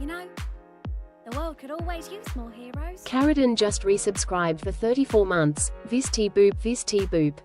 You know, the world could always use more heroes. Carradine just resubscribed for 34 months. Vis T boop, Vis T boop.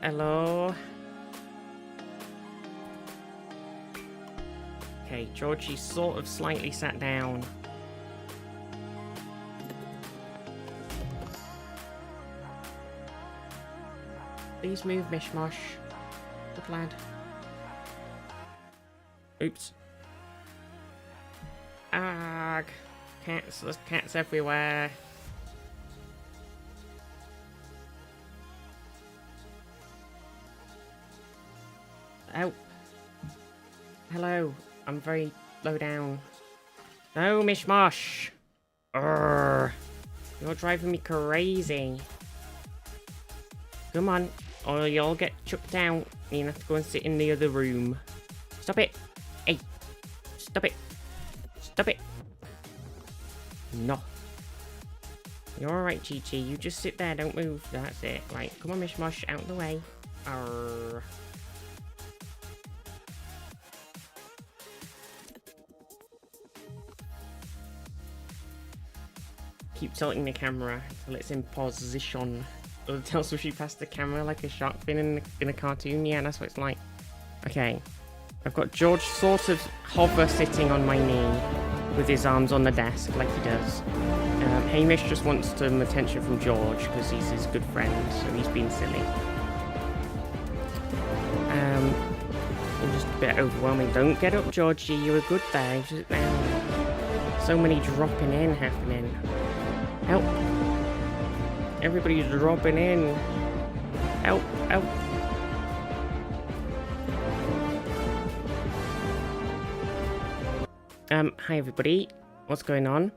Hello? Okay, Georgie sort of slightly sat down. Please move, Mishmosh. Good lad. Oops. Arg! Cats, there's cats everywhere. Oh. Hello. I'm very low down. No, Mishmosh. Urgh. You're driving me crazy. Come on, or you'll get chucked out. You have to go and sit in the other room. Stop it. Hey. Stop it. Stop it. No. You're alright, Chi-Chi. You just sit there. Don't move. That's it. Right. Come on, Mishmosh. Out of the way. Arrgh. Keep tilting the camera until it's in position. Or it tells she passed the camera like a shark fin in a cartoon. Yeah, that's what it's like. Okay. I've got George sort of hover sitting on my knee with his arms on the desk like he does. Hamish just wants some attention from George because he's his good friend, so he's being silly. It's just a bit overwhelming. Don't get up, Georgie. You were good there. Just now. So many dropping in happening. Help. Everybody's dropping in. Help, help. Hi everybody. What's going on?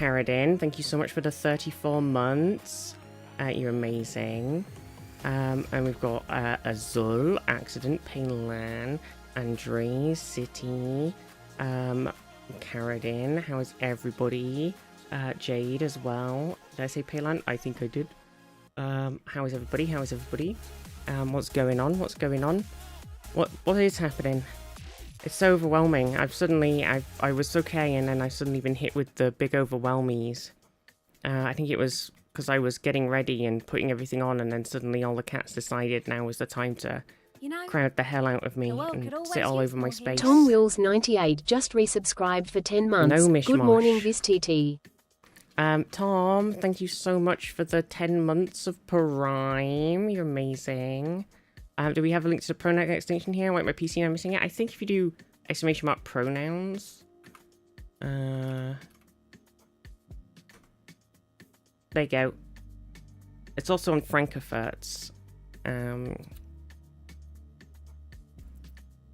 Caradin, thank you so much for the 34 months. You're amazing. And we've got Azul, Accident, Painland, Andre, City, Caradin. How is everybody? Jade as well. Did I say Painland? I think I did. How is everybody? How is everybody? What's going on? What's going on? What is happening? It's so overwhelming. I was okay, and then I've suddenly been hit with the big overwhelmies. I think it was because I was getting ready and putting everything on, and then suddenly all the cats decided now was the time to crowd the hell out of me and sit all over my space. Tom Wills 98 just resubscribed for 10 months. No mishmash. Good morning, this TT. Tom, thank you so much for the 10 months of Prime. You're amazing. Do we have a link to the pronoun extension here? Wait, my PC now missing it. I think if you do exclamation mark pronouns. There you go. It's also on Frankfurt's.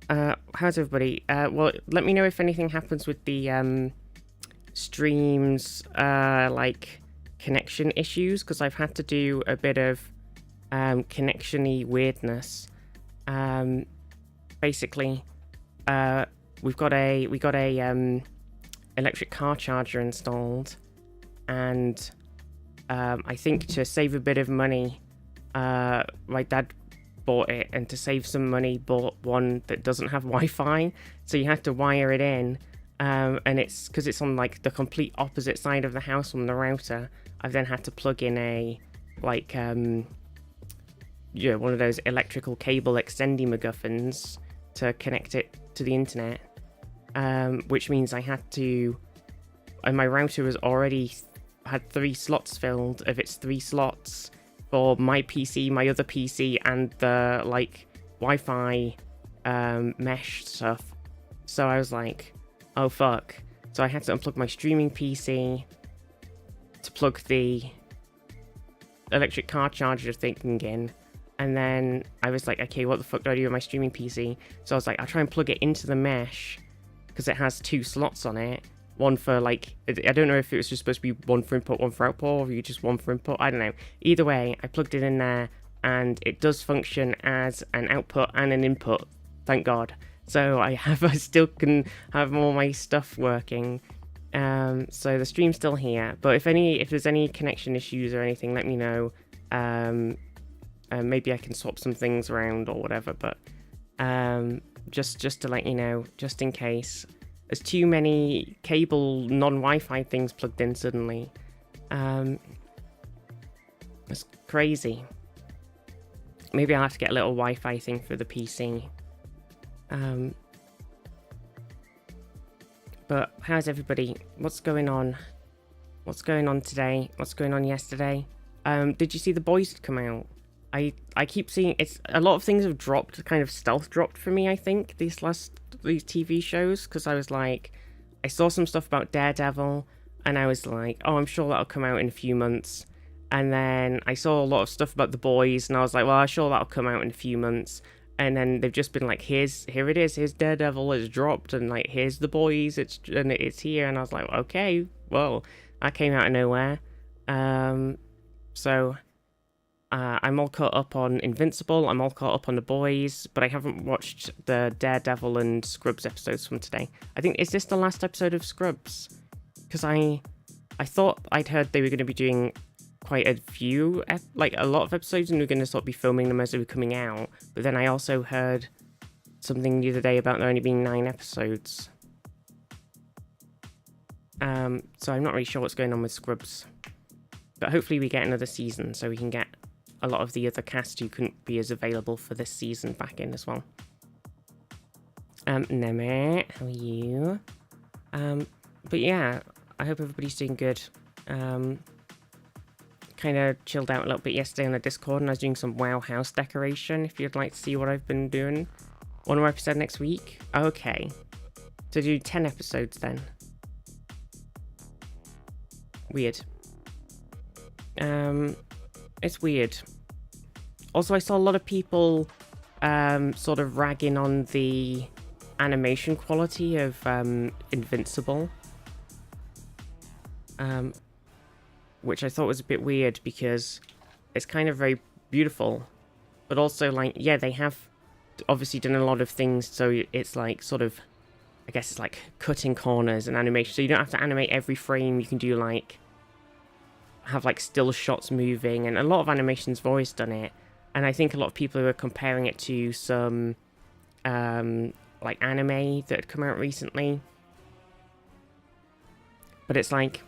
How's everybody? Well, let me know if anything happens with the streams, like connection issues, because I've had to do a bit of connection-y weirdness. Basically, we got a electric car charger installed, and I think to save a bit of money, my dad bought it, and to save some money bought one that doesn't have Wi-Fi, so you have to wire it in, and it's because it's on like the complete opposite side of the house from the router. I've then had to plug in a like one of those electrical cable extending MacGuffins to connect it to the internet, which means I had to, and my router was already had 3 slots filled of its 3 slots for my PC, my other PC, and the like Wi-Fi mesh stuff. So I was like, oh fuck. So I had to unplug my streaming PC to plug the electric car charger thing in. And then I was like, okay, what the fuck do I do with my streaming PC? So I was like, I'll try and plug it into the mesh because it has 2 slots on it. One for like, I don't know if it was just supposed to be one for input, one for output, or you just one for input. I don't know. Either way, I plugged it in there and it does function as an output and an input. Thank God. So I still can have all my stuff working. So the stream's still here. But if there's any connection issues or anything, let me know. Maybe I can swap some things around or whatever, but just to let you know, just in case. There's too many cable non-Wi-Fi things plugged in suddenly. It's crazy. Maybe I'll have to get a little Wi-Fi thing for the PC. But how's everybody? What's going on? What's going on today? What's going on yesterday? Did you see The Boys had come out? I keep seeing a lot of things have dropped, kind of stealth dropped for me, I think, these TV shows, because I was like, I saw some stuff about Daredevil, and I was like, oh, I'm sure that'll come out in a few months. And then I saw a lot of stuff about The Boys, and I was like, well, I'm sure that'll come out in a few months. And then they've just been like, here it is, here's Daredevil, it's dropped, and like, here's The Boys, it's here. And I was like, okay, well, that came out of nowhere. So I'm all caught up on Invincible, I'm all caught up on The Boys, but I haven't watched the Daredevil and Scrubs episodes from today. I think, is this the last episode of Scrubs? Because I thought I'd heard they were going to be doing quite a few, like a lot of episodes, and we're going to sort of be filming them as they were coming out, but then I also heard something the other day about there only being 9 episodes. So I'm not really sure what's going on with Scrubs. But hopefully we get another season so we can get a lot of the other cast who couldn't be as available for this season back in as well. Neme, how are you? But yeah, I hope everybody's doing good. Kind of chilled out a little bit yesterday on the Discord, and I was doing some WoW house decoration, if you'd like to see what I've been doing. One more episode next week? Okay. So do 10 episodes then. Weird. It's weird. Also, I saw a lot of people sort of ragging on the animation quality of Invincible. which I thought was a bit weird because it's kind of very beautiful, but also like, yeah, they have obviously done a lot of things, so it's like sort of, I guess it's like cutting corners and animation, so you don't have to animate every frame. You can do like, have like still shots moving, and a lot of animations have always done it, and I think a lot of people were comparing it to some like anime that had come out recently, but it's like,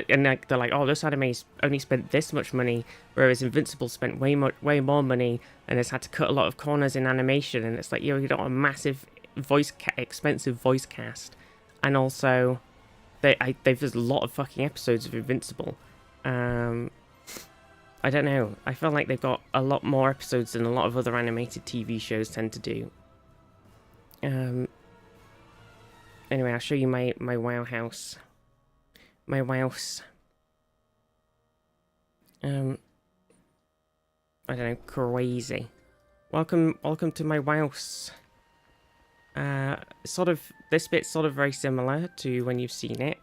and like they're like, oh, this anime's only spent this much money, whereas Invincible spent way more money and has had to cut a lot of corners in animation. And it's like, you got a massive expensive voice cast, and also there's a lot of fucking episodes of Invincible. I don't know. I feel like they've got a lot more episodes than a lot of other animated TV shows tend to do. Anyway, I'll show you my WoW house. My house. I don't know, crazy. Welcome to my house. Sort of, this bit's sort of very similar to when you've seen it.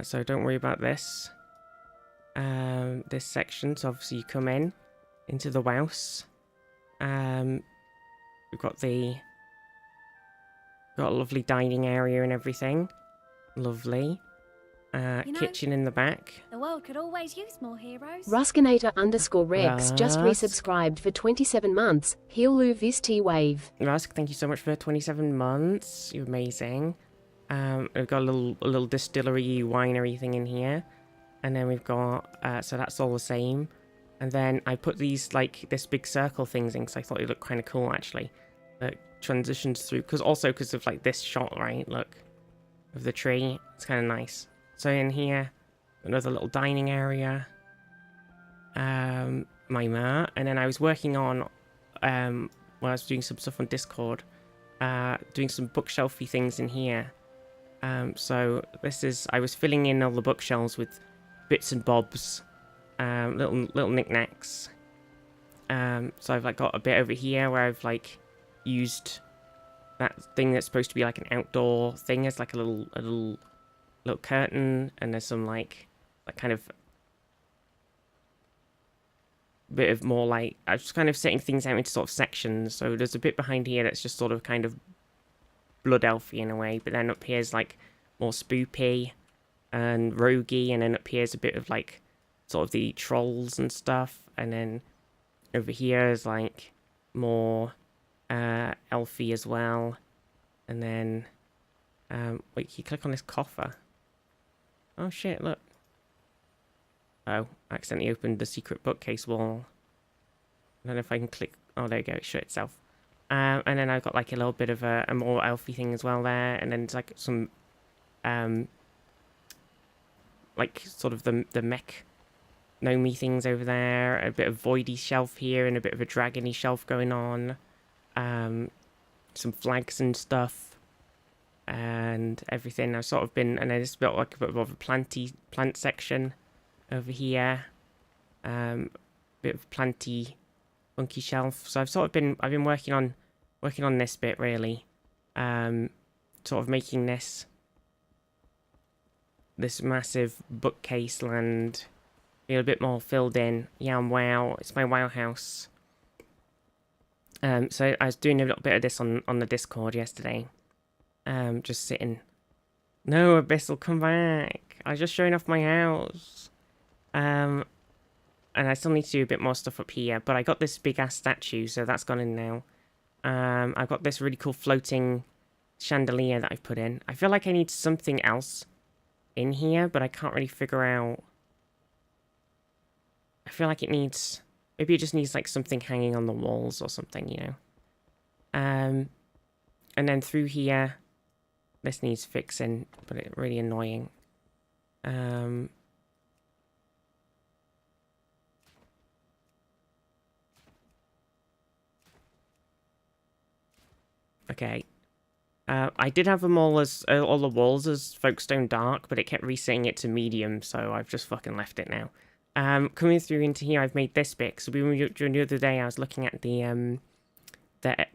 So don't worry about this. This section, so obviously you come into the house. We've got a lovely dining area and everything. Lovely. Kitchen in the back. The world could always use more heroes. Ruskinator_Rex just Rusk. resubscribed for 27 months. Healu Visti Wave. Rusk, thank you so much for 27 months. You're amazing. We've got a little distillery, winery thing in here. And then we've got, so that's all the same. And then I put these, like, this big circle things in because I thought it looked kind of cool, actually. That transitions through, because of, like, this shot, right? Look, of the tree. It's kind of nice. So in here, another little dining area. My mat. And then I was working on, when I was doing some stuff on Discord, doing some bookshelfy things in here. So this is, I was filling in all the bookshelves with bits and bobs, little knickknacks. So I've like got a bit over here where I've like used that thing that's supposed to be like an outdoor thing as like a little curtain, and there's some like kind of bit of more like, I'm just kind of setting things out into sort of sections. So there's a bit behind here that's just sort of kind of blood elfy in a way, but then up here's like more spoopy and roguey, and then up here's a bit of like sort of the trolls and stuff, and then over here is like more elfy as well. And then wait, you click on this coffer. Oh shit, look. Oh, I accidentally opened the secret bookcase wall. I don't know if I can click. Oh, there you go, it shut itself. And then I've got like a little bit of a more elfy thing as well there, and then it's like some like sort of the mech gnomey things over there, a bit of voidy shelf here, and a bit of a dragony shelf going on. Some flags and stuff and everything. I've sort of been, and then it's built like a bit of a plant section over here. Bit of planty funky shelf. So I've been working on this bit really. Sort of making this massive bookcase land feel a bit more filled in. Yeah, WoW. It's my WoW house. So I was doing a little bit of this on the Discord yesterday. Just sitting. No, Abyssal, come back. I was just showing off my house. And I still need to do a bit more stuff up here, but I got this big ass statue, so that's gone in now. I've got this really cool floating chandelier that I've put in. I feel like I need something else in here, but I can't really figure out. I feel like it needs, maybe it just needs like something hanging on the walls or something, you know. And then through here, this needs fixing, but it's really annoying. Okay. I did have them all as all the walls as Folkstone Dark, but it kept resetting it to medium, so I've just fucking left it now. Coming through into here, I've made this bit. So during the other day, I was looking at the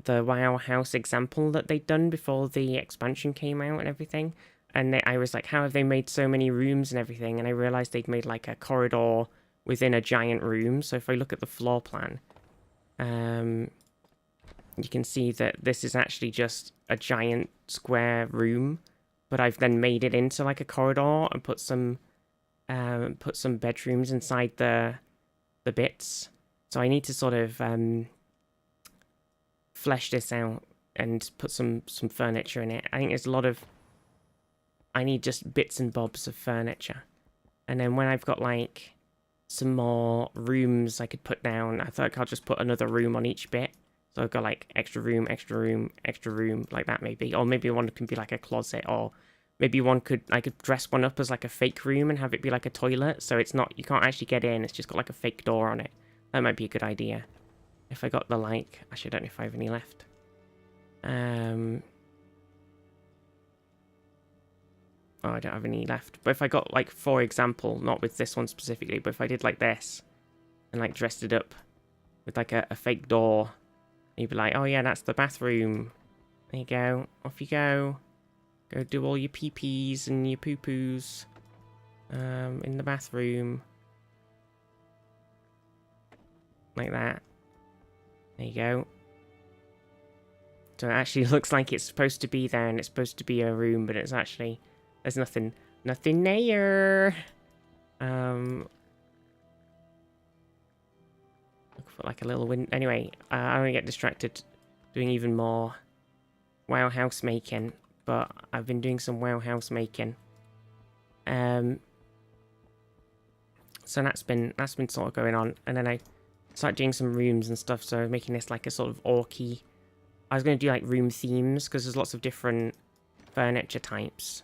WoW house example that they'd done before the expansion came out and everything, and I was like, how have they made so many rooms and everything? And I realized they'd made like a corridor within a giant room. So if I look at the floor plan, you can see that this is actually just a giant square room, but I've then made it into like a corridor and put some bedrooms inside the bits. So I need to sort of flesh this out and put some furniture in it. I think there's a lot of... I need just bits and bobs of furniture. And then when I've got like some more rooms I could put down, I thought I'll just put another room on each bit. So I've got like extra room, extra room, extra room, like that maybe. Or maybe one can be like a closet, or maybe I could dress one up as like a fake room and have it be like a toilet. So it's not, you can't actually get in, it's just got like a fake door on it. That might be a good idea. If I got the like, actually I don't know if I have any left. Oh, I don't have any left. But if I got, like, for example, not with this one specifically, but if I did like this and, like, dressed it up with, like, a fake door, you'd be like, oh, yeah, that's the bathroom. There you go. Off you go. Go do all your pee-pees and your poo-poos in the bathroom. Like that. There you go. So it actually looks like it's supposed to be there and it's supposed to be a room, but it's actually... There's nothing there. Look for like a little window. Anyway, I don't get distracted doing even more WoW house making, but I've been doing some WoW house making. So that's been sort of going on, and then I started doing some rooms and stuff. So making this like a sort of orky. I was going to do like room themes because there's lots of different furniture types.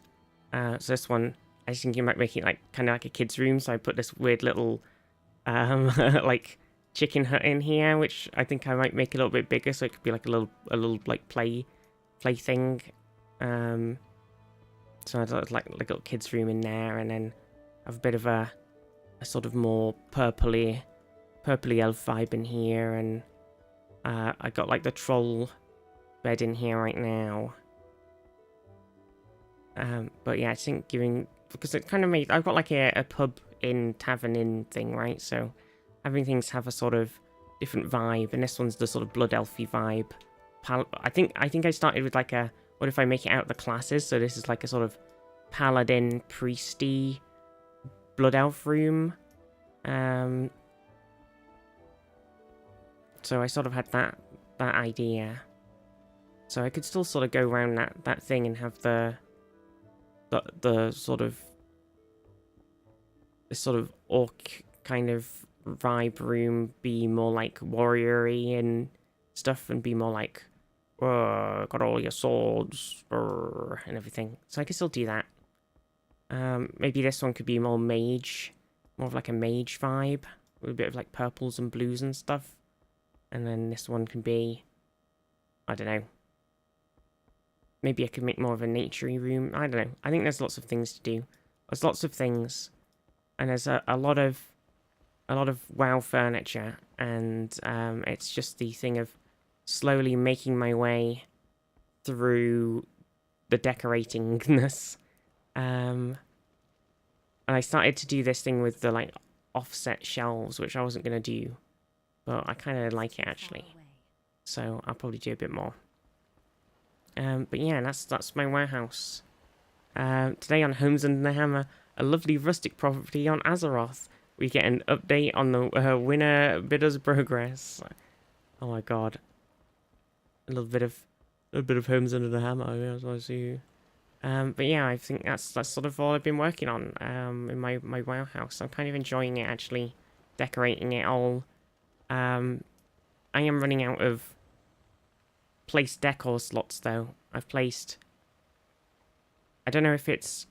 So this one, I was thinking about making it like kind of like a kid's room. So I put this weird little like chicken hut in here, which I think I might make a little bit bigger, so it could be like a little like play thing. So I thought like a little kid's room in there, and then have a bit of a sort of more purpley elf vibe in here, and I got like the troll bed in here right now. But yeah, I think because it kind of made, I've got like a pub in tavern in thing, right? So having things have a sort of different vibe, and this one's the sort of blood elfy vibe. I think I started with like a, what if I make it out the classes? So this is like a sort of paladin priesty blood elf room. So I sort of had that idea. So I could still sort of go around that thing and have the sort of this sort of orc kind of vibe room be more like warrior-y and stuff, and be more like, got all your swords and everything. So I could still do that. Maybe this one could be more mage, more of like a mage vibe with a bit of like purples and blues and stuff. And then this one can be, I don't know. Maybe I could make more of a naturey room. I don't know. I think there's lots of things to do. There's lots of things, and there's a lot of WoW furniture, and it's just the thing of slowly making my way through the decoratingness. And I started to do this thing with the like offset shelves, which I wasn't gonna do, but I kind of like it actually. So I'll probably do a bit more. But yeah, that's my warehouse. Today on Homes Under the Hammer, a lovely rustic property on Azeroth. We get an update on the winner bidder's progress. Oh my god, a little bit of Homes Under the Hammer. Yes, I see. But yeah, I think that's sort of all I've been working on in my warehouse. I'm kind of enjoying it actually, decorating it all. I am running out of place decor slots though. I've placed, I don't know if there's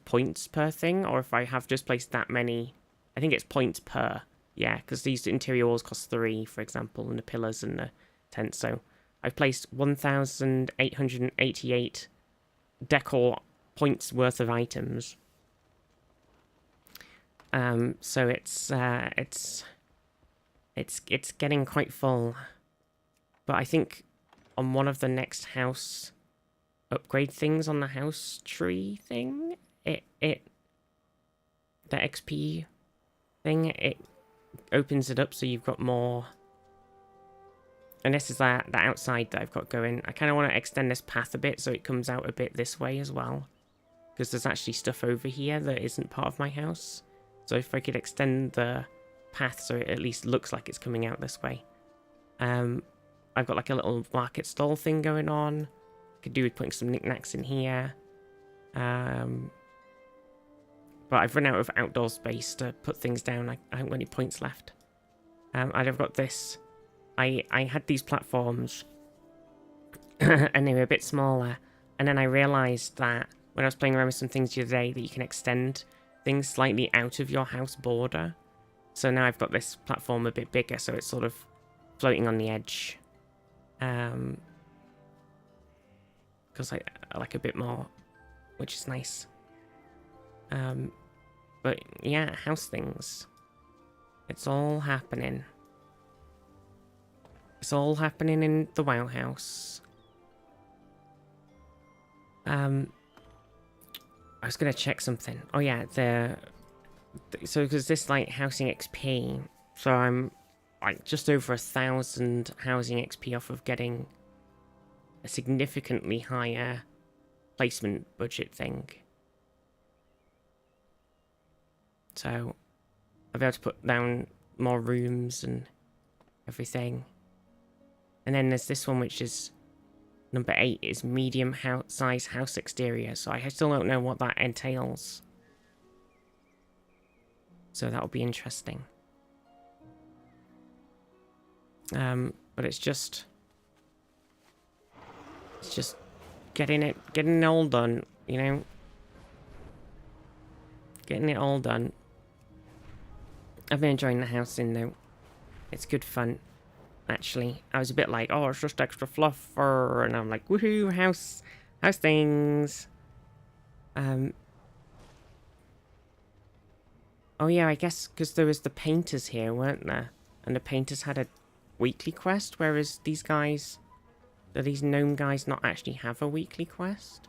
points per thing, or if I have just placed that many. I think it's points per, yeah, because these interior walls cost 3, for example, and the pillars and the tent. So I've placed 1,888 decor points worth of items. So it's getting quite full, but I think on one of the next house upgrade things on the house tree thing. The XP thing, it opens it up so you've got more. And this is the outside that I've got going. I kind of want to extend this path a bit so it comes out a bit this way as well. Because there's actually stuff over here that isn't part of my house. So if I could extend the path so it at least looks like it's coming out this way. I've got like a little market stall thing going on. Could do with putting some knickknacks in here. But I've run out of outdoor space to put things down. I haven't got any points left. I've got this. I had these platforms and they were a bit smaller. And then I realised that when I was playing around with some things the other day that you can extend things slightly out of your house border. So now I've got this platform a bit bigger, so it's sort of floating on the edge. Because I like a bit more, which is nice. But yeah, house things. It's all happening. It's all happening in the WoW house. I was gonna check something. Oh yeah, so because this like housing XP, so I'm like just over 1,000 housing XP off of getting a significantly higher placement budget thing. So I'll be able to put down more rooms and everything. And then there's this one which is number 8 is medium size house exterior. So I still don't know what that entails. So that'll be interesting. But it's just getting it all done, you know? Getting it all done. I've been enjoying the housing though. It's good fun. Actually, I was a bit like, oh, it's just extra fluff, and I'm like, woohoo, house things. Oh yeah, I guess because there was the painters here, weren't there? And the painters had a weekly quest, whereas these guys, these gnome guys, not actually have a weekly quest.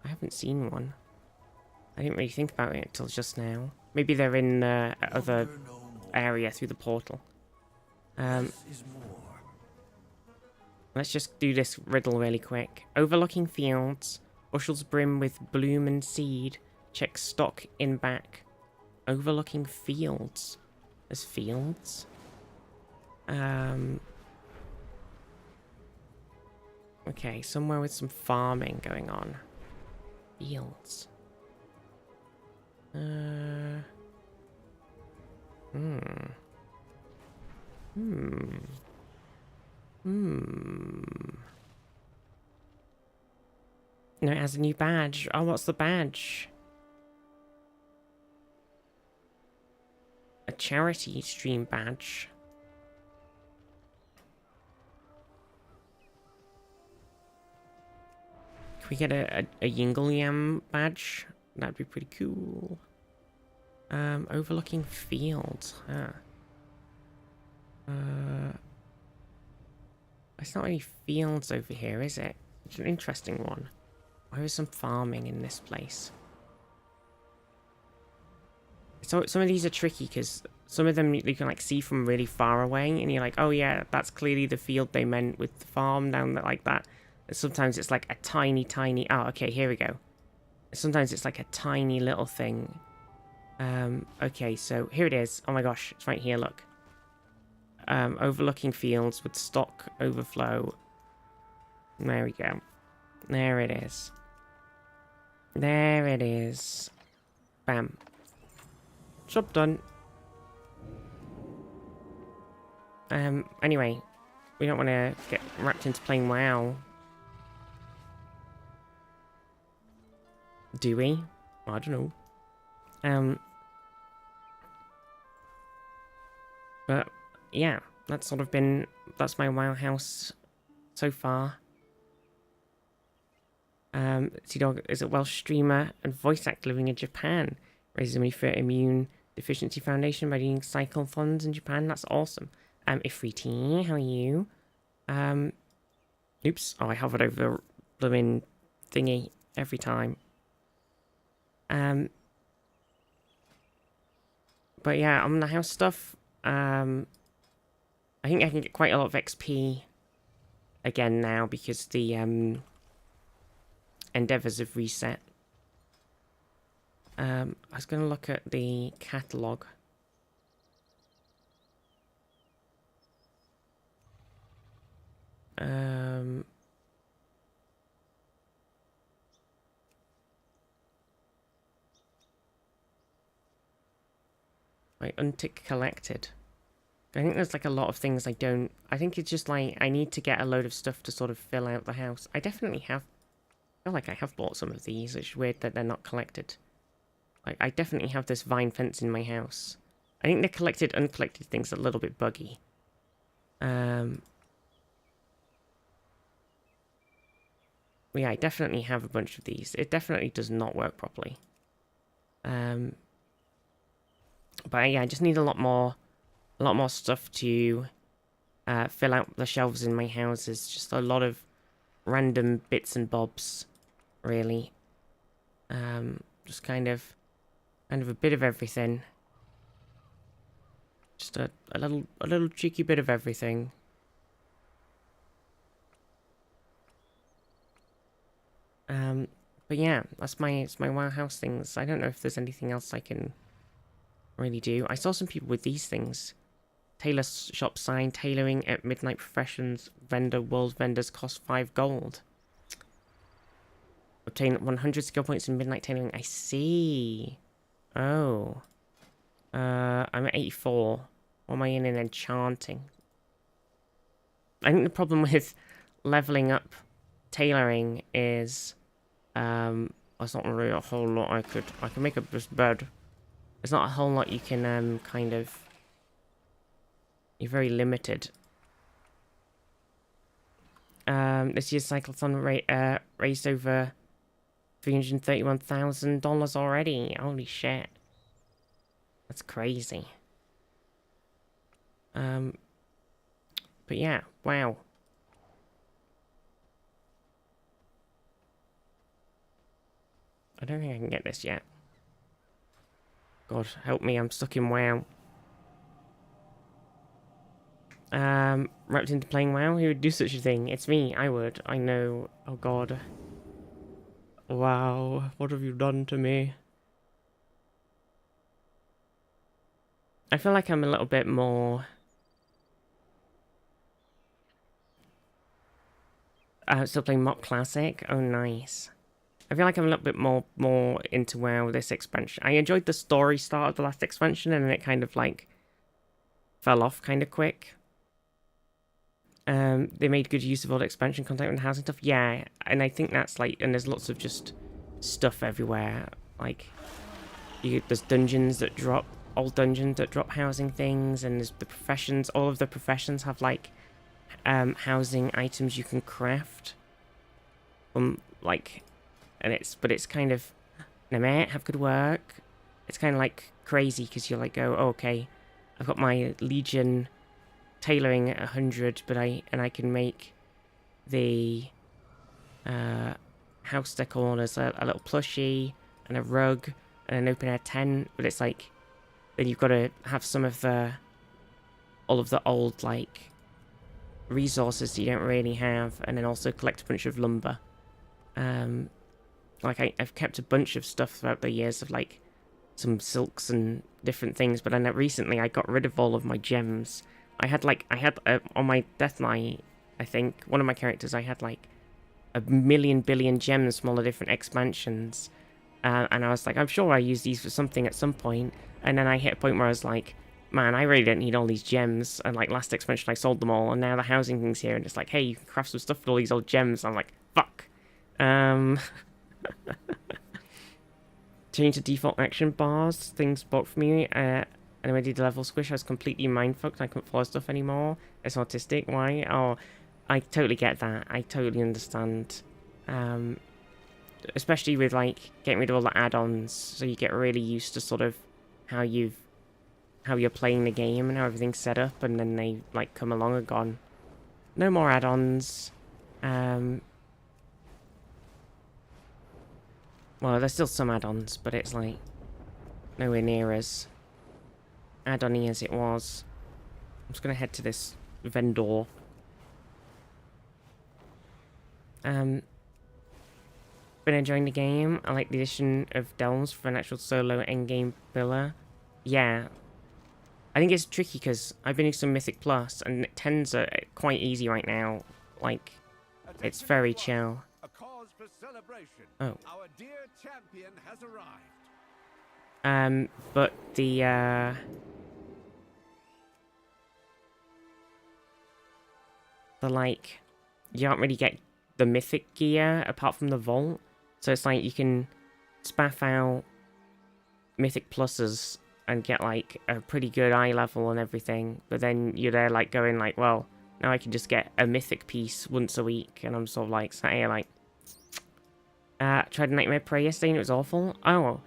I haven't seen one. I didn't really think about it until just now. Maybe they're in the other area through the portal. Let's just do this riddle really quick. Overlooking fields, bushels brim with bloom and seed. Check stock in back. Overlooking fields. There's fields. Okay, somewhere with some farming going on. Fields. No, it has a new badge. Oh, what's the badge? A charity stream badge. Can we get a Yingle Yam badge? That'd be pretty cool. Overlooking fields. Huh. There's not any fields over here, is it? It's an interesting one. Why is some farming in this place? So some of these are tricky because some of them you can like see from really far away, and you're like, oh yeah, that's clearly the field they meant with the farm down there like that. And sometimes it's like a tiny. Oh, okay, here we go. Sometimes it's like a tiny little thing. Okay, so here it is. Oh my gosh, it's right here. Look. Overlooking fields with stock overflow. There we go. There it is. There it is. Bam. Job done. Anyway, we don't want to get wrapped into playing WoW. Do we? I don't know. But yeah, that's sort of been, that's my WoW house so far. T-Dog is a Welsh streamer and voice actor living in Japan. Raises money for Immune Deficiency Foundation by doing cyclothons in Japan. That's awesome. Ifriti, how are you? Oops. Oh, I hovered over blooming thingy every time. But yeah, on the house stuff, I think I can get quite a lot of XP again now because the endeavors have reset. I was going to look at the catalogue. Like untick collected. I think there's like a lot of things I don't. I think it's just like I need to get a load of stuff to sort of fill out the house. I definitely have. I feel like I have bought some of these. It's weird that they're not collected. Like I definitely have this vine fence in my house. I think the collected, uncollected thing's a little bit buggy. Yeah, I definitely have a bunch of these. It definitely does not work properly. But yeah, I just need a lot more stuff to fill out the shelves in my houses. Just a lot of random bits and bobs, really. Just kind of a bit of everything. Just a little cheeky bit of everything. But yeah, it's my WoW house things. I don't know if there's anything else I can really do. I saw some people with these things. Tailor shop sign, tailoring at Midnight Professions, vendor, world vendors cost 5 gold. Obtain 100 skill points in Midnight Tailoring. I see. Oh. I'm at 84. What am I in enchanting? I think the problem with leveling up tailoring is there's not really a whole lot I can make up this bed. There's not a whole lot you can kind of. You're very limited. This year's cyclethon raised over $331,000 already. Holy shit. That's crazy. But yeah, wow. I don't think I can get this yet. God, help me, I'm stuck in WoW. Wrapped into playing WoW? Who would do such a thing? It's me, I would. I know. Oh god. Wow, what have you done to me? I feel like I'm a little bit more... still playing Mop Classic? Oh, nice. I feel like I'm a little bit more into WoW this expansion. I enjoyed the story start of the last expansion, and then it kind of, like, fell off kind of quick. They made good use of all the expansion content and housing stuff. Yeah, and I think that's, like, and there's lots of just stuff everywhere. Like, there's dungeons that drop, old dungeons that drop housing things, and there's the professions. All of the professions have, like, housing items you can craft. Like... but it's kind of, no mate, have good work. It's kind of like crazy because you're like, oh, okay, I've got my Legion tailoring at 100, but I can make the house decor as a little plushie and a rug and an open air tent. But it's like, then you've got to have some of all of the old like resources that you don't really have, and then also collect a bunch of lumber. Like, I've kept a bunch of stuff throughout the years of, like, some silks and different things, but then recently I got rid of all of my gems. I had on my Death Knight, I think, one of my characters, I had, like, 1,000,000,000 billion gems from all the different expansions. And I was like, I'm sure I use these for something at some point. And then I hit a point where I was like, man, I really don't need all these gems. And, like, last expansion I sold them all, and now the housing thing's here, and it's like, hey, you can craft some stuff with all these old gems. I'm like, fuck. Change the default action bars. Things bought for me. And when I did the level squish, I was completely mindfucked. I couldn't follow stuff anymore. It's autistic. Why? Oh, I totally get that. I totally understand. Especially with, like, getting rid of all the add-ons, so you get really used to sort of how you're playing the game and how everything's set up, and then they, like, come along and gone, no more add-ons. Well, there's still some add-ons, but it's like nowhere near as add-on-y as it was. I'm just gonna head to this vendor. Been enjoying the game. I like the addition of Delves for an actual solo endgame filler. Yeah. I think it's tricky because I've been using some Mythic Plus and 10s are quite easy right now. Like, it's very chill. A cause for celebration. Oh. Our dear champion has arrived. But the, like, you can't really get the Mythic gear apart from the Vault. So it's like you can spaff out Mythic Pluses and get like a pretty good eye level and everything. But then you're there like going like, well, now I can just get a Mythic piece once a week. And I'm sort of like sat here like, tried Nightmare Prey yesterday and it was awful. Oh,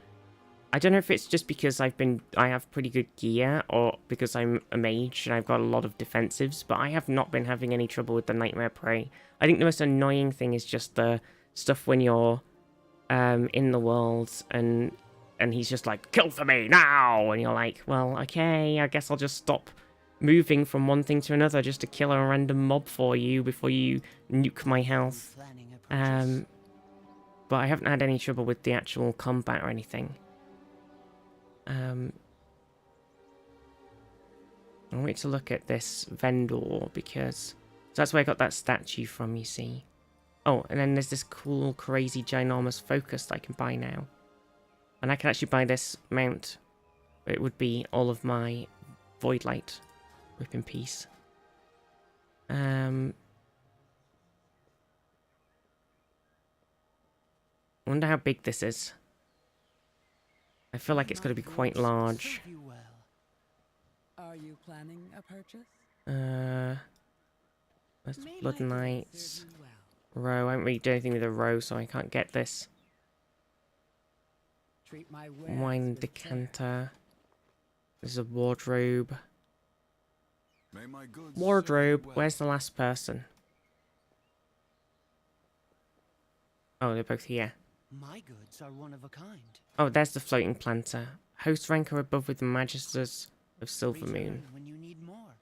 I don't know if it's just because I have pretty good gear or because I'm a mage and I've got a lot of defensives, but I have not been having any trouble with the Nightmare Prey. I think the most annoying thing is just the stuff when you're in the world and he's just like, kill for me now, and you're like, well, okay, I guess I'll just stop moving from one thing to another just to kill a random mob for you before you nuke my health. But I haven't had any trouble with the actual combat or anything. I'll wait to look at this vendor because that's where I got that statue from, you see. Oh, and then there's this cool, crazy, ginormous focus that I can buy now. And I can actually buy this mount. It would be all of my Void Light. Rip in peace. I wonder how big this is. I feel like it's going to be quite large. Are you planning a purchase? That's Blood Knights. Row. I don't really do anything with a row, so I can't get this. Wine decanter. There's a wardrobe. Wardrobe. Where's the last person? Oh, they're both here. My goods are one of a kind. Oh, there's the floating planter. Host rank or above with the Magisters of Silvermoon. When you need more.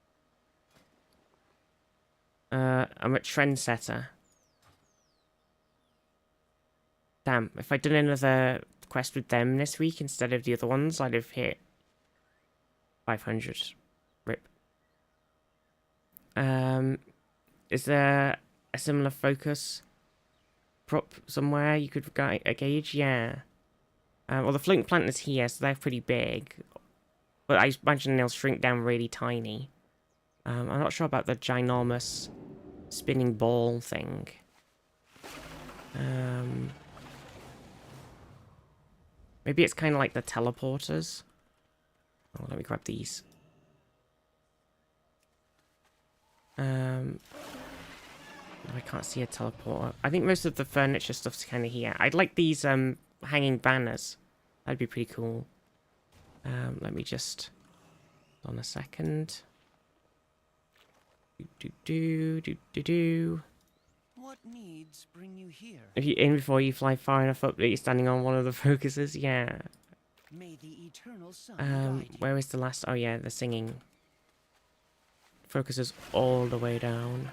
I'm at Trendsetter. Damn, if I'd done another quest with them this week instead of the other ones, I'd have hit 500. Rip. Is there a similar focus prop somewhere you could gauge? Yeah. Well, the floating planters here, so they're pretty big. But I imagine they'll shrink down really tiny. I'm not sure about the ginormous spinning ball thing. Maybe it's kind of like the teleporters. Oh, let me grab these. I can't see a teleporter. I think most of the furniture stuff's kind of here. I'd like these hanging banners. That'd be pretty cool. Let me just... Hold on a second. What needs bring you here? If you're in before you fly far enough up that you're standing on one of the focuses, yeah. May the eternal sun guide you. Where is the last... Oh yeah, the singing. Focuses all the way down.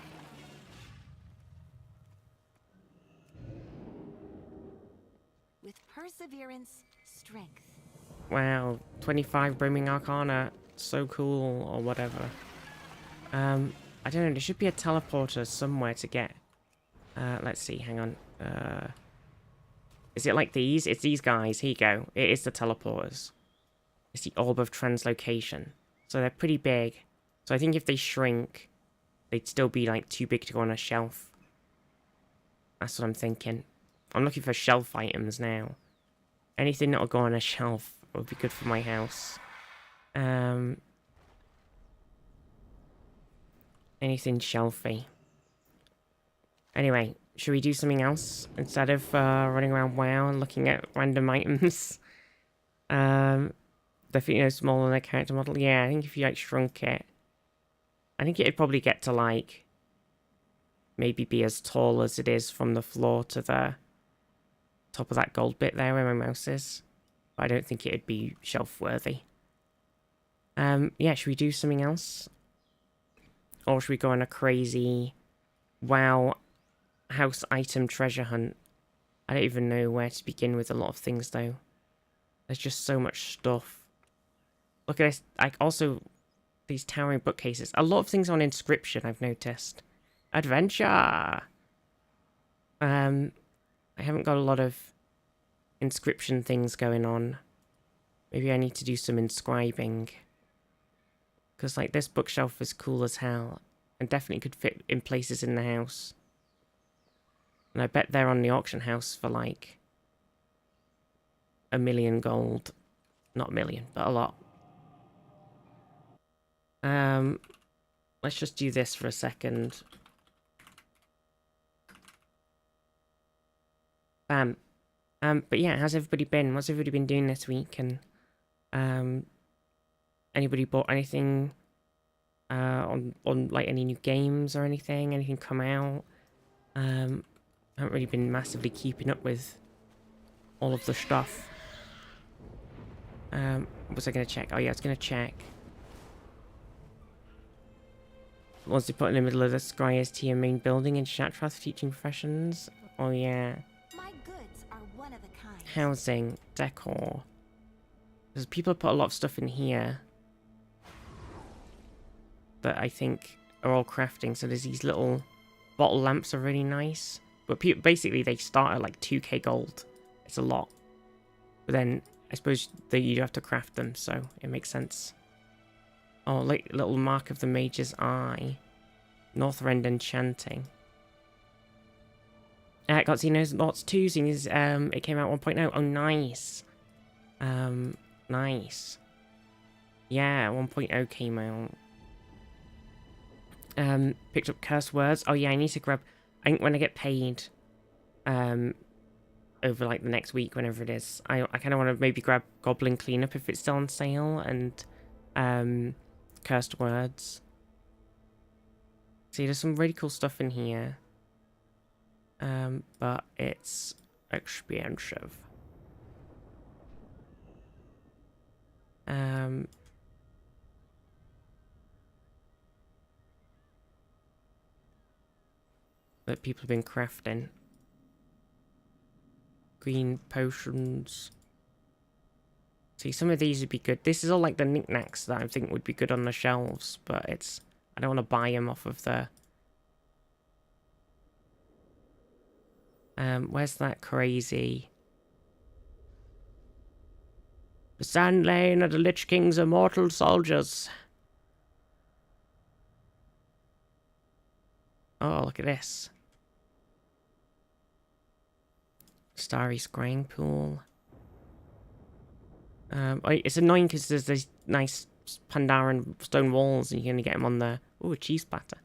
With perseverance, strength. Wow, 25 Brimming Arcana. So cool, or whatever. I don't know, there should be a teleporter somewhere to get. Let's see, hang on. Is it like these? It's these guys. Here you go. It is the teleporters. It's the Orb of Translocation. So they're pretty big. So I think if they shrink, they'd still be like too big to go on a shelf. That's what I'm thinking. I'm looking for shelf items now. Anything that'll go on a shelf would be good for my house. Anything shelfy. Anyway, should we do something else instead of running around WoW and looking at random items? Definitely no smaller than a character model. Yeah, I think if you like shrunk it, I think it'd probably get to like maybe be as tall as it is from the floor to the top of that gold bit there where my mouse is. But I don't think it'd be shelf worthy. Yeah, should we do something else? Or should we go on a crazy wow house item treasure hunt? I don't even know where to begin with a lot of things though. There's just so much stuff. Look at this. Like also these towering bookcases. A lot of things on Inscription I've noticed. Adventure. I haven't got a lot of Inscription things going on. Maybe I need to do some inscribing. Because like this bookshelf is cool as hell. And definitely could fit in places in the house. And I bet they're on the auction house for like 1 million gold. Not a million, but a lot. Let's just do this for a second. Bam. But yeah, how's everybody been? What's everybody been doing this week? And anybody bought anything on like any new games or anything? Anything come out? I haven't really been massively keeping up with all of the stuff. What was I gonna check? Oh yeah, I was gonna check. Was they put in the middle of the Sky ST main building in Shattrath teaching professions? Oh yeah. My goods are one of a kind. Housing, decor. Because people put a lot of stuff in here that I think are all crafting. So there's these little bottle lamps are really nice. But basically they start at like 2k gold. It's a lot. But then I suppose that you have to craft them, so it makes sense. Oh, like little mark of the Mage's Eye. Northrend Enchanting. Got Xenos Lots 2, seeing as it came out 1.0. Oh, nice. Nice. Yeah, 1.0 came out. Picked up Curse Words. Oh yeah, I need to grab... I think when I get paid, over like the next week, whenever it is, I kind of want to maybe grab Goblin Cleanup if it's still on sale, and Cursed Words. See, there's some really cool stuff in here, but it's expensive. That people have been crafting. Green potions. See, some of these would be good. This is all like the knickknacks that I think would be good on the shelves, but it's... I don't want to buy them off of the... where's that crazy... The Sand Lane of the Lich King's immortal soldiers. Oh, look at this. Starry Scrying Pool. It's annoying because there's these nice Pandaren stone walls and you can only get them on the... Ooh, a cheese platter.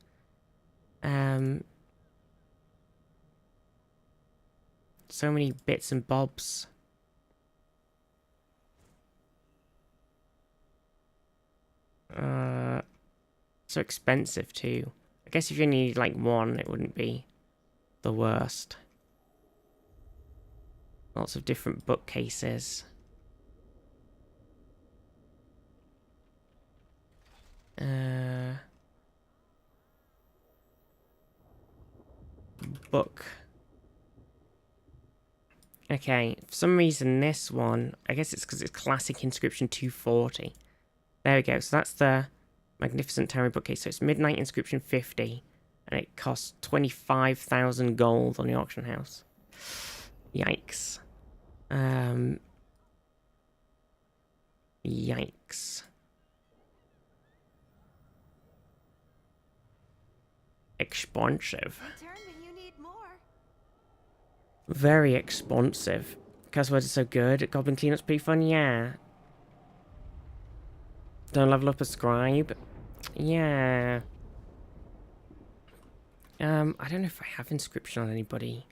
So many bits and bobs. So expensive too. I guess if you only need like one, it wouldn't be the worst. Lots of different bookcases. Book. Okay, for some reason this one, I guess it's because it's classic Inscription 240. There we go, so that's the Magnificent Towering bookcase. So it's Midnight Inscription 50, and it costs 25,000 gold on the auction house. Yikes. Yikes. Expensive. Return when you need more. Very expensive. Curse Words is so good. Goblin Cleanup's pretty fun, yeah. Don't level up a scribe. Yeah. I don't know if I have Inscription on anybody.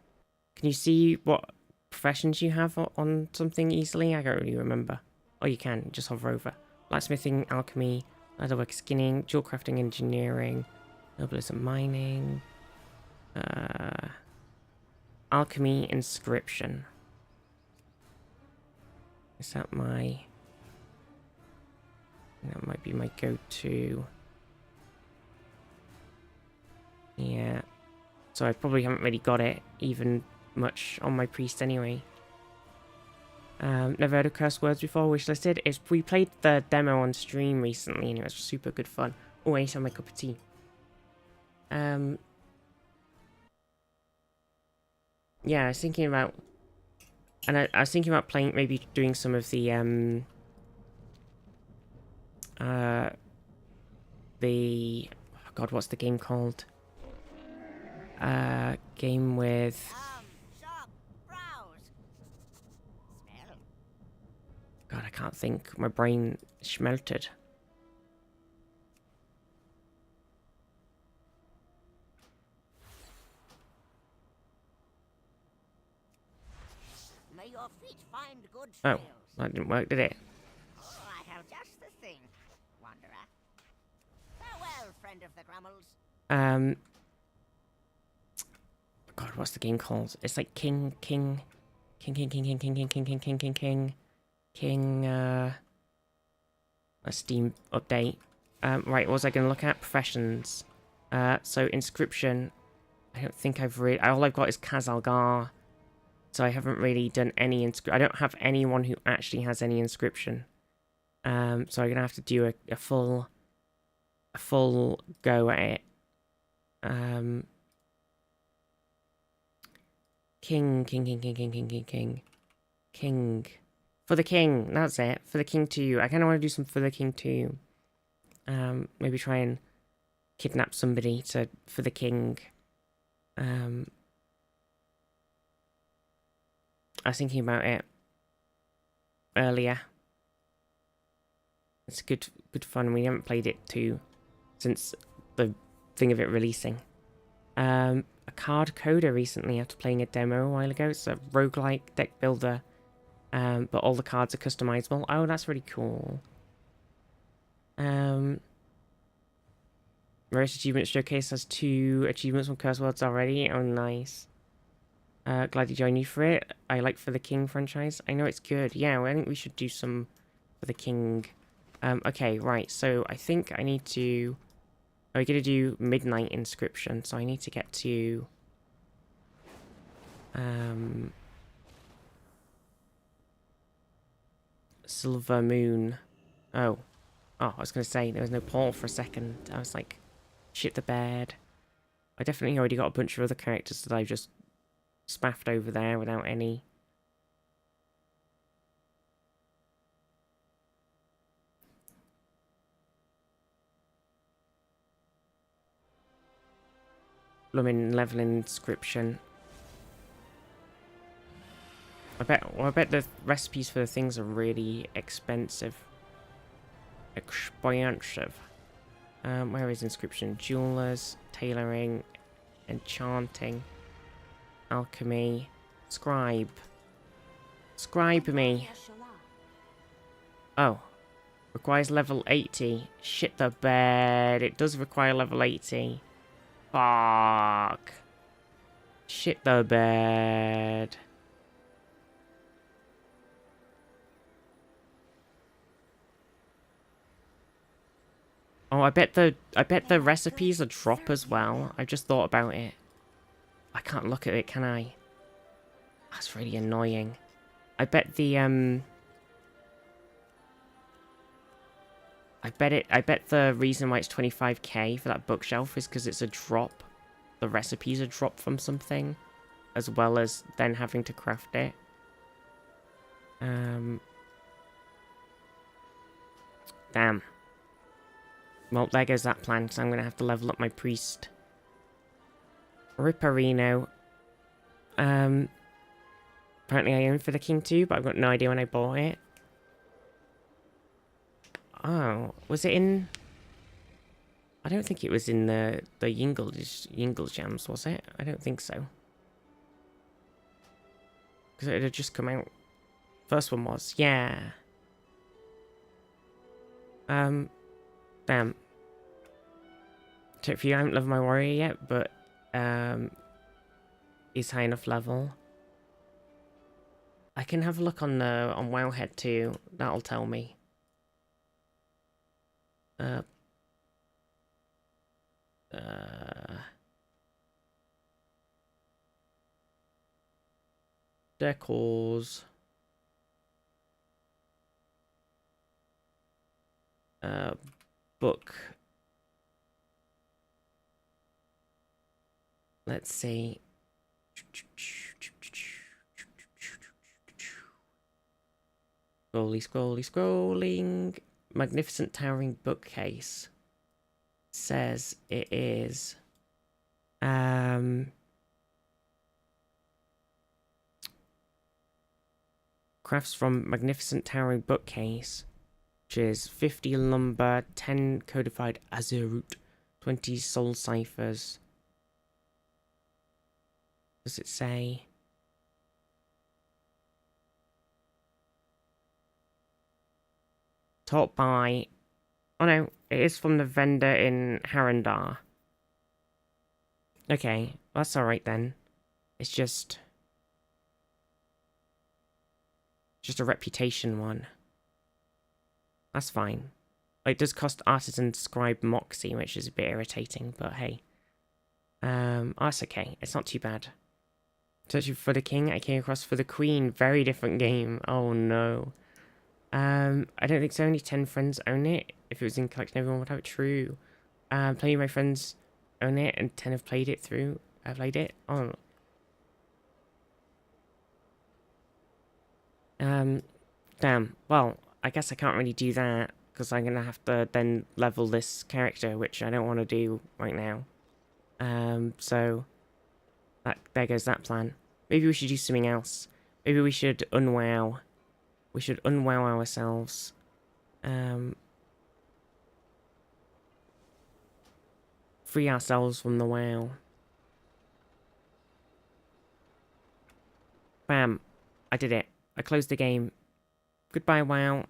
Can you see what professions you have on something easily? I don't really remember. Oh, you can. Just hover over. Blacksmithing, alchemy, leatherwork, skinning, jewel crafting, engineering, nobilism, mining, alchemy, inscription. Is that my... That might be my go-to. Yeah. So I probably haven't really got it even much on my priest anyway. Never heard of curse words before, wishlisted. We played the demo on stream recently and it was super good fun. Oh, I need to have my cup of tea. Yeah, I was thinking about... And I was thinking about playing, maybe doing some of the, oh God, what's the game called? Game with... Shop, browse, smell. God, I can't think. My brain schmelted. May your feet find good Oh, trails. that didn't work, did it? Oh, I have just the thing, wanderer. Farewell, friend of the Grummels. God, what's the game called? It's like King, a Steam update. Right, what was I going to look at? Professions. So Inscription. I don't think I've really... All I've got is Khazalgar. So I haven't really done any... I don't have anyone who actually has any Inscription. So I'm going to have to do a full go at it. King. For the king, that's it. For the king too. I kind of want to do some for the king too. Maybe try and kidnap somebody for the king. I was thinking about it earlier. It's good fun. We haven't played it too since the thing of it releasing. A card coder recently after playing a demo a while ago. It's a roguelike deck builder, but all the cards are customizable. Oh, that's really cool. Rarest Achievement Showcase has 2 achievements from Curse Words already. Oh, nice. Glad you joined you for it. I like For the King franchise. I know it's good. Yeah, well, I think we should do some For the King. Okay, right. So I think I need to... We're going to do Midnight Inscription, so I need to get to... Silver Moon. Oh, I was going to say, there was no portal for a second. I was like, shit the bed. I definitely already got a bunch of other characters that I've just spaffed over there without any... Blooming level Inscription. I bet the recipes for the things are really expensive. Where is Inscription? Jewelers, tailoring, enchanting, alchemy, scribe. Scribe me. Oh. Requires level 80. Shit the bed. It does require level 80. Fuck. Shit the bed. Oh, I bet the recipes are drop as well. I just thought about it. I can't look at it, can I? That's really annoying. I bet the I bet the reason why it's 25k for that bookshelf is because it's a drop. The recipes are dropped from something, as well as then having to craft it. Damn. Well, there goes that plan, because I'm going to have to level up my priest. Ripperino. Apparently I own For the King too, but I've got no idea when I bought it. Oh, was it in... I don't think it was in the Yingles Jams, was it? I don't think so. Because it had just come out. First one was, yeah. Damn. Check for you, I haven't leveled my warrior yet, but he's high enough level. I can have a look on Wowhead too. That'll tell me. Decors. Book. Let's see. Scrolling. Magnificent towering bookcase. Says it is. Crafts from magnificent towering bookcase, which is 50 lumber, 10 codified azurite, 20 soul ciphers. Does it say? Taught by... Oh no, it is from the vendor in Harandar. Okay, that's alright then. It's just a reputation one. That's fine. It does cost artisan scribe moxie, which is a bit irritating, but hey. That's okay. It's not too bad. Searching for the king, I came across for the queen. Very different game. Oh no. I don't think so. Only 10 friends own it. If it was in collection, everyone would have it. True. Plenty of my friends own it, and 10 have played it through. I've played it. Oh. Damn. Well, I guess I can't really do that, because I'm going to have to then level this character, which I don't want to do right now. So, there goes that plan. Maybe we should do something else. Maybe we should unwow. We should unwow ourselves. Free ourselves from the wow. Bam. I did it. I closed the game. Goodbye, WoW.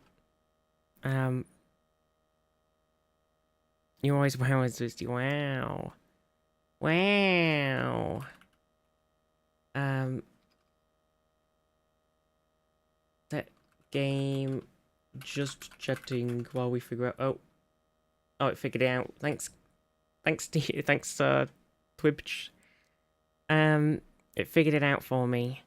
You always wow as Twisty. Wow. Wow. That game just chatting while we figure out. Oh, it figured it out. Thanks, Twitch. It figured it out for me.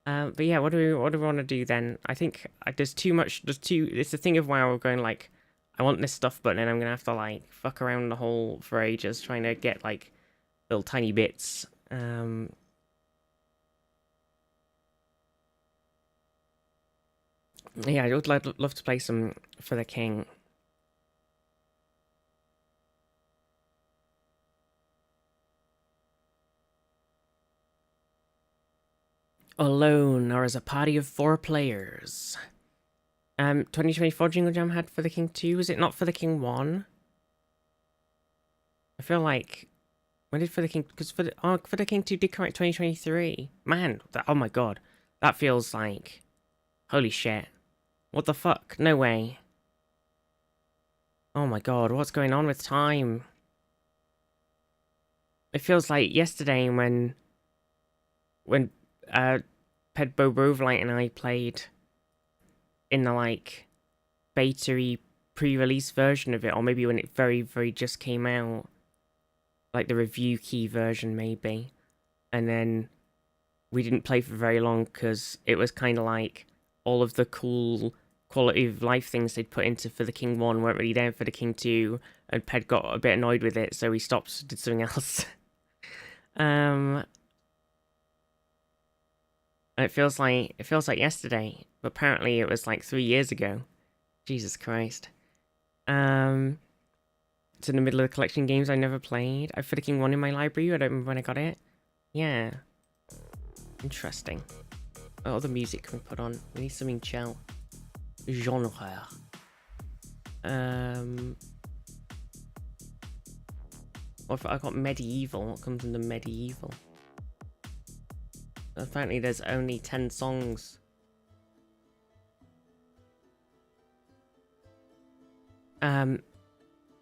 But yeah, what do we want to do then? I think it's the thing of WoW going like, I want this stuff, but then I'm gonna have to like fuck around the hole for ages trying to get like little tiny bits. Yeah, I would love to play some for the king. Alone or as a party of 4 players. 2024 Jingle Jam had for the King 2. Was it not for the King 1? I feel like when did for the King? Because for the King 2 did come out 2023. Man, oh my god, that feels like holy shit. What the fuck? No way. Oh my god, what's going on with time? It feels like yesterday when Pedbo Rovelight and I played in the like beta-y pre-release version of it, or maybe when it very, very just came out, like the review key version maybe, and then we didn't play for very long because it was kind of like all of the cool quality of life things they'd put into for the King 1 weren't really there for the King 2, and Ped got a bit annoyed with it, so we stopped, did something else. It feels like yesterday, but apparently it was like 3 years ago. Jesus Christ. It's in the middle of the collection of games I never played. I've for the King 1 in my library. I don't remember when I got it. Yeah. Interesting. What other music can we put on? We need something chill. Genre. What if I got medieval? What comes into medieval? Apparently there's only 10 songs.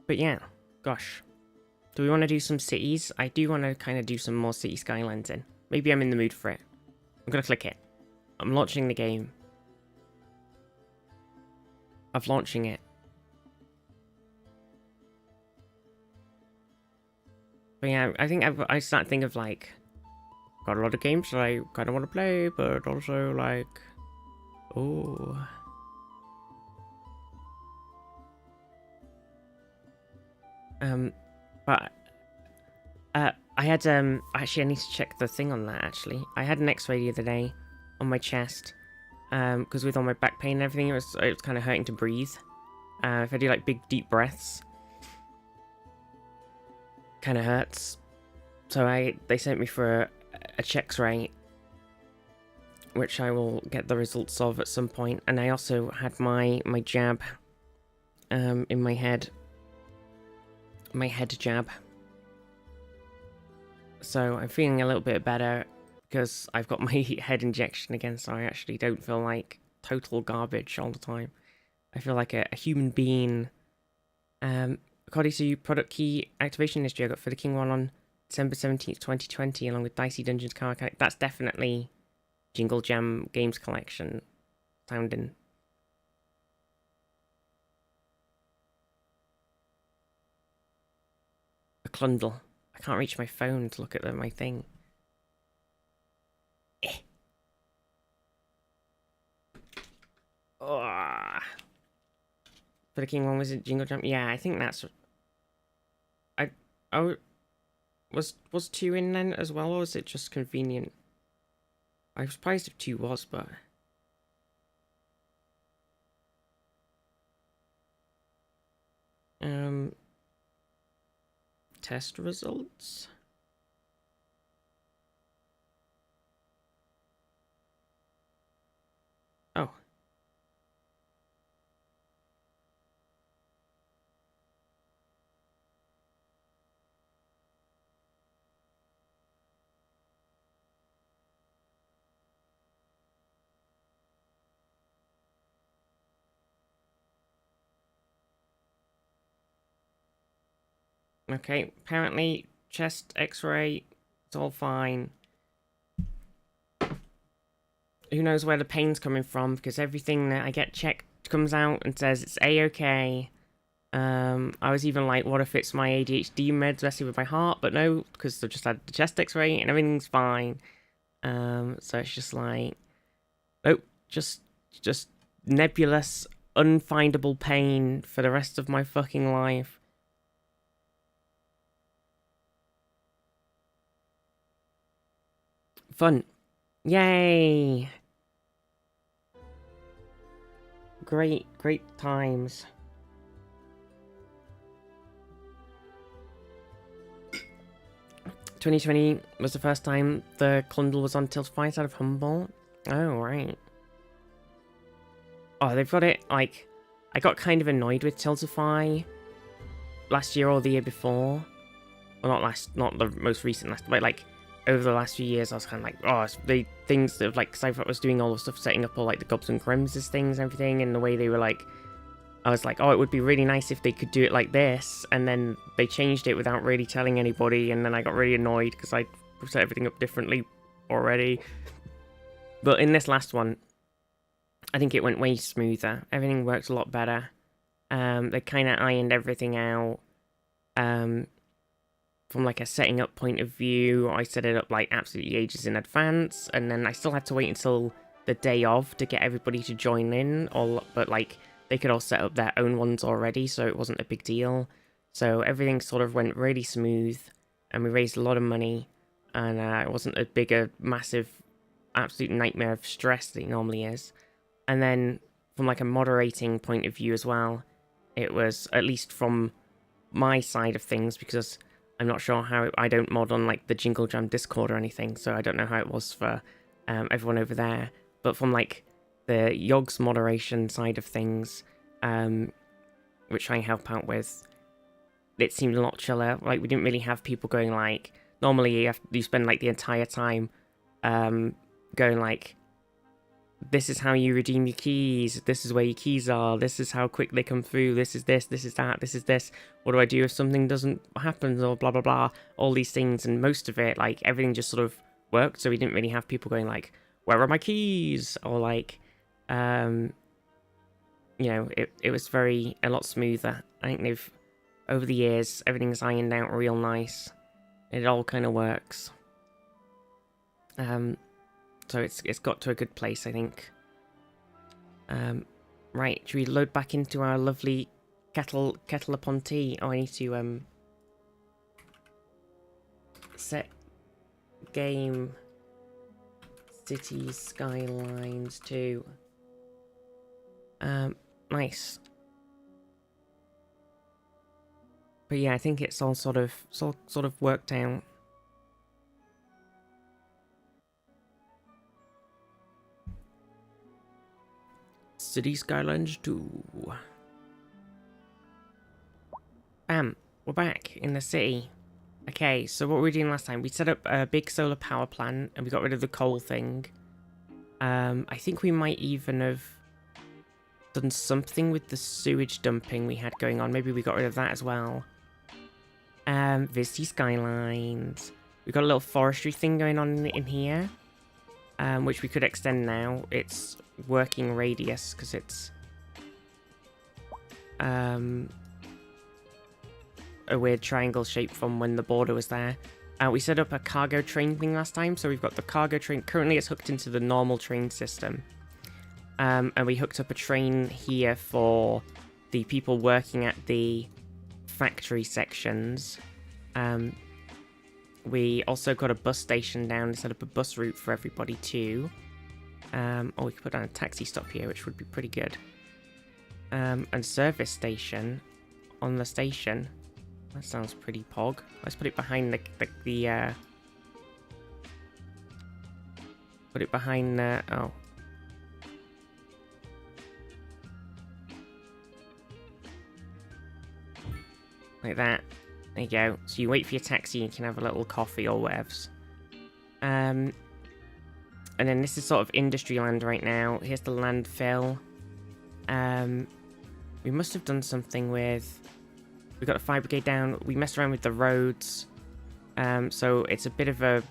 But yeah, gosh. Do we want to do some cities? I do want to kind of do some more city skylines in. Maybe I'm in the mood for it. I'm gonna click it. I'm launching the game. I'm launching it. But yeah, I think I start thinking of like, got a lot of games that I kind of want to play, but also like, oh. But I had actually I need to check the thing on that actually. I had an X-ray the other day on my chest, because with all my back pain and everything, it was kind of hurting to breathe. If I do like big deep breaths, kind of hurts. So they sent me for a X-ray, which I will get the results of at some point. And I also had my jab, in my head. My head jab. So I'm feeling a little bit better because I've got my head injection again, so I actually don't feel like total garbage all the time. I feel like a human being. According to product key activation history, I got for the King one on December 17th, 2020, along with Dicey Dungeons card. That's definitely Jingle Jam Games Collection sounding. A Clundle. I can't reach my phone to look at my thing. Oh. For the King one, was it Jingle Jam? Yeah, I think that's... Was 2 in then as well, or was it just convenient? I was surprised if 2 was, but... Test results? Oh. Okay, apparently chest x-ray, it's all fine. Who knows where the pain's coming from, because everything that I get checked comes out and says it's a-okay. I was even like, what if it's my ADHD meds messing with my heart? But no, because I've just had the chest x-ray and everything's fine. So it's just like, nope, just nebulous, unfindable pain for the rest of my fucking life. Fun. Yay! Great times. "2020 was the first time the Clundle was on Tiltify out of Humboldt." Oh, right. Oh, they've got it, like... I got kind of annoyed with Tiltify last year or the year before. Well, not the most recent last, but like... over the last few years, I was kind of like, oh, the things that, like, because I was doing all the stuff setting up all, like, the Gobs and Grims' things and everything, and the way they were, like, I was like, oh, it would be really nice if they could do it like this, and then they changed it without really telling anybody, and then I got really annoyed because I set everything up differently already. But in this last one, I think it went way smoother. Everything worked a lot better. They kind of ironed everything out. From like a setting up point of view, I set it up like absolutely ages in advance, and then I still had to wait until the day of to get everybody to join in, but like they could all set up their own ones already, so it wasn't a big deal. So everything sort of went really smooth, and we raised a lot of money, and it wasn't a bigger, massive, absolute nightmare of stress that it normally is. And then from like a moderating point of view as well, it was, at least from my side of things, because I'm not sure how I don't mod on like the Jingle Jam Discord or anything, so I don't know how it was for everyone over there. But from like the Yogg's moderation side of things, which I help out with, it seemed a lot chiller. Like we didn't really have people going like, normally you spend like the entire time going like, this is how you redeem your keys, this is where your keys are, this is how quick they come through, this is this is that, this is this, what do I do if something doesn't happen, or blah blah blah, all these things. And most of it, like everything just sort of worked, so we didn't really have people going like, where are my keys? Or like, you know, it was a lot smoother. I think they've, over the years, everything's ironed out real nice. It all kind of works. So it's got to a good place, I think. Right, should we load back into our lovely kettle upon tea? Oh, I need to set game city skylines to nice. But yeah, I think it's all sort of worked out. City Skylines 2. Bam, we're back in the city. Okay, so what were we doing last time? We set up a big solar power plant and we got rid of the coal thing. I think we might even have done something with the sewage dumping we had going on. Maybe we got rid of that as well. City Skylines. We've got a little forestry thing going on in here. Which we could extend now. It's working radius because it's a weird triangle shape from when the border was there. We set up a cargo train thing last time, so we've got the cargo train. Currently it's hooked into the normal train system. And we hooked up a train here for the people working at the factory sections. We also got a bus station down to set up a bus route for everybody too. Or we could put down a taxi stop here, which would be pretty good. And service station on the station. That sounds pretty pog. Let's put it behind the put it behind the, oh. Like that. There you go. So you wait for your taxi and you can have a little coffee or whatevs. And then this is sort of industry land right now. Here's the landfill. We must have done something with... We got a fire brigade down. We messed around with the roads. So it's a bit of a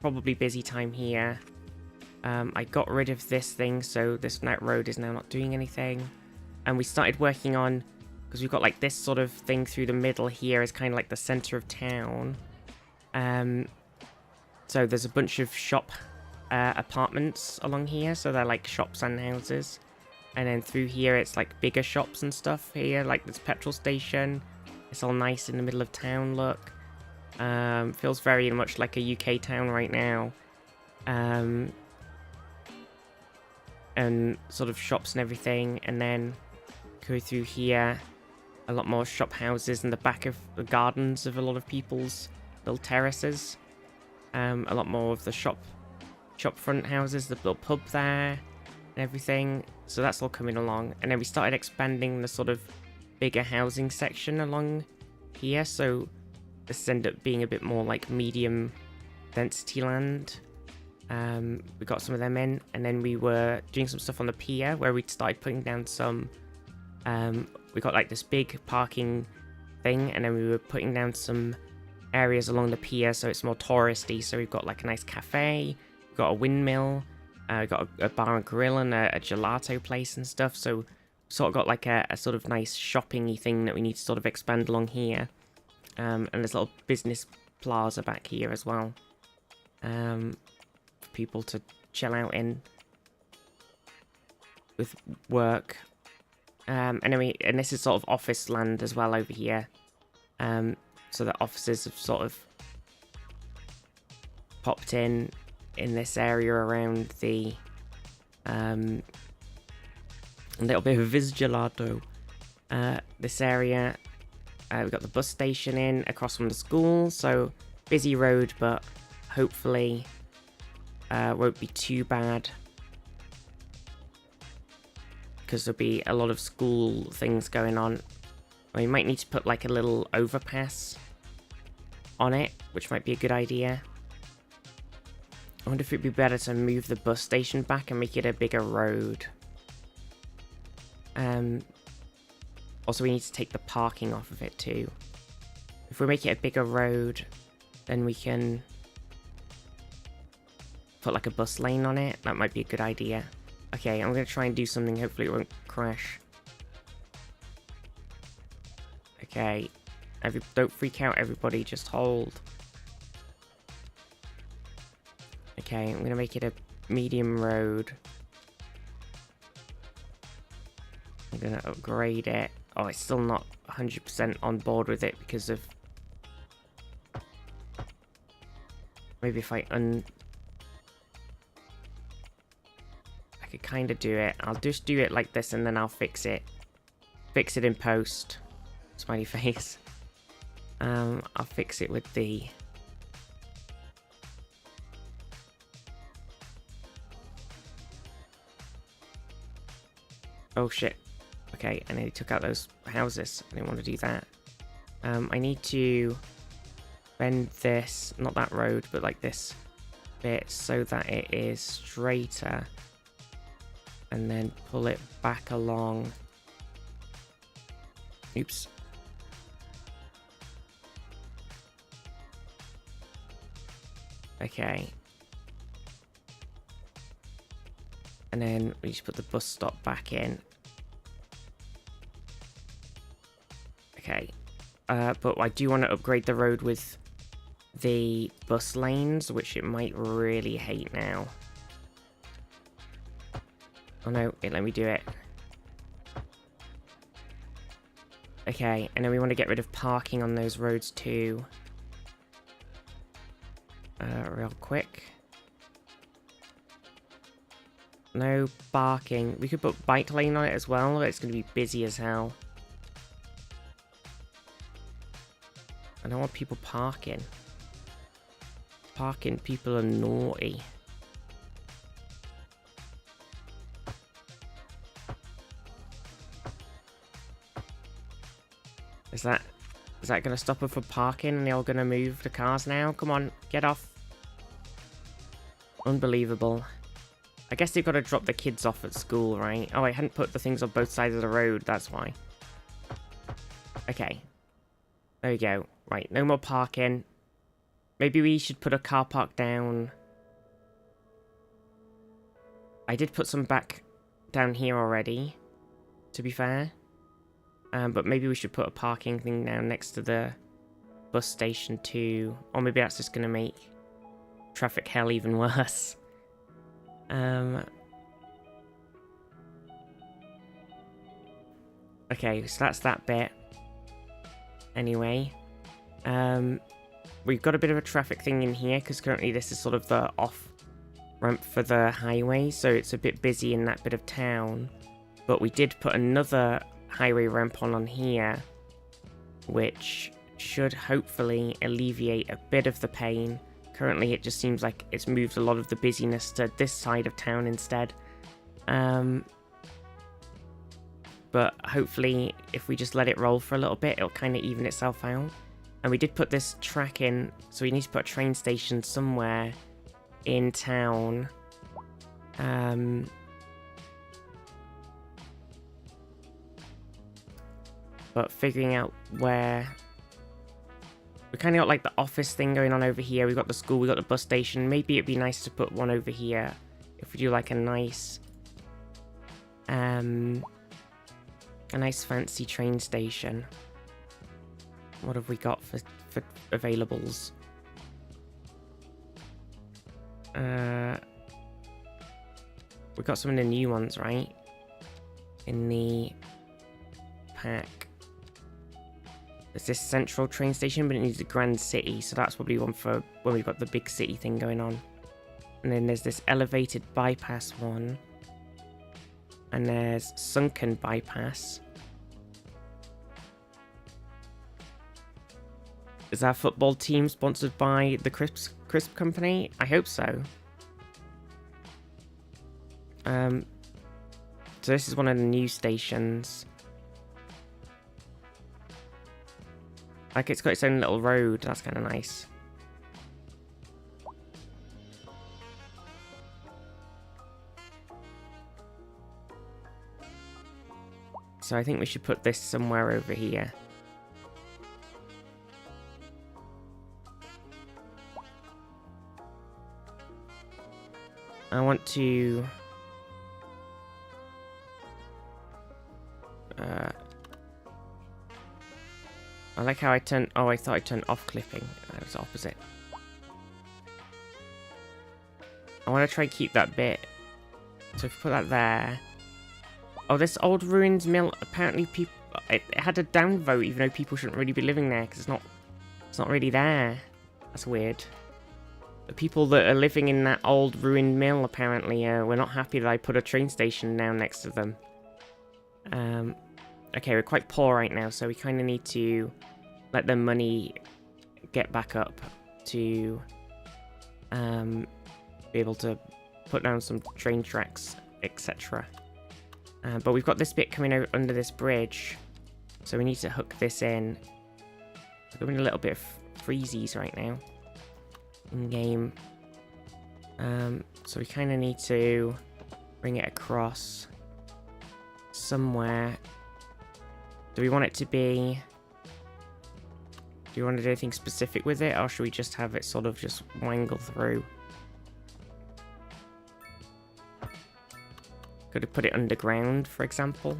probably busy time here. I got rid of this thing, so this road is now not doing anything. And we started working on... Because we've got like this sort of thing through the middle here is kind of like the center of town. So there's a bunch of shop apartments along here. So they're like shops and houses. And then through here it's like bigger shops and stuff here. Like this petrol station. It's all nice in the middle of town, look. Feels very much like a UK town right now. And sort of shops and everything. And then go through here. A lot more shop houses in the back of the gardens of a lot of people's little terraces. A lot more of the shop front houses, the little pub there, and everything. So that's all coming along. And then we started expanding the sort of bigger housing section along here. So this ended up being a bit more like medium density land. We got some of them in, and then we were doing some stuff on the pier where we started putting down some. We got like this big parking thing, and then we were putting down some areas along the pier so it's more touristy. So we've got like a nice cafe, we've got a windmill, we've got a bar and grill and a gelato place and stuff. So sort of got like a sort of nice shopping-y thing that we need to sort of expand along here. And there's a little business plaza back here as well. For people to chill out in with work. And this is sort of office land as well over here. So the offices have sort of popped in this area around the a little bit of Visgelato. This area, we've got the bus station in across from the school, so busy road, but hopefully won't be too bad. Because there'll be a lot of school things going on. We might need to put like a little overpass on it, which might be a good idea. I wonder if it'd be better to move the bus station back and make it a bigger road. Also, we need to take the parking off of it too. If we make it a bigger road, then we can put like a bus lane on it. That might be a good idea. Okay, I'm going to try and do something. Hopefully it won't crash. Okay. Don't freak out, everybody. Just hold. Okay, I'm going to make it a medium road. I'm going to upgrade it. Oh, it's still not 100% on board with it because of... Maybe if I could kind of do it. I'll just do it like this and then I'll fix it. Fix it in post. Smiley face. I'll fix it with the... Oh shit. Okay, I nearly took out those houses. I didn't want to do that. I need to bend this, not that road, but like this bit so that it is straighter. And then pull it back along. Oops. Okay. And then we just put the bus stop back in. Okay. But I do want to upgrade the road with the bus lanes, which it might really hate now. Oh no, it let me do it. Okay, and then we want to get rid of parking on those roads too. Real quick. No barking. We could put bike lane on it as well, but it's going to be busy as hell. I don't want people parking. Parking people are naughty. Is that going to stop her from parking and they're all going to move the cars now? Come on, get off. Unbelievable. I guess they've got to drop the kids off at school, right? Oh, I hadn't put the things on both sides of the road, that's why. Okay. There we go. Right, no more parking. Maybe we should put a car park down. I did put some back down here already, to be fair. But maybe we should put a parking thing down next to the bus station too. Or maybe that's just going to make traffic hell even worse. Okay, so that's that bit. Anyway. We've got a bit of a traffic thing in here because currently this is sort of the off ramp for the highway. So it's a bit busy in that bit of town. But we did put another highway ramp on here, which should hopefully alleviate a bit of the pain. Currently it just seems like it's moved a lot of the busyness to this side of town instead. But hopefully if we just let it roll for a little bit, it'll kind of even itself out. And we did put this track in, so we need to put a train station somewhere in town. But figuring out where... We kind of got like the office thing going on over here. We've got the school, we've got the bus station. Maybe it'd be nice to put one over here. If we do like a nice fancy train station. What have we got for availables? We've got some of the new ones, right? In the pack. There's this central train station, but it needs a Grand City, so that's probably one for when we've got the big city thing going on. And then there's this elevated bypass one. And there's sunken bypass. Is our football team sponsored by the Crisp Company? I hope so. So this is one of the new stations. Like, it's got its own little road. That's kind of nice. So I think we should put this somewhere over here. I want to... I like how I turned... Oh, I thought I turned off clipping. That was the opposite. I want to try and keep that bit. So if we put that there... Oh, this old ruined mill, apparently people... It had a downvote, even though people shouldn't really be living there, because it's not really there. That's weird. The people that are living in that old ruined mill, apparently, were not happy that I put a train station down next to them. Okay, we're quite poor right now, so we kind of need to let the money get back up to be able to put down some train tracks, etc. But we've got this bit coming out under this bridge, so we need to hook this in. We're doing a little bit of freezies right now in game, so we kind of need to bring it across somewhere. Do we want it to be... Do you want to do anything specific with it, or should we just have it sort of just wangle through? Could have put it underground, for example,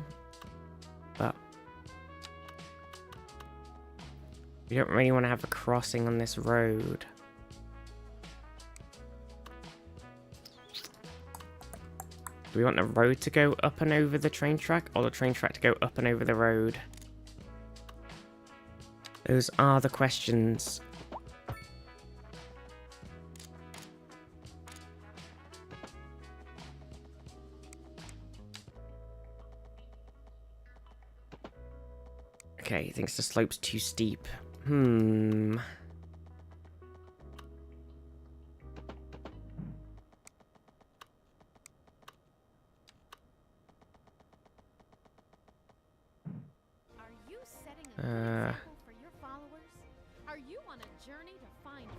but we don't really want to have a crossing on this road. Do we want the road to go up and over the train track, or the train track to go up and over the road? Those are the questions. Okay, he thinks the slope's too steep.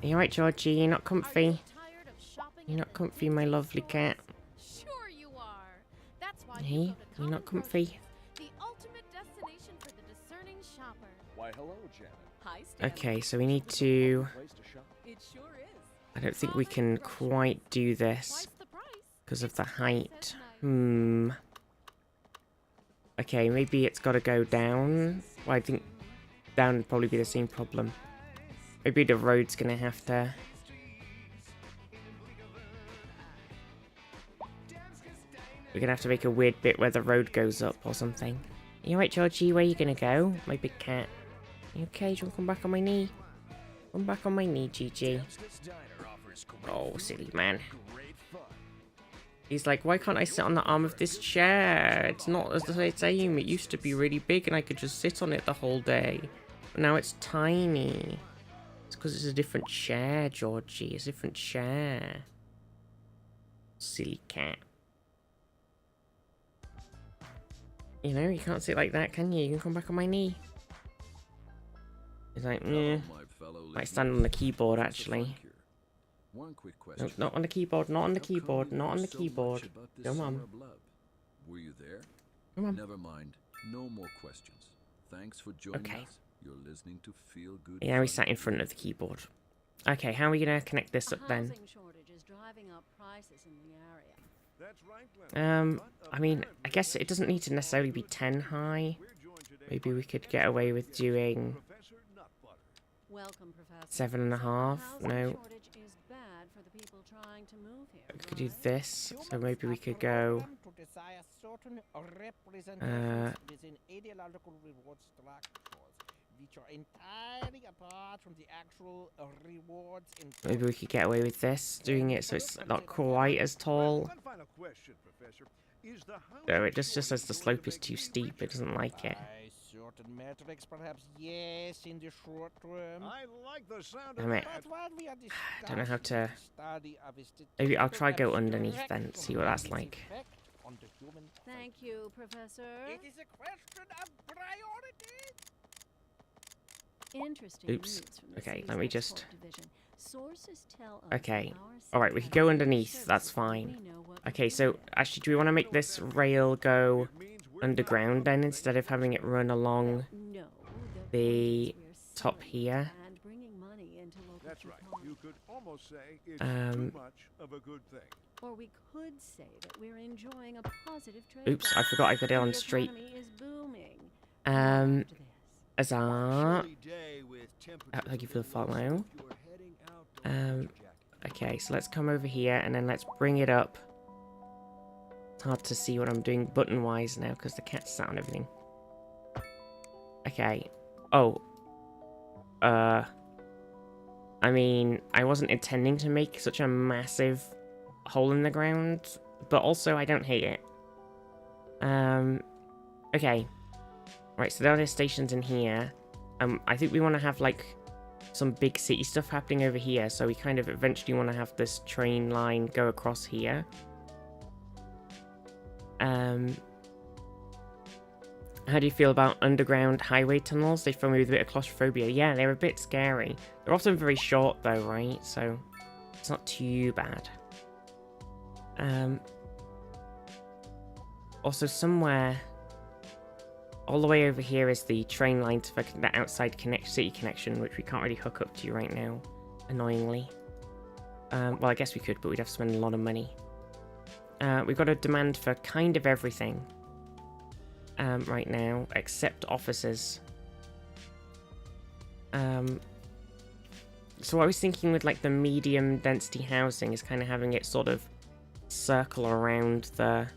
Are you right, Georgie? You're not comfy? You're not comfy, my lovely cat. Sure you are. That's why Hey, you're not comfy? The ultimate destination for the discerning shopper. Why, hello, Janet. Hi, Stan. Okay, so we need to... Place to shop. It sure is. I don't think we can quite do this Twice the price. because of the height. Okay, maybe it's got to go down. Well, I think down would probably be the same problem. Maybe the road's gonna have to... We're gonna have to make a weird bit where the road goes up or something. You alright, Georgie? Where are you gonna go? My big cat. You okay? Do you want to come back on my knee? Come back on my knee, Gigi. Oh, silly man. He's like, why can't I sit on the arm of this chair? It's not as the same. It used to be really big and I could just sit on it the whole day. But now it's tiny. It's because it's a different chair, Georgie. It's a different chair. Silly cat. You know, you can't sit like that, can you? You can come back on my knee. He's like, yeah. Might stand on the keyboard, actually. One quick No, question. not on the keyboard, not on the keyboard, not on the keyboard. Come on. Were you there? Come on. Never mind. No more questions. Thanks for joining Okay. us. You're listening to Feel Good. Yeah, we sat in front of the keyboard. Okay, how are we gonna connect this up then? Housing shortage is driving up prices in the area. That's right, Glenn. I mean, I guess it doesn't need to necessarily be 10 high. Maybe we could get away with doing Professor Nutbutter. Welcome, Professor. 7.5. Housing No, shortage is bad for the people trying to move here. we could do this. So maybe we could go. Within ideological reward structures, which are entirely apart from the actual rewards in Maybe we could get away with this, doing it so it's not quite as tall. One final question, Professor. Is the No, it just says the slope is too steep. It doesn't like it. by certain metrics, perhaps yes, in the short term. I like the sound Damn of it. that. But while we are I don't know how to... study of its Maybe I'll try go statistical underneath abstract then, see what that's like. effect on the human Thank you, Professor. It is a question of priority. Interesting Oops. news from the Okay, city's let me export just... division. Sources tell us Okay. our Alright, we city could go has underneath. services That's that fine. we know what Okay, to so do. actually, do we want to make this rail go It means we're underground then, instead of having it run along No, the point is we're top selling here? and bringing money into local That's right. economy. You could almost say it's Um, too much of a good thing. Or we could say that we're enjoying a positive trade. Oops, I forgot I got it on The straight. economy is booming. Um, After this. Azar. Thank you for the follow. Okay, so let's come over here and then let's bring it up. It's hard to see what I'm doing button-wise now because the cat's sat on everything. Okay. Oh. I mean, I wasn't intending to make such a massive hole in the ground, but also I don't hate it. Okay. Right, so there are stations in here. I think we want to have, like, some big city stuff happening over here, so we kind of eventually want to have this train line go across here. How do you feel about underground highway tunnels? They fill me with a bit of claustrophobia. Yeah, they're a bit scary. They're often very short, though, right? So it's not too bad. Also, somewhere all the way over here is the train line to the outside city connection, which we can't really hook up to right now, annoyingly. Well, I guess we could, but we'd have to spend a lot of money. We've got a demand for kind of everything right now, except offices. So what I was thinking with, like, the medium density housing is kind of having it sort of circle around the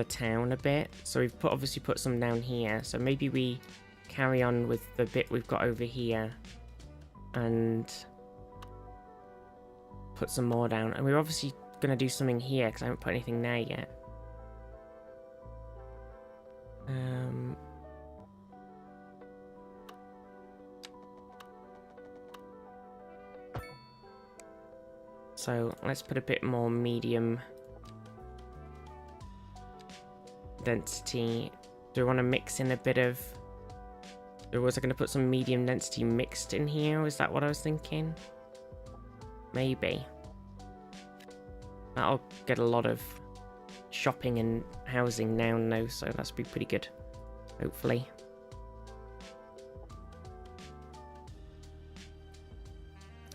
town a bit. So we've obviously put some down here, so maybe we carry on with the bit we've got over here and put some more down. And we're obviously going to do something here because I haven't put anything there yet. So let's put a bit more medium density. Do I want to mix in a bit of... Or was I going to put some medium density mixed in here? Is that what I was thinking? Maybe. That'll get a lot of shopping and housing now, no, so that's be pretty good. Hopefully.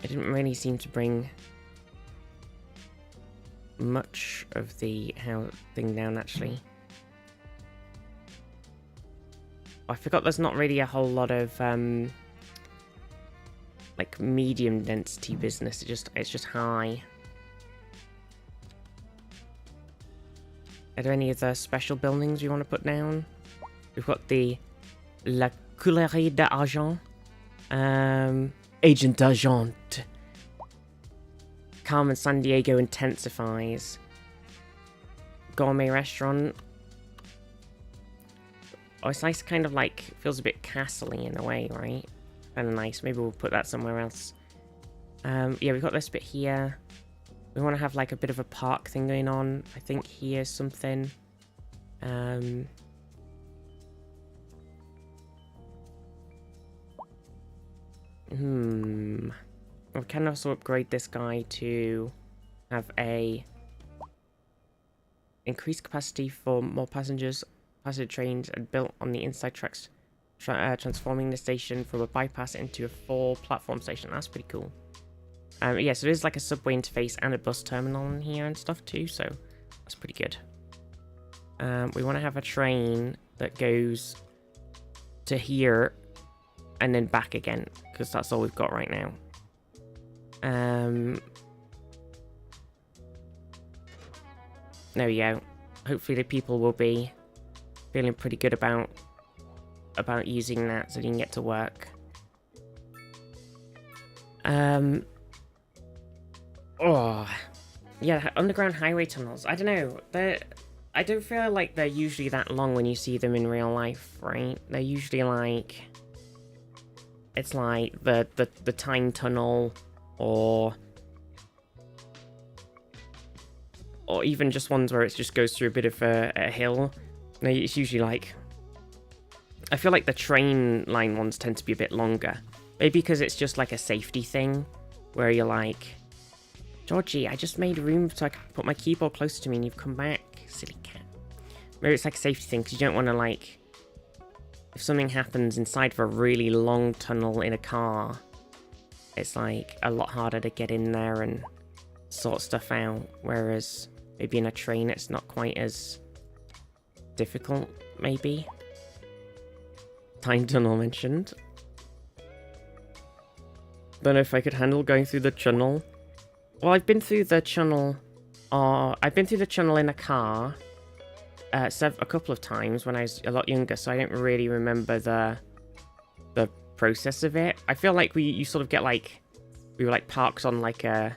It didn't really seem to bring much of the thing down, actually. I forgot there's not really a whole lot of like medium density business. It's just high. Are there any other special buildings we want to put down? We've got the La Coulerie d'Argent, Agent d'Argent, Carmen San Diego intensifies, gourmet restaurant. Oh, it's nice, kind of like, feels a bit castle-y in a way, right? Kind of nice. Maybe we'll put that somewhere else. Yeah, we've got this bit here. We want to have like a bit of a park thing going on. I think here's something. We can also upgrade this guy to have a increased capacity for more passengers, passenger trains, and built on the inside tracks, transforming the station from a bypass into a full platform station. That's pretty cool. Yeah, so there's like a subway interface and a bus terminal in here and stuff too, so that's pretty good. We want to have a train that goes to here and then back again, because that's all we've got right now. There we go. Hopefully the people will be feeling pretty good about using that so they can get to work. Oh, yeah, underground highway tunnels. I don't know. I don't feel like they're usually that long when you see them in real life, right? They're usually like, it's like the time tunnel, or even just ones where it just goes through a bit of a hill. It's usually like, I feel like the train line ones tend to be a bit longer. Maybe because it's just like a safety thing, where you're like, Georgie, I just made room so I could put my keyboard closer to me and you've come back, silly cat. Maybe it's like a safety thing, because you don't want to, like, if something happens inside of a really long tunnel in a car, it's like a lot harder to get in there and sort stuff out, whereas maybe in a train it's not quite as difficult, maybe. Time tunnel mentioned. Don't know if I could handle going through the tunnel. Well, I've been through the tunnel. I've been through the tunnel in a car a couple of times when I was a lot younger, so I don't really remember the process of it. I feel like you sort of get like, we were like parked on like a,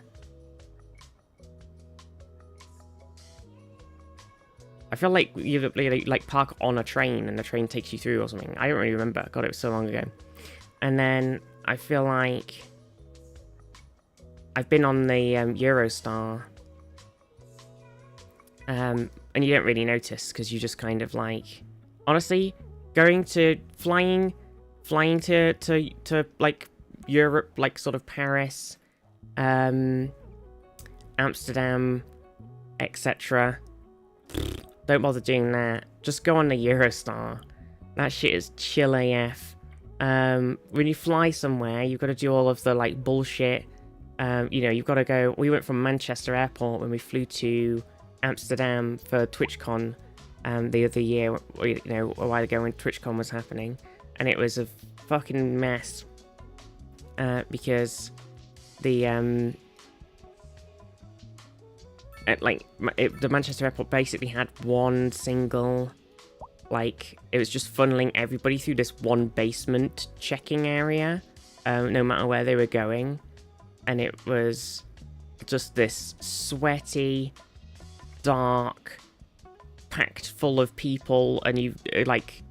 I feel like you like park on a train and the train takes you through or something. I don't really remember. God, it was so long ago. And then I feel like I've been on the Eurostar. And you don't really notice because you just kind of like, honestly, going to flying to like Europe, like sort of Paris, Amsterdam, etc. Don't bother doing that. Just go on the Eurostar. That shit is chill AF. When you fly somewhere, you've got to do all of the like bullshit. You know, you've got to go. We went from Manchester Airport when we flew to Amsterdam for TwitchCon the other year, you know, a while ago when TwitchCon was happening, and it was a fucking mess because the the Manchester Airport basically had one single, like, it was just funneling everybody through this one basement checking area, no matter where they were going, and it was just this sweaty, dark, packed full of people, and you like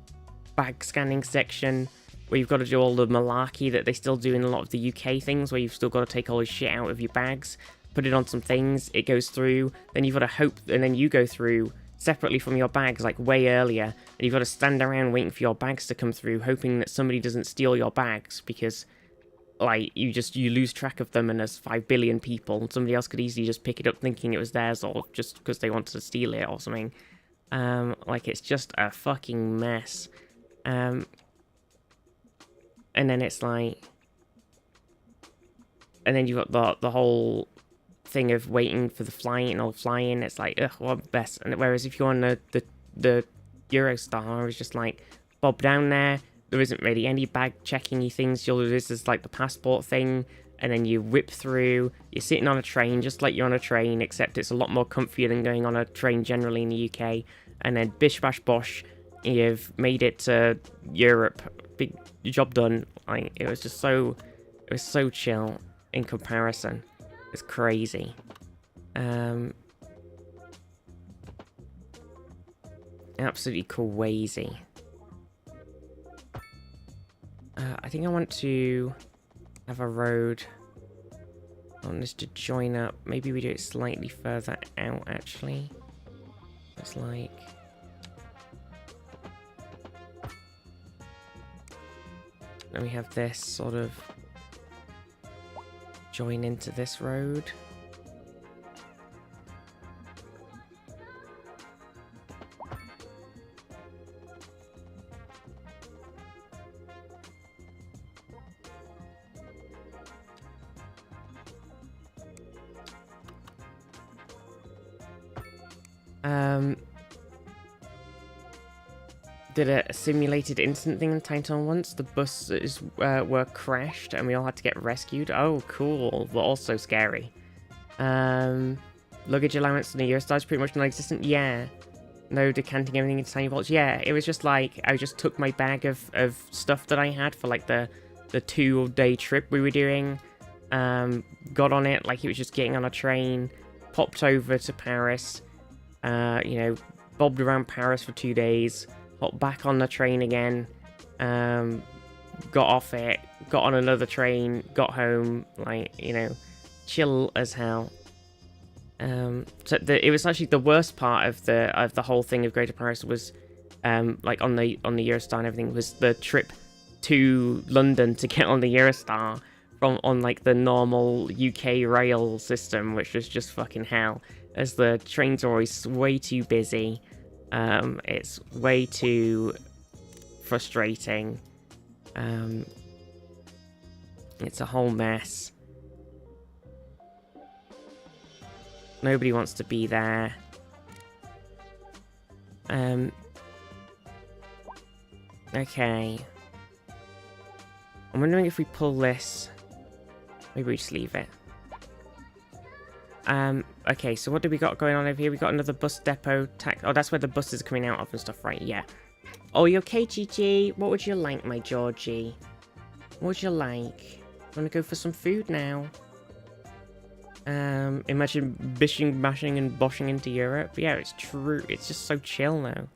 bag scanning section where you've got to do all the malarkey that they still do in a lot of the UK things, where you've still got to take all the shit out of your bags, put it on some things, it goes through, then you've got to hope, and then you go through separately from your bags, like way earlier, and you've got to stand around waiting for your bags to come through, hoping that somebody doesn't steal your bags, because like you lose track of them and there's 5 billion people, and somebody else could easily just pick it up thinking it was theirs, or just because they wanted to steal it or something. Like, it's just a fucking mess. And then it's like, and then you've got the whole thing of waiting for the flying or flying. It's like, ugh, what best? And whereas if you're on the Eurostar, it's just like, bob down there. There isn't really any bag checking-y things. This is like the passport thing, and then you whip through. You're sitting on a train, just like you're on a train, except it's a lot more comfier than going on a train generally in the UK. And then bish bash bosh, you've made it to Europe. Big job done. Like, it was so chill in comparison. It's crazy. Absolutely crazy. I think I want to have a road. I want this to join up. Maybe we do it slightly further out, actually. It's like... Then we have this sort of join into this road. Did a simulated incident thing in Titan once. The buses were crashed and we all had to get rescued. Oh, cool, but also scary. Luggage allowance in the Eurostar is pretty much non-existent. Yeah. No decanting everything into tiny vaults. Yeah, it was just like, I just took my bag of stuff that I had for like the 2-day trip we were doing. Got on it like it was just getting on a train. Popped over to Paris. You know, bobbed around Paris for 2 days. Hopped back on the train again, got off it, got on another train, got home, like, you know, chill as hell. So it was actually the worst part of the whole thing of Greater Paris was, like on the Eurostar and everything, was the trip to London to get on the Eurostar on like the normal UK rail system, which was just fucking hell, as the trains are always way too busy. It's way too frustrating. It's a whole mess. Nobody wants to be there. Okay. I'm wondering if we pull this. Maybe we just leave it. Okay, so what do we got going on over here? We got another bus depot. Oh, that's where the buses are coming out of and stuff, right? Yeah. Oh, you okay, Gigi? What would you like, my Georgie? What would you like? Want to go for some food now? Imagine bishing, bashing, and boshing into Europe. Yeah, it's true. It's just so chill now.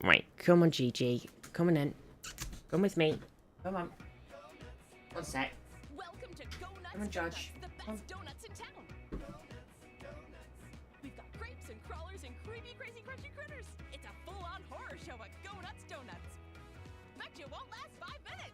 Right, come on, Gigi. Come on in. Come with me. Come on. One sec. Welcome to Go Nuts Come on, Judge. Donuts, the best donuts in town. We've got grapes and crawlers and creamy, crazy, crunchy critters. It's a full-on horror show at Go Nuts Donuts. Bet you won't last 5 minutes.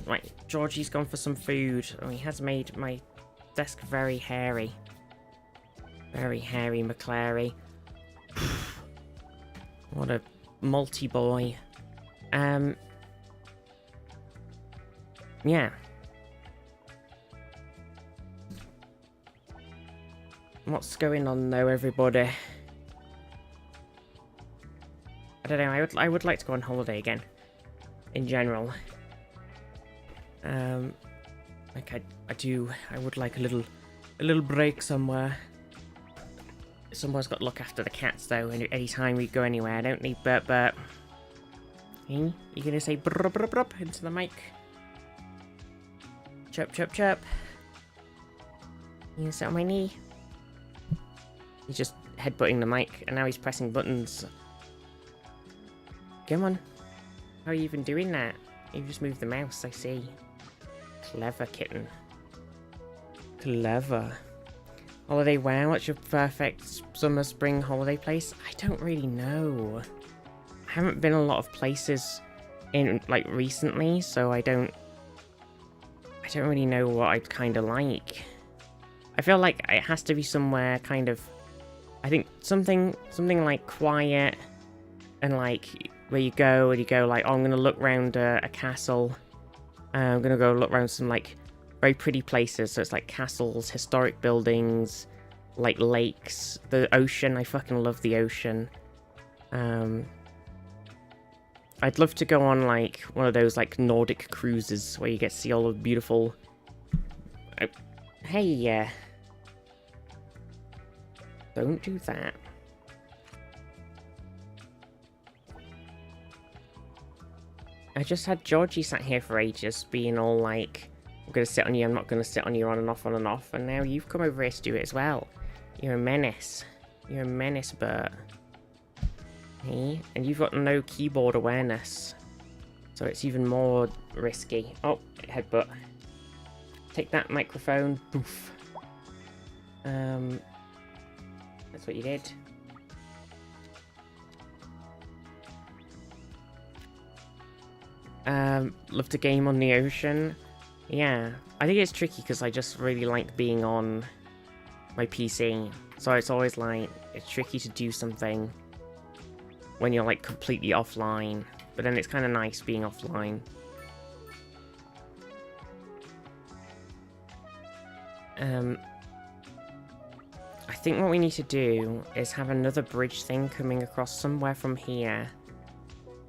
Right, Georgie's gone for some food. Oh, he has made my desk very hairy. Very hairy McClary. What a multi-boy. Yeah. What's going on though, everybody? I don't know, I would like to go on holiday again. In general. Like I would like a little break somewhere. Someone's got to look after the cats though, and anytime we go anywhere, I don't need burp. Hey, you gonna say brr brr brr into the mic? Chirp chirp chirp. You gonna sit on my knee? He's just headbutting the mic, and now he's pressing buttons. Come on. How are you even doing that? You just moved the mouse, I see. Clever kitten. Clever. Holiday where? What's your perfect summer, spring holiday place? I don't really know. I haven't been a lot of places in, like, recently, so I don't really know what I'd kind of like. I feel like it has to be somewhere kind of, I think something like quiet and like where you go like, oh, I'm gonna look around a castle. I'm gonna go look around some like very pretty places. So it's like castles, historic buildings, like lakes, the ocean. I fucking love the ocean. I'd love to go on like one of those like Nordic cruises where you get to see all the beautiful. Hey, don't do that. I just had Georgie sat here for ages being all like, I'm gonna sit on you, I'm not gonna sit on you, on and off, and now you've come over here to do it as well. You're a menace. You're a menace, Bert. Hey? And you've got no keyboard awareness. So it's even more risky. Oh, headbutt. Take that microphone. Poof. That's what you did. Love to game on the ocean. Yeah, I think it's tricky because I just really like being on my PC. So it's always like, it's tricky to do something when you're like completely offline. But then it's kind of nice being offline. I think what we need to do is have another bridge thing coming across somewhere from here.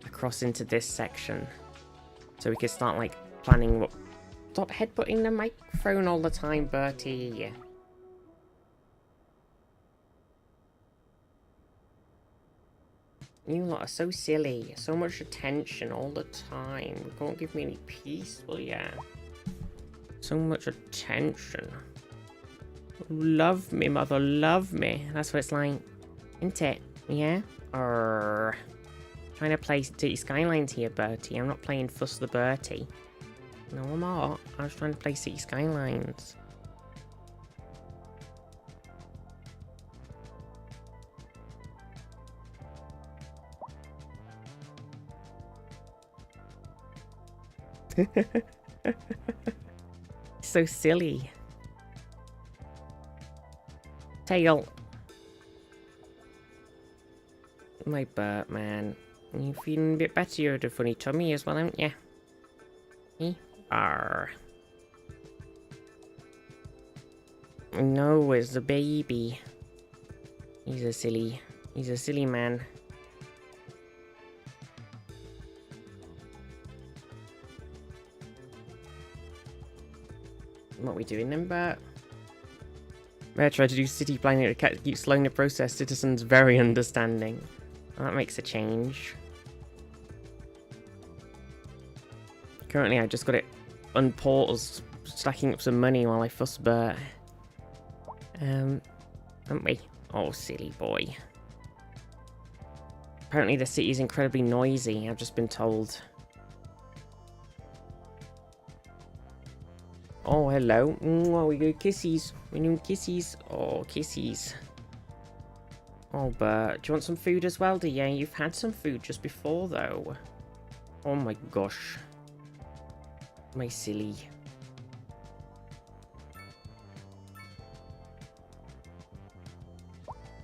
Across into this section. So we can start like planning what... Stop headbutting the microphone all the time, Bertie. You lot are so silly. So much attention all the time. You can't give me any peace, will ya? So much attention. Love me, mother, love me. That's what it's like. Isn't it? Yeah? Trying to play City Skylines here, Bertie. I'm not playing Fuss the Bertie. No, I'm not. I was trying to play City Skylines. So silly. Tail. My Bert, man. You feeling a bit better? You had a funny tummy as well, haven't you? Me? Arr. No, it's the baby. He's a silly man. What are we doing then, Bert? Mayor tried to do city planning to keep slowing the process. Citizens very understanding. Well, that makes a change. Currently, I just got it unpaused, stacking up some money while I fuss Bert. Haven't we? Oh, silly boy. Apparently, the city is incredibly noisy. I've just been told. Oh, hello. Oh, we got kissies. We need kissies. Oh, kissies. Oh, Bert, do you want some food as well, do you? You've had some food just before, though. Oh my gosh. My silly.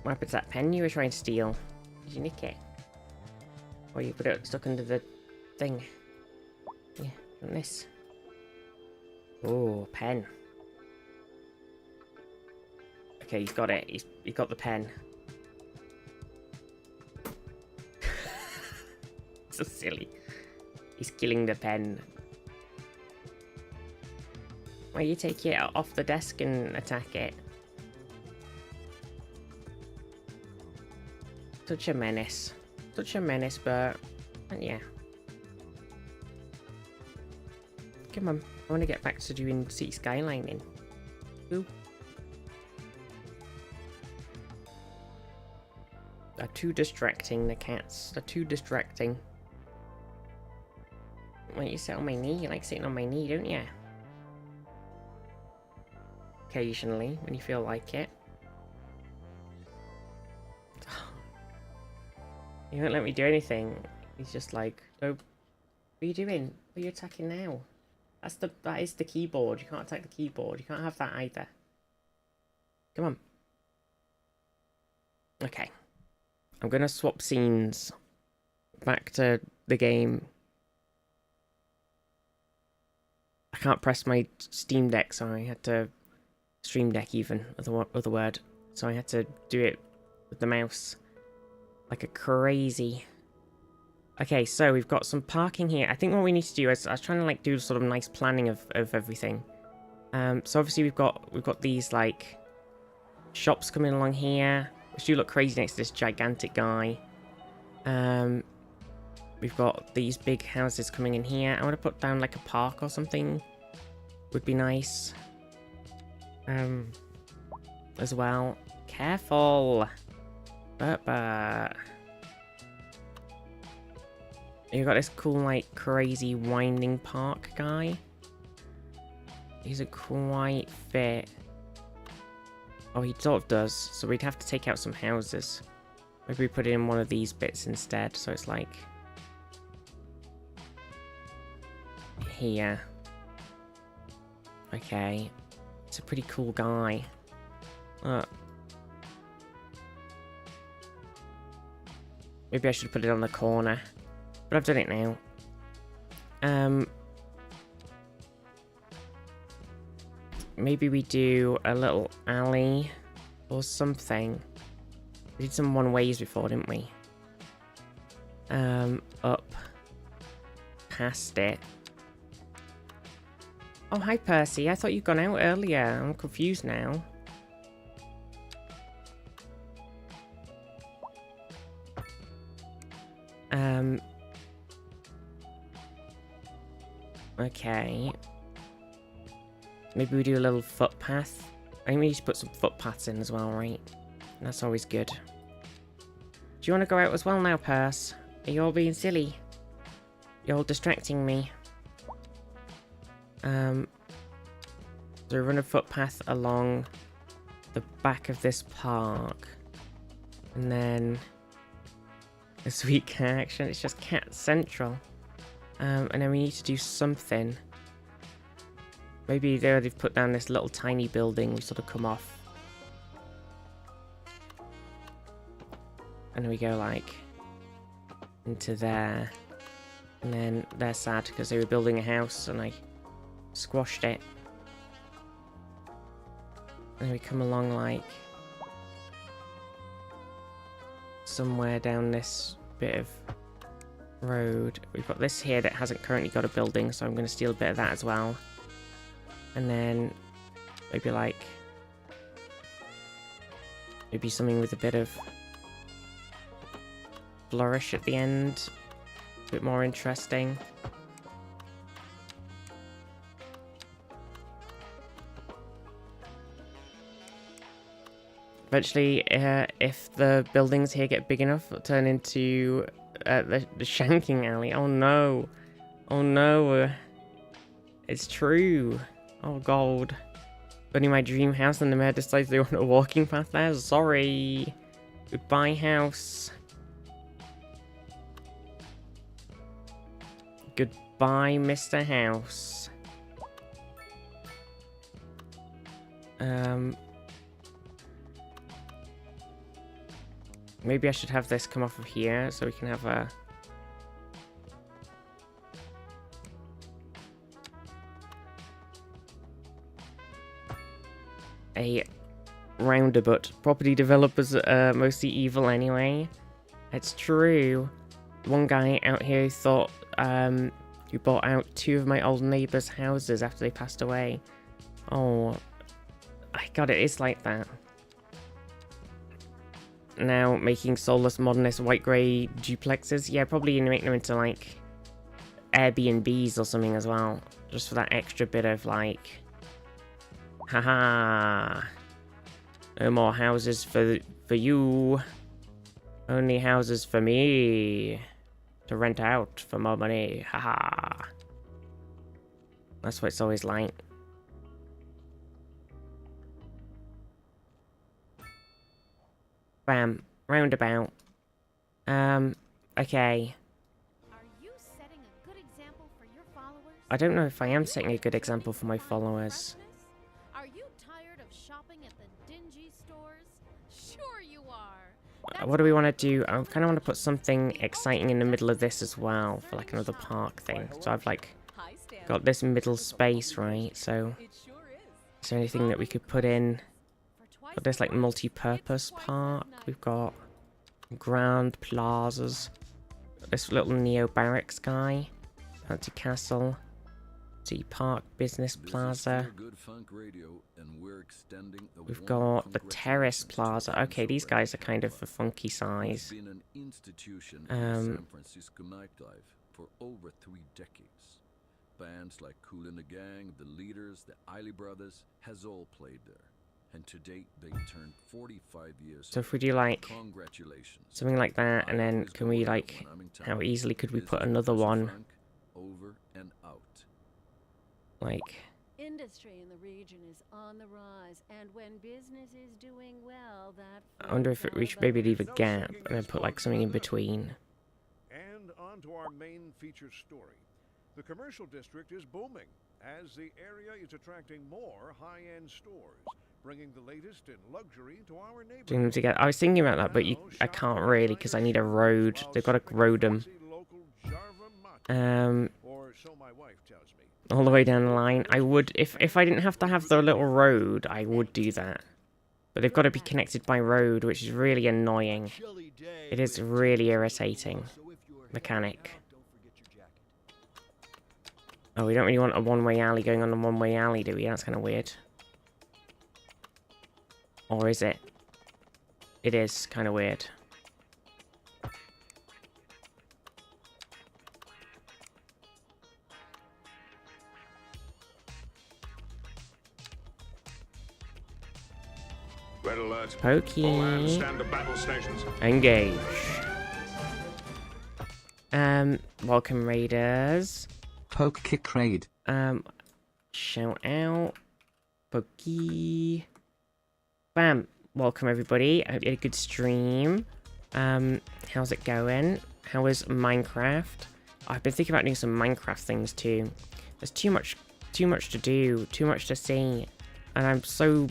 What happened to that pen you were trying to steal? Did you nick it? Or you put it stuck under the thing? Yeah, want this? Oh, pen. Okay, he's got it. He's got the pen. So silly. He's killing the pen. Why you take it off the desk and attack it? Such a menace. Such a menace, Bert. Yeah. Come on. I want to get back to doing City Skylining. Ooh. They're too distracting, the cats. They're too distracting. Why don't you sit on my knee? You like sitting on my knee, don't you? Occasionally, when you feel like it. He won't let me do anything. He's just like, nope. What are you doing? What are you attacking now? That is the keyboard. You can't attack the keyboard. You can't have that either. Come on. Okay. I'm gonna swap scenes back to the game. I can't press my Steam Deck, so I had to Stream Deck even, other word. So I had to do it with the mouse. Like a crazy. Okay, so we've got some parking here. I think what we need to do is I was trying to like do sort of nice planning of everything. So obviously we've got these like shops coming along here, which do look crazy next to this gigantic guy. We've got these big houses coming in here. I want to put down like a park or something. Would be nice. As well. Careful. Bert. You got this cool, like, crazy winding park guy. He's a quite fit. Oh, he sort of does. So we'd have to take out some houses. Maybe we put it in one of these bits instead. So it's like here. Okay. It's a pretty cool guy. Maybe I should put it on the corner. But I've done it now. Maybe we do a little alley or something. We did some one ways before, didn't we? Up. Past it. Oh, hi Percy. I thought you'd gone out earlier. I'm confused now. Okay. Maybe we do a little footpath. I think we need to put some footpaths in as well, right? That's always good. Do you want to go out as well now, Purse? Are you all being silly? You're all distracting me. So we run a footpath along the back of this park. And then a sweet cat action. It's just Cat Central. And then we need to do something. Maybe there they've put down this little tiny building. We sort of come off. And we go like into there. And then they're sad because they were building a house and I squashed it. And then we come along like somewhere down this bit of road. We've got this here that hasn't currently got a building, so I'm going to steal a bit of that as well. And then maybe like maybe something with a bit of flourish at the end. A bit more interesting. Eventually, if the buildings here get big enough, it'll turn into the shanking alley. Oh no. Oh no. It's true. Oh god. Only my dream house and the mayor decides they want a walking path there. Sorry. Goodbye, house. Goodbye, Mr. House. Maybe I should have this come off of here so we can have a roundabout. Property developers are mostly evil anyway. It's true. One guy out here thought who bought out 2 of my old neighbours' houses after they passed away. Oh, God, it is like that. Now making soulless modernist white grey duplexes. Yeah, probably make them into like Airbnbs or something as well, just for that extra bit of like, haha, no more houses for you, only houses for me to rent out for more money, haha. That's what it's always like. Bam. Roundabout. Okay. Are you setting a good example for your followers? I don't know if I am setting a good example for my followers. Are you tired of shopping at the dingy stores? Sure you are. What do we want to do? I kind of want to put something exciting in the middle of this as well, for like another park thing. So I've like got this middle space, right? So is there anything that we could put in? Got this like multi-purpose park. We've got grand plazas. Got this little neo barracks guy. Fancy castle. City Park Business Plaza. We've got the Terrace Plaza. Okay, these guys are kind of a funky size. San Francisco nightlife for over 3 decades. Bands like Kool and the Gang, The Leaders, the Isley Brothers has all played there. And to date, they turned 45 years. So if we do like Congratulations. something like that, and then can we like, how easily could we put another one? Over and out. Like, Industry in the region is on the rise, and when business is doing well, that I wonder if we should maybe leave a gap and then put like something in between. And on to our main feature story. The commercial district is booming as the area is attracting more high-end stores, bringing the latest in luxury to our Doing them neighborhood. together. I was thinking about that, but I can't really because I need a road. They've got to road them. Or so my wife tells me. All the way down the line. I would, if I didn't have to have the little road, I would do that. But they've got to be connected by road, which is really annoying. It is really irritating. Mechanic. Oh, we don't really want a one-way alley going on a one-way alley, do we? That's kind of weird. Or is it? It is kind of weird. Red alert. Pokey. All hands stand to battle stations. Engage. Welcome raiders. Poke kick raid. Shout out. Pokey. Bam. Welcome everybody. I hope you had a good stream. How's it going? How is Minecraft? I've been thinking about doing some Minecraft things too. There's too much to do, too much to see, and I'm so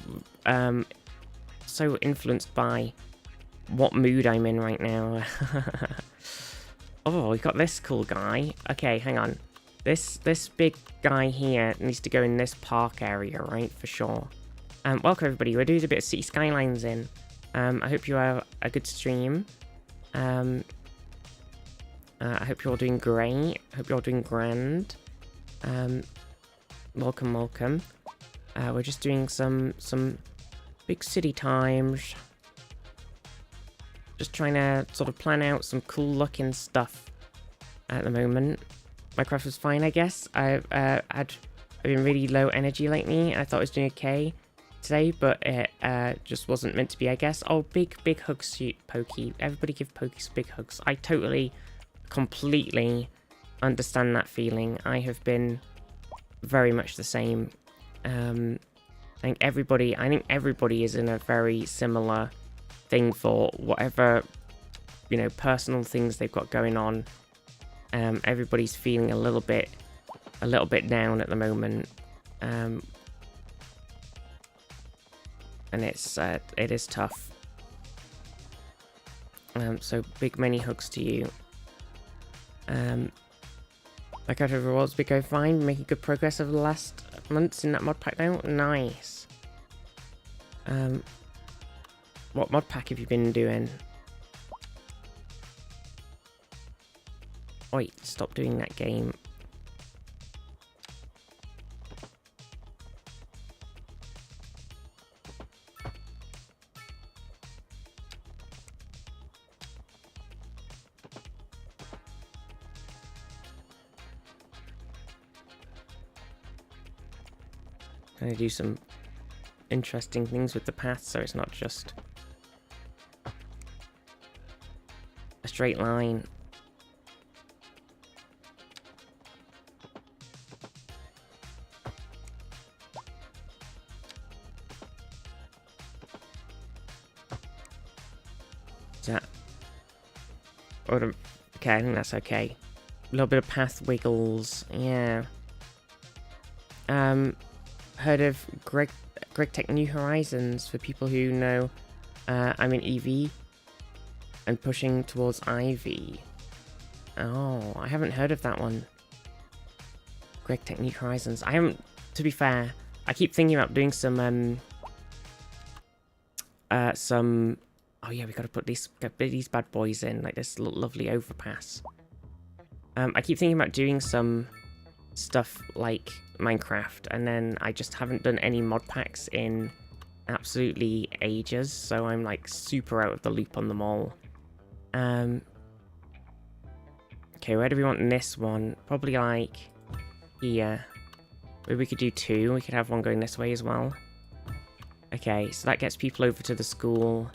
influenced by what mood I'm in right now. Oh, we got this cool guy. Okay, hang on. This big guy here needs to go in this park area, right? For sure. Welcome everybody. We're doing a bit of City Skylines in. I hope you have a good stream. I hope you're all doing great. I hope you're all doing grand. Welcome. We're just doing some big city times. Just trying to sort of plan out some cool looking stuff at the moment. Minecraft was fine, I guess. I've been really low energy lately. I thought I was doing okay today, but it just wasn't meant to be, I guess. Oh, big hugs to you, Pokey. Everybody give Pokey some big hugs. I totally, completely understand that feeling. I have been very much the same. I think everybody is in a very similar thing for whatever, you know, personal things they've got going on. Everybody's feeling a little bit down at the moment. And it is tough. So many hugs to you. Like out of rewards, we go fine, making good progress over the last months in that mod pack now. Nice. What mod pack have you been doing? Oi, stop doing that game. Gonna do some interesting things with the path, so it's not just a straight line. Is that... Okay, I think that's okay. A little bit of path wiggles, yeah. Heard of Greg Tech New Horizons? For people who know, I'm in EV and pushing towards IV. Oh, I haven't heard of that one. Greg Tech New Horizons. I haven't, to be fair. I keep thinking about doing some. Oh yeah, we got to put these bad boys in, like this lovely overpass. I keep thinking about doing some stuff like Minecraft, and then I just haven't done any mod packs in absolutely ages, so I'm like super out of the loop on them all. Okay, where do we want this one? Probably like here. Maybe we could do two. We could have one going this way as well. Okay, so that gets people over to the school.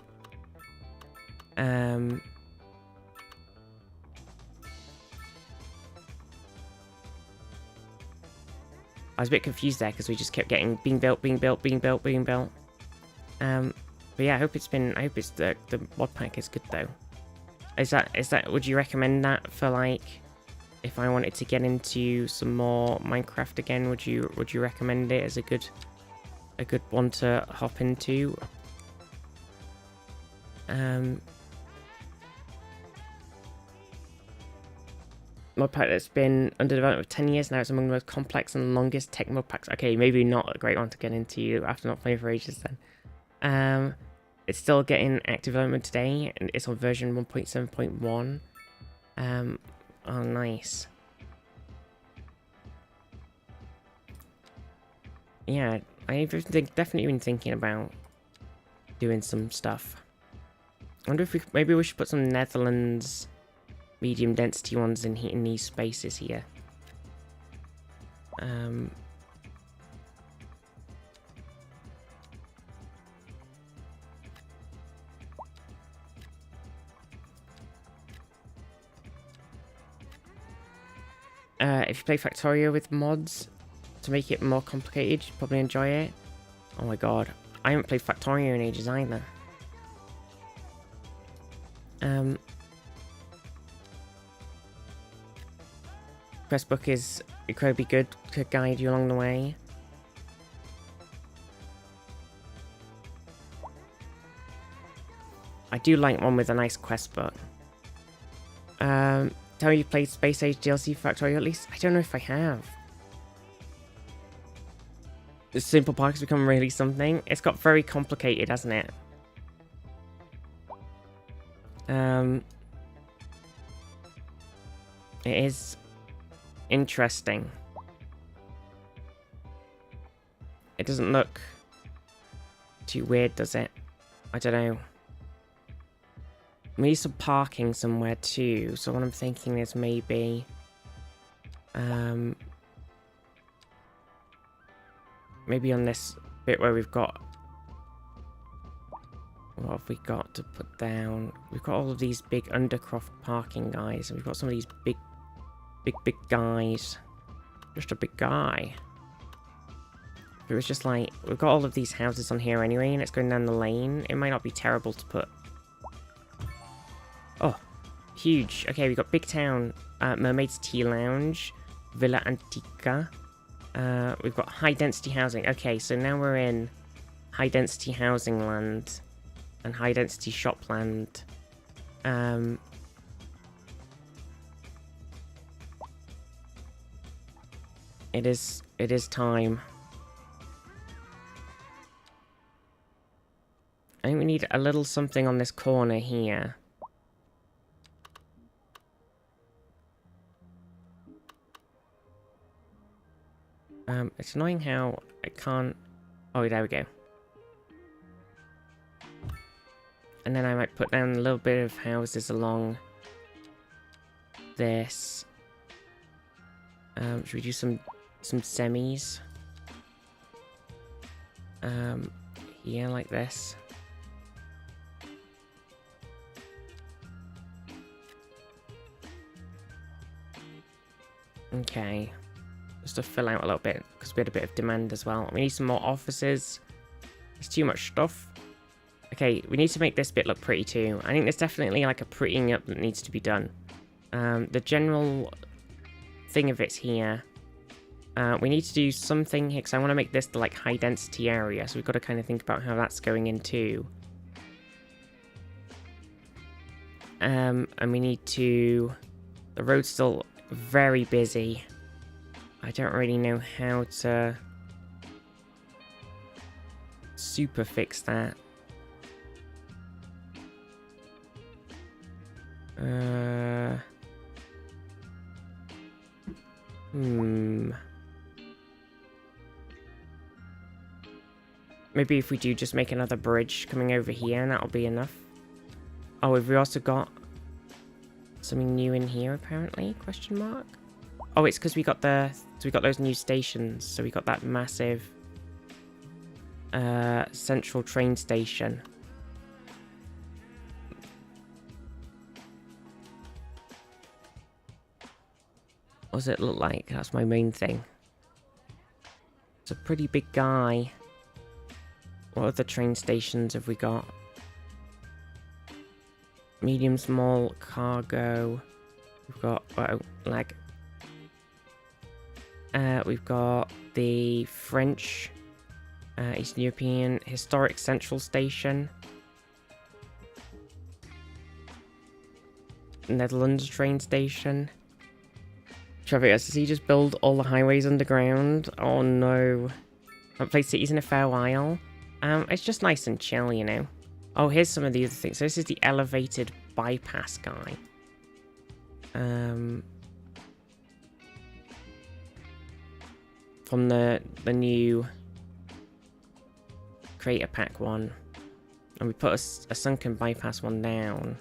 I was a bit confused there because we just kept getting being built. But yeah, I hope it's the mod pack is good though. Is that would you recommend that for like if I wanted to get into some more Minecraft again, would you recommend it as a good one to hop into? Mod pack that's been under development for 10 years now. It's among the most complex and longest tech mod packs. Okay, maybe not a great one to get into after not playing for ages then. It's still getting active development today, and it's on version 1.7.1. Oh, nice. Yeah, I've definitely been thinking about doing some stuff. I wonder if maybe we should put some Netherlands medium density ones in these spaces here. I've definitely been thinking If you play Factorio with mods to make it more complicated, you'd probably enjoy it. Oh my god, I haven't played Factorio in ages either. Questbook is incredibly good to guide you along the way. I do like one with a nice questbook. Tell me you played Space Age DLC for Factorio at least? I don't know if I have. The Simple Park has become really something. It's got very complicated, hasn't it? It is interesting. It doesn't look too weird, does it? I don't know. We need some parking somewhere too, so what I'm thinking is maybe maybe on this bit where we've got, what have we got to put down? We've got all of these big Undercroft parking guys, and we've got some of these big guys. Just a big guy. If it was just like, we've got all of these houses on here anyway, and it's going down the lane, it might not be terrible to put. Oh, huge. Okay, we've got Big Town, Mermaid's Tea Lounge, Villa Antica. We've got high density housing. Okay, so now we're in high density housing land and high density shop land. It is time. I think we need a little something on this corner here. It's annoying how I can't... Oh, there we go. And then I might put down a little bit of houses along this. Should we do some semis? Yeah, like this. Okay. Just to fill out a little bit, because we had a bit of demand as well. We need some more offices. There's too much stuff. Okay, we need to make this bit look pretty too. I think there's definitely like a prettying up that needs to be done. The general thing of it's here. We need to do something here, because I want to make this the like high density area, so we've got to kind of think about how that's going in too. And we need to... The road's still very busy. I don't really know how to super fix that. Maybe if we do just make another bridge coming over here, and that'll be enough. Oh, have we also got something new in here apparently? Question mark. Oh, it's because we got those new stations. So we got that massive central train station. What does it look like? That's my main thing. It's a pretty big guy. What other train stations have we got? Medium, small, cargo. We've got, oh, lag. We've got the French, Eastern European Historic Central Station. Netherlands train station. Traffic, does he just build all the highways underground? Oh no. Haven't played Cities in a fair while. It's just nice and chill, you know. Oh, here's some of the other things. So this is the elevated bypass guy. From the new Creator Pack one. And we put a sunken bypass one down.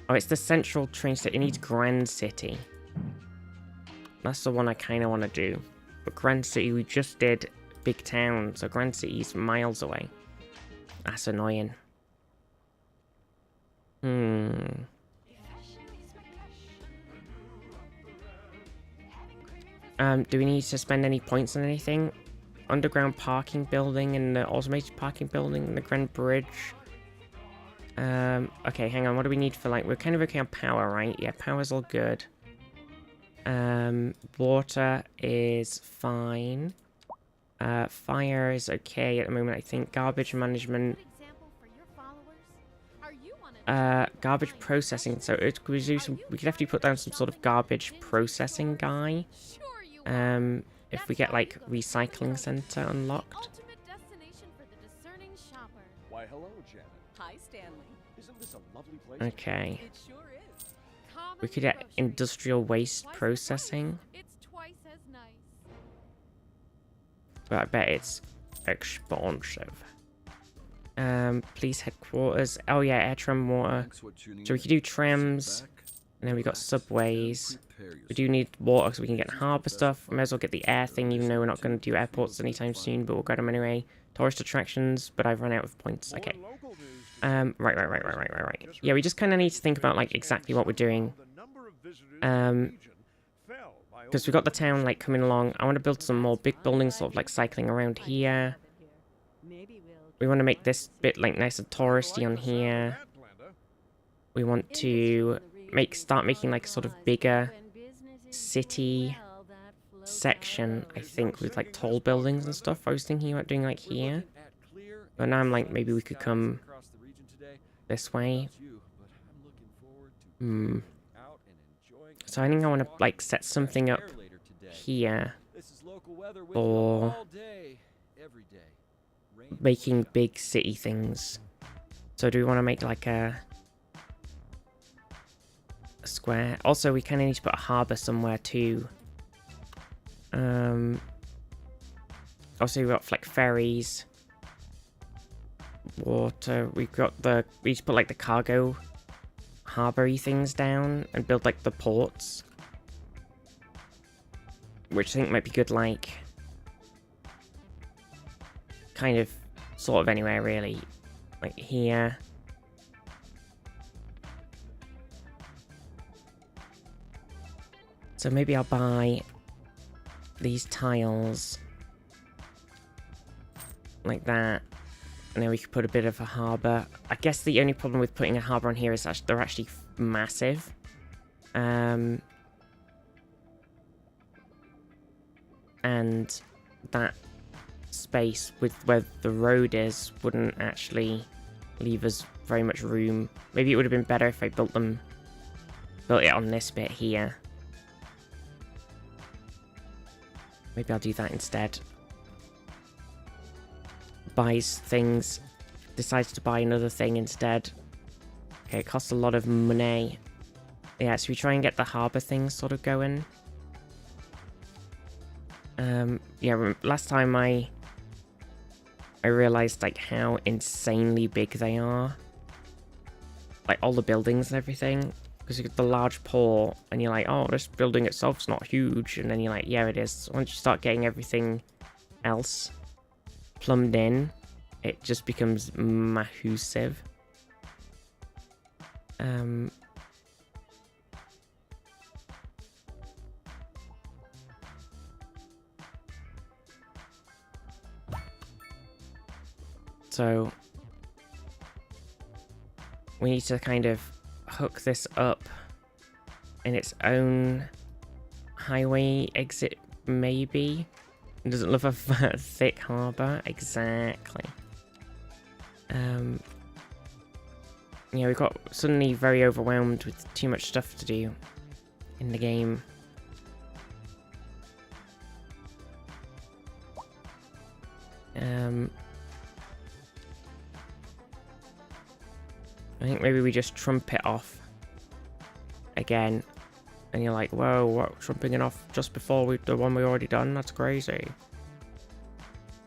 Oh, it's the central train station. It needs Grand City. That's the one I kind of want to do. But Grand City, we just did Big Town. So Grand City's miles away. That's annoying. Do we need to spend any points on anything? Underground parking building and the automated parking building and the Grand Bridge. Okay, hang on. What do we need for, like, we're kind of okay on power, right? Yeah, power's all good. Water is fine. Fire is okay at the moment, I think. Garbage management. Garbage processing. So it could we do some, we could definitely put down some sort of garbage processing guy. If we get, like, recycling center unlocked. Why, hello, Janet. Hi, Stanley. Isn't this a lovely place? Okay. It sure is. We could get industrial waste processing. It's twice as nice. But I bet it's expensive. Police headquarters. Oh yeah, air tram water. So we could do trams. And then we got subways. We do need water so we can get harbour stuff. We may as well get the air thing, even though we're not going to do airports anytime soon, but we'll get them anyway. Tourist attractions, but I've run out of points. Okay. Right. Yeah, we just kind of need to think about, like, exactly what we're doing. Because we got the town, like, coming along. I want to build some more big buildings, sort of, like, cycling around here. We want to make this bit, like, nice and touristy on here. We want to start making, like, a sort of bigger city section, I think, with, like, tall buildings and stuff. I was thinking about doing, like, here. But now I'm like, maybe we could come this way. So I think I want to, like, set something up here for making big city things. So do we want to make, like, a square? Also, we kind of need to put a harbour somewhere too. Also, we've got, like, ferries, water. We need to put, like, the cargo harbour-y things down and build, like, the ports, which I think might be good, like, kind of, sort of anywhere, really. Like, here. So maybe I'll buy these tiles like that, and then we could put a bit of a harbour. I guess the only problem with putting a harbour on here is that they're actually massive. And that space with where the road is wouldn't actually leave us very much room. Maybe it would have been better if I built it on this bit here. Maybe I'll do that instead. Buys things, decides to buy another thing instead. Okay, it costs a lot of money. Yeah, so we try and get the harbour thing sort of going. Yeah, last time I realised, like, how insanely big they are. Like, all the buildings and everything. Because you get the large port, and you're like, oh, this building itself's not huge. And then you're like, yeah, it is. Once you start getting everything else plumbed in, it just becomes massive. So we need to kind of hook this up in its own highway exit, maybe. It doesn't love a thick harbour. Exactly. Yeah, we got suddenly very overwhelmed with too much stuff to do in the game. I think maybe we just trump it off again. And you're like, whoa, what, trumping it off just before the one we already done? That's crazy.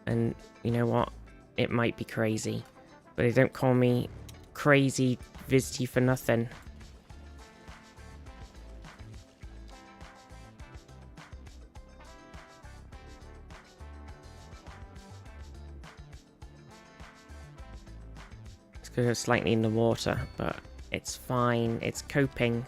And you know what? It might be crazy. But they don't call me crazy Vizty for nothing. It's going to go slightly in the water, but it's fine. It's coping.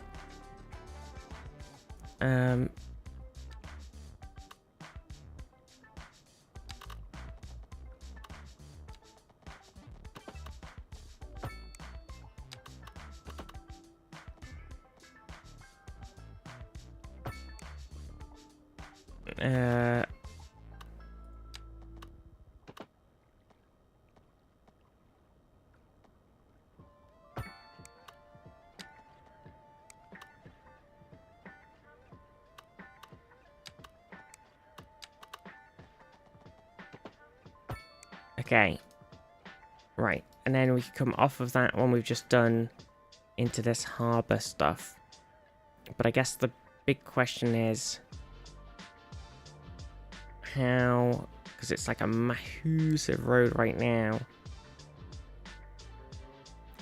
Okay. Right. And then we can come off of that one we've just done into this harbour stuff. But I guess the big question is how... Because it's like a massive road right now.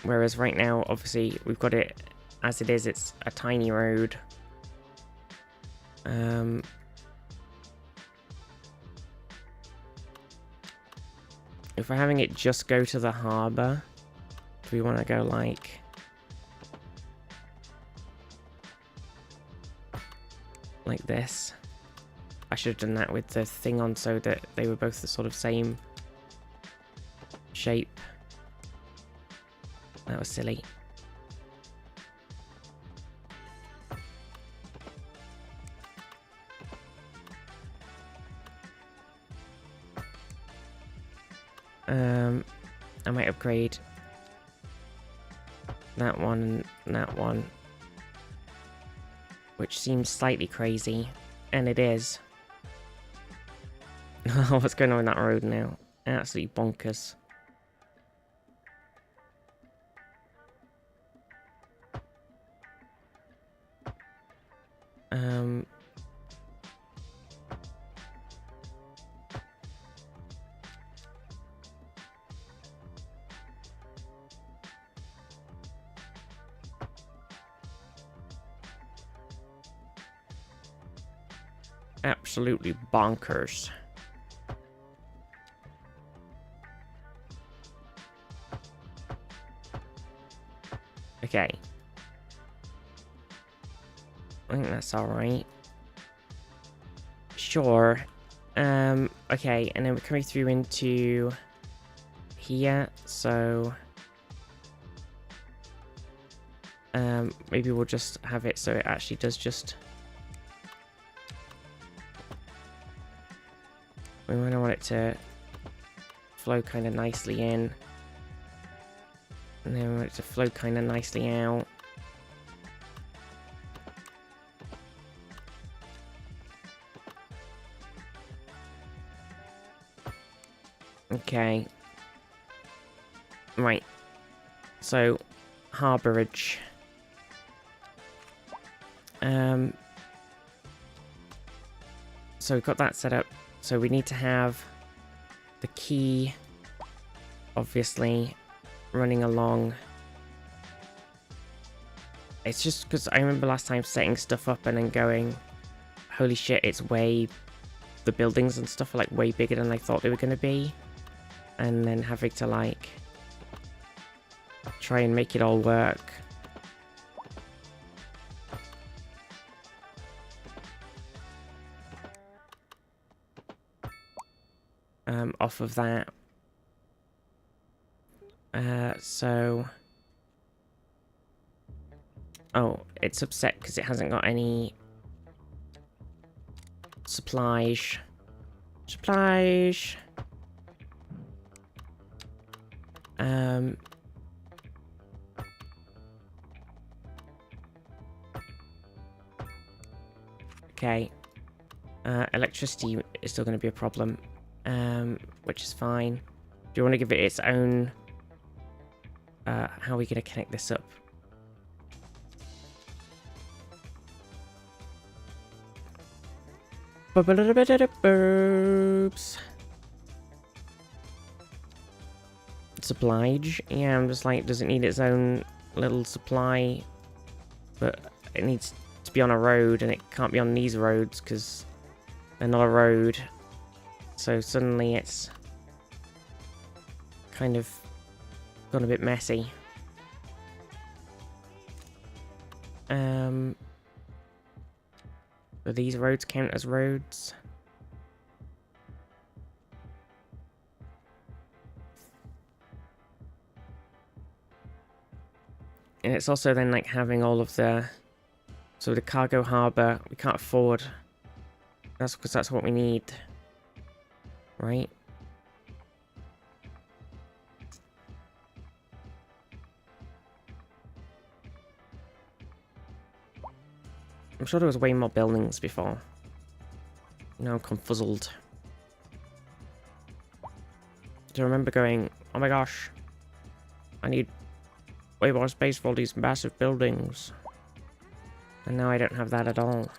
Whereas right now, obviously, we've got it as it is. It's a tiny road. If we're having it just go to the harbour, do we want to go like... like this? I should have done that with the thing on so that they were both the sort of same shape. That was silly. I might upgrade that one and that one, which seems slightly crazy, and it is. What's going on in that road now? Absolutely bonkers. Absolutely bonkers. Okay. I think that's alright. Sure. Okay, and then we're coming through into here, so maybe we'll just have it so it actually does just... We might want it to flow kind of nicely in. And then we want it to flow kind of nicely out. Okay. Right. So, harbourage. So we've got that set up. So we need to have the key, obviously, running along. It's just because I remember last time setting stuff up and then going, holy shit, it's way... The buildings and stuff are like way bigger than I thought they were going to be. And then having to like try and make it all work. Off of that. So... Oh, it's upset because it hasn't got any supplies. Supplies. Okay. Electricity is still going to be a problem. Which is fine. Do you want to give it its own... how are we going to connect this up? Boobs. Supplyge. Yeah, I'm just like, does it need its own little supply? But it needs to be on a road, and it can't be on these roads because they're not a road. So suddenly it's kind of gone a bit messy. Do these roads count as roads? And it's also then like having all of the... So the cargo harbour, we can't afford That's because that's what we need. Right? I'm sure there was way more buildings before. Now I'm confuzzled. Do you remember going, oh my gosh, I need way more space for all these massive buildings. And now I don't have that at all.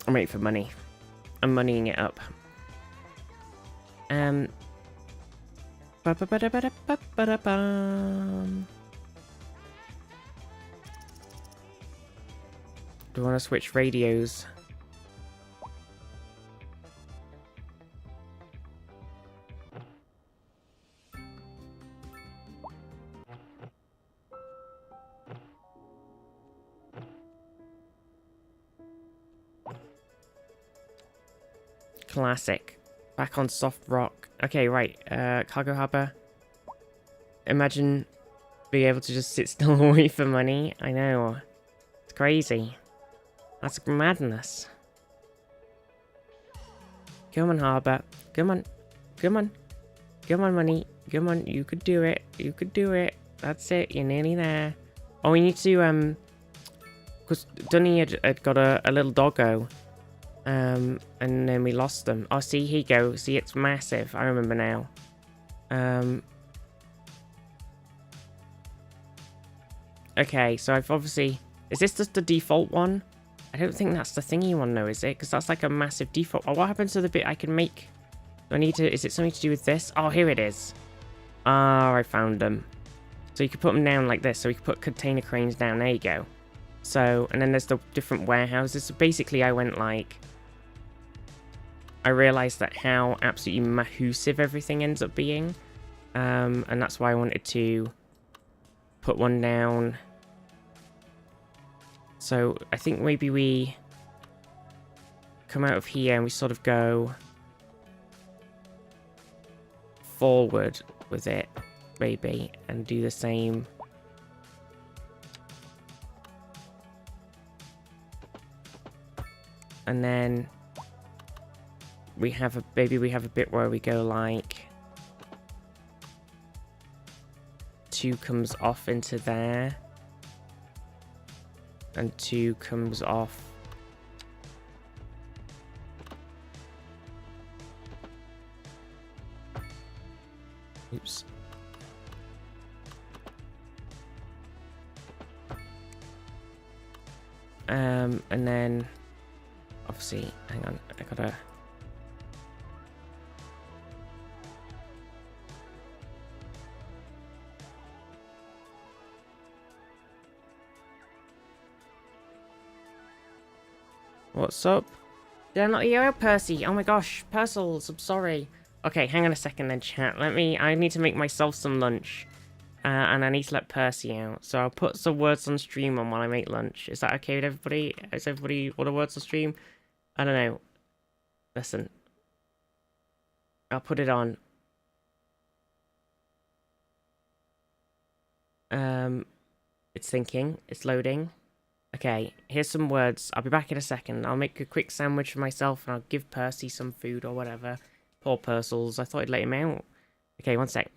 I'm waiting for money. I'm moneying it up. Do I want to switch radios? Classic. Back on soft rock. Okay, right. Cargo harbor. Imagine being able to just sit still and wait for money. I know. It's crazy. That's madness. Come on, harbor. Come on. Come on. Come on, money. Come on. You could do it. You could do it. That's it. You're nearly there. Oh, we need to, because Dunny had got a little doggo. And then we lost them. Oh, see, here you go. See, it's massive. I remember now. Okay, so I've obviously... Is this just the default one? I don't think that's the thingy one, though, is it? Because that's like a massive default. Oh, what happens to the bit I can make? Do I need to... Is it something to do with this? Oh, here it is. Ah, I found them. So you could put them down like this. So we could put container cranes down. There you go. So, and then there's the different warehouses. So basically, I went like... I realised that how absolutely massive everything ends up being. And that's why I wanted to put one down. So I think maybe we come out of here and we sort of go forward with it, maybe, and do the same. And then we have a, maybe we have a bit where we go like 2 comes off into there and 2 comes off oops and then obviously hang on, I gotta what's up? Did I not hear you, Percy? Oh my gosh, Persils, I'm sorry. Okay, hang on a second then, chat. I need to make myself some lunch. And I need to let Percy out. So I'll put some words on stream on while I make lunch. Is that okay with everybody? Is everybody want the words on stream? I don't know. Listen. I'll put it on. It's thinking. It's loading. Okay, here's some words. I'll be back in a second. I'll make a quick sandwich for myself and I'll give Percy some food or whatever. Poor Persils. I thought I'd let him out. Okay, one sec.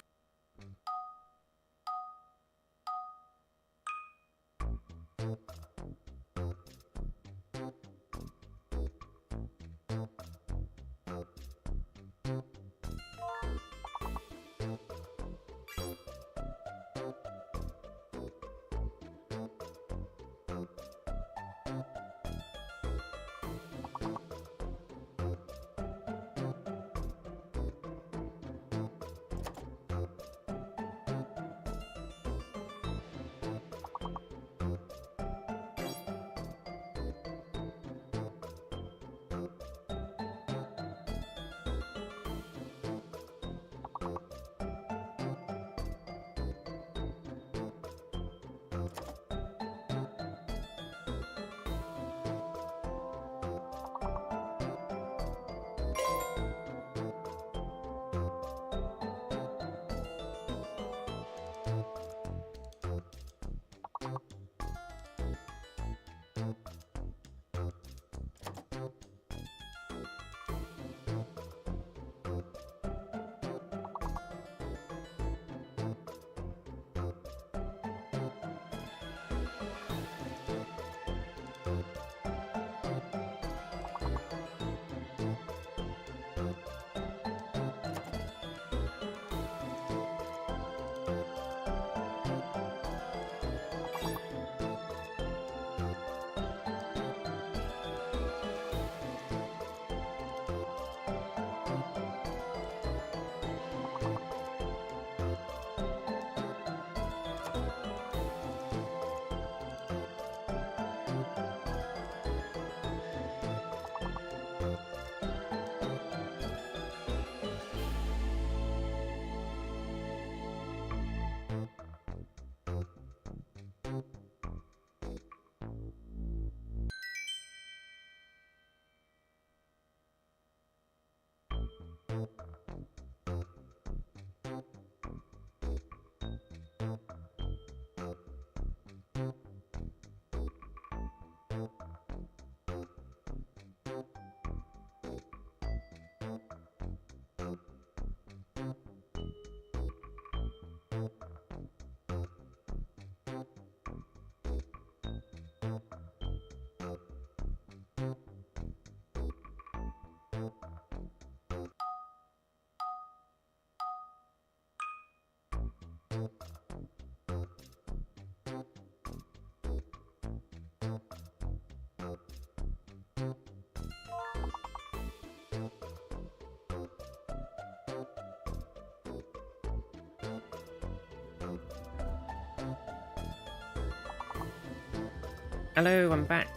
Hello, I'm back.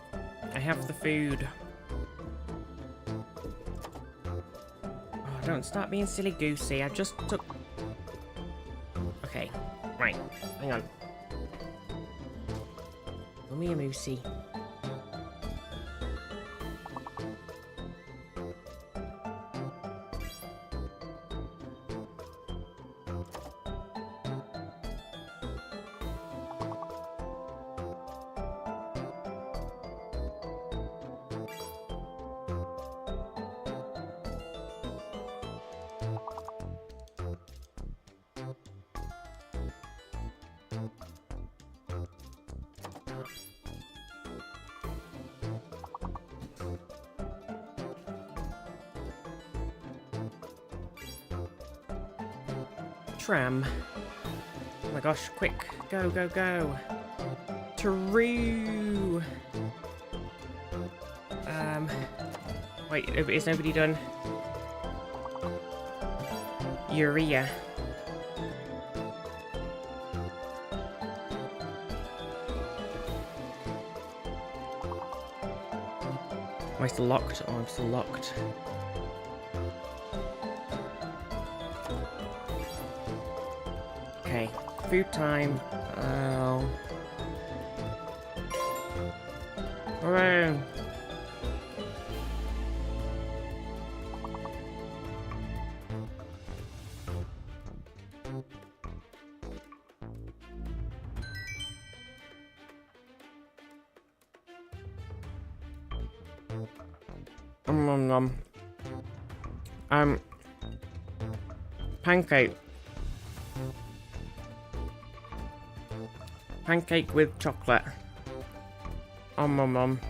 I have the food. Oh, don't start being silly goosey. I just took... Okay, right. Hang on. Come here, Moosey. Tram. Oh my gosh, quick. Go, go, go. True. Wait, is nobody done? Urea. Am I still locked? Oh, I'm still locked. Okay, food time. Oh. Hooray! Pancake. Pancake with chocolate. Um.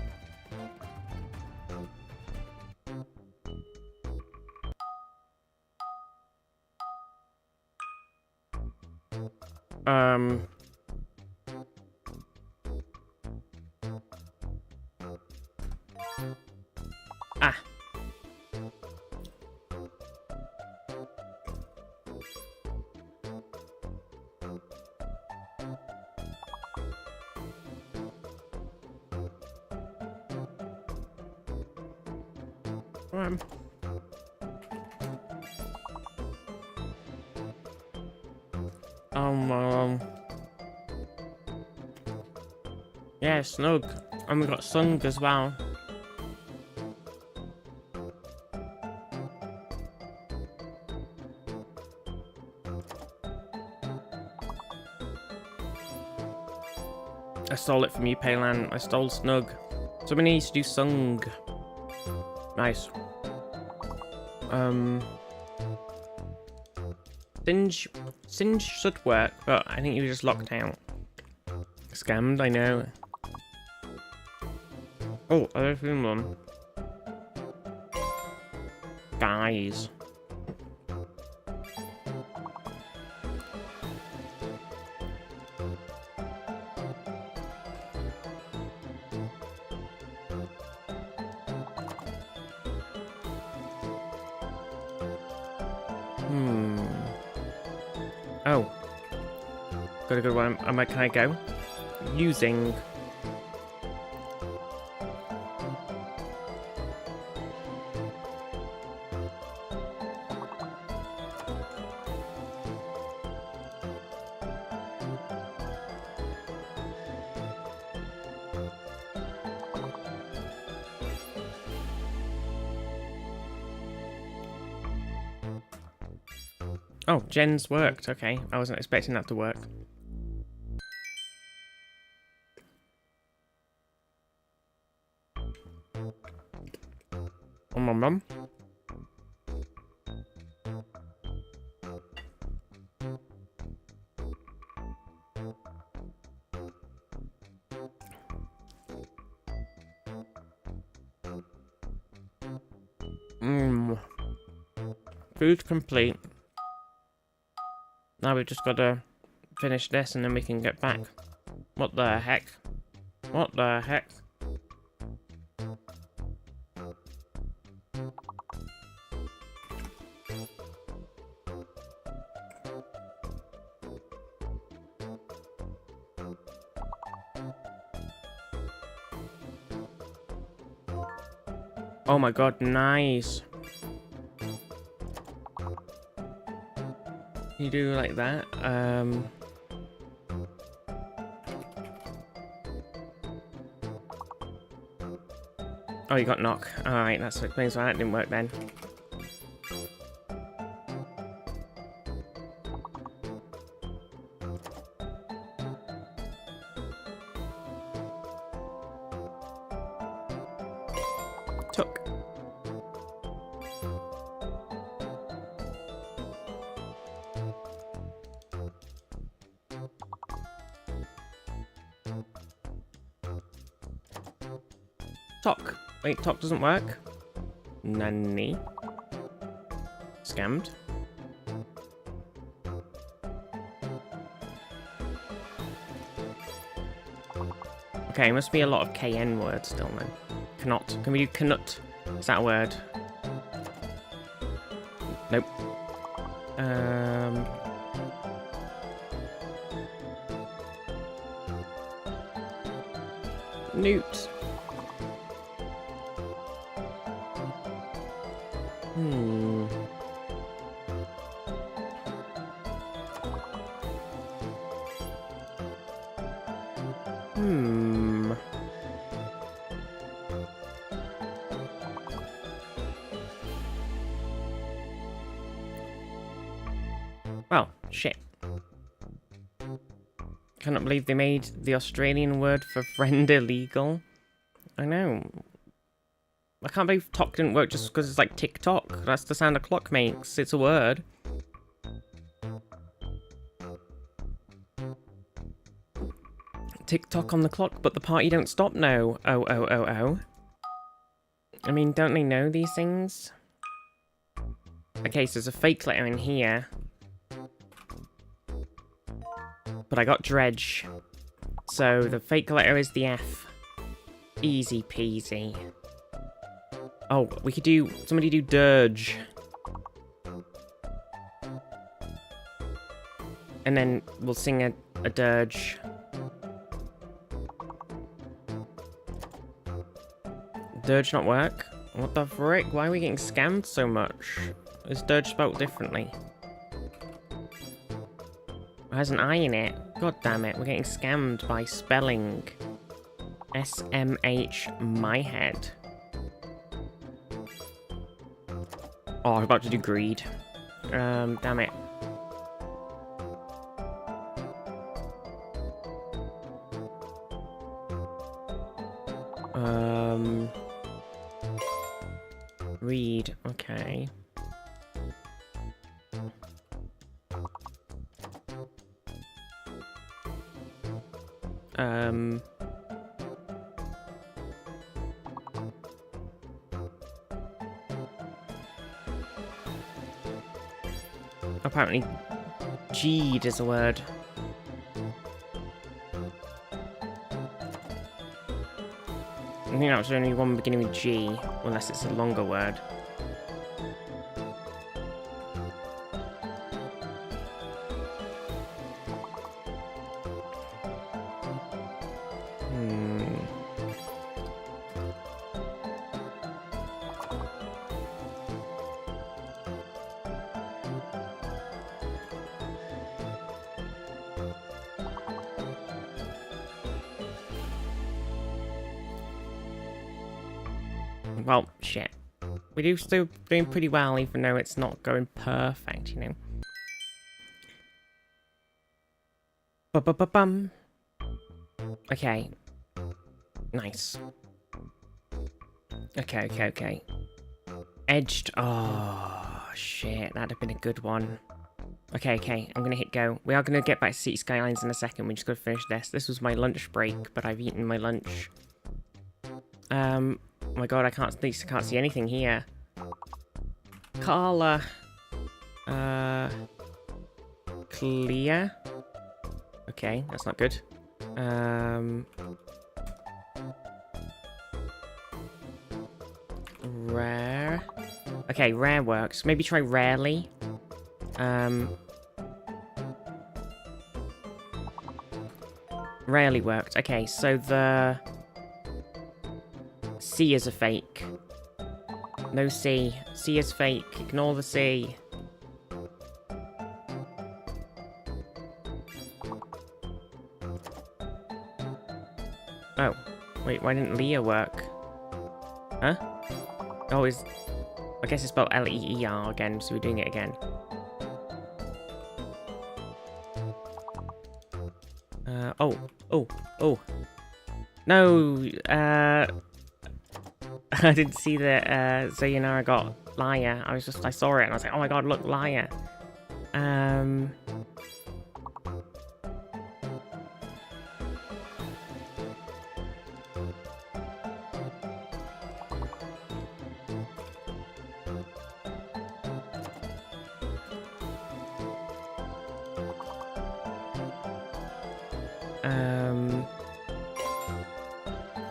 Ah. Yeah, snug. And we got sung as well. I stole it from you, Paylan. I stole snug. Somebody needs to do sung. Nice. Singe should work, but I think you were just locked out. Scammed, I know. Oh, I found one. Guys. Oh. Got a good one. Can I go? Using. Oh, Jen's worked. Okay, I wasn't expecting that to work. Oh, my mum. Food complete. Now we've just got to finish this and then we can get back. What the heck? What the heck? Oh my god, nice. You do like that. Oh, you got knock. Alright, that's what explains why that didn't work then. Took. Talk. Wait, talk doesn't work? Nanny. Scammed. Okay, must be a lot of KN words still then. Cannot. Can we do cannot? Is that a word? Nope. Newt. Well, shit. Cannot believe they made the Australian word for friend illegal. I know. I can't believe talk didn't work just because it's like TikTok. That's the sound a clock makes. It's a word. TikTok on the clock, but the party don't stop now. Oh. I mean, don't they know these things? Okay, so there's a fake letter in here. But I got dredge. So the fake letter is the F. Easy peasy. Oh, we could do... Somebody do dirge. And then we'll sing a dirge. Dirge not work? What the frick? Why are we getting scammed so much? Is dirge spelled differently? It has an I in it. God damn it, we're getting scammed by spelling. SMH my head. Oh, I'm about to do greed. Damn it. Read, okay. Apparently, G'd is a word. I think that's only one beginning with G, unless it's a longer word. Well, shit. We do still doing pretty well, even though it's not going perfect, you know. Ba-ba-ba-bum. Okay. Nice. Okay. Edged. Oh, shit. That'd have been a good one. Okay. I'm gonna hit go. We are gonna get back to City Skylines in a second. We just gotta finish this. This was my lunch break, but I've eaten my lunch. Oh my god, I can't see anything here. Carla. Clear. Okay, that's not good. Rare. Okay, rare works. Maybe try rarely. Rarely worked. Okay, so the C is a fake. No C. C is fake. Ignore the C. Oh. Wait, why didn't Leah work? Huh? Oh, I guess it's spelled L-E-E-R again, so we're doing it again. Oh. No, I didn't see that Sayonara got Liar. I saw it and I was like, oh my god, look, Liar.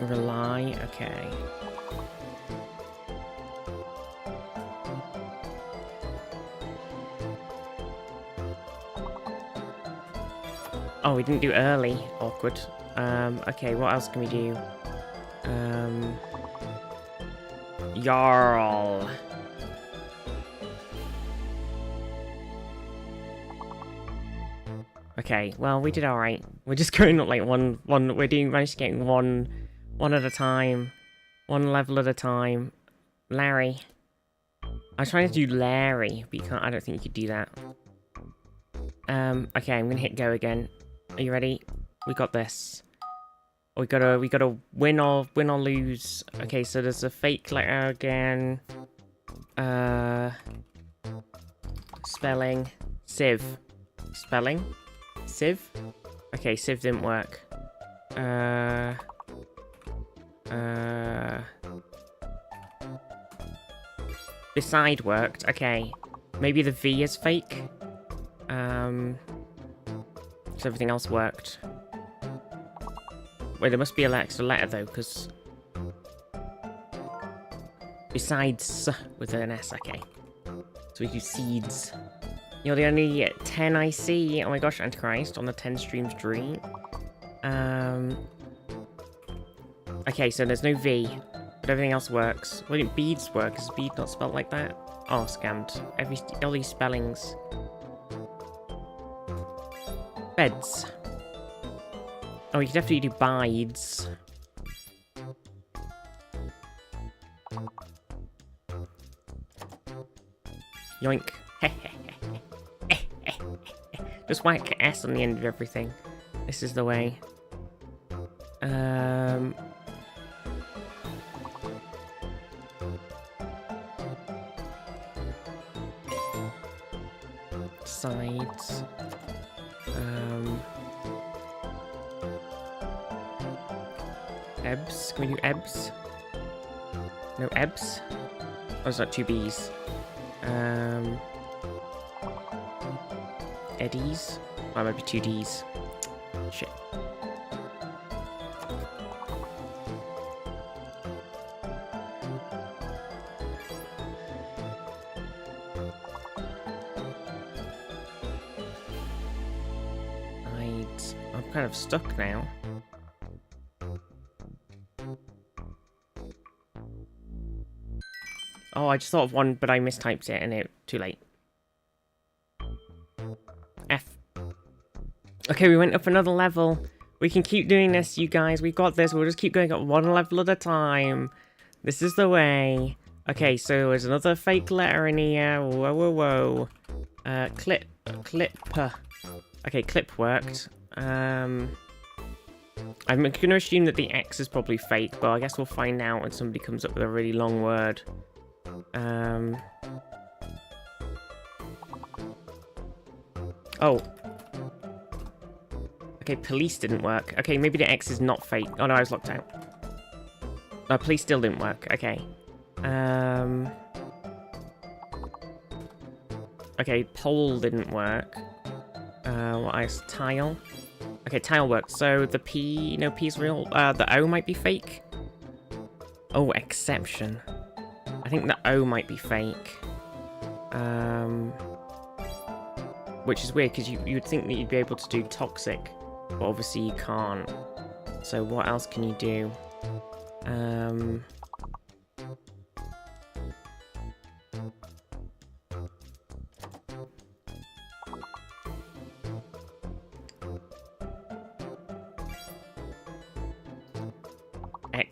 Rely, okay. Oh, we didn't do early. Awkward. Okay, what else can we do? Jarl. Okay, well, we did alright. We're just going up like one, managed to get one at a time. One level at a time. Larry. I was trying to do Larry, but I don't think you could do that. Okay, I'm gonna hit go again. Are you ready? We got this. We gotta win or lose. Okay, so there's a fake letter again. Spelling. Civ. Spelling? Civ? Okay, Civ didn't work. Beside worked. Okay. Maybe the V is fake. So everything else worked. Wait, there must be an extra letter though, because besides with an S, okay. So we do seeds. You're the only 10 I see. Oh my gosh, Antichrist on the 10 stream stream. Okay, so there's no V, but everything else works. Why didn't beads work? Is bead not spelled like that? Oh, scammed. All these spellings. Beds. Oh, you can definitely do bides. Yoink. Just whack S on the end of everything. This is the way. Sides. Ebbs. Can we do ebbs? No ebbs? Oh, it's not two B's. Eddies? Oh, it might be two D's. Shit. I'm kind of stuck now. Oh, I just thought of one, but I mistyped it and it too late. F. Okay, we went up another level. We can keep doing this, you guys. We've got this. We'll just keep going up one level at a time. This is the way. Okay, so there's another fake letter in here. Whoa, whoa, whoa. Clip. Okay, clip worked. I'm going to assume that the X is probably fake, but I guess we'll find out when somebody comes up with a really long word. Oh. Okay, police didn't work. Okay, maybe the X is not fake. Oh no, I was locked out. No, police still didn't work. Okay. Okay, pole didn't work. What else? Tile. Okay, tile worked. So the P, no, P is real. The O might be fake. Oh, exception. I think the O might be fake. Which is weird, because you'd think that you'd be able to do toxic, but obviously you can't. So what else can you do?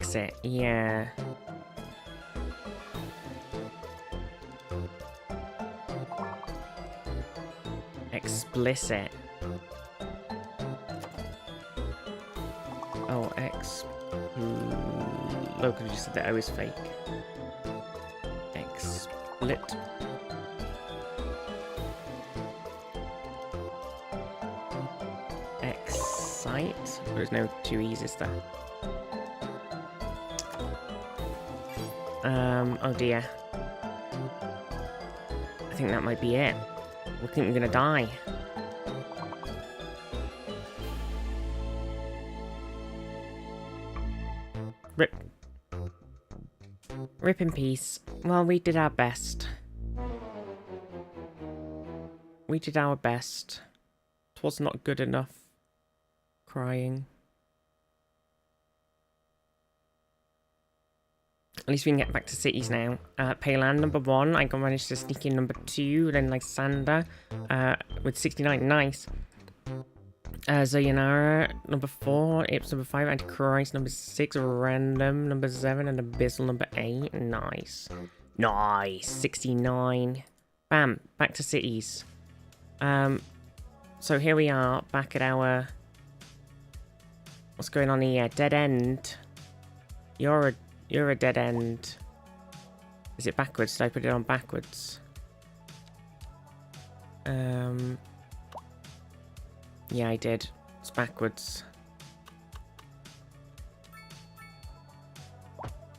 Explicit, yeah. Explicit. Oh, look, I just said that O is fake. Explit. Excite. There's no two E's, is there? Oh dear. I think that might be it. I think we're gonna die. Rip. Rip in peace. Well, we did our best. We did our best. It was not good enough. Crying. At least we can get back to cities now. Payland number 1. I managed to sneak in number 2. Then Lysander with 69. Nice. Zoyanara number 4. Ips number 5. Antichrist number 6. Random number 7. And Abyssal number 8. Nice. Nice. 69. Bam. Back to cities. So here we are. Back at our... What's going on here? Dead end. You're a dead end. Is it backwards? Did I put it on backwards? Yeah, I did. It's backwards.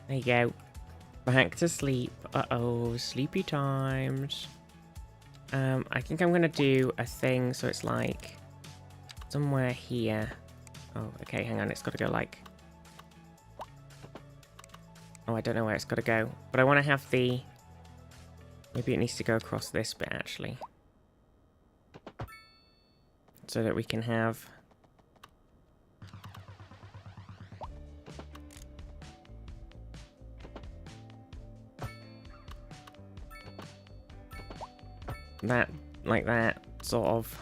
There you go. Back to sleep. Uh-oh, sleepy times. I think I'm gonna do a thing so it's like somewhere here. Oh, okay, hang on. It's got to go like... Oh, I don't know where it's got to go. But I want to have the... Maybe it needs to go across this bit, actually. So that we can have... that, like that, sort of.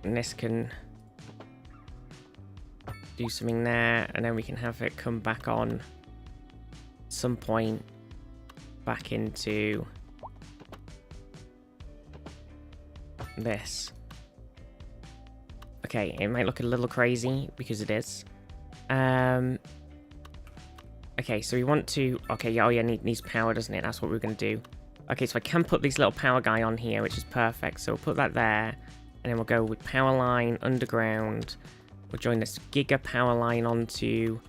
And this can do something there, and then we can have it come back on some point back into this. Okay, it might look a little crazy because it is. Okay, so we want to... Okay, oh yeah, needs power, doesn't it? That's what we're going to do. Okay, so I can put this little power guy on here, which is perfect. So we'll put that there. And then we'll go with power line, underground. We'll join this giga power line onto...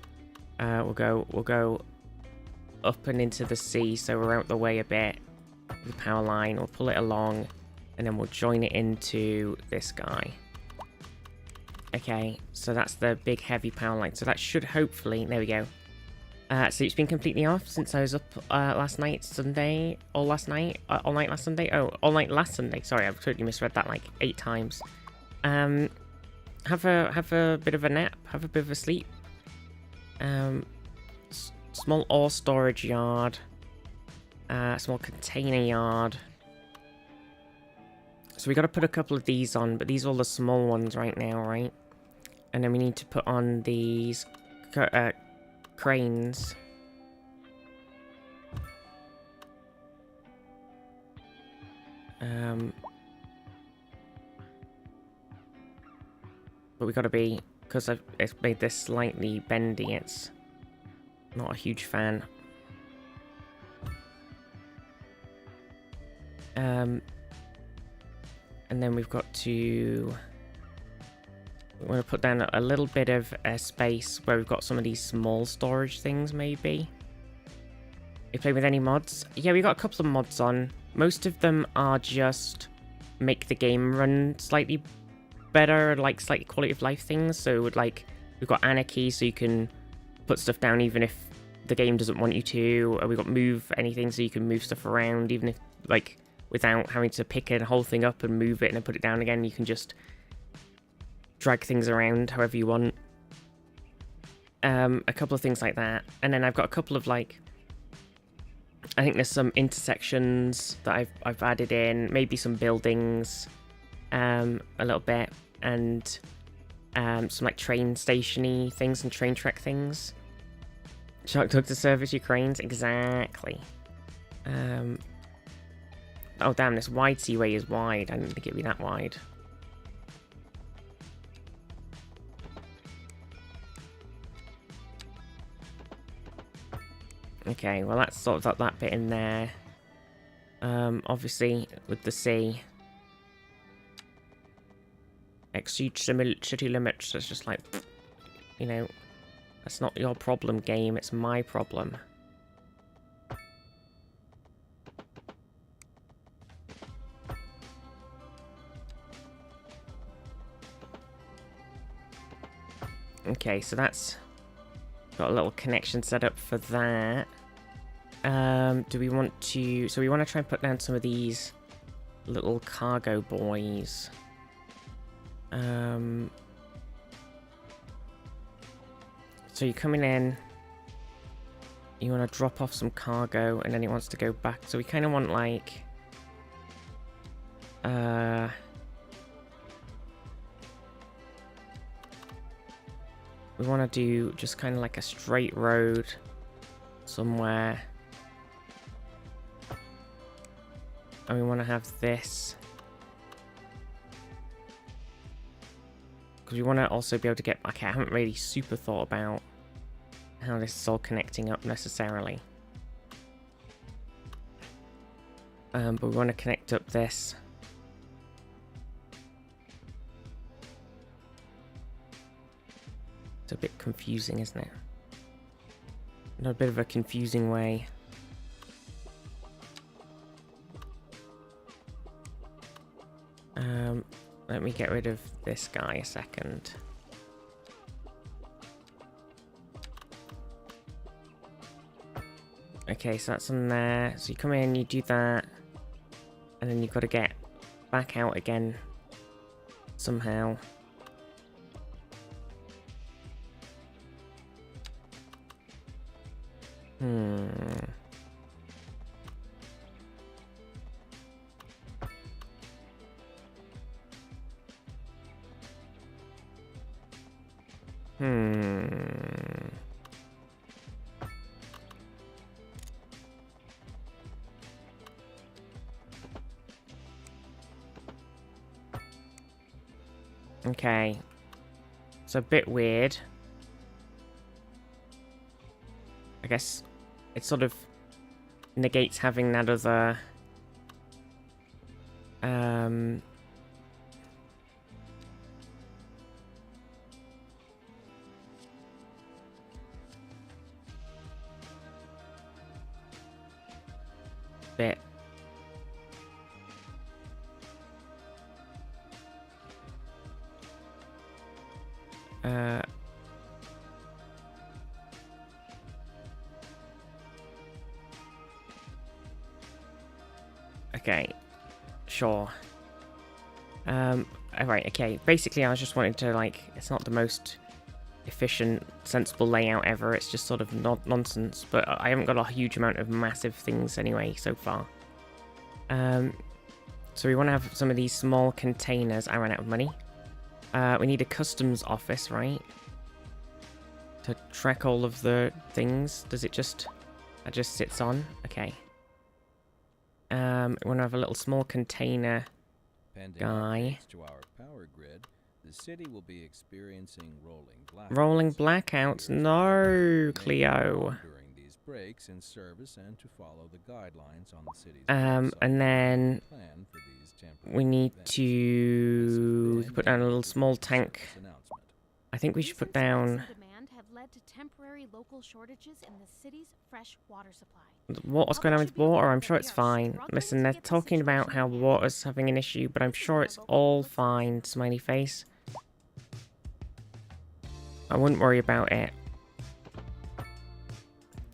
We'll go up and into the sea, so we're out the way a bit. The power line, we'll pull it along. And then we'll join it into this guy. Okay, so that's the big heavy power line. So that should hopefully... There we go. So it's been completely off since I was up last night, Sunday, all night last Sunday. Oh, all night last Sunday. Sorry, I've totally misread that like 8 times. Have a bit of a nap, have a bit of a sleep. Small ore storage yard, small container yard. So we got to put a couple of these on, but these are all the small ones right now, right? And then we need to put on these cranes. But we gotta be, because it's made this slightly bendy, it's not a huge fan. And then we've got to... We want to put down a little bit of space where we've got some of these small storage things, maybe. You play with any mods? Yeah, we got a couple of mods on. Most of them are just make the game run slightly better, like slightly quality of life things. So like we've got anarchy, so you can put stuff down even if the game doesn't want you to. We've got move anything, so you can move stuff around even if like without having to pick a whole thing up and move it and then put it down again. You can just drag things around however you want. A couple of things like that. And then I've got a couple of like... I think there's some intersections that I've added in. Maybe some buildings. a little bit, and some like train station-y things and train track things. Shark Dog to service your cranes, exactly. Oh damn, this wide seaway is wide. I didn't think it'd be that wide. Okay, well that's sort of that bit in there. Obviously with the sea, exceed city limits. It's just like, you know, that's not your problem, game. It's my problem. Okay, so that's got a little connection set up for that. Do we want to... So we want to try and put down some of these little cargo boys. So you're coming in, you want to drop off some cargo, and then it wants to go back. So we kind of want like... we want to do just kind of like a straight road somewhere. And we want to have this. Because we want to also be able to get... Okay, I haven't really super thought about how this is all connecting up necessarily. But we want to connect up this. It's a bit confusing, isn't it? Not a bit of a confusing way. Let me get rid of this guy a second. Okay, so that's on there. So you come in, you do that, and then you've got to get back out again somehow. Okay. It's a bit weird. I guess it sort of negates having that other bit. Okay, sure. Alright, okay. Basically, I was just wanting to, like, it's not the most efficient, sensible layout ever. It's just sort of nonsense, but I haven't got a huge amount of massive things anyway so far. So we want to have some of these small containers. I ran out of money. We need a customs office, right? To track all of the things. Does it just... That just sits on? Okay. We want to have a little small container guy. To our power grid, the city will be experiencing rolling blackouts. No, Cleo. During these breaks in service and to follow the guidelines on the city's and then we need to put down a little small tank. I think we should put down... led to temporary local shortages in the city's fresh water supply. What's going on with water? I'm sure it's fine. Listen, they're talking about how water's having an issue, but I'm sure it's all fine, smiley face. I wouldn't worry about it.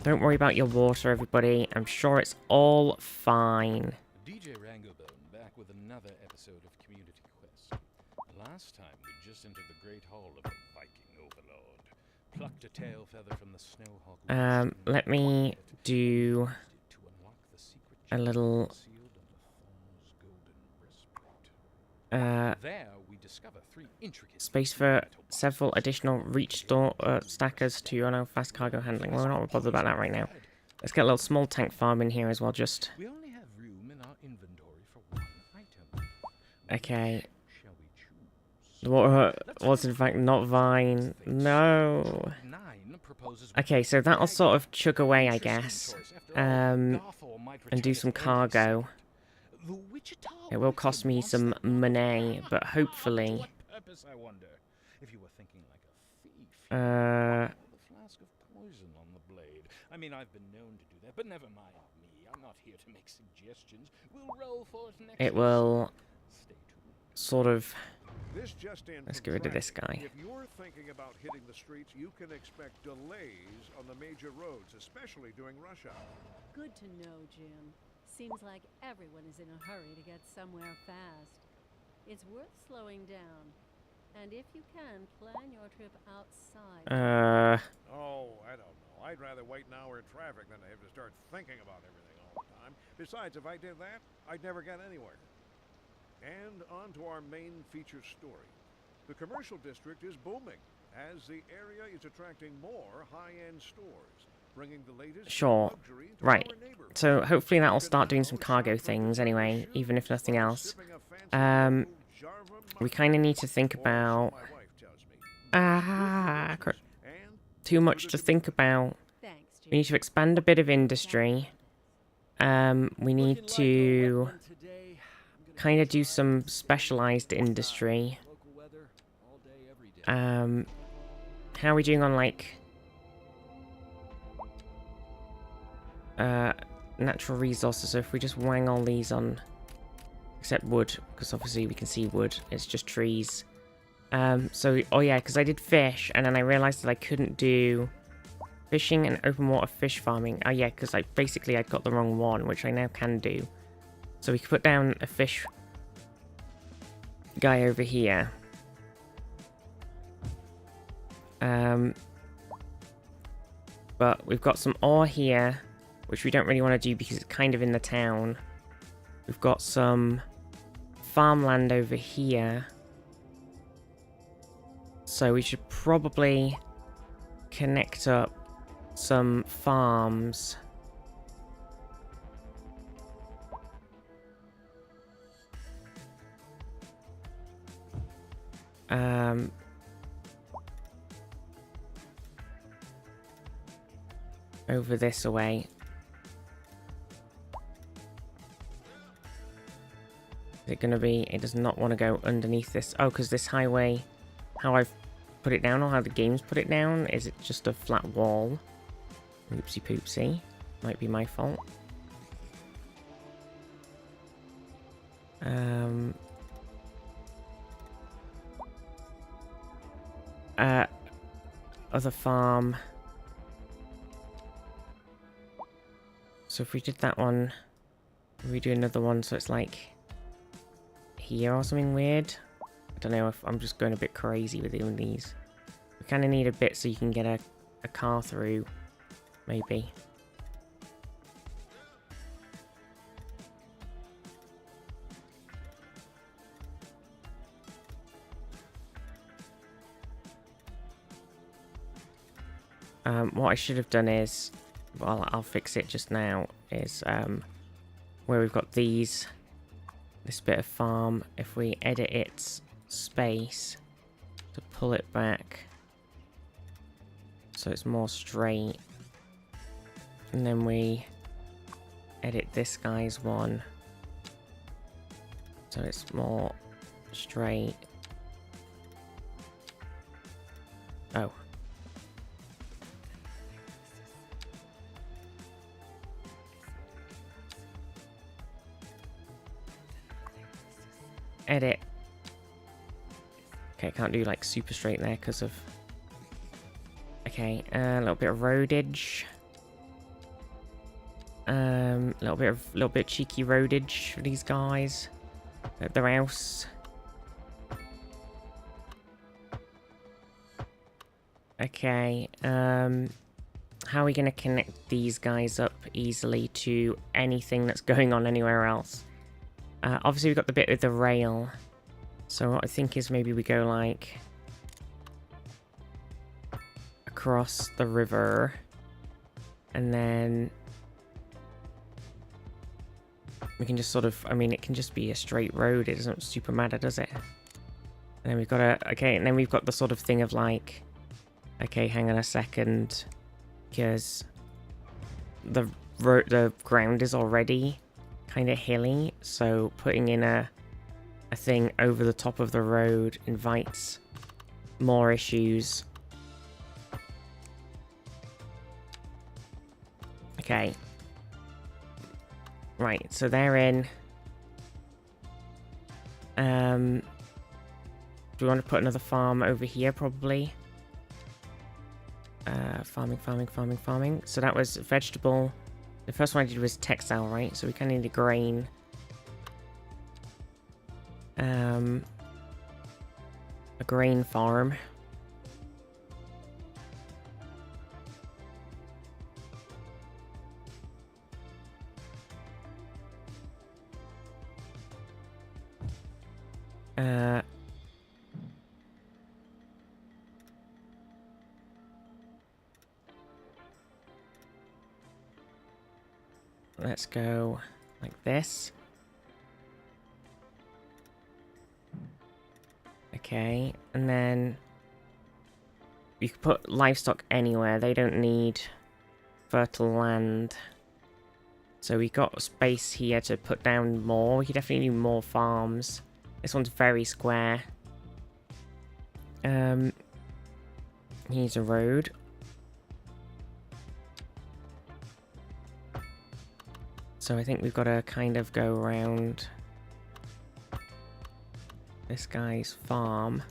Don't worry about your water, everybody. I'm sure it's all fine. DJ Rangobone back with another episode of Community Quest. Last time we just entered the Great Hall of the Viking Overlord. Plucked a tail feather from the Snowhawk. Let me do a little There we discover 3 intricate Space for several additional reach stackers to allow fast cargo handling. Well, we're not bothered about that right now. Let's get a little small tank farm in here as well, just... We only have room in our inventory for 1 item. Okay. Shall we choose? Was in fact not Vine. No. Okay, so that'll sort of chug away, I guess. And do some cargo. It will cost me some money, but hopefully... I wonder if you were thinking like a thief. Uh... The flask of poison on the blade. I mean, I've been known to do that, but never mind me. I'm not here to make suggestions. We'll roll for it next. It will sort of... This just in Let's from get rid of this traffic. guy. If you're thinking about hitting the streets, you can expect delays on the major roads, especially during rush hour. Good to know, Jim. Seems like everyone is in a hurry to get somewhere fast. It's worth slowing down. And if you can, plan your trip outside. Oh, I don't know. I'd rather wait an hour in traffic than to have to start thinking about everything all the time. Besides, if I did that, I'd never get anywhere. And on to our main feature story. The commercial district is booming as the area is attracting more high-end stores, bringing the latest Sure. luxury to Right. our neighborhood. So hopefully that'll start doing some cargo things anyway, even if nothing else. We kind of need to think about... Too much to think about. We need to expand a bit of industry. We need to kind of do some specialized industry. How are we doing on, like... natural resources? So if we just wang all these on... Except wood, because obviously we can see wood. It's just trees. So, oh yeah, because I did fish, and then I realized that I couldn't do fishing and open water fish farming. Oh yeah, because basically I got the wrong one, which I now can do. So we can put down a fish guy over here. But we've got some ore here, which we don't really want to do because it's kind of in the town. We've got some farmland over here. So we should probably connect up some farms. Over this way. Is it going to be... It does not want to go underneath this. Oh, because this highway... How I've put it down, or how the game's put it down, is it just a flat wall? Oopsie poopsie. Might be my fault. Other farm. So if we did that one, we do another one, so it's like here or something weird. I don't know if I'm just going a bit crazy with doing these. We kind of need a bit so you can get a car through, maybe. What I should have done is, well, I'll fix it just now, is where we've got this bit of farm, if we edit its space to pull it back so it's more straight, and then we edit this guy's one so it's more straight. Oh. Edit. Okay, I can't do like super straight there because of... Okay, a little bit of roadage. Little bit cheeky roadage for these guys at their house. Okay, how are we gonna connect these guys up easily to anything that's going on anywhere else? Obviously we've got the bit with the rail. So what I think is maybe we go like across the river and then we can just sort of, I mean, it can just be a straight road. It doesn't super matter, does it? And then we've got a, okay, and then we've got the sort of thing of like, okay, hang on a second, because the ground is already kind of hilly, so putting in a thing over the top of the road invites more issues. Okay. Right, so they're in. Do we want to put another farm over here, probably? Farming. So that was vegetable. The first one I did was textile, right? So we kind of need a grain. A grain farm. Let's go like this. Okay, and then you can put livestock anywhere. They don't need fertile land. So we got space here to put down more. We could definitely do more farms. This one's very square. Here's a road. So I think we've got to kind of go around this guy's farm.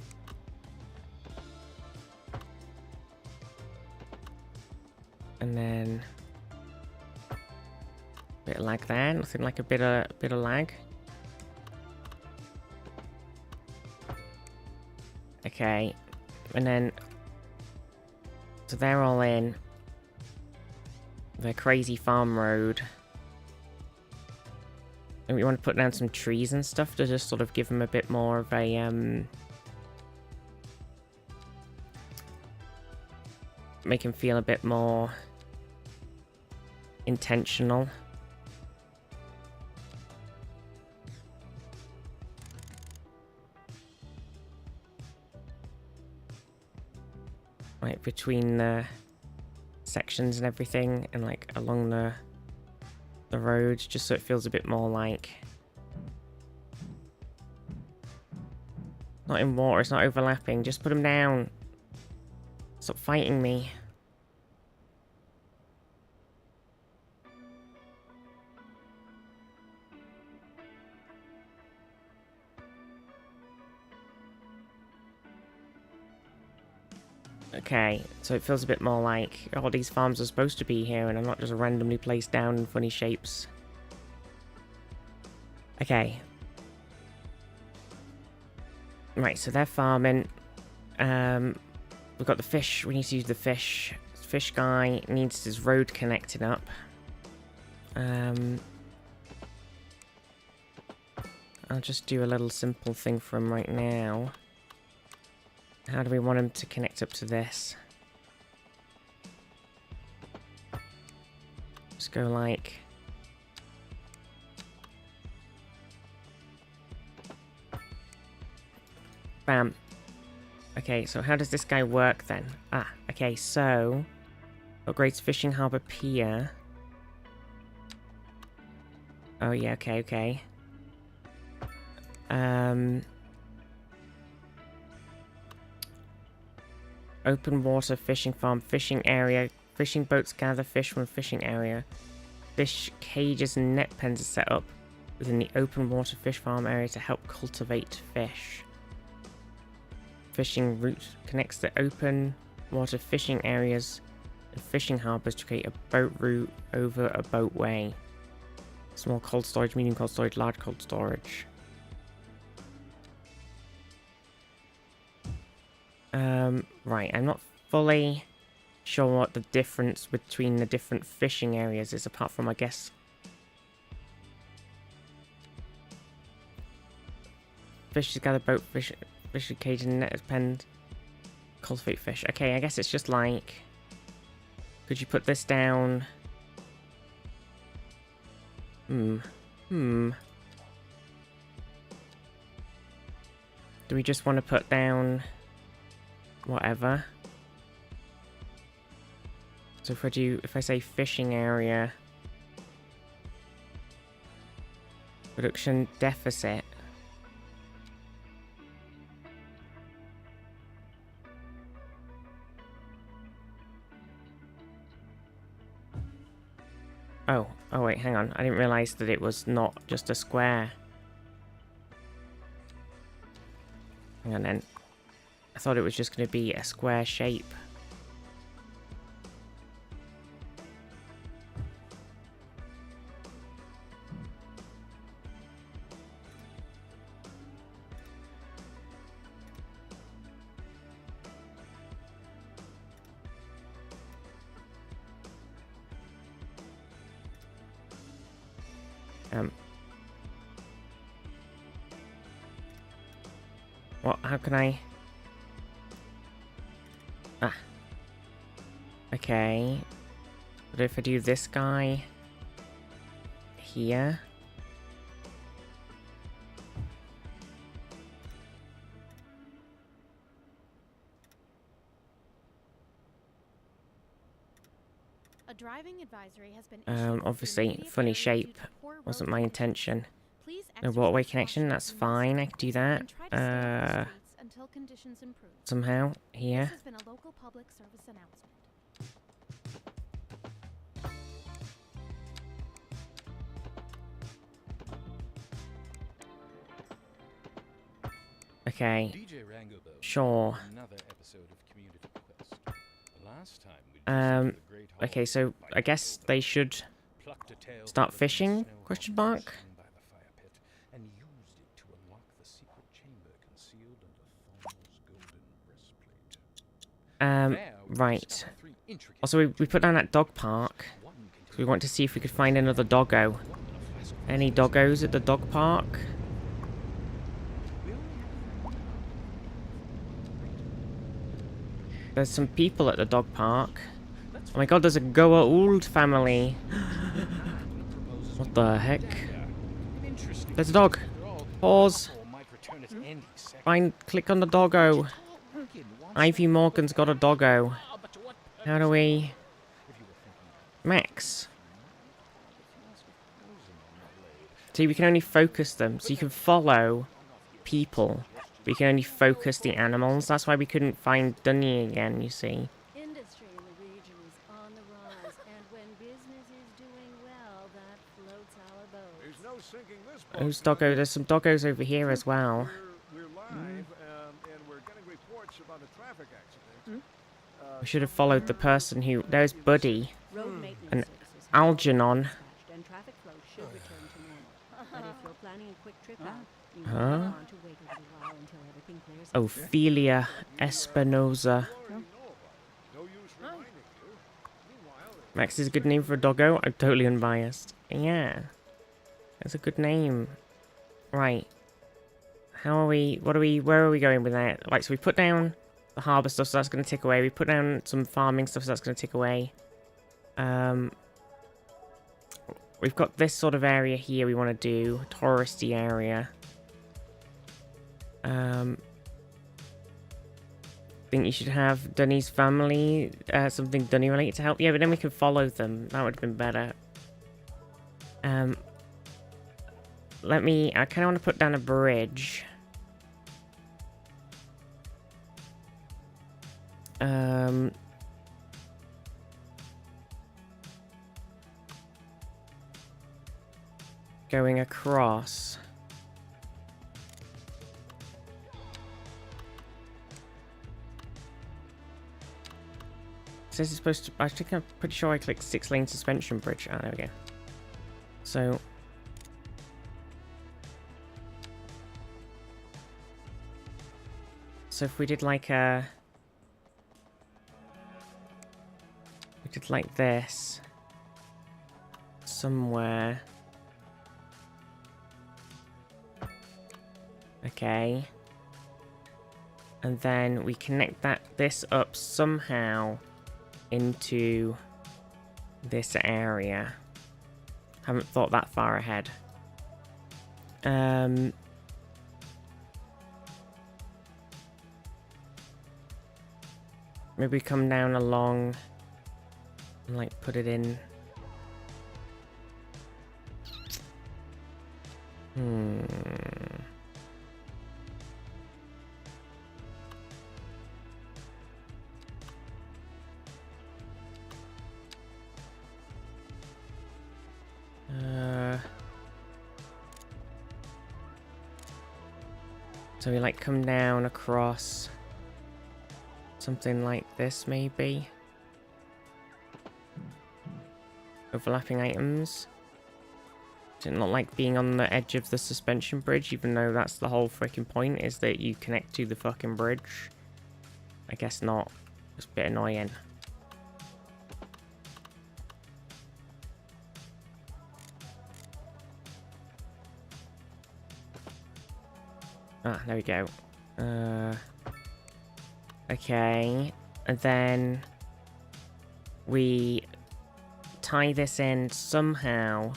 And then a bit of lag there, nothing like a bit of lag. Okay, and then so they're all in the crazy farm road. And we want to put down some trees and stuff to just sort of give them a bit more of a make him feel a bit more intentional. Right, between the sections and everything, and like along the road, just so it feels a bit more like not in water, it's not overlapping. Just put them down. Stop fighting me. Okay, so it feels a bit more like, oh, these farms are supposed to be here and I'm not just randomly placed down in funny shapes. Okay. Right, so they're farming. We've got the fish. We need to use the fish. Fish guy needs his road connected up. I'll just do a little simple thing for him right now. How do we want him to connect up to this? Just go like... Bam. Okay, so how does this guy work then? Ah, okay, so... Upgrades Fishing Harbour Pier. Oh yeah, okay. Open water fishing farm, fishing area. Fishing boats gather fish from fishing area. Fish cages and net pens are set up within the open water fish farm area to help cultivate fish. Fishing route connects the open water fishing areas and fishing harbours to create a boat route over a boatway. Small cold storage, medium cold storage, large cold storage. Right, I'm not fully sure what the difference between the different fishing areas is, apart from, I guess, fish to gather boat fish, fish cage and net pens, cultivate fish. Okay, I guess it's just like, could you put this down? Do we just want to put down whatever? So if I say fishing area, production deficit. Oh wait, hang on. I didn't realize that it was not just a square. Hang on then. I thought it was just going to be a square shape. What? How can I? Ah. Okay. But if I do this guy here. A driving advisory has been obviously, funny shape wasn't my intention. No waterway connection, that's fine. I can do that. Somehow here. This has been a local public service announcement. Okay. DJ Rangobo, sure. Another episode of Community Quest. Last time we okay, so I guess they should start fishing? Question mark. Right. Also, we put down that dog park. So we want to see if we could find another doggo. Any doggos at the dog park? There's some people at the dog park. Oh my god, there's a Goa'uld family. What the heck? There's a dog. Pause. Click on the doggo. Ivy Morgan's got a doggo. How do we... Max. See, we can only focus them. So you can follow people. We can only focus the animals. That's why we couldn't find Dunny again, you see. Industry in the region is on the rise, and when business is doing well, that floats our boat. There's no sinking this boat. Who's doggo? There's some doggos over here as well. We're live, and we're getting reports about a traffic accident. We should have followed the person who... There's Buddy. And Algernon. And traffic flow should return to normal. But if you're planning a quick trip out, you Huh? might want to wait a little while until everything clears up. Ophelia Espinoza. Max is a good name for a doggo. I'm totally unbiased. Yeah. That's a good name. Right. How are we... Where are we going with that? Right, so we put down the harbour stuff, so that's going to tick away. We put down some farming stuff, so that's going to tick away. We've got this sort of area here we want to do. Touristy area. Think you should have Dunny's family, something Dunny related to help. Yeah, but then we can follow them. That would have been better. I kind of want to put down a bridge. Going across. It says it's supposed to... I think I'm pretty sure I clicked 6-lane suspension bridge. Oh, there we go. So... So if we did like a... We did like this. Somewhere. Okay. And then we connect this up somehow into this area. Haven't thought that far ahead. Maybe come down along and like put it in. So we like come down across something like this, maybe. Overlapping items. Does it not like being on the edge of the suspension bridge, even though that's the whole freaking point, is that you connect to the fucking bridge? I guess not. It's a bit annoying. Ah, there we go. Okay, and then we tie this in somehow,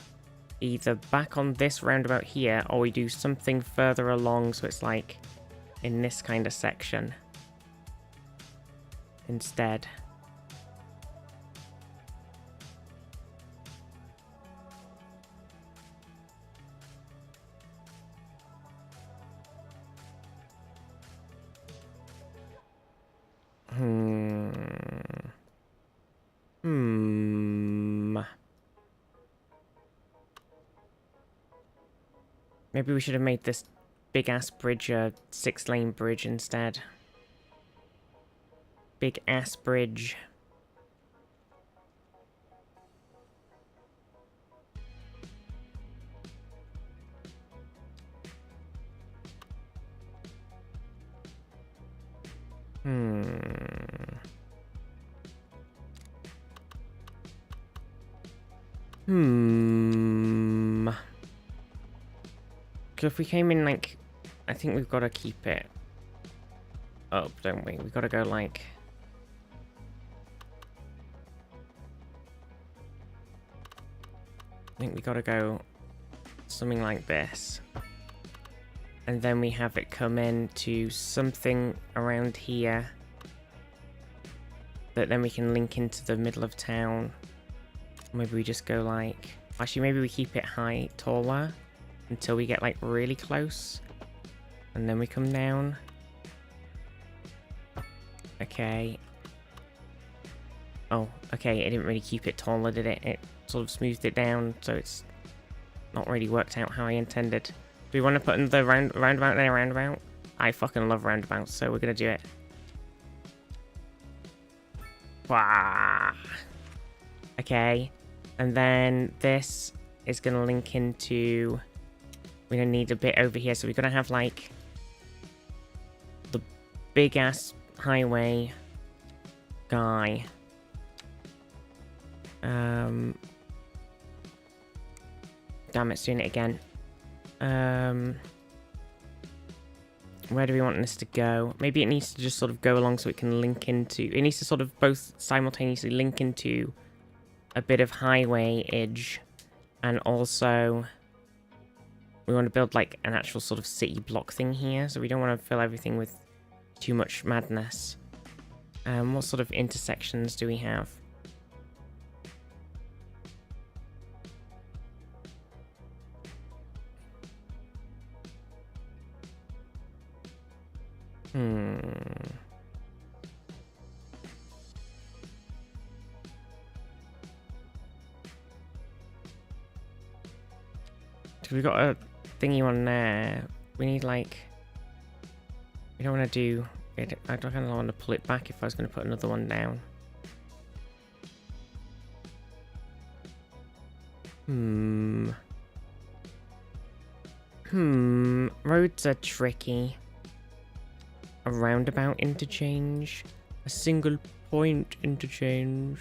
either back on this roundabout here, or we do something further along so it's like in this kind of section instead. Maybe we should have made this big-ass bridge a 6-lane bridge instead. Big-ass bridge. If we came in like, I think we've got to keep it up, don't we? We've got to go like, I think we got to go something like this, and then we have it come in to something around here that then we can link into the middle of town. Maybe we just go like, actually maybe we keep it taller until we get like really close, and then we come down. Okay. Oh, okay, it didn't really keep it taller, did it? It sort of smoothed it down, so it's not really worked out how I intended. Do we want to put another roundabout there, roundabout? I fucking love roundabouts, so we're gonna do it. Wah! Okay, and then this is gonna link into... We're gonna need a bit over here, so we're gonna have like the big ass highway guy. Damn, it's doing it again. Where do we want this to go? Maybe it needs to just sort of go along so it can link into... It needs to sort of both simultaneously link into a bit of highway edge, and also... We want to build like an actual sort of city block thing here, so we don't want to fill everything with too much madness. What sort of intersections do we have? So we've got a thingy on there. We need like... We don't want to do it. I don't kind of want to pull it back if I was going to put another one down. Roads are tricky. A roundabout interchange. A single point interchange.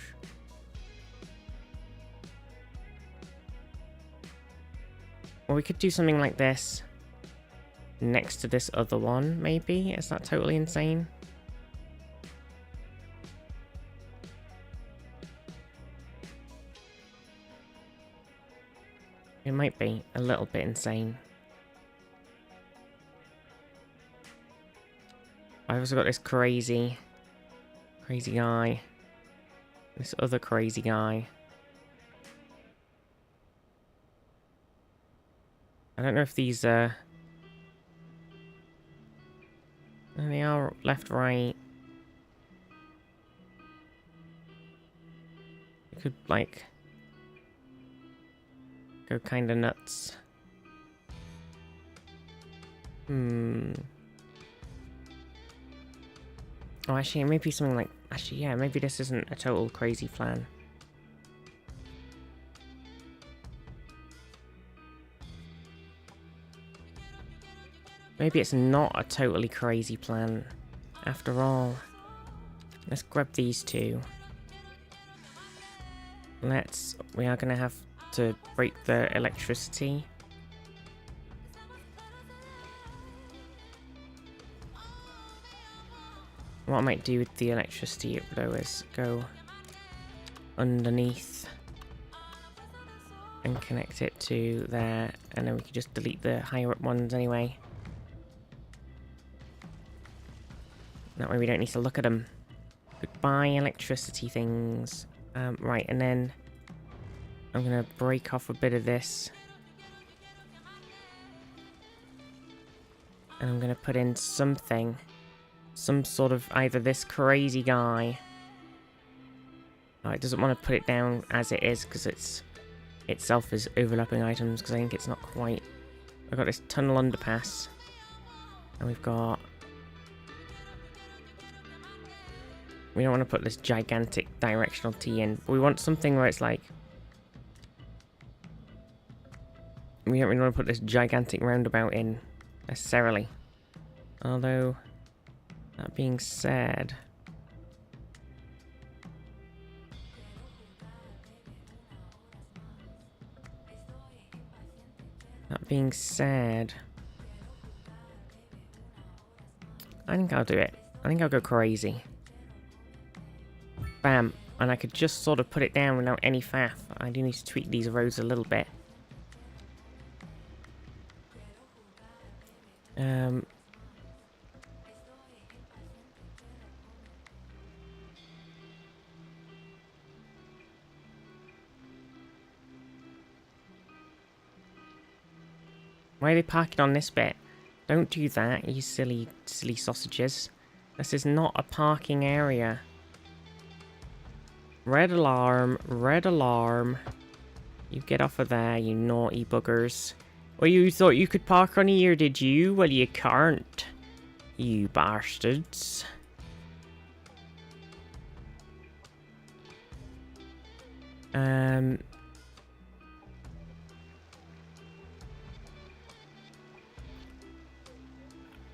Or we could do something like this. next to this other one, maybe? Is that totally insane? It might be a little bit insane. I've also got this crazy guy. This other crazy guy. I don't know if these are... They are left, right. You could, like... go kinda nuts. Oh, actually, maybe something like... Actually, yeah, maybe this isn't a total crazy plan. Maybe it's not a totally crazy plan, after all. Let's grab these two. We are gonna have to break the electricity. What I might do with the electricity though is go underneath and connect it to there, and then we can just delete the higher up ones anyway. That way we don't need to look at them. Goodbye electricity things. Right, and then I'm gonna break off a bit of this. And I'm gonna put in something. Some sort of either this crazy guy. Oh, it doesn't want to put it down as it is because it's itself is overlapping items because I think it's not quite. I've got this tunnel underpass. And we've got... We don't want to put this gigantic directional T in. But we want something where it's like... We don't really want to put this gigantic roundabout in, necessarily. Although, that being said... That being said... I think I'll do it. I think I'll go crazy. Bam. And I could just sort of put it down without any faff. I do need to tweak these roads a little bit. Why are they parking on this bit? Don't do that, you silly sausages. This is not a parking area. Red alarm, red alarm. You get off of there, you naughty buggers. Well, you thought you could park on here, did you? Well, you can't. You bastards.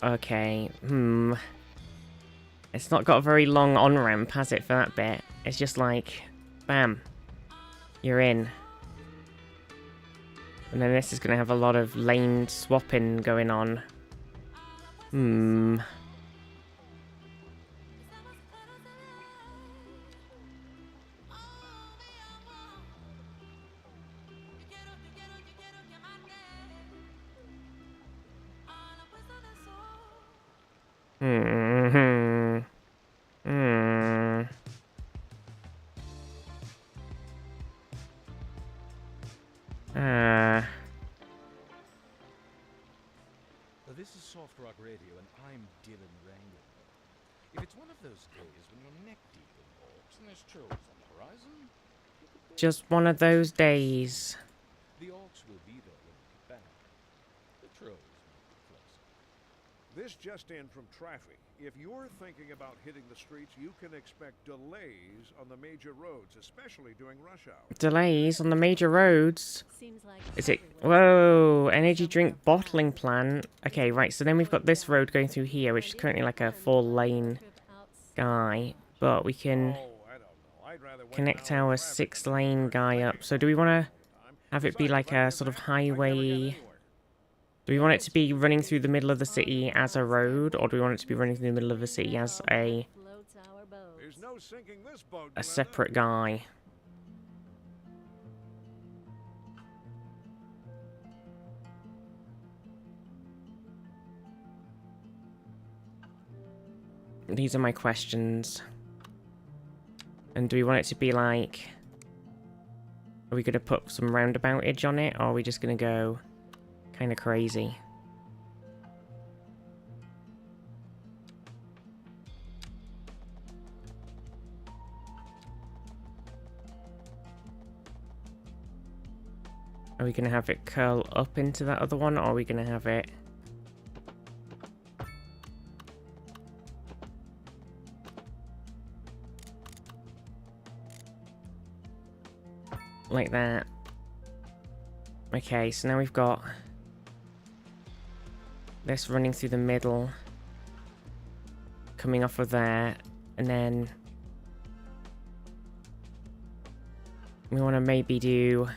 Okay, It's not got a very long on-ramp, has it, for that bit? It's just like, bam, you're in. And then this is going to have a lot of lane swapping going on. This is Soft Rock Radio, and I'm Dylan Wrangler. If it's one of those days when you're neck deep in orcs and there's trolls on the horizon... Just one of those days. The orcs will be there when we get back. The trolls might be closer. This just in from traffic. If you're thinking about hitting the streets, you can expect delays on the major roads, especially during rush hour. Delays on the major roads? Seems like Is it... Whoa! Energy drink bottling plant. Okay, right, so then we've got this road going through here, which is currently like a 4-lane guy. But we can connect our 6-lane guy up. So do we want to have it be like a sort of highway... Do we want it to be running through the middle of the city as a road, or do we want it to be running through the middle of the city as a There's no sinking this boat, a Glenda. separate guy? These are my questions. And do we want it to be like... Are we going to put some roundaboutage on it, or are we just going to go kind of crazy? Are we going to have it curl up into that other one, or are we going to have it... like that? Okay, so now we've got this running through the middle, coming off of there, and then we want to maybe do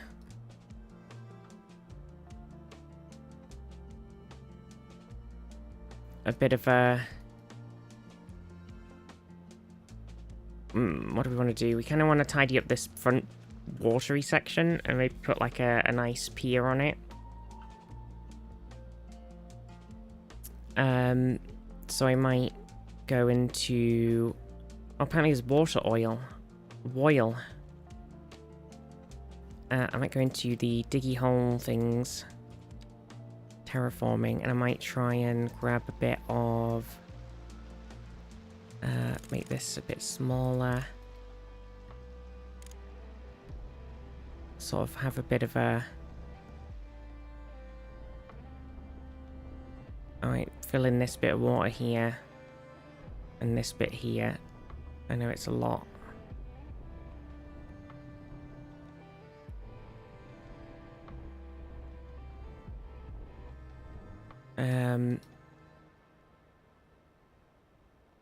a bit of a... what do we want to do? We kind of want to tidy up this front watery section and maybe put like a nice pier on it. So I might go into... oh, apparently there's water oil. Woil. I might go into the diggy hole things. Terraforming, and I might try and grab a bit of... make this a bit smaller. Sort of have a bit of a... Alright, fill in this bit of water here. And this bit here. I know it's a lot.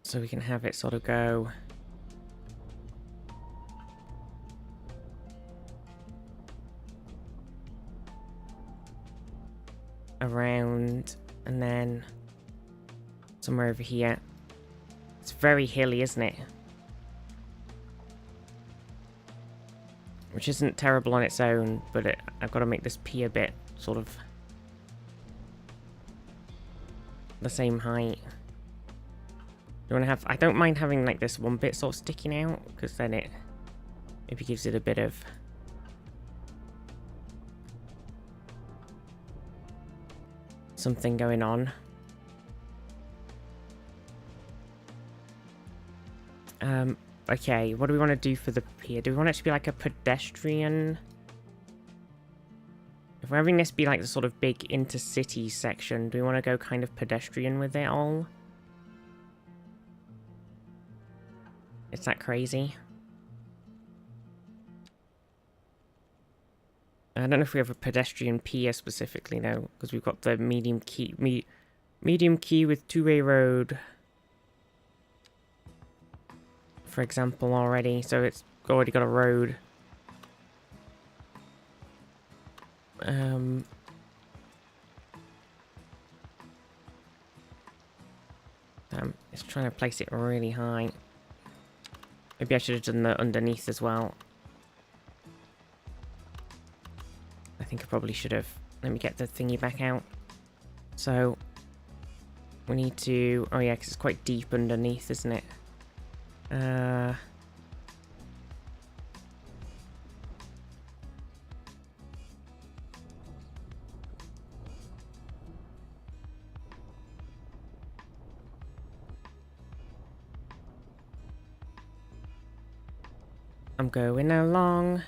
So we can have it sort of go... around, and then somewhere over here. It's very hilly, isn't it? Which isn't terrible on its own, but I've got to make this pier bit sort of the same height. You want to have... I don't mind having like this one bit sort of sticking out, because then it maybe gives it a bit of... something going on. Okay, what do we want to do for the pier? Do we want it to be like a pedestrian? If we're having this be like the sort of big intercity section, do we want to go kind of pedestrian with it all? Is that crazy? I don't know if we have a pedestrian pier specifically though, because we've got the medium key with two-way road, for example, already. So it's already got a road. It's trying to place it really high. Maybe I should have done the underneath as well. I think I probably should have. Let me get the thingy back out. So, we need to... oh yeah, because it's quite deep underneath, isn't it? I'm going along,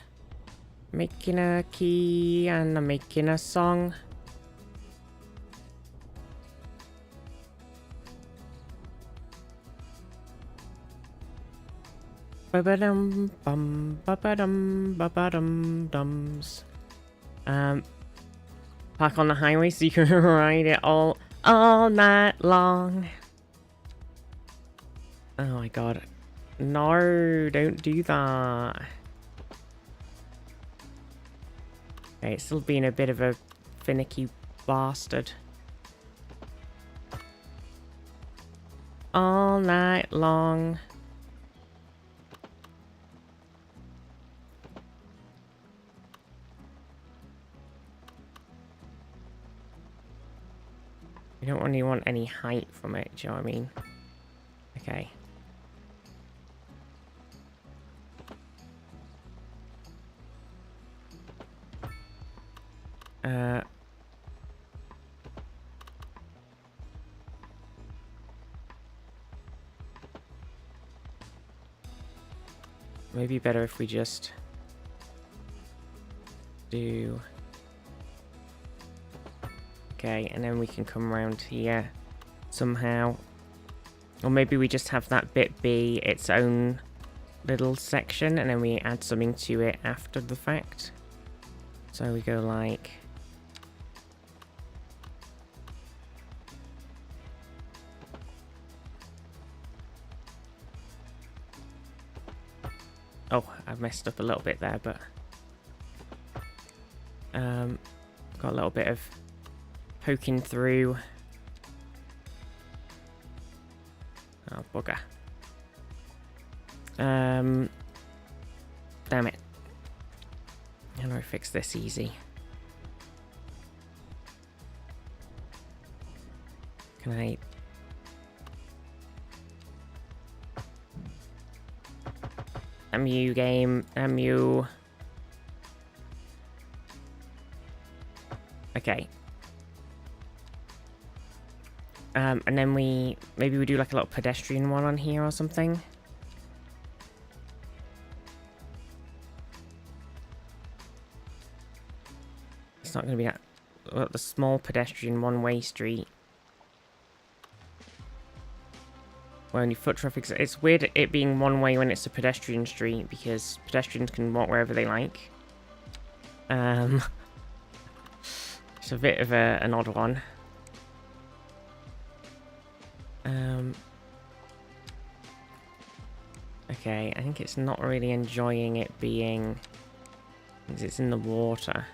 making a key, and I'm making a song. Ba-ba-dum bum, ba-ba-dum, ba-ba-dum dums. Park on the highway so you can ride it all night long. Oh my god. No, don't do that. Okay, it's still being a bit of a finicky bastard. all night long. You don't really want any height from it, do you know what I mean? Okay. Maybe better if we just do... Okay, and then we can come around here somehow. Or maybe we just have that bit be its own little section and then we add something to it after the fact. So we go like... Oh, I've messed up a little bit there, but... got a little bit of poking through. Oh, bugger. Damn it. How do I fix this easy? Can I... MU game, MU. Okay. And then maybe we do like a little pedestrian one on here or something. It's not going to be that... the small pedestrian one-way street. Where only foot traffic... It's weird it being one way when it's a pedestrian street, because pedestrians can walk wherever they like. It's a bit of an odd one. Okay, I think it's not really enjoying it being... because it's in the water.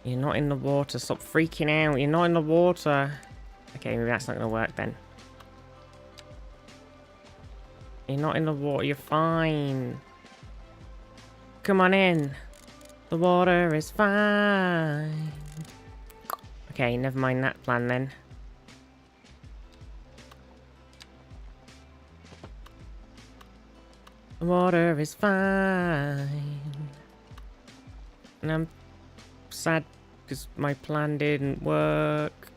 You're not in the water. Stop freaking out. You're not in the water. Okay, maybe that's not going to work then. You're not in the water. You're fine. Come on in. The water is fine. Okay, never mind that plan then. The water is fine. And I'm sad because my plan didn't work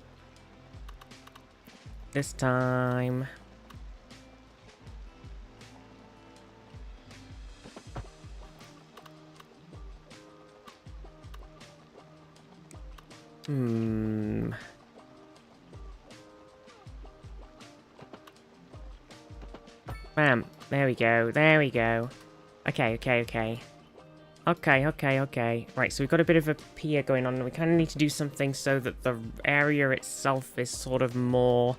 this time. Bam. There we go. There we go. Okay. Okay. Right, so we've got a bit of a pier going on. We kind of need to do something so that the area itself is sort of more...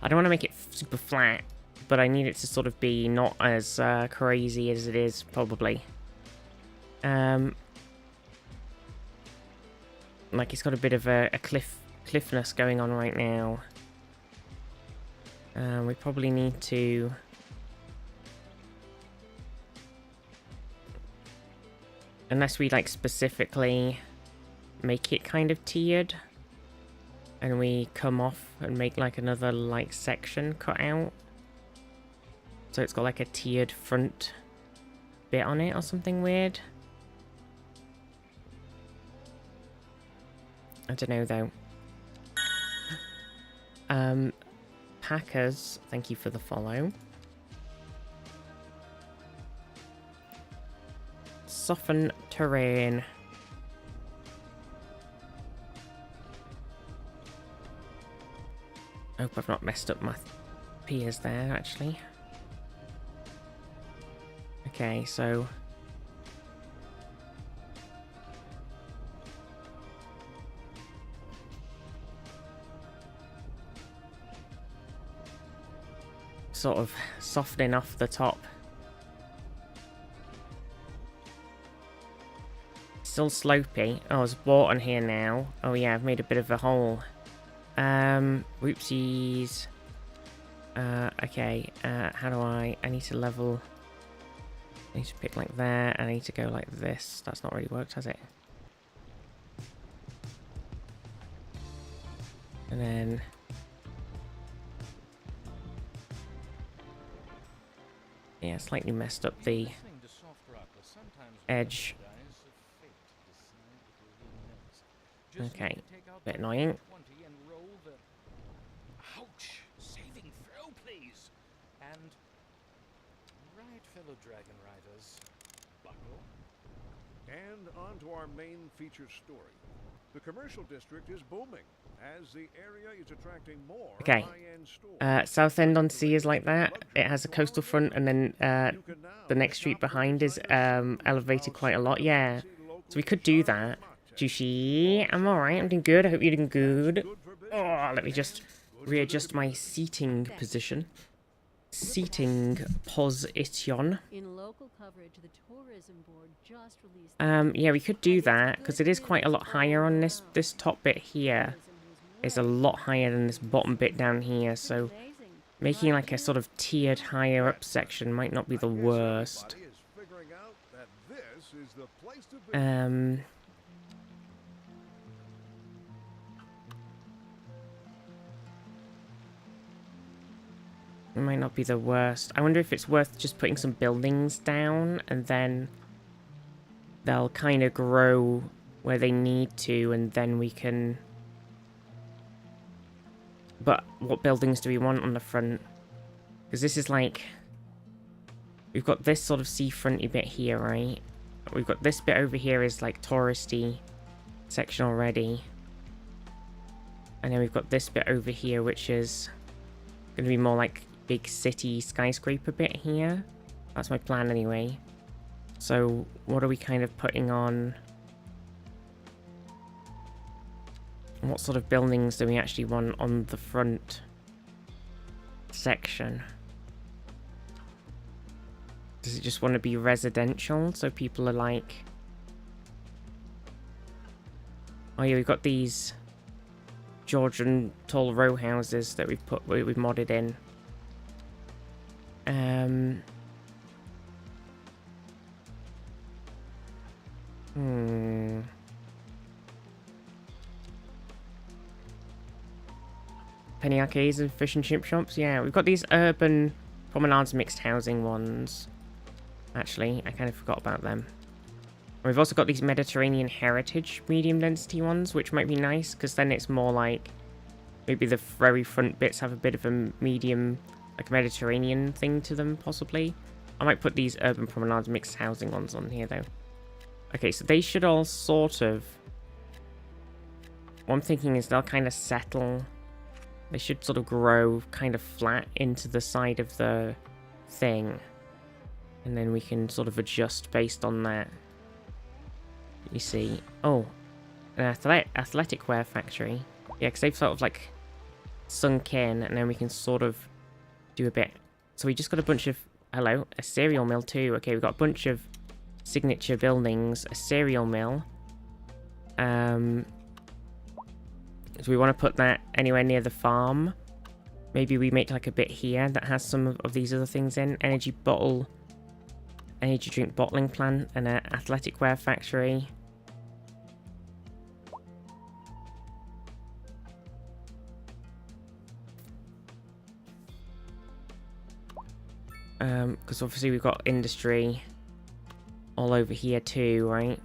I don't want to make it super flat, but I need it to sort of be not as crazy as it is, probably. Like, it's got a bit of a cliffness going on right now. We probably need to... Unless we, like, specifically make it kind of tiered. And we come off and make, like, another, like, section cut out. So it's got, like, a tiered front bit on it or something weird. I don't know, though. Packers, thank you for the follow. Soften terrain. Hope I've not messed up my piers there, actually. Okay, so... sort of softening off the top. still slopey. Oh, there's water on here now. Oh yeah, I've made a bit of a hole. Whoopsies. Okay, how do I need to level... I need to pick like that, and I need to go like this. That's not really worked, has it? And then... yeah, slightly messed up the edge. Okay, bit annoying. Ouch! Saving throw, please. And right, fellow dragon riders, buckle. And on to our main feature story. The commercial district is booming as the area is attracting more Okay. high-end stores. Southend-on-Sea is like that. It has a coastal front, and then the next street behind is elevated quite a lot. Yeah, so we could do that. Juicy, I'm alright. I'm doing good. I hope you're doing good. Oh, let me just readjust my seating position. Seating position. In local coverage, the tourism board just released Yeah, we could do that because it is quite a lot higher on this top bit here. It's a lot higher than this bottom bit down here, so making like a sort of tiered higher up section might not be the worst. It might not be the worst. I wonder if it's worth just putting some buildings down and then they'll kind of grow where they need to, and then we can... But what buildings do we want on the front? Because this is like... We've got this sort of seafronty bit here, right? We've got this bit over here is like touristy section already. And then we've got this bit over here, which is going to be more like big city skyscraper bit here. That's my plan anyway. So what are we kind of putting on? What sort of buildings do we actually want on the front section? Does it just want to be residential? So people are like... Oh yeah, we've got these Georgian tall row houses that we've modded in. Penny arcades and fish and chip shops. Yeah, we've got these urban promenades mixed housing ones. Actually, I kind of forgot about them. And we've also got these Mediterranean heritage medium density ones, which might be nice because then it's more like maybe the very front bits have a bit of a medium, like Mediterranean thing to them, possibly. I might put these urban promenades mixed housing ones on here though. Okay, so they should all sort of... What I'm thinking is they'll kind of settle. They should sort of grow kind of flat into the side of the thing. And then we can sort of adjust based on that. You see. Oh, an athletic wear factory. Yeah, because they've sort of like sunk in, and then we can sort of do a bit. So we just got a bunch of... Hello, a cereal mill too. Okay, we've got a bunch of signature buildings, a cereal mill. So we want to put that anywhere near the farm. Maybe we make like a bit here that has some of these other things in. Energy drink bottling plant and an athletic wear factory. Because obviously we've got industry all over here too, right?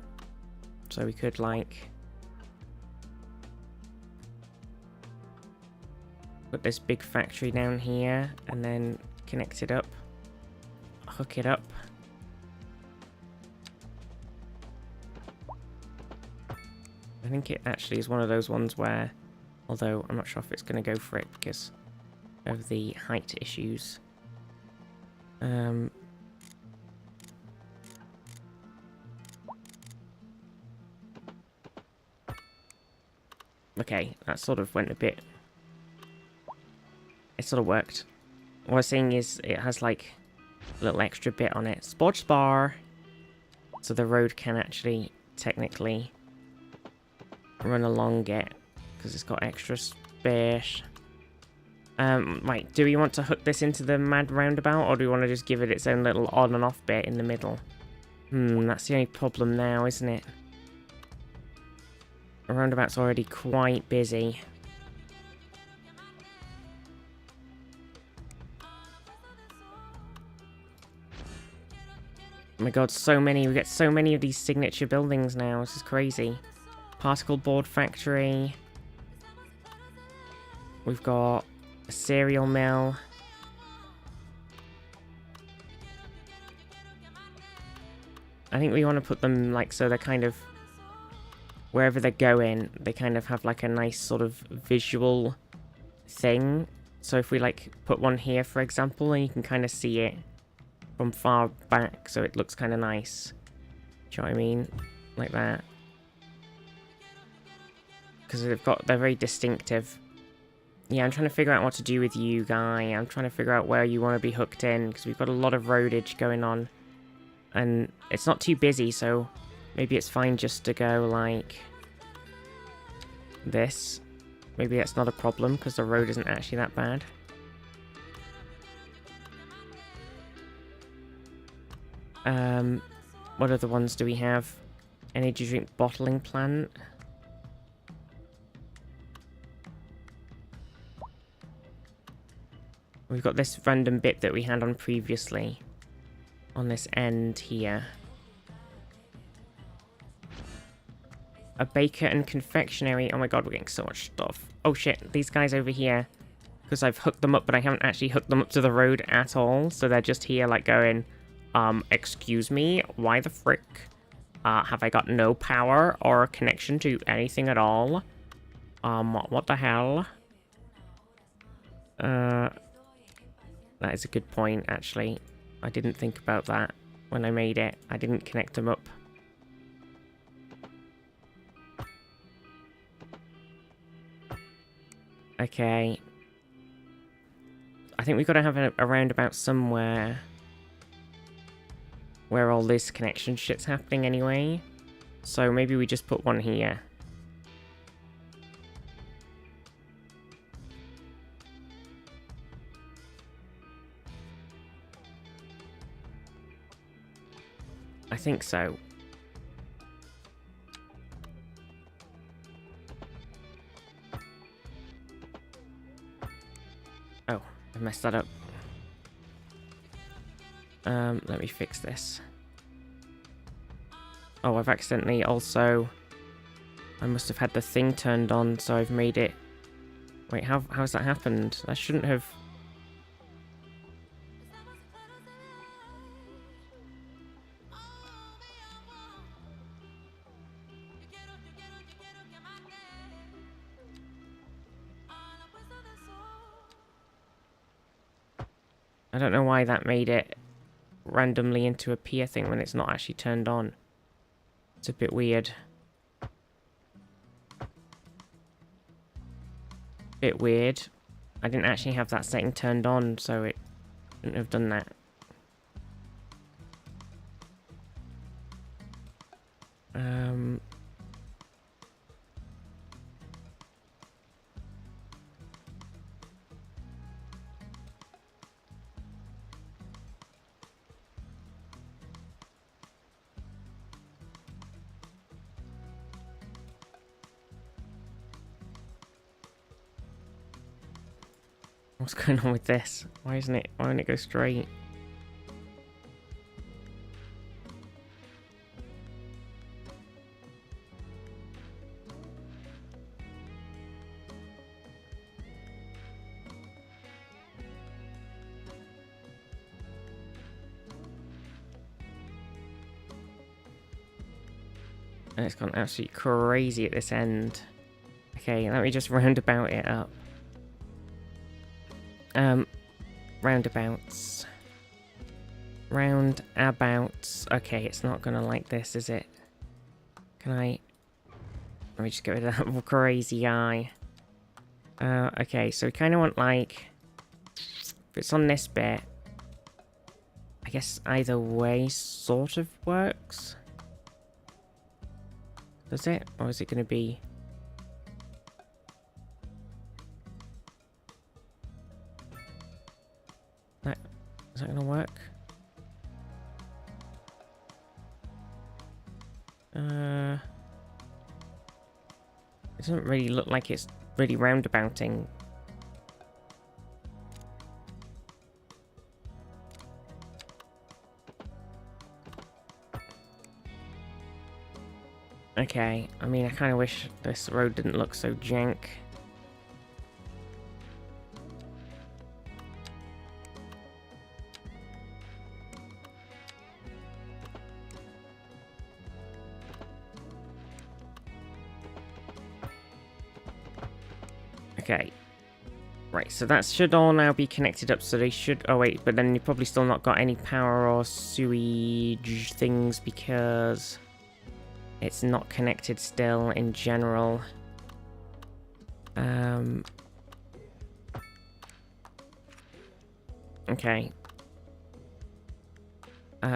So we could like put this big factory down here and then connect it up, hook it up. I think it actually is one of those ones where, although I'm not sure if it's going to go for it because of the height issues. Okay, that sort of went a bit... It sort of worked. What I was saying is it has like a little extra bit on it. Sports bar! So the road can actually technically run along it because it's got extra space. Right, do we want to hook this into the mad roundabout, or do we want to just give it its own little on and off bit in the middle? That's the only problem now, isn't it? The roundabout's already quite busy. Oh my god, so many. We get so many of these signature buildings now. This is crazy. Particle board factory. We've got a cereal mill. I think we want to put them like so they're kind of wherever they're going, they kind of have like a nice sort of visual thing. So if we like put one here, for example, and you can kind of see it from far back, so it looks kind of nice. Do you know what I mean? Like that. Because they're very distinctive. Yeah, I'm trying to figure out what to do with you, Guy. I'm trying to figure out where you want to be hooked in, because we've got a lot of roadage going on. And it's not too busy, so maybe it's fine just to go like this. Maybe that's not a problem, because the road isn't actually that bad. What other ones do we have? Energy drink bottling plant. We've got this random bit that we had on previously. On this end here. A baker and confectionery. Oh my god, we're getting so much stuff. Oh shit, these guys over here. Because I've hooked them up, but I haven't actually hooked them up to the road at all. So they're just here like going, excuse me, why the frick? Have I got no power or connection to anything at all? What the hell? That is a good point, actually. I didn't think about that when I made it. I didn't connect them up. Okay. I think we've got to have a roundabout somewhere where all this connection shit's happening anyway. So maybe we just put one here. I think so. Oh, I messed that up. Let me fix this. Oh, I've accidentally also... I must have had the thing turned on, so I've made it... Wait, how's that happened? That shouldn't have... I don't know why that made it randomly into a pier thing when it's not actually turned on. It's a bit weird. Bit weird. I didn't actually have that setting turned on, so it shouldn't have done that. What's going on with this? Why won't it go straight? And it's gone absolutely crazy at this end. Okay, let me just roundabout it up. Roundabouts. Roundabouts. Okay, it's not gonna like this, is it? Can I... Let me just get rid of that crazy eye. Okay, so we kind of want, like... If it's on this bit... I guess either way sort of works. Does it? Or is it going to be... Is that going to work? It doesn't really look like it's really roundabouting. Okay, I mean, I kind of wish this road didn't look so jank. Okay. Right, so that should all now be connected up, so they should... Oh, wait, but then you've probably still not got any power or sewage things because it's not connected still in general. Okay.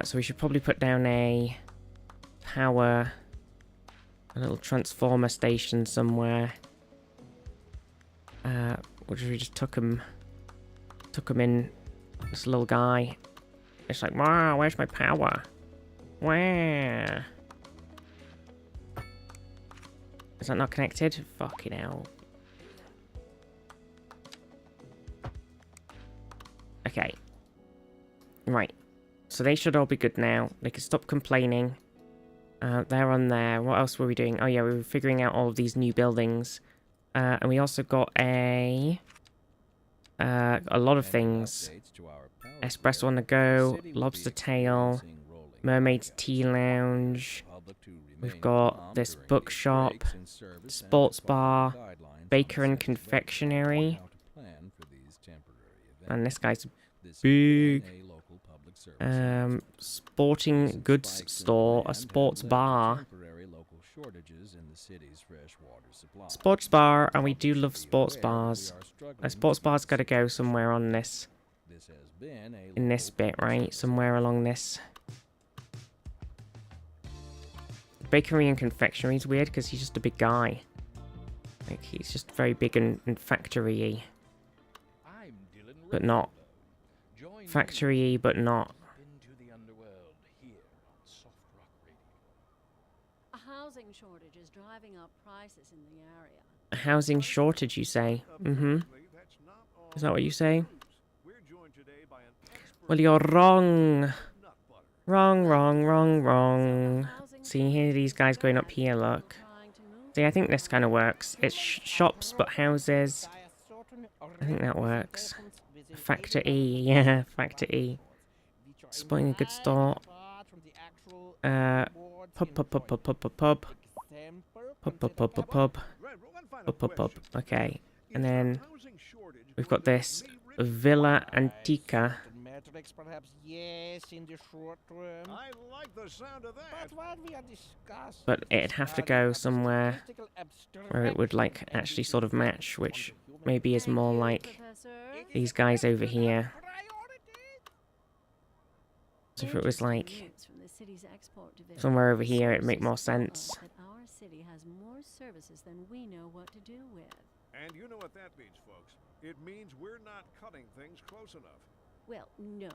So we should probably put down a power... a little transformer station somewhere. Which we just took him in, this little guy. It's like, wow, where's my power? Where? Is that not connected? Fucking hell. Okay. Right. So they should all be good now. They can stop complaining. They're on there. What else were we doing? Oh yeah, we were figuring out all of these new buildings. And we also got a lot of things. Espresso on the go, Lobster Tail, Mermaid's Tea Lounge. We've got this bookshop, sports bar, baker and confectionery. And this guy's big. Sporting goods store, a sports bar. Sports bar, and we do love sports bars. A sports bar's got to go somewhere on this. In this bit, right? Somewhere along this. Bakery and confectionery is weird because he's just a big guy. Like, he's just very big and factory-y. But not. Factory-y, but not. A housing shortage is driving up prices in the area. A housing shortage, you say? Mm-hmm. Is that what you say? Well, you're wrong. Wrong. See, here these guys going up here, look. See, I think this kind of works. It's shops, but houses. I think that works. Factor E, yeah, Factor E. Sporting a good store. Pub. Okay, and then we've got this Villa Antica. But it'd have to go somewhere where it would like actually sort of match, which maybe is more like these guys over here. So if it was like somewhere over here, it'd make more sense. Our city has more services than we know what to do with. And you know what that means, folks. It means we're not cutting things close enough. Well, no.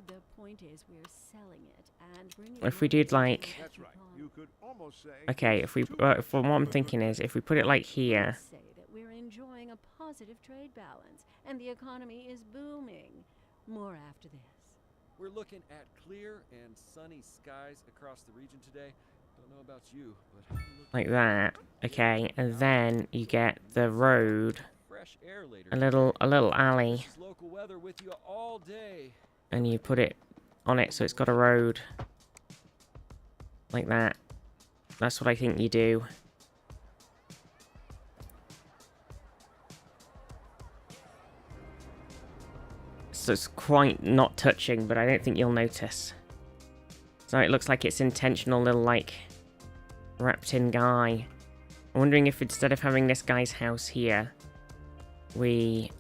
The point is we're selling it and bringing. If we did like, That's right. You could almost say. okay, if we, from what I'm thinking is, if we put it like here. Say that we're enjoying a positive trade balance and the economy is booming. More after this. We're looking at clear and sunny skies across the region today. Don't know about you, but Like that. Okay, and then you get the road. A little alley. local weather with you all day. And you put it on it so it's got a road. Like that. That's what I think you do. So it's quite not touching, but I don't think you'll notice. So it looks like it's intentional little, like, wrapped in guy. I'm wondering if instead of having this guy's house here, we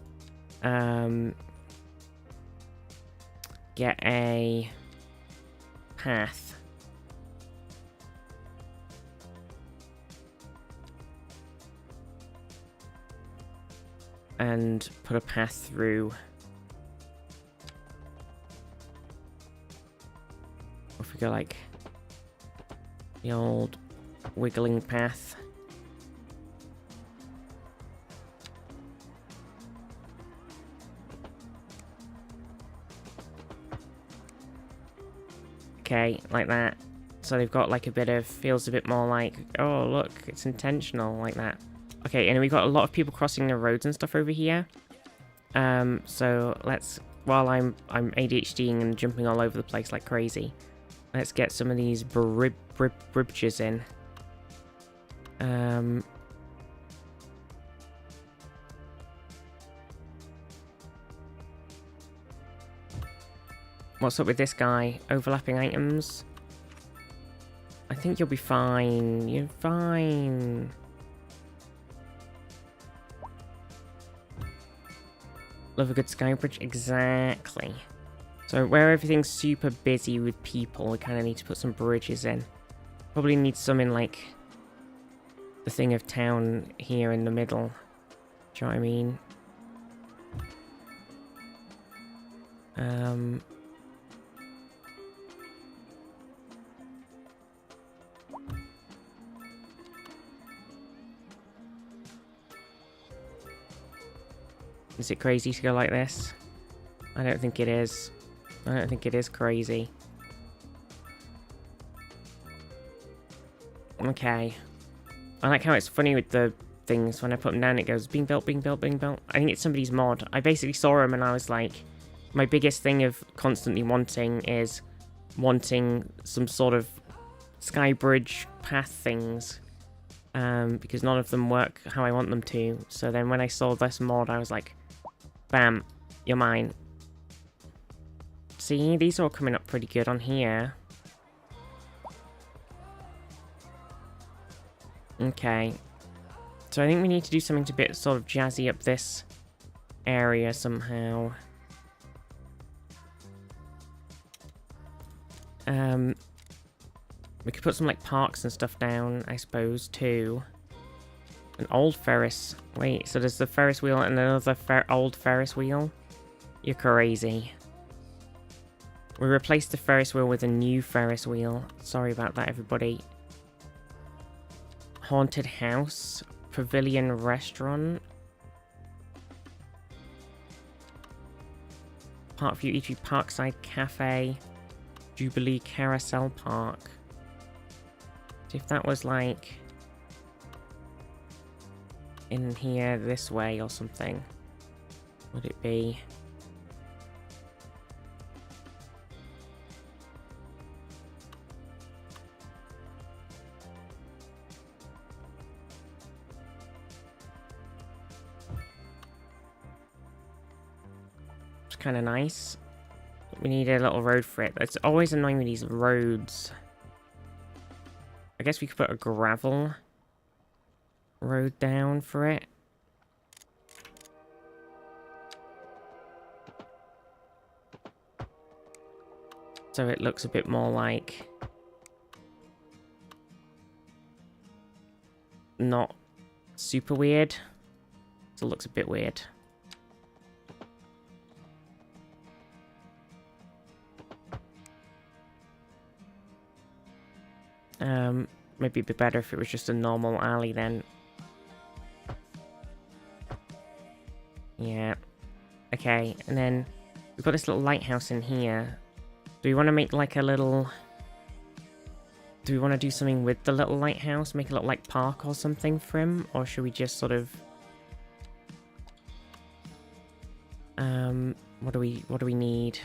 get a path. and put a path through. Or if we go like the old wiggling path. Okay, like that. So they've got like a bit of, feels a bit more like, oh look, it's intentional, like that. Okay, and we've got a lot of people crossing the roads and stuff over here. So let's, while I'm ADHDing and jumping all over the place like crazy, let's get some of these bridges in. What's up with this guy? Overlapping items? I think you'll be fine. You're fine. Love a good sky bridge? Exactly. So where everything's super busy with people, we kind of need to put some bridges in. Probably need some in like the thing of town here in the middle. Do you know what I mean? Is it crazy to go like this? I don't think it is. I don't think it is crazy. Okay. I like how it's funny with the things. When I put them down, it goes, being built, being built, being built. I think it's somebody's mod. I basically saw him and I was like, my biggest thing of constantly wanting is wanting some sort of sky bridge path things. Because none of them work how I want them to. So then when I saw this mod, I was like, bam, you're mine. See, these are all coming up pretty good on here. Okay. So I think we need to do something to bit sort of jazzy up this area somehow. We could put some like parks and stuff down, I suppose, too. An old Ferris. Wait, so there's the Ferris wheel and another old Ferris wheel? You're crazy. We replaced the Ferris wheel with a new Ferris wheel. Sorry about that, everybody. Haunted house. Pavilion restaurant. Parkview Eatery Parkside Cafe. Jubilee Carousel Park. See if that was like in here this way or something. Would it be? It's kind of nice. We need a little road for it. It's always annoying with these roads. I guess we could put a gravel road down for it. So it looks a bit more like not super weird. So it looks a bit weird. Maybe it'd be better if it was just a normal alley then. Yeah. Okay, and then we've got this little lighthouse in here. Do we want to make like a little... Do we want to do something with the little lighthouse? Make it look like park or something for him? Or should we just sort of... What do we need?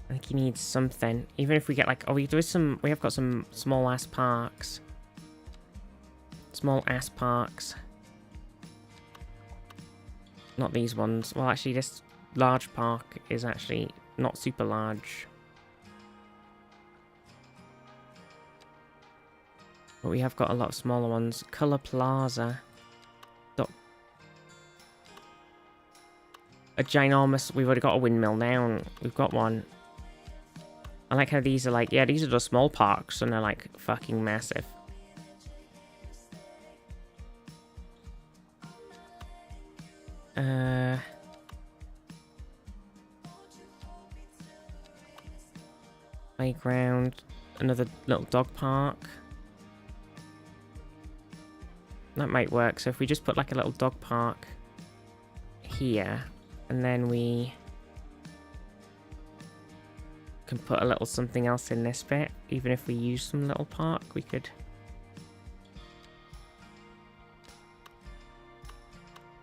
I think he needs something. Even if we get like... Oh, we have got some small ass parks. Small ass parks. Not these ones. Well, actually, this large park is actually not super large. But we have got a lot of smaller ones. Color Plaza. A ginormous... We've already got a windmill down. We've got one. I like how these are like... Yeah, these are the small parks, and they're like fucking massive. Playground, another little dog park. That might work. So if we just put like a little dog park here, and then we can put a little something else in this bit, even if we use some little park, we could.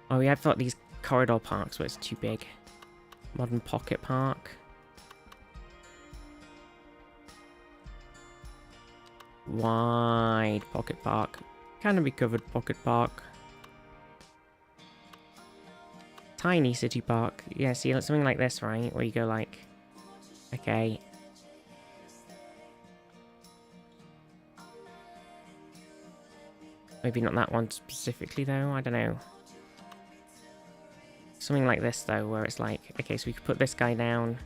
Oh, we have got these corridor parks, but it's too big. Modern pocket park. Wide pocket park. Can be covered pocket park. Tiny city park. Yeah, see, something like this, right? Where you go like, okay. Maybe not that one specifically, though. I don't know. Something like this, though, where it's like, okay, so we could put this guy down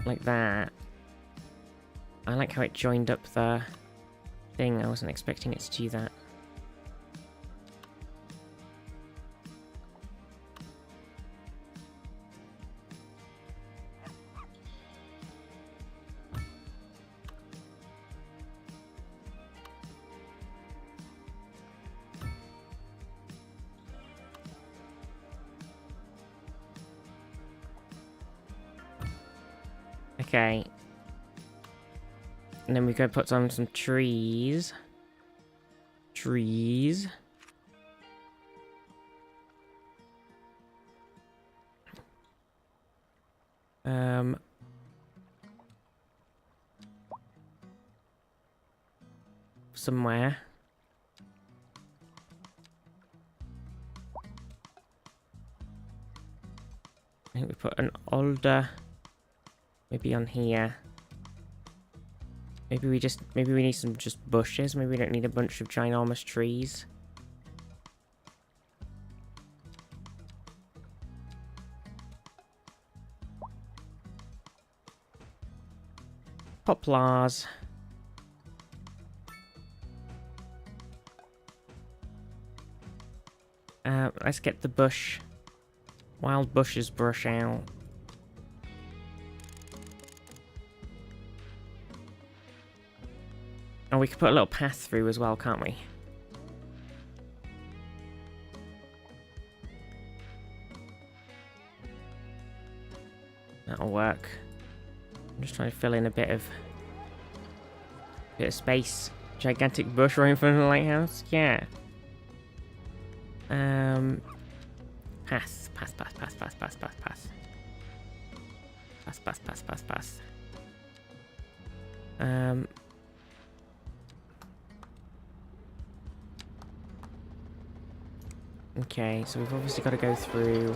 like that. I like how it joined up the thing. I wasn't expecting it to do that. Okay. And then we go put on some trees. Trees. Somewhere. I think we put an older, maybe on here. Maybe we need some just bushes. Maybe we don't need a bunch of ginormous trees. Poplars. Let's get the bush. Wild bushes brush out. And we could put a little path through as well, can't we? That'll work. I'm just trying to fill in a bit of space. Gigantic bush right in front of the lighthouse. Yeah. Path. Okay, so we've obviously got to go through.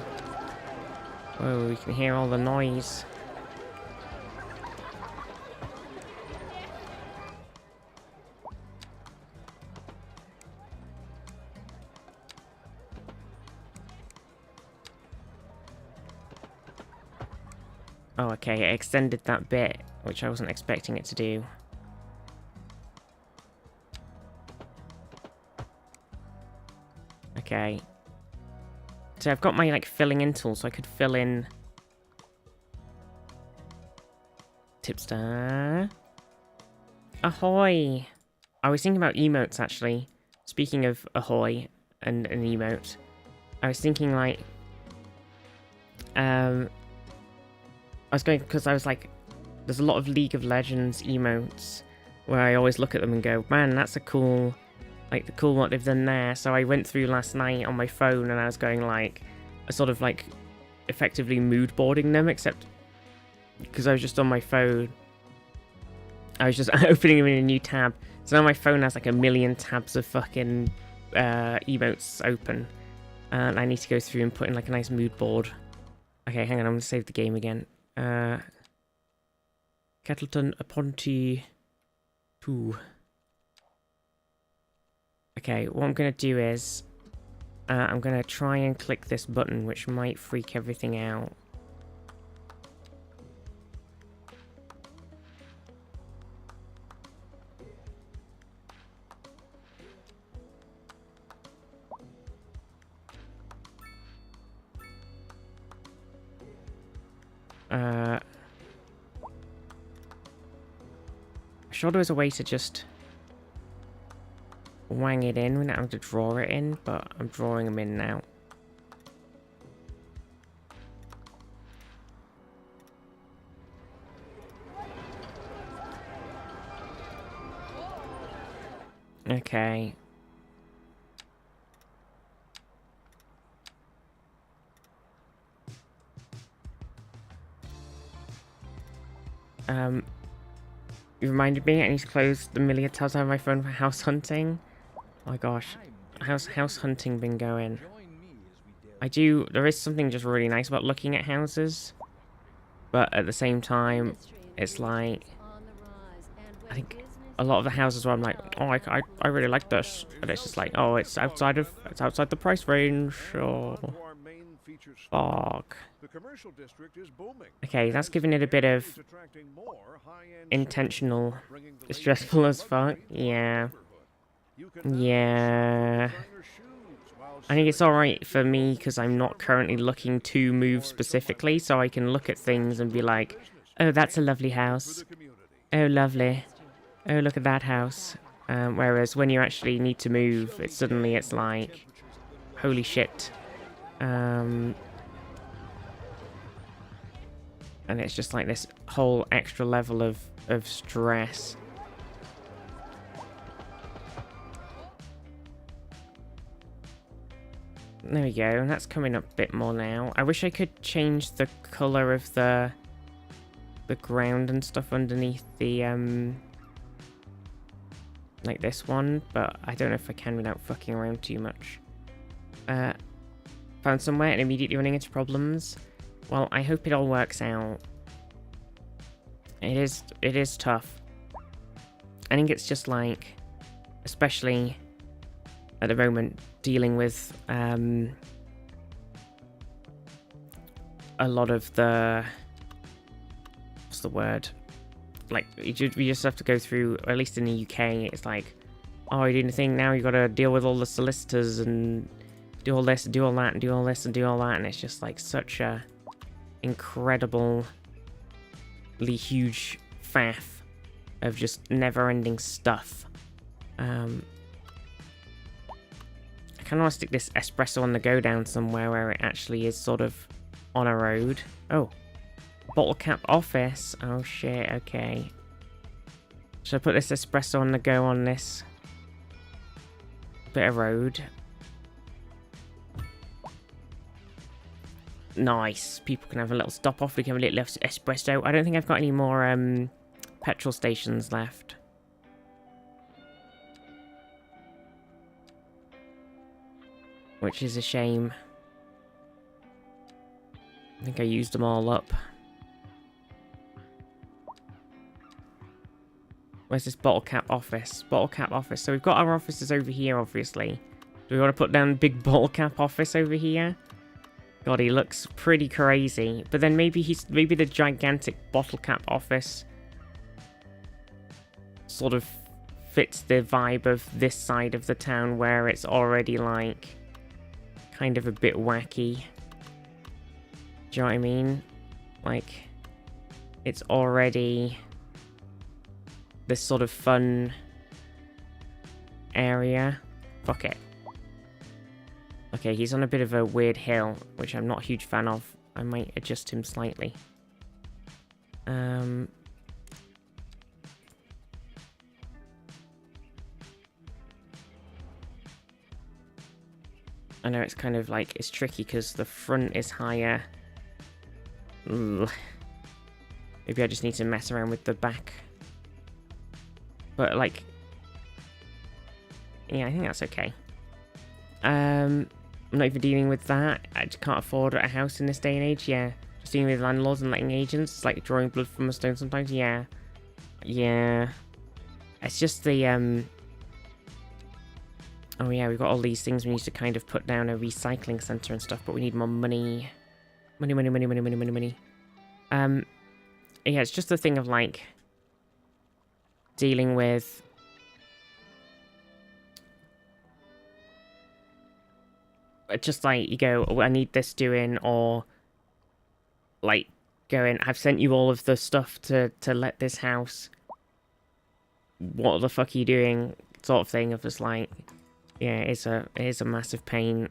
Oh, we can hear all the noise. Oh, okay, it extended that bit, which I wasn't expecting it to do. Okay. So I've got my, like, filling in tool, so I could fill in... Tipster. Ahoy! I was thinking about emotes, actually. Speaking of ahoy and an emote, I was thinking, like... because I was like, there's a lot of League of Legends emotes where I always look at them and go, man, that's a cool, like, the cool what they've done there. So I went through last night on my phone and I was going like, sort of like, effectively mood boarding them, except because I was just on my phone. I was just opening them in a new tab. So now my phone has like a million tabs of fucking emotes open. And I need to go through and put in like a nice mood board. Okay, hang on, I'm going to save the game again. Kettleton Aponte 2. Okay, what I'm going to do is I'm going to try and click this button, which might freak everything out. Sure there was a way to just wang it in without having to draw it in, but I'm drawing them in now. Okay. You reminded me I need to close the million tabs on my phone for house hunting. Oh my gosh. How's house hunting been going? there is something just really nice about looking at houses. But at the same time, it's like, I think a lot of the houses where I'm like, oh, I really like this. And it's just like, oh, it's outside the price range, or... Fuck. Okay, that's giving it a bit of intentional stressful as fuck. Yeah. Yeah. I think it's alright for me because I'm not currently looking to move specifically, so I can look at things and be like, oh, that's a lovely house. Oh, lovely. Oh, look at that house. Whereas when you actually need to move, it's like, holy shit. And it's just like this whole extra level of stress. There we go, and that's coming up a bit more now. I wish I could change the colour of the ground and stuff underneath the, like this one, but I don't know if I can without fucking around too much. Found somewhere and immediately running into problems. Well, I hope it all works out. It is tough. I think it's just like, especially at the moment, dealing with a lot of the, what's the word? Like, we just have to go through, or at least in the UK, it's like, oh, you're doing the thing now, you gotta deal with all the solicitors and do all this and do all that and do all this and do all that, and it's just like such a incredibly huge faff of just never-ending stuff. I kind of want to stick this espresso on the go down somewhere where it actually is sort of on a road. Oh, bottle cap office. Oh shit, okay. Should I put this espresso on the go on this bit of road? Nice. People can have a little stop off. We can have a little espresso. I don't think I've got any more petrol stations left. Which is a shame. I think I used them all up. Where's this bottle cap office? Bottle cap office. So we've got our offices over here, obviously. Do we want to put down big bottle cap office over here? God, he looks pretty crazy. But then maybe the gigantic bottle cap office sort of fits the vibe of this side of the town where it's already like kind of a bit wacky. Do you know what I mean? Like, it's already this sort of fun area. Fuck it. Okay, he's on a bit of a weird hill, which I'm not a huge fan of. I might adjust him slightly. I know it's kind of like, it's tricky because the front is higher. Ugh. Maybe I just need to mess around with the back. But like, yeah, I think that's okay. I'm not even dealing with that. I just can't afford a house in this day and age. Yeah, just dealing with landlords and letting agents. It's like drawing blood from a stone sometimes. Yeah, yeah. It's just the oh yeah, we've got all these things we need to kind of put down a recycling center and stuff, but we need more money. Money. Yeah, it's just the thing of like dealing with just like you go, oh, I need this doing, or like going, I've sent you all of the stuff to let this house. What the fuck are you doing? Sort of thing of just like, yeah, it is a massive pain.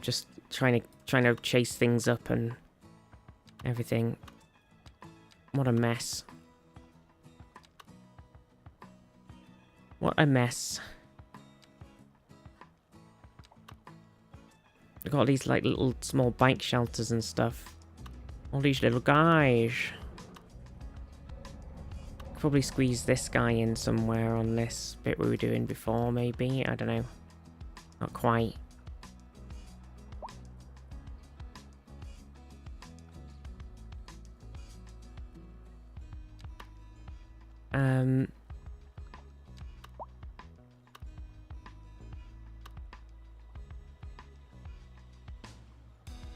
Just trying to chase things up and everything. What a mess. What a mess. We've got all these like little small bike shelters and stuff. All these little guys. Probably squeeze this guy in somewhere on this bit we were doing before, maybe. I don't know. Not quite.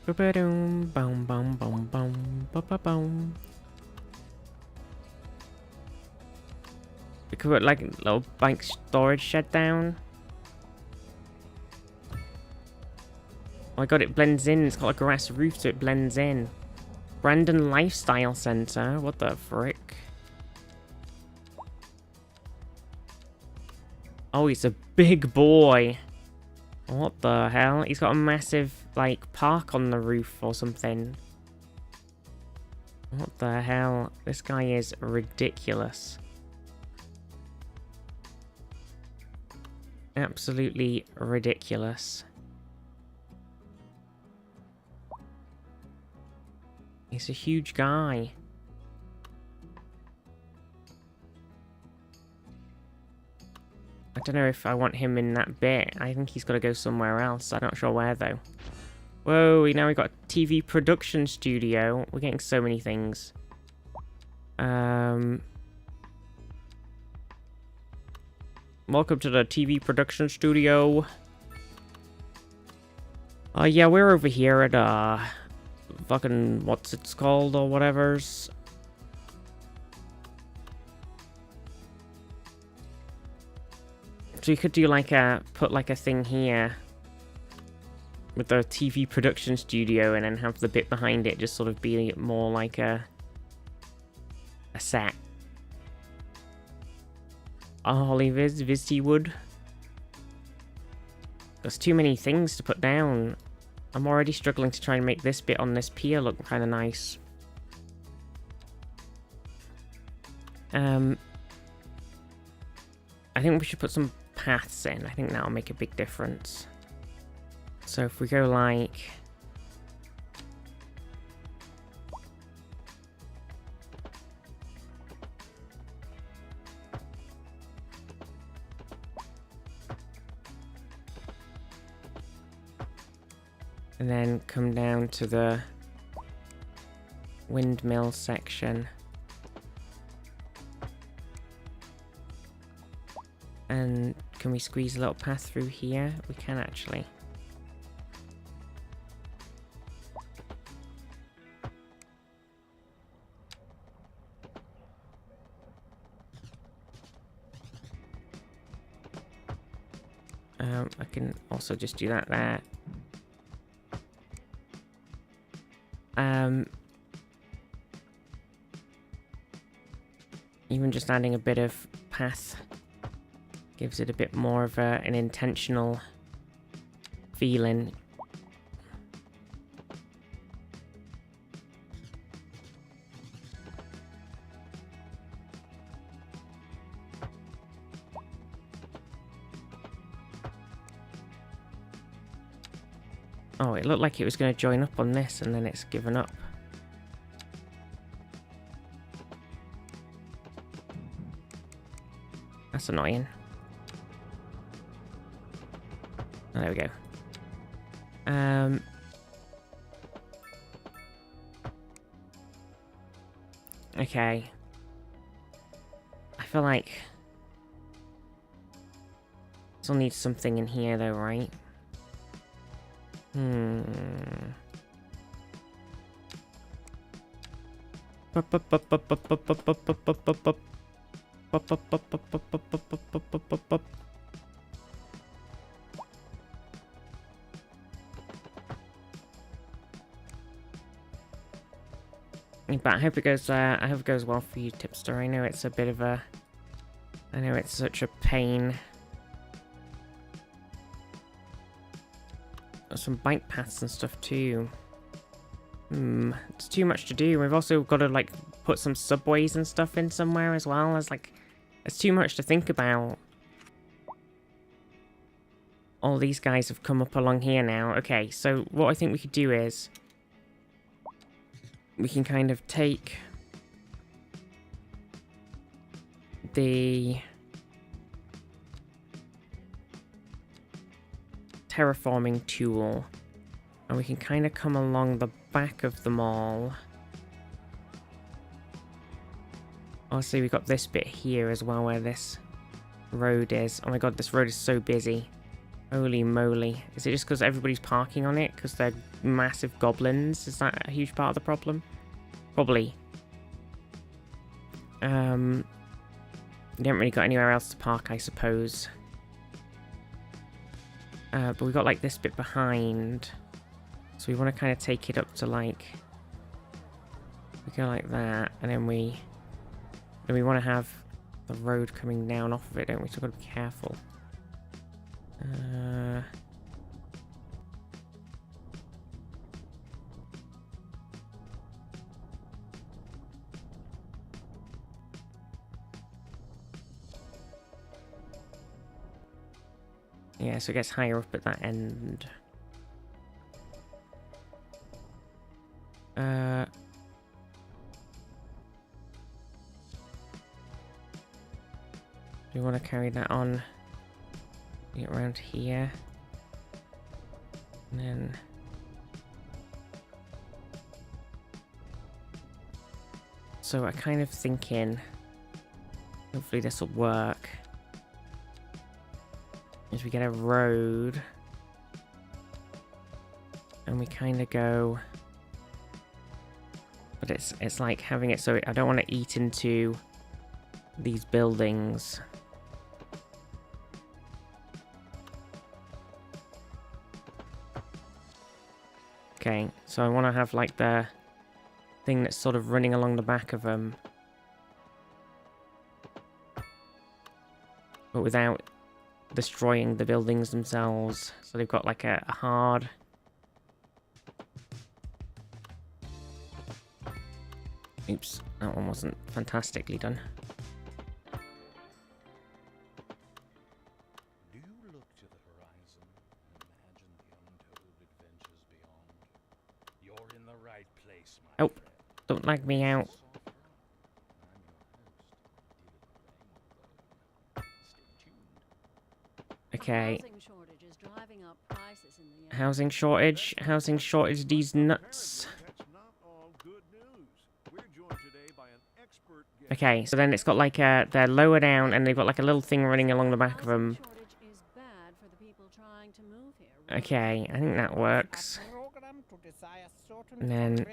Ba-ba-doom, boom, boom, boom, boom, ba-ba-boom. We could put like a little bike storage shed down. Oh my god, it blends in. It's got a grass roof, so it blends in. Brandon Lifestyle Center. What the frick? Oh, he's a big boy. What the hell? He's got a massive, like, park on the roof or something. What the hell? This guy is ridiculous. Absolutely ridiculous. He's a huge guy. I don't know if I want him in that bit. I think he's got to go somewhere else. I'm not sure where, though. Whoa, now we've got a TV production studio. We're getting so many things. Welcome to the TV production studio. Yeah, we're over here at, fucking, what's it's called or whatever's. So you could do like put like a thing here with the TV production studio and then have the bit behind it just sort of be more like a set. Oh, Holly Vizty Wood. There's too many things to put down. I'm already struggling to try and make this bit on this pier look kind of nice. I think we should put some paths in. I think that'll make a big difference. So if we go like... and then come down to the windmill section. And can we squeeze a little path through here? We can actually. I can also just do that there. Even just adding a bit of path gives it a bit more of an intentional feeling. Oh, it looked like it was going to join up on this and then it's given up. That's annoying. Oh, there we go. Okay. I feel like... still need something in here though, right? But I hope it goes well for you, Tipster. I know it's a bit of a... I know it's such a pain. There's some bike paths and stuff too. It's too much to do. We've also got to like put some subways and stuff in somewhere as well. It's too much to think about. All these guys have come up along here now. Okay, so what I think we could do is we can kind of take the terraforming tool and we can kind of come along the back of the mall. Obviously we've got this bit here as well where this road is. Oh my god, this road is so busy. Holy moly. Is it just because everybody's parking on it? Because they're massive goblins? Is that a huge part of the problem? Probably. You haven't really got anywhere else to park, I suppose. But we've got like this bit behind. So we want to kind of take it up to like... We go like that, and then we want to have the road coming down off of it, don't we? So we've got to be careful. Yeah, so it gets higher up at that end. Do we want to carry that on? Get around here. And then... So I'm kind of thinking... Hopefully this will work. Is we get a road. And we kind of go... But it's like having it so I don't want to eat into these buildings. Okay, so I want to have like the thing that's sort of running along the back of them. But without destroying the buildings themselves. So they've got like a hard... Oops, that one wasn't fantastically done. Do you look to the horizon and imagine the untold adventures beyond? You're in the right place, my friend. Don't lag me out. Okay. Housing shortage, these nuts. Okay, so then it's got like they're lower down and they've got like a little thing running along the back of them. Okay, I think that works. And then...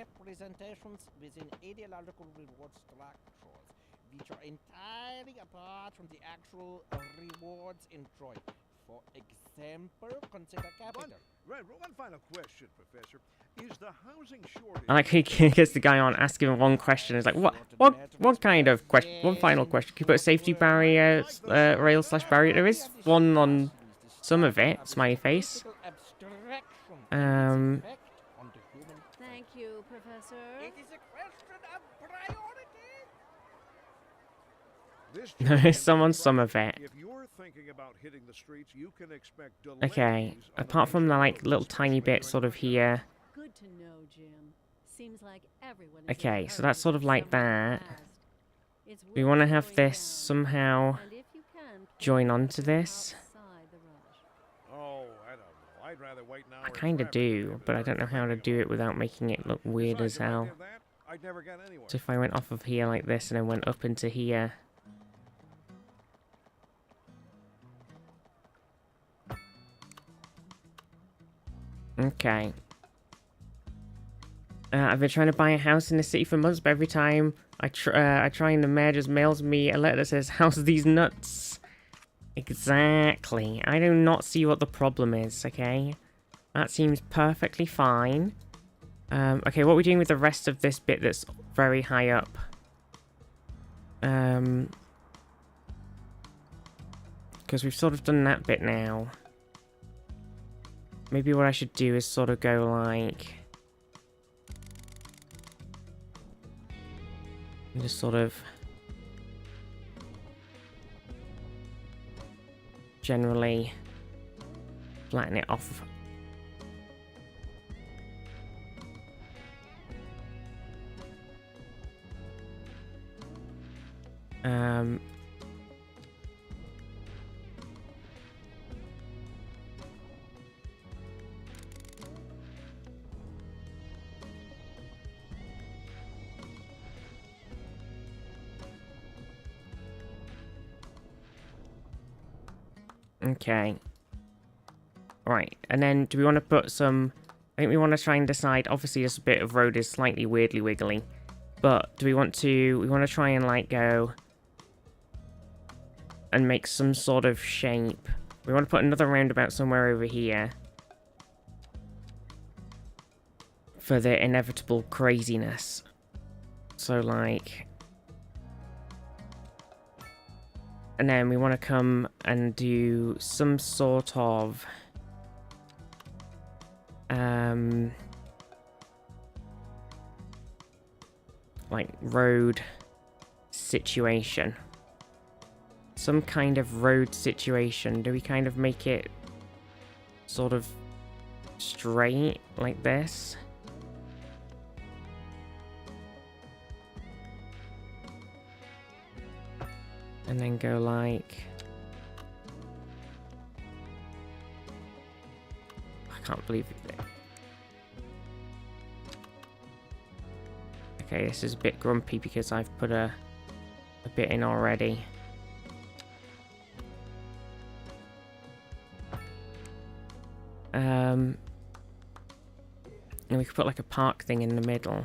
which are entirely apart from the actual rewards enjoyed. For example, consider capital. One final question, Professor. Is the housing shortage... I like he gets the guy on asking him one question. It's like, what kind of question? One final question. Can you put a safety barrier, rail/barrier? There is one on some of it. Smiley face. Thank you, Professor. It is a question of priority. There is some on some of it. If you're thinking about hitting the streets, you can expect delays. Okay, apart from the like little tiny bit sort of here. Good to know, Jim. Seems like everyone is Okay, so that's sort of like that. We want to have this somehow join onto this. Oh, I don't know. I'd rather wait an hour. I kind of do, but I don't know how to do it without making it look weird as hell. So if I went off of here like this and then went up into here. Okay. I've been trying to buy a house in the city for months, but every time I try and the mayor just mails me a letter that says, "House these nuts." Exactly. I do not see what the problem is, okay? That seems perfectly fine. Okay, what are we doing with the rest of this bit that's very high up. Because we've sort of done that bit now. Maybe what I should do is sort of go like... and just sort of... generally flatten it off. Okay. Right, and then do we want to put some... I think we want to try and decide... Obviously, this bit of road is slightly weirdly wiggly. But do we want to... We want to try and, like, go... and make some sort of shape. We want to put another roundabout somewhere over here. For the inevitable craziness. So, like... and then we want to come and do some sort of... like, road situation. Some kind of road situation. Do we kind of make it sort of straight like this? And then go like... I can't believe it. Okay, this is a bit grumpy because I've put a bit in already. And we could put like a park thing in the middle.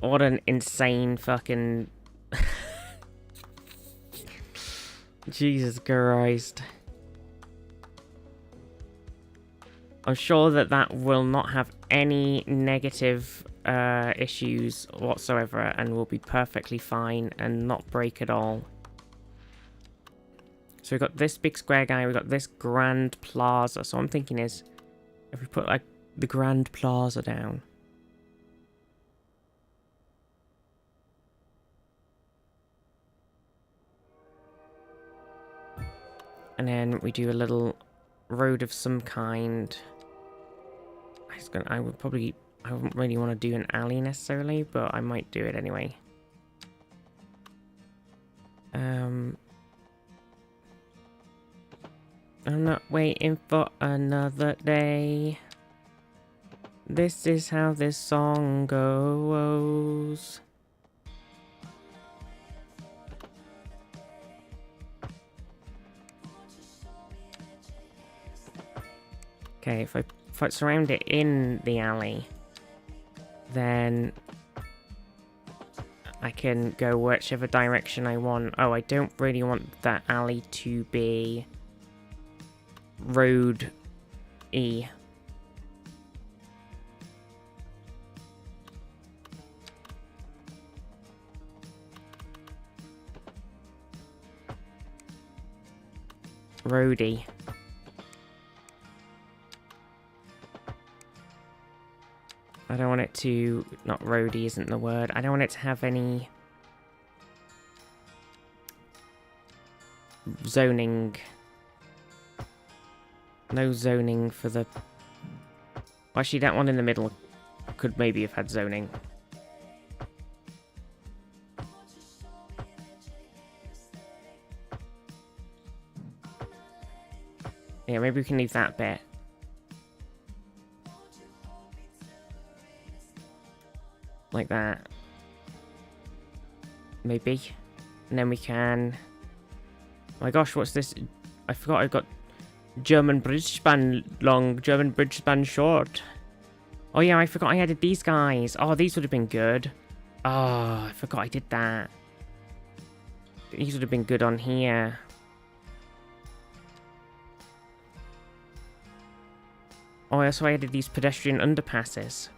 What an insane fucking... Jesus Christ. I'm sure that that will not have any negative issues whatsoever and will be perfectly fine and not break at all. So we've got this big square guy, we've got this grand plaza. So what I'm thinking is, if we put like the grand plaza down. And then we do a little road of some kind. I wouldn't really want to do an alley necessarily, but I might do it anyway. I'm not waiting for another day. This is how this song goes. Okay, if I surround it in the alley, then I can go whichever direction I want. Oh, I don't really want that alley to be road-y. Roady. I don't want it to... not roady isn't the word. I don't want it to have any... zoning. No zoning for the... actually, that one in the middle could maybe have had zoning. Yeah, maybe we can leave that bit. Like that. Maybe. And then we can... oh my gosh, what's this? I forgot I've got German bridge span long, German bridge span short. Oh yeah, I forgot I added these guys. Oh, these would have been good. Oh, I forgot I did that. These would have been good on here. Oh, I also added these pedestrian underpasses,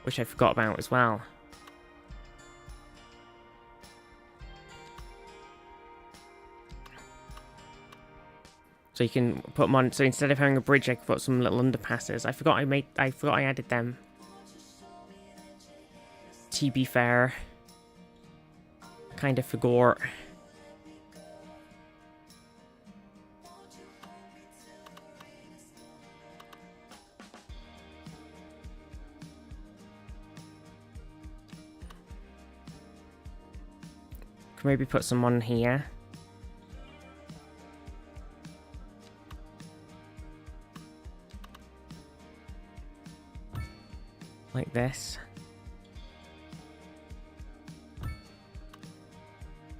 which I forgot about as well. So you can put them on. So instead of having a bridge, I can put some little underpasses. I forgot I added them. To be fair, kind of forgot. Can maybe put some on here. Like this.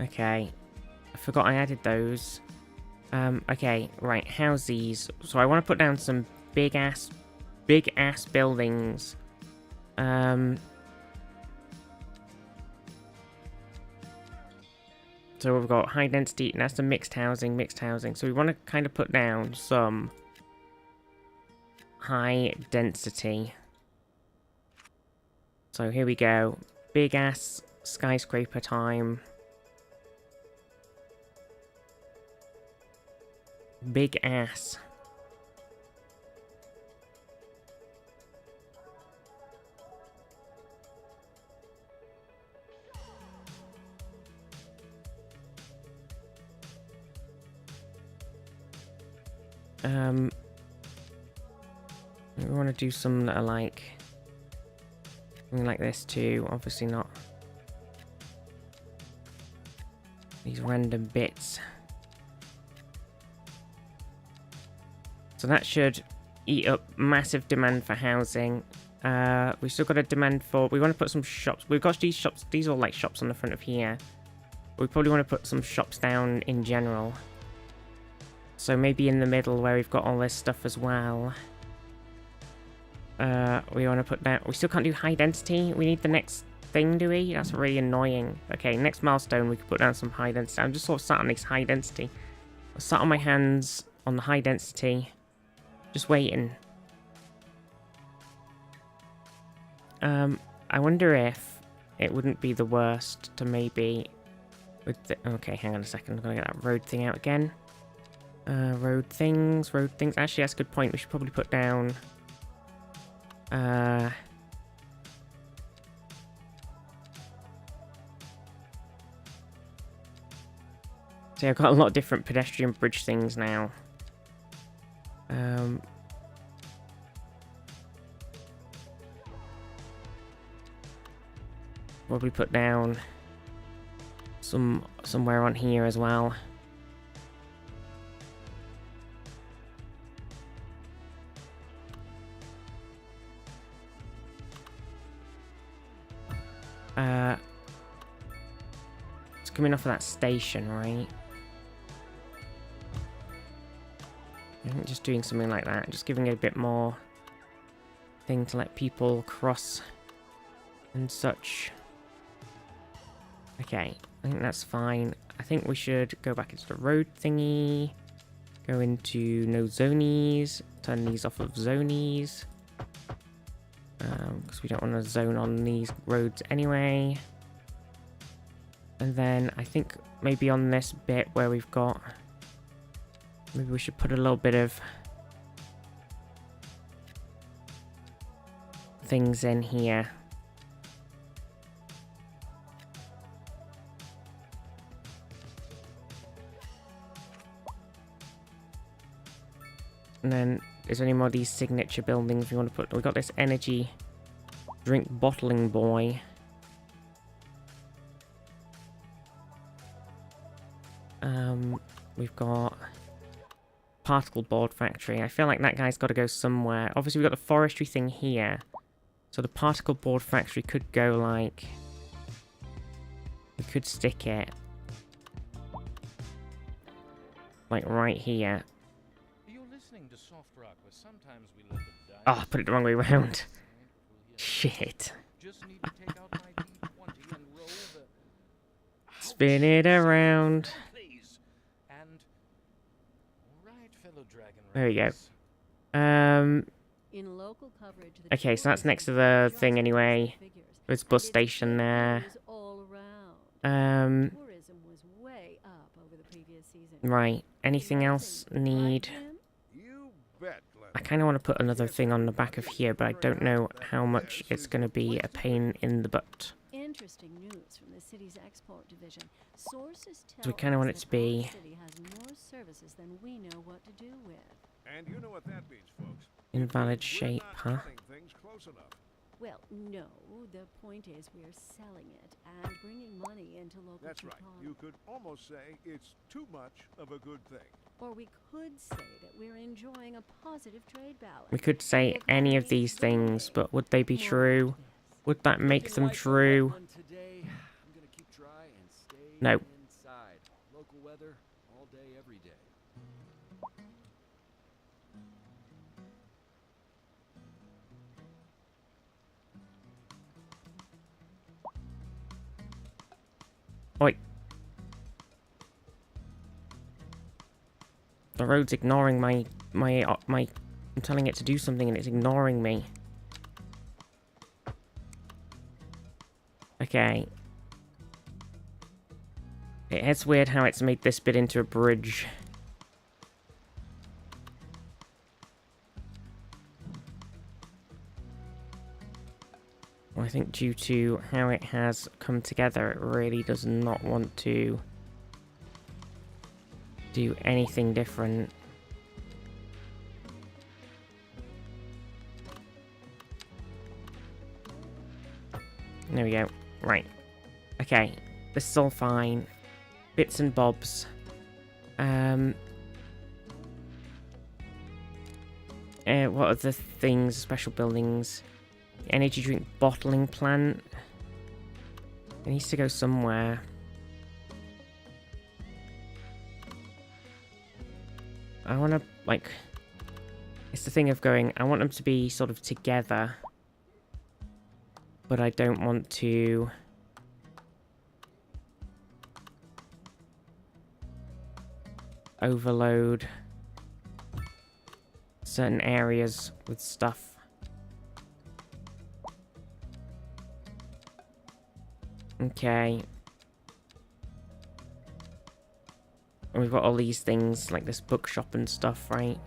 Okay. I forgot I added those. Okay, right, how's these? So I want to put down some big ass buildings. So we've got high density, and that's the mixed housing. So we want to kind of put down some high density. So here we go. Big ass skyscraper time. Big ass. We want to do some that are like something like this too. Obviously not these random bits. So that should eat up massive demand for housing. We've still got a demand for... We want to put some shops. We've got these shops. These are like shops on the front of here. We probably want to put some shops down in general. So maybe in the middle where we've got all this stuff as well. We want to put down... We still can't do high density. We need the next thing, do we? That's really annoying. Okay, next milestone, we can put down some high density. I'm just sort of sat on this high density. I sat on my hands on the high density. Just waiting. I wonder if it wouldn't be the worst to maybe... With the, okay, hang on a second. I'm going to get that road thing out again. Road things. Actually, that's a good point. We should probably put down... See, I've got a lot of different pedestrian bridge things now. Probably put down somewhere on here as well. It's coming off of that station, right? I think just doing something like that, just giving it a bit more thing to let people cross and such. Okay, I think that's fine. I think we should go back into the road thingy, go into no zonies, turn these off of zonies, because we don't want to zone on these roads anyway. And then I think maybe on this bit where we've got, maybe we should put a little bit of things in here. And then, is there any more of these signature buildings we want to put? We've got this energy drink bottling boy. We've got particle board factory. I feel like that guy's got to go somewhere. Obviously, we've got the forestry thing here. So the particle board factory could go like... We could stick it like right here. To soft rock, where sometimes we let the Oh, I put it the wrong way around. Shit. Just need to take out my D20 and roll the Spin it around. Please. And all right, fellow dragon There we go. In local coverage, the Okay, so that's tourism next to the just thing anyway. figures. There's bus station there. Goes all around. Tourism was way up over the previous season. Right. Anything else need... You bet, Glenn. I kind of want to put another thing on the back of here, but I don't know how much it's going to be a pain in the butt. Interesting news from the city's export division. Sources tell So we kind of want it us to that our be city has more services than we know what to do with. And you know what that means, folks. invalid We're shape, not huh? cutting things close enough. Well, no. The point is we're selling it and bringing money into local That's right. economy. You could almost say it's too much of a good thing. Or we could say that we're enjoying a positive trade balance. We could say any of these things, but would they be true? Would that make them true? Today, I'm gonna keep dry and stay No. inside. Local weather all day, every day. Oi. The road's ignoring my... I'm telling it to do something and it's ignoring me. Okay. It's weird how it's made this bit into a bridge. Well, I think due to how it has come together, it really does not want to do anything different. There we go. Right. Okay. This is all fine. Bits and bobs. What other things? Special buildings. Energy drink bottling plant. It needs to go somewhere. I want to, like... It's the thing of going, I want them to be sort of together. But I don't want to... overload certain areas with stuff. Okay. And we've got all these things, like this bookshop and stuff, right?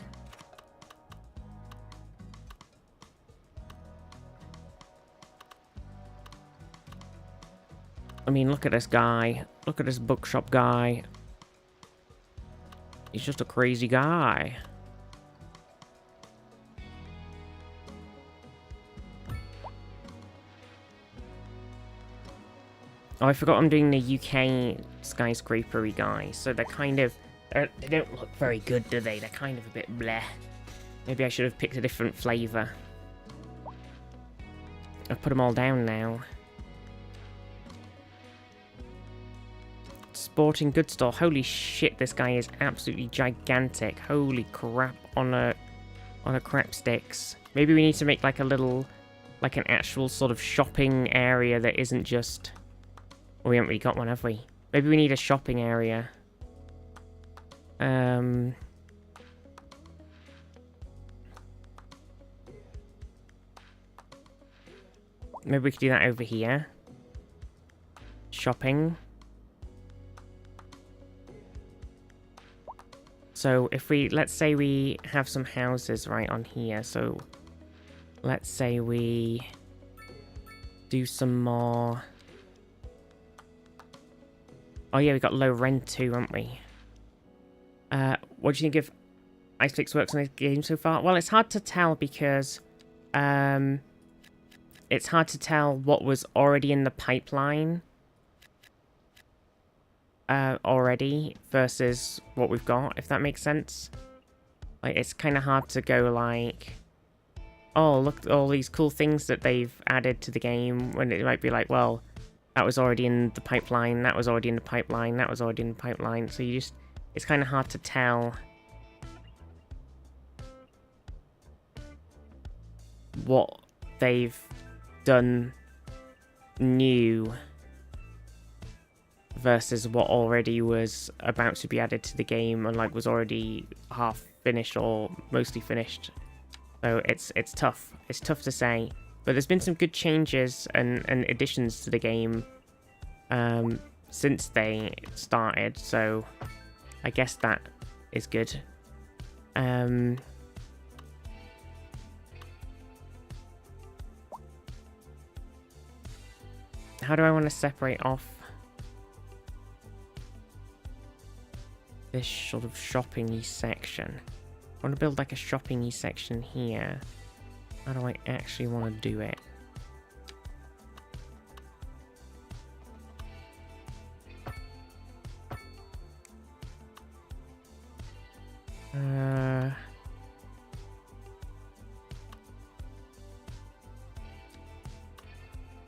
I mean, look at this guy. Look at this bookshop guy. He's just a crazy guy. Oh, I forgot I'm doing the UK skyscraper-y guy. So they're kind of... they don't look very good, do they? They're kind of a bit bleh. Maybe I should have picked a different flavour. I've put them all down now. Sporting goods store. Holy shit, this guy is absolutely gigantic. Holy crap on a crap sticks. Maybe we need to make like a little, like an actual sort of shopping area that isn't just... Well, we haven't really got one, have we? Maybe we need a shopping area. Maybe we could do that over here. Shopping. So if we, let's say we have some houses right on here. So let's say we do some more. Oh yeah, we got low rent too, haven't we? What do you think of Iceflix works on this game so far? Well, it's hard to tell because it's hard to tell what was already in the pipeline already versus what we've got, if that makes sense. Like, it's kind of hard to go like, oh, look at all these cool things that they've added to the game, when it might be like, well, that was already in the pipeline, that was already in the pipeline, that was already in the pipeline. So you just, it's kind of hard to tell what they've done new versus what already was about to be added to the game and like was already half finished or mostly finished So it's tough. It's tough to say. But there's been some good changes and additions to the game since they started. So I guess that is good. How do I want to separate off this sort of shopping-y section? I want to build like a shopping-y section here. How do I actually want to do it?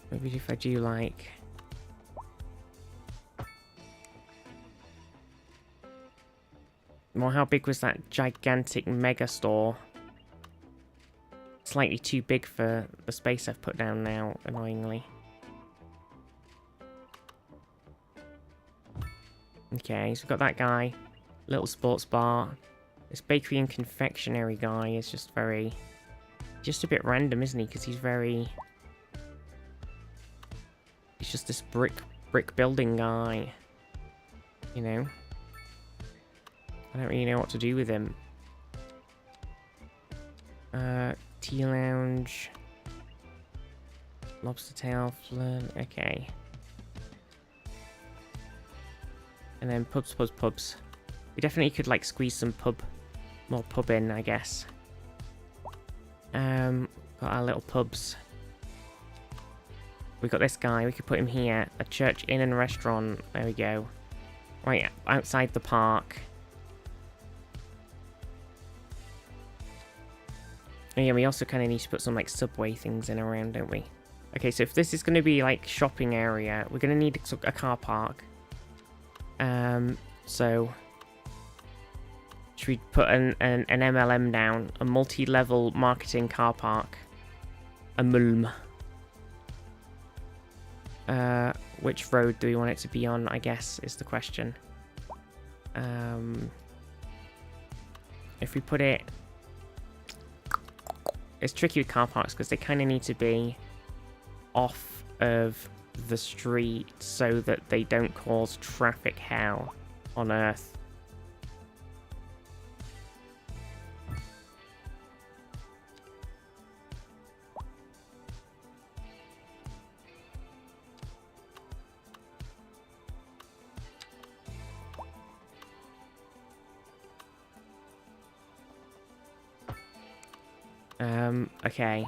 Maybe if I do like... Well, how big was that gigantic mega store? Slightly too big for the space I've put down now, annoyingly. Okay, so we've got that guy. Little sports bar. This bakery and confectionery guy is just very... Just a bit random, isn't he? Because he's very... He's just this brick building guy. You know? I don't really know what to do with him. Tea lounge. Lobster tail, flan. Okay. And then pubs. We definitely could like squeeze some more pub in, I guess. Got our little pubs. We got this guy. We could put him here. A church, inn, and restaurant. There we go. Right outside the park. Oh yeah, we also kind of need to put some like subway things in around, don't we? Okay, so if this is going to be like shopping area, we're going to need a car park. So should we put an MLM down? A multi-level marketing car park. A MULM. Which road do we want it to be on, I guess, is the question. If we put it... It's tricky with car parks because they kind of need to be off of the street so that they don't cause traffic hell on Earth. Okay.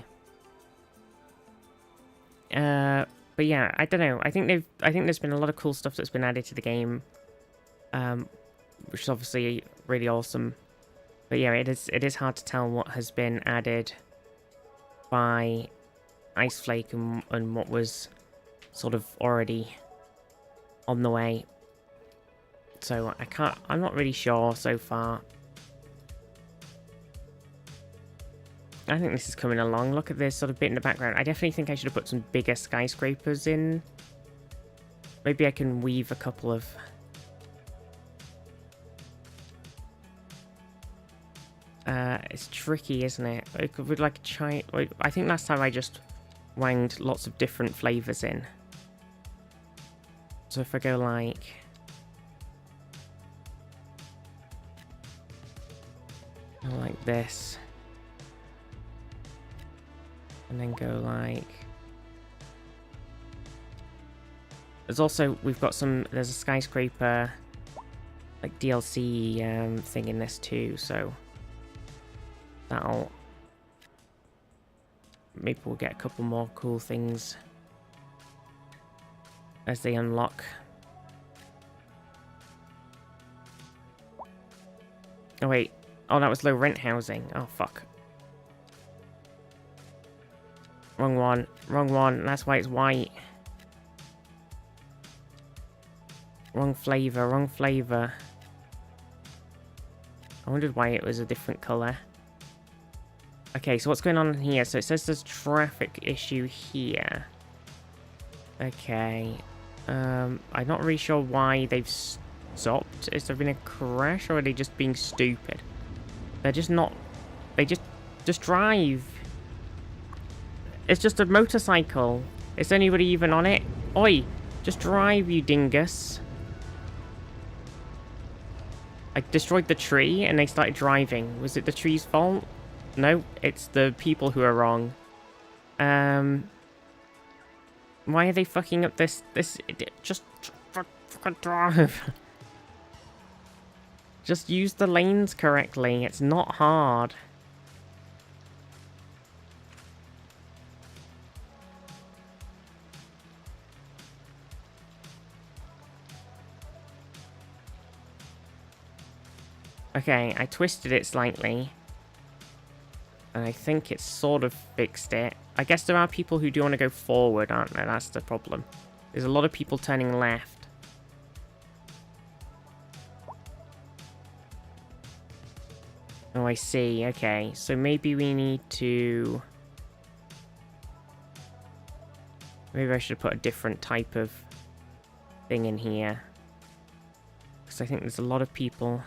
But yeah, I don't know. I think there's been a lot of cool stuff that's been added to the game, which is obviously really awesome. But yeah, it is hard to tell what has been added by Iceflake and what was sort of already on the way. So I'm not really sure so far. I think this is coming along. Look at this sort of bit in the background. I definitely think I should have put some bigger skyscrapers in. Maybe I can weave a couple of... it's tricky, isn't it? We'd like try... I think last time I just wanged lots of different flavors in. So if I go like... like this. And then go like... we've got there's a skyscraper, like DLC thing in this too, so maybe we'll get a couple more cool things as they unlock. Oh wait, oh that was low rent housing, oh fuck. Wrong one, that's why it's white. Wrong flavor. I wondered why it was a different color. Okay, so what's going on here? So it says there's traffic issue here. Okay. I'm not really sure why they've stopped. Has there been a crash or are they just being stupid? They're just not... They just Just drive. It's just a motorcycle. Is anybody even on it? Oi! Just drive, you dingus. I destroyed the tree and they started driving. Was it the tree's fault? No, it's the people who are wrong. Why are they fucking up this? Just fucking drive. Just use the lanes correctly. It's not hard. Okay, I twisted it slightly. And I think it's sort of fixed it. I guess there are people who do want to go forward, aren't there? That's the problem. There's a lot of people turning left. Oh, I see. Okay, so maybe we need to... Maybe I should put a different type of thing in here. Because I think there's a lot of people...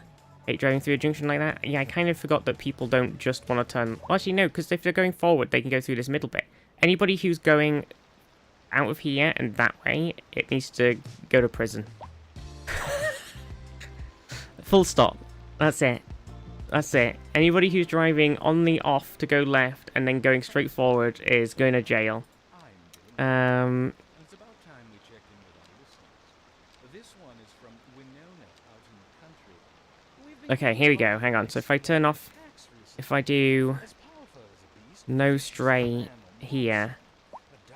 Hate driving through a junction like that. Yeah, I kind of forgot that people don't just want to turn... Well, actually, no, because if they're going forward, they can go through this middle bit. Anybody who's going out of here and that way, it needs to go to prison. Full stop. That's it. That's it. Anybody who's driving on the off to go left and then going straight forward is going to jail. It's about time we checked in with our listeners. This one is from Winona out in the country. Okay, here we go. Hang on. So if I turn off... If I do... No stray here,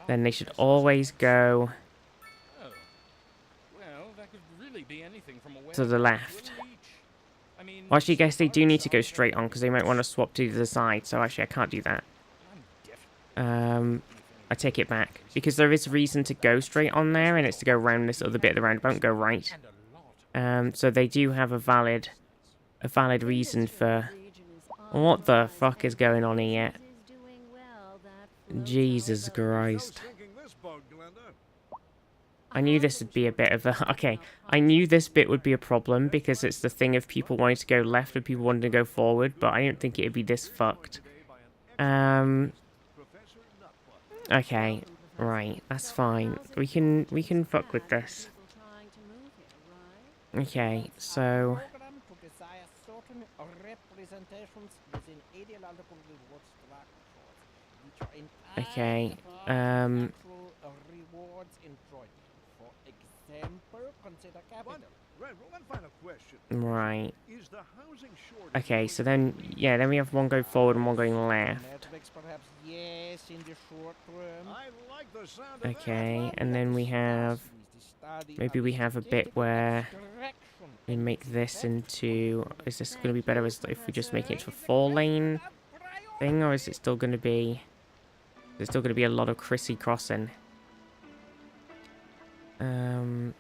then they should always go... to the left. Well, actually, I guess they do need to go straight on, because they might want to swap to the other side, so actually I can't do that. I take it back, because there is reason to go straight on there, and it's to go around this other bit of the roundabout and go right. So they do have a valid reason for... What the fuck is going on here? Jesus Christ. I knew this would be a bit of a... Okay, I knew this bit would be a problem because it's the thing of people wanting to go left and people wanting to go forward, but I didn't think it would be this fucked. Okay, right, that's fine. We can fuck with this. Okay, so... Okay, right. Okay, so then, yeah, then we have one going forward and one going left. Okay, and then we have... Maybe we have a bit where we make this into... Is this going to be better if we just make it into a 4-lane thing, or is it still going to be... There's still going to be a lot of Chrissy crossing. I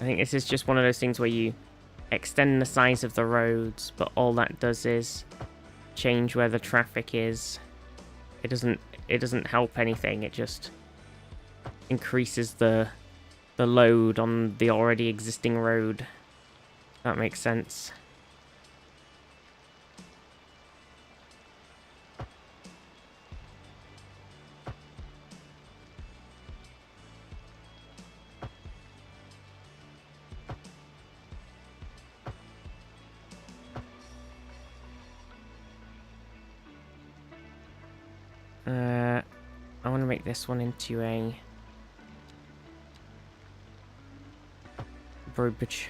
think this is just one of those things where you extend the size of the roads, but all that does is change where the traffic is. It doesn't help anything. It just increases the load on the already existing road. That makes sense. I want to make this one into a bridge.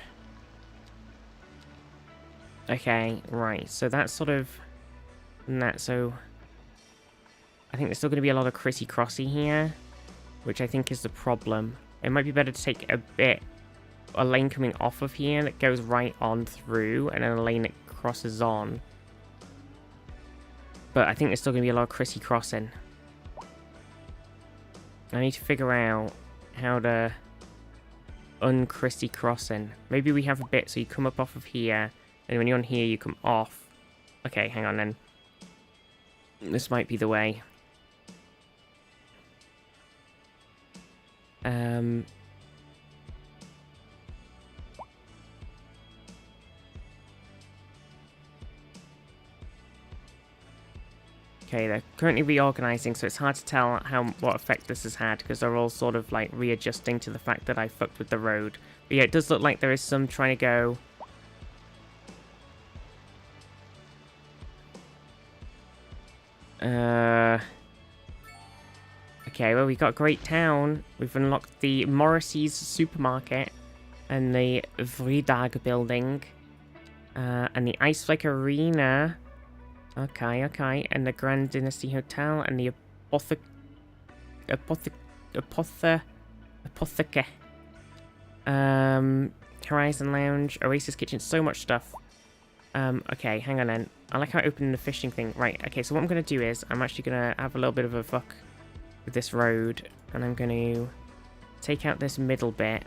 Okay, right. So that's sort of that. So I think there's still going to be a lot of Chrissy Crossy here, which I think is the problem. It might be better to take a lane coming off of here that goes right on through, and then a lane that crosses on. But I think there's still going to be a lot of Chrissy crossing. I need to figure out how to un-Chrissy crossing. Maybe we have a bit so you come up off of here, and when you're on here you come off. Okay, hang on then. This might be the way. Okay, they're currently reorganizing, so it's hard to tell what effect this has had, because they're all sort of like readjusting to the fact that I fucked with the road. But yeah, it does look like there is some trying to go. Okay, well, we got Great Town. We've unlocked the Morrissey's Supermarket and the Vridag Building. And the Ice Flake Arena. Okay, okay. And the Grand Dynasty Hotel and the Apotheke. Horizon Lounge, Oasis Kitchen, so much stuff. Okay, hang on then. I like how I opened the fishing thing. Right, okay, so what I'm going to do is, I'm actually going to have a little bit of a fuck with this road. And I'm going to take out this middle bit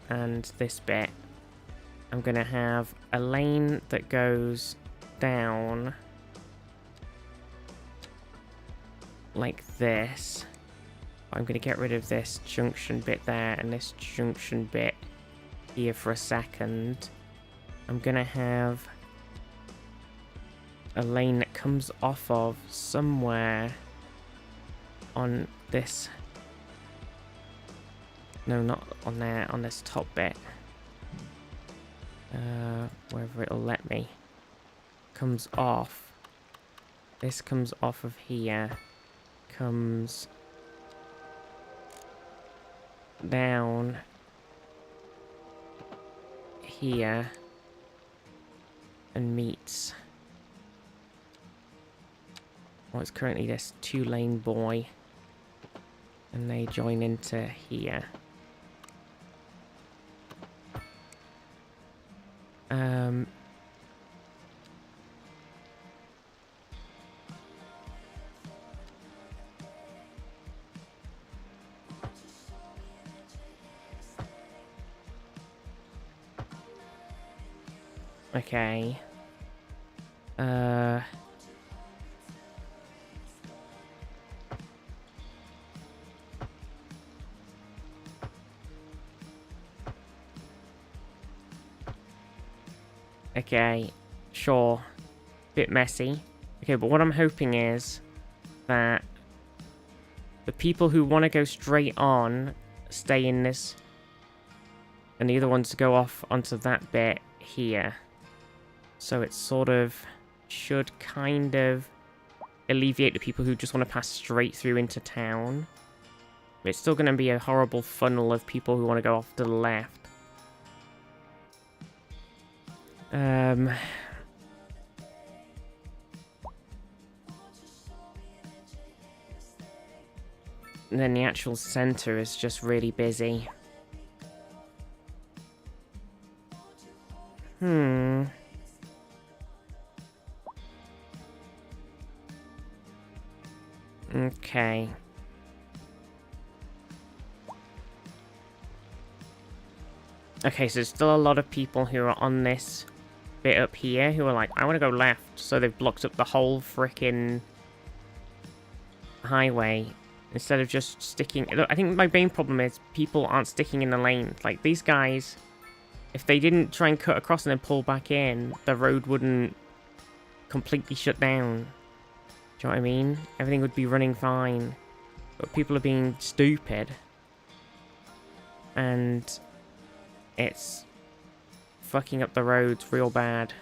and this bit. I'm going to have a lane that goes down like this. I'm going to get rid of this junction bit there and this junction bit here for a second. I'm going to have a lane that comes off of somewhere on this. No, not on there, on this top bit. Wherever it'll let me. Comes off. This comes off of here. Comes down here and meets what's currently this 2-lane boy, and they join into here. Okay. Okay, sure. Bit messy. Okay, but what I'm hoping is that the people who want to go straight on stay in this, and the other ones go off onto that bit here. So it sort of should kind of alleviate the people who just want to pass straight through into town. It's still going to be a horrible funnel of people who want to go off to the left. And then the actual center is just really busy. Okay. Okay, so there's still a lot of people who are on this bit up here who are like, I want to go left. So they've blocked up the whole frickin' highway instead of just sticking. I think my main problem is people aren't sticking in the lane. Like, these guys, if they didn't try and cut across and then pull back in, the road wouldn't completely shut down. Do you know what I mean? Everything would be running fine. But people are being stupid. And it's fucking up the roads real bad.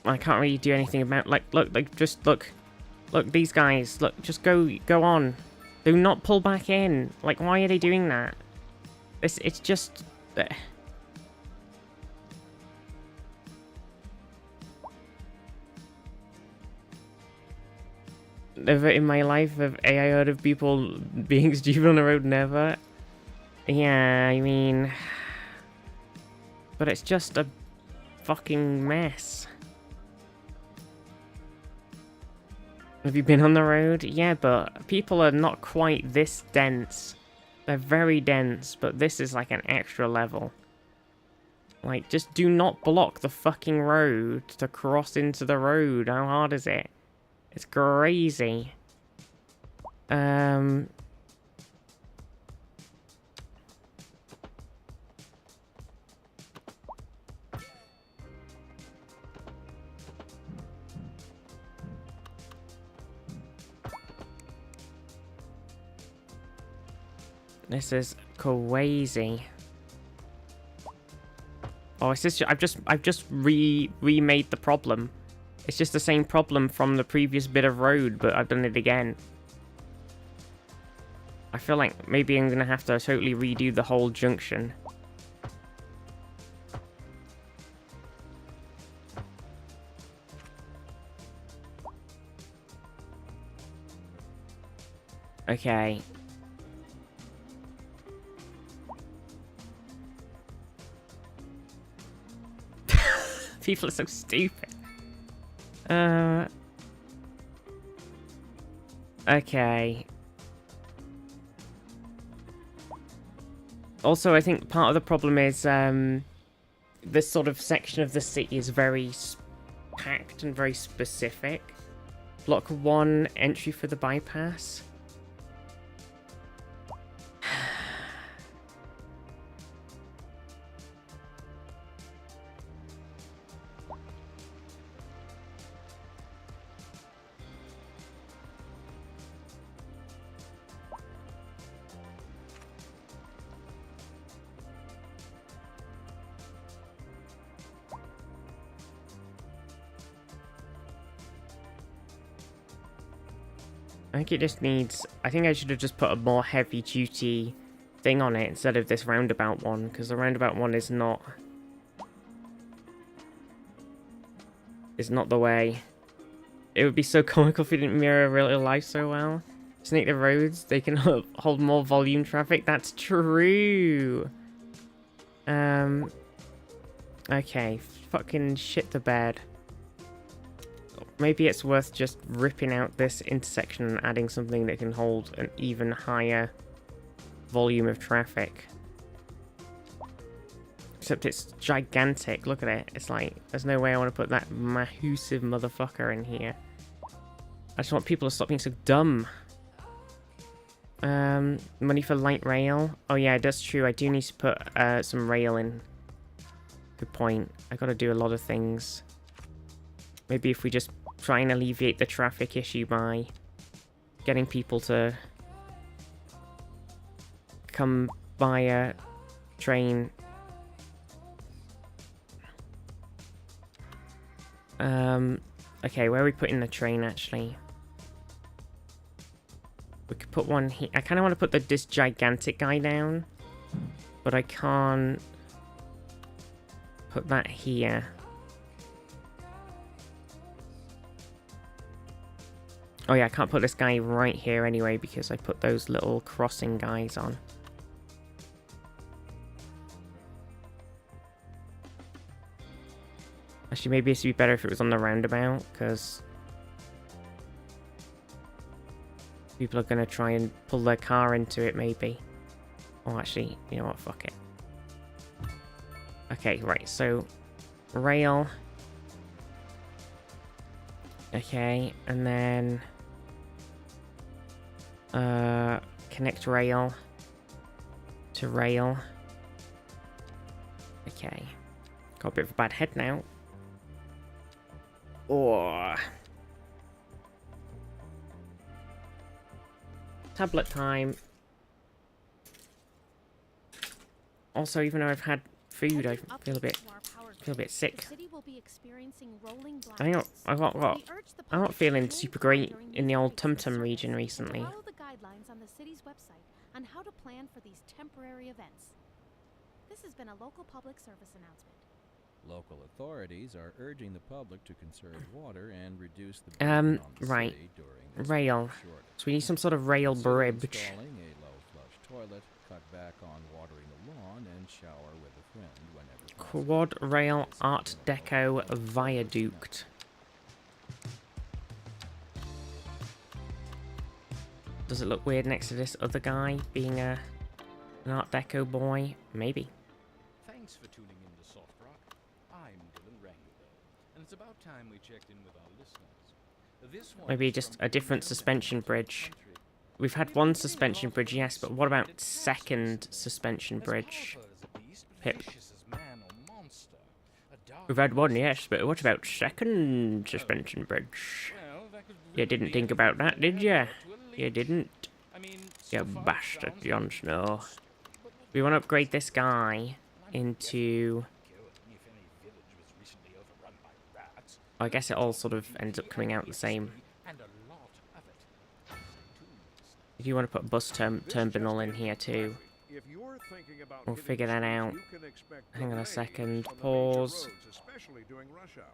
I can't really do anything about, like, just look, these guys, look, just go on. Do not pull back in. Like, why are they doing that? It's just... Never in my life have I heard of people being stupid on the road, never. Yeah, I mean... But it's just a fucking mess. Have you been on the road? Yeah, but people are not quite this dense. They're very dense, but this is like an extra level. Like, just do not block the fucking road to cross into the road. How hard is it? It's crazy. This is crazy. Oh, it's just I've just remade the problem. It's just the same problem from the previous bit of road, but I've done it again. I feel like maybe I'm gonna have to totally redo the whole junction. Okay. People are so stupid. Okay. Also, I think part of the problem is this sort of section of the city is very packed and very specific. Block 1, entry for the bypass. I think it just needs... I think I should have just put a more heavy-duty thing on it instead of this roundabout one, because the roundabout one is not... is not the way. It would be so comical if we didn't mirror real life so well. Snake the roads, they can hold more volume traffic. That's true! Okay, fucking shit the bed. Maybe it's worth just ripping out this intersection and adding something that can hold an even higher volume of traffic. Except it's gigantic. Look at it. It's like, there's no way I want to put that massive motherfucker in here. I just want people to stop being so dumb. Money for light rail. Oh yeah, that's true. I do need to put some rail in. Good point. I gotta do a lot of things. Maybe if we just try and alleviate the traffic issue by getting people to come via train. Okay, where are we putting the train actually? We could put one here. I kind of want to put this gigantic guy down, but I can't put that here. Oh yeah, I can't put this guy right here anyway because I put those little crossing guys on. Actually, maybe it would be better if it was on the roundabout, because people are going to try and pull their car into it, maybe. Oh, actually, you know what? Fuck it. Okay, right, so rail. Okay, and then connect rail to rail. Okay, got a bit of a bad head now. Oh, tablet time. Also, even though I've had food, I feel a bit sick. I'm not feeling super great in the old Tumtum region recently. Follow the guidelines on the city's website on how to plan for these temporary events. This has been a local public service announcement. Local authorities are urging the public to conserve water and reduce the burden on the right. city during this Rail. So we need some sort of rail bridge. Installing a low flush toilet, cut back on watering the lawn, and shower with a friend whenever possible. Quad rail Art Deco viaduct. Does it look weird next to this other guy being an Art Deco boy? Maybe. Thanks for tuning in to Soft it's about time we checked in with our listeners. This one Maybe is just from a different Neil suspension Benton's bridge. country. We've had one suspension bridge, yes, but what about second suspension As bridge? powerful as a beast, but Pip. vicious as man or monster. A dark We've had one, presence. yes, but what about second suspension bridge? Well, that could You really didn't be think about anything that, from did ya? Hanover to a You leech. didn't. I mean, You so far it bastard, sounds Jon like Snow. but we'll We want to upgrade this guy into... go if any village was recently overrun by rats. I guess it all sort of ends up coming out the same. And a lot of it. If you want to put a bus terminal in here too, If you're thinking about we'll hitting figure that cities, out. you can expect Hang on a delays second. on the major Pause. roads, especially during rush hour.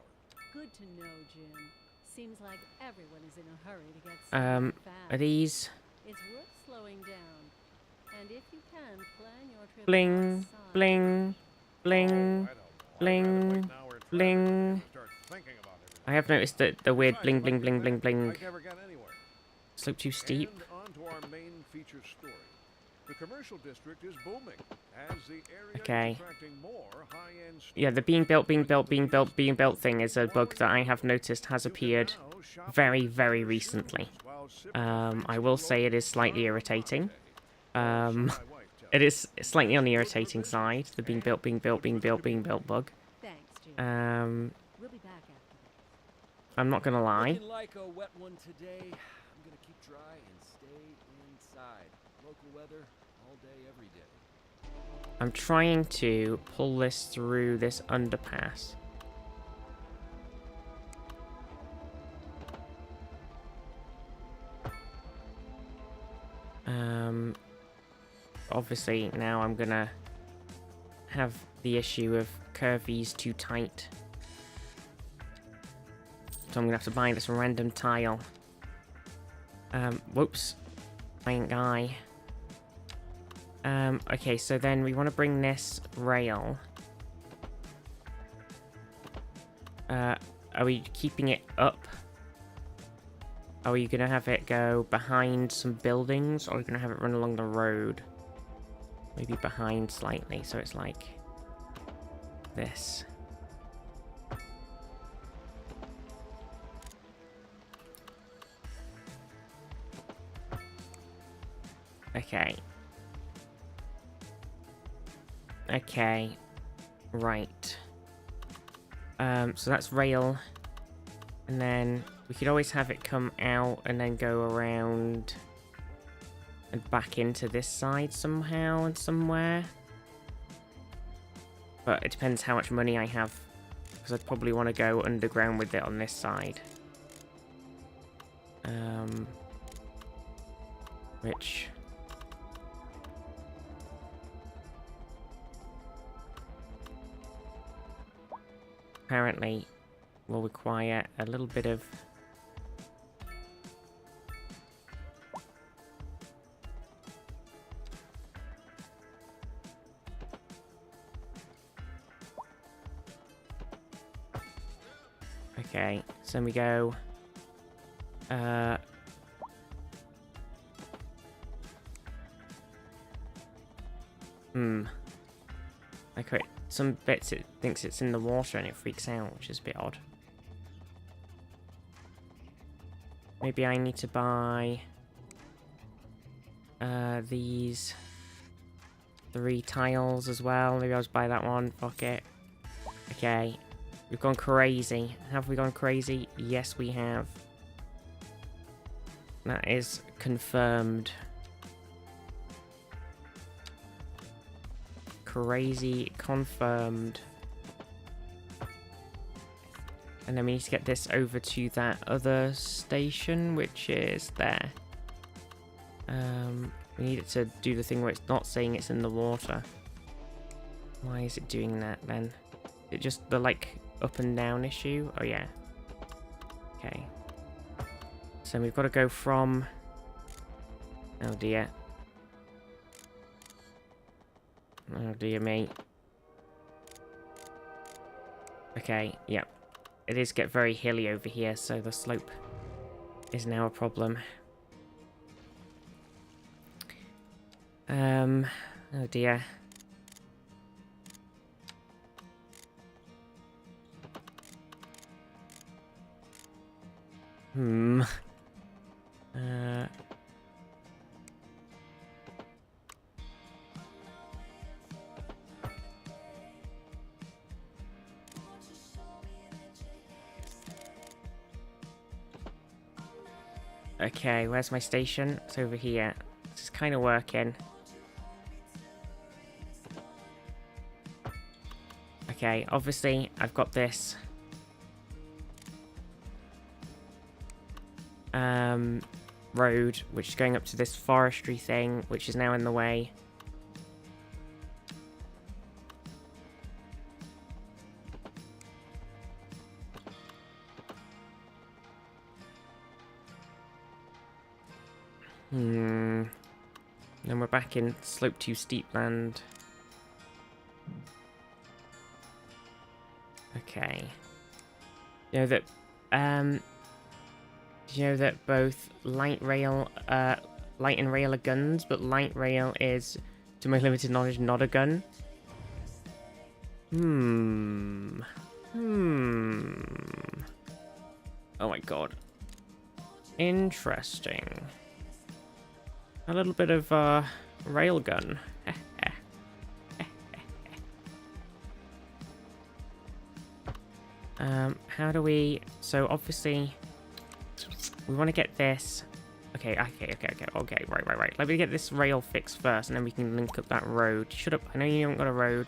Good to know, Jim. Seems like everyone is in a hurry to get somewhere fast. Are these... It's worth slowing down. And if you can, plan your trip Bling, outside. bling, bling, bling, bling. I have noticed that the weird bling, bling, bling, bling, bling. I never got anywhere. Slope too steep. And on to our main feature story. The commercial district is booming as the area Okay. is attracting more high-end stores. Yeah, the being built thing is a bug that I have noticed has appeared very, very recently. I will say it is slightly irritating. It is slightly on the irritating side, the being built bug. Thanks, Jim. We'll be back after this. I'm not gonna lie. Looking like a wet one today. I'm gonna keep dry and stay inside. Local weather all day, every day. I'm trying to pull this through this underpass. Obviously now I'm gonna have the issue of curvies too tight. So I'm gonna have to buy this random tile. Whoops. Giant guy. Okay, so then we want to bring this rail. Are we keeping it up? Are we gonna have it go behind some buildings, or are we gonna have it run along the road? Maybe behind slightly, so it's like this. Okay. Okay. Right. So that's rail. And then we could always have it come out and then go around and back into this side somehow and somewhere. But it depends how much money I have, because I'd probably want to go underground with it on this side. Which... apparently will require a little bit of... Okay, so then we go... Okay, some bits it thinks it's in the water and it freaks out, which is a bit odd. Maybe I need to buy these 3 tiles as well. Maybe I'll just buy that one. Fuck it. Okay. We've gone crazy. Have we gone crazy? Yes, we have. That is confirmed. Crazy confirmed. And then we need to get this over to that other station, which is there. We need it to do the thing where it's not saying it's in the water. Why is it doing that then? Is it just the like up and down issue? Oh yeah. Okay. So we've got to go from... oh dear. Oh dear me. Okay, yep. It is get very hilly over here, so the slope is now a problem. Oh dear. Okay, where's my station? It's over here. This is kind of working. Okay, obviously I've got this road which is going up to this forestry thing, which is now in the way. Then we're back in Slope 2 Steep Land. Okay. You know that both light and rail are guns, but light rail is, to my limited knowledge, not a gun. Oh my god. Interesting. A little bit of railgun. How do we... So obviously we want to get this. Okay, right. Let me get this rail fixed first, and then we can link up that road. Shut up. I know you haven't got a road.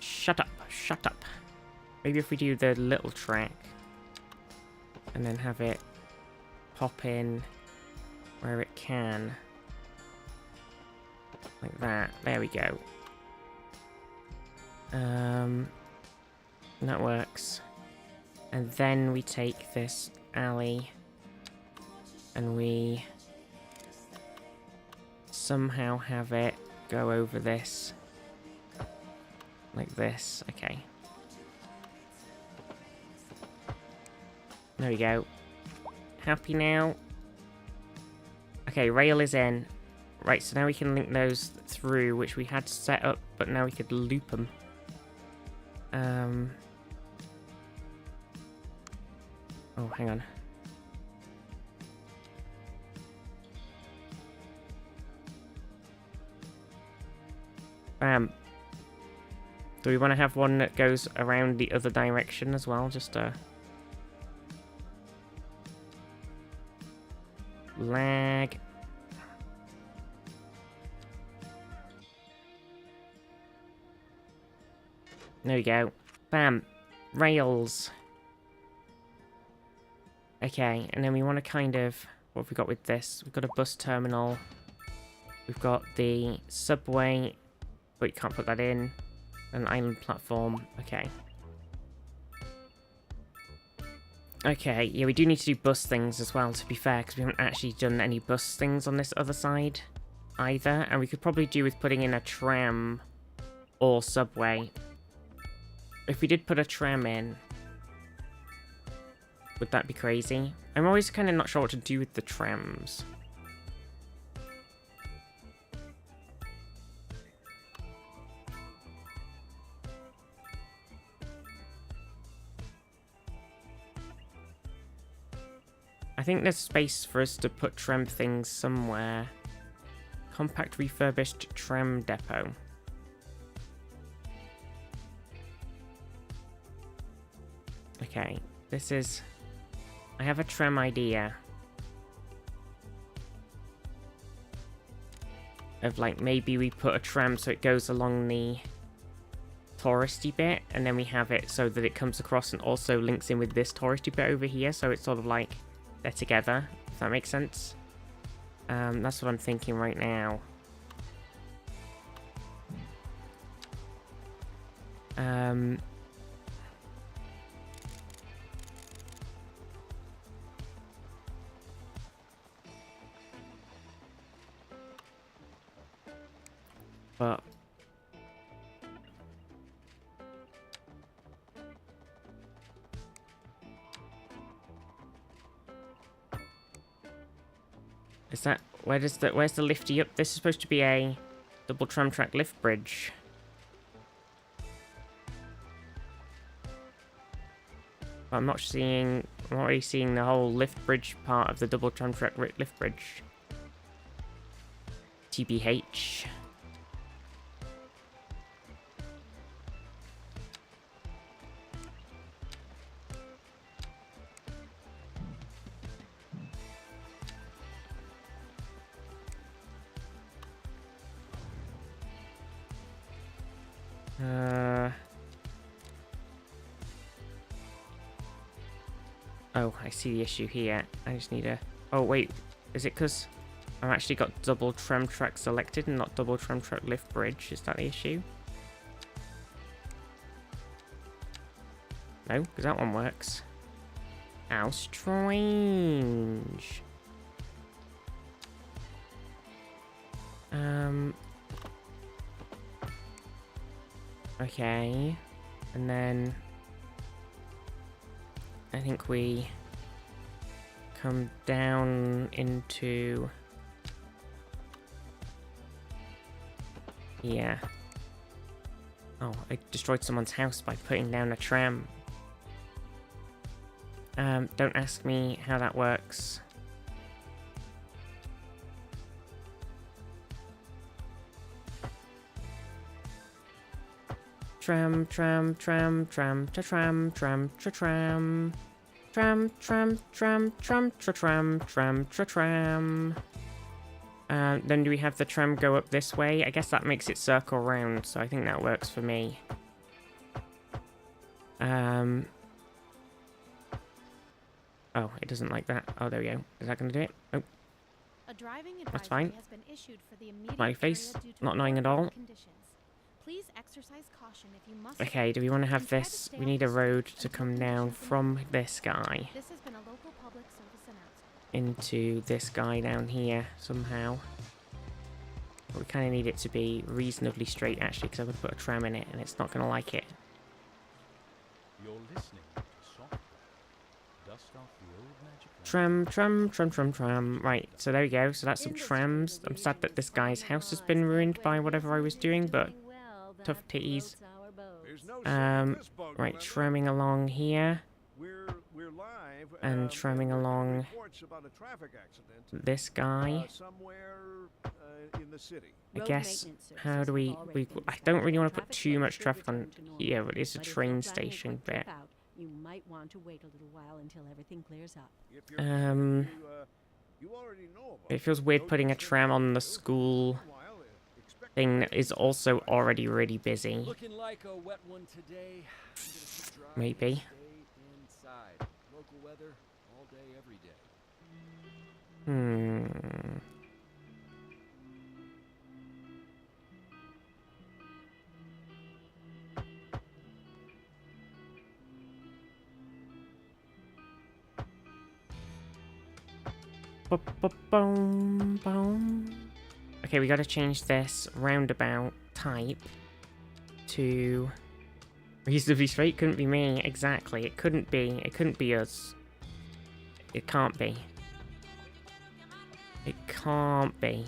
Shut up. Maybe if we do the little track and then have it pop in where it can. Like that. There we go. That works. And then we take this alley and we somehow have it go over this. Like this. Okay. There we go. Happy now? Okay, rail is in. Right, so now we can link those through, which we had set up, but now we could loop them. Oh, hang on. Bam. Do we want to have one that goes around the other direction as well? Just lag. There we go. Bam. Rails. Okay, and then we want to kind of... What have we got with this? We've got a bus terminal. We've got the subway, but you can't put that in. An island platform. Okay. Okay, yeah, we do need to do bus things as well, to be fair, because we haven't actually done any bus things on this other side either. And we could probably do with putting in a tram or subway. If we did put a tram in, would that be crazy? I'm always kind of not sure what to do with the trams. I think there's space for us to put tram things somewhere. Compact refurbished tram depot. Okay, this is... I have a tram idea. Of like, maybe we put a tram so it goes along the touristy bit, and then we have it so that it comes across and also links in with this touristy bit over here, so it's sort of like they're together, if that makes sense. That's what I'm thinking right now. But is that where's the lifty up? This is supposed to be a double tram track lift bridge. But I'm not seeing I'm already seeing the whole lift bridge part of the double tram track lift bridge. TBH. Oh, I see the issue here. I just need a... Oh, wait. Is it because I've actually got double tram track selected and not double tram track lift bridge? Is that the issue? No, because that one works. How strange. Okay. And then... I think we come down into... Yeah. Oh, I destroyed someone's house by putting down a tram. Don't ask me how that works. Tram, tram, tram, tram, tra tram, tram, tra tram. Tram, tram, tram, tram, tra tram, tram, tra tram. Then do we have the tram go up this way? I guess that makes it circle round, so I think that works for me. Oh, it doesn't like that. Oh, there we go. Is that going to do it? Oh. A driving That's fine. has been issued for the immediate My face, area due to not knowing at all. conditions. Please exercise caution if you must. Okay, do we want to have this? We need a road to come down from this guy This has been a local public service announcement. into this guy down here somehow. But we kind of need it to be reasonably straight, actually, because I'm going to put a tram in it, and it's not going to like it. You're listening to soft. Dust off the old magic. Tram, tram, tram, tram, tram. Right, so there we go. So that's some trams. I'm sad that this guy's house has been ruined by whatever I was doing, but tough titties. Right, tramming along here. We're live, and tramming along this guy. Somewhere in the city. I guess, how do we... I don't really want to put too much traffic on here, but it's a train station bit. You might want to wait a little while until everything clears up. It feels weird putting a tram on the school thing that is also already really busy. Looking like a wet one today. Maybe. Stay inside. Local weather all day, every day. Okay, we gotta change this roundabout type to reasonably straight. Couldn't be me, exactly. It couldn't be. It couldn't be us. It can't be. It can't be.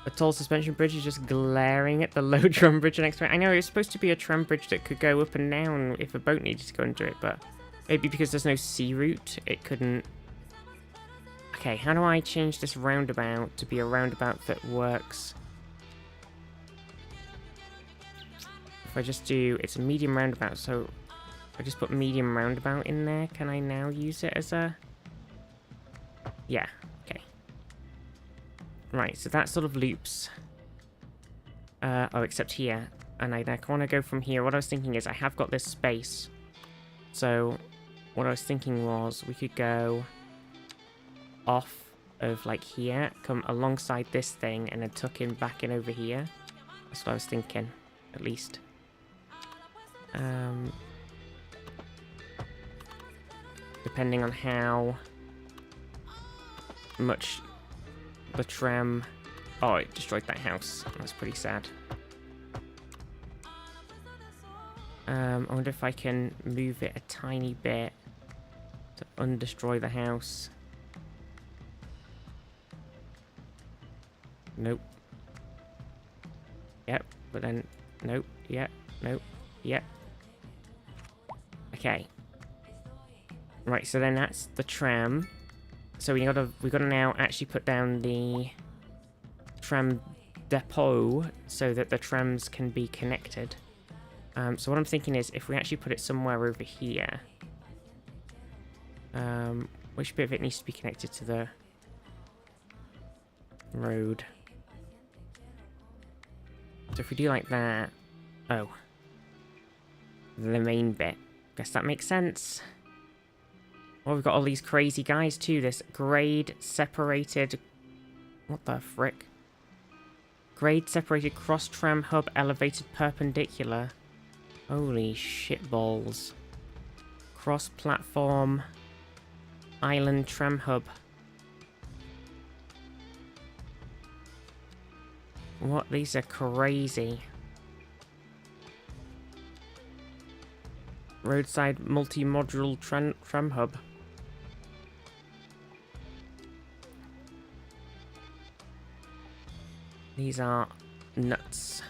The tall suspension bridge is just glaring at the low tram bridge next to it. I know it was supposed to be a tram bridge that could go up and down if a boat needed to go under it, but maybe because there's no sea route, it couldn't. Okay, how do I change this roundabout to be a roundabout that works? If I just do, it's a medium roundabout, so if I just put medium roundabout in there, can I now use it as a... Yeah, okay. Right, so that sort of loops. Oh, except here. And I want to go from here. What I was thinking is I have got this space. So what I was thinking was we could go off of like here, come alongside this thing, and then tuck in back in over here. That's what I was thinking, at least. Depending on how much the tram... Oh, it destroyed that house. That's pretty sad. I wonder if I can move it a tiny bit to undestroy the house. Nope. Yep, but then... Nope, yep, nope, yep. Okay. Right, so then that's the tram. So we gotta now actually put down the tram depot so that the trams can be connected. So what I'm thinking is if we actually put it somewhere over here, which bit of it needs to be connected to the road? So if we do like that, oh, the main bit. Guess that makes sense. Well, we've got all these crazy guys too. This grade separated... What the frick? Grade separated cross tram hub elevated perpendicular. Holy shitballs. Cross platform island tram hub. What? These are crazy. Roadside multi-module tram hub. These are nuts.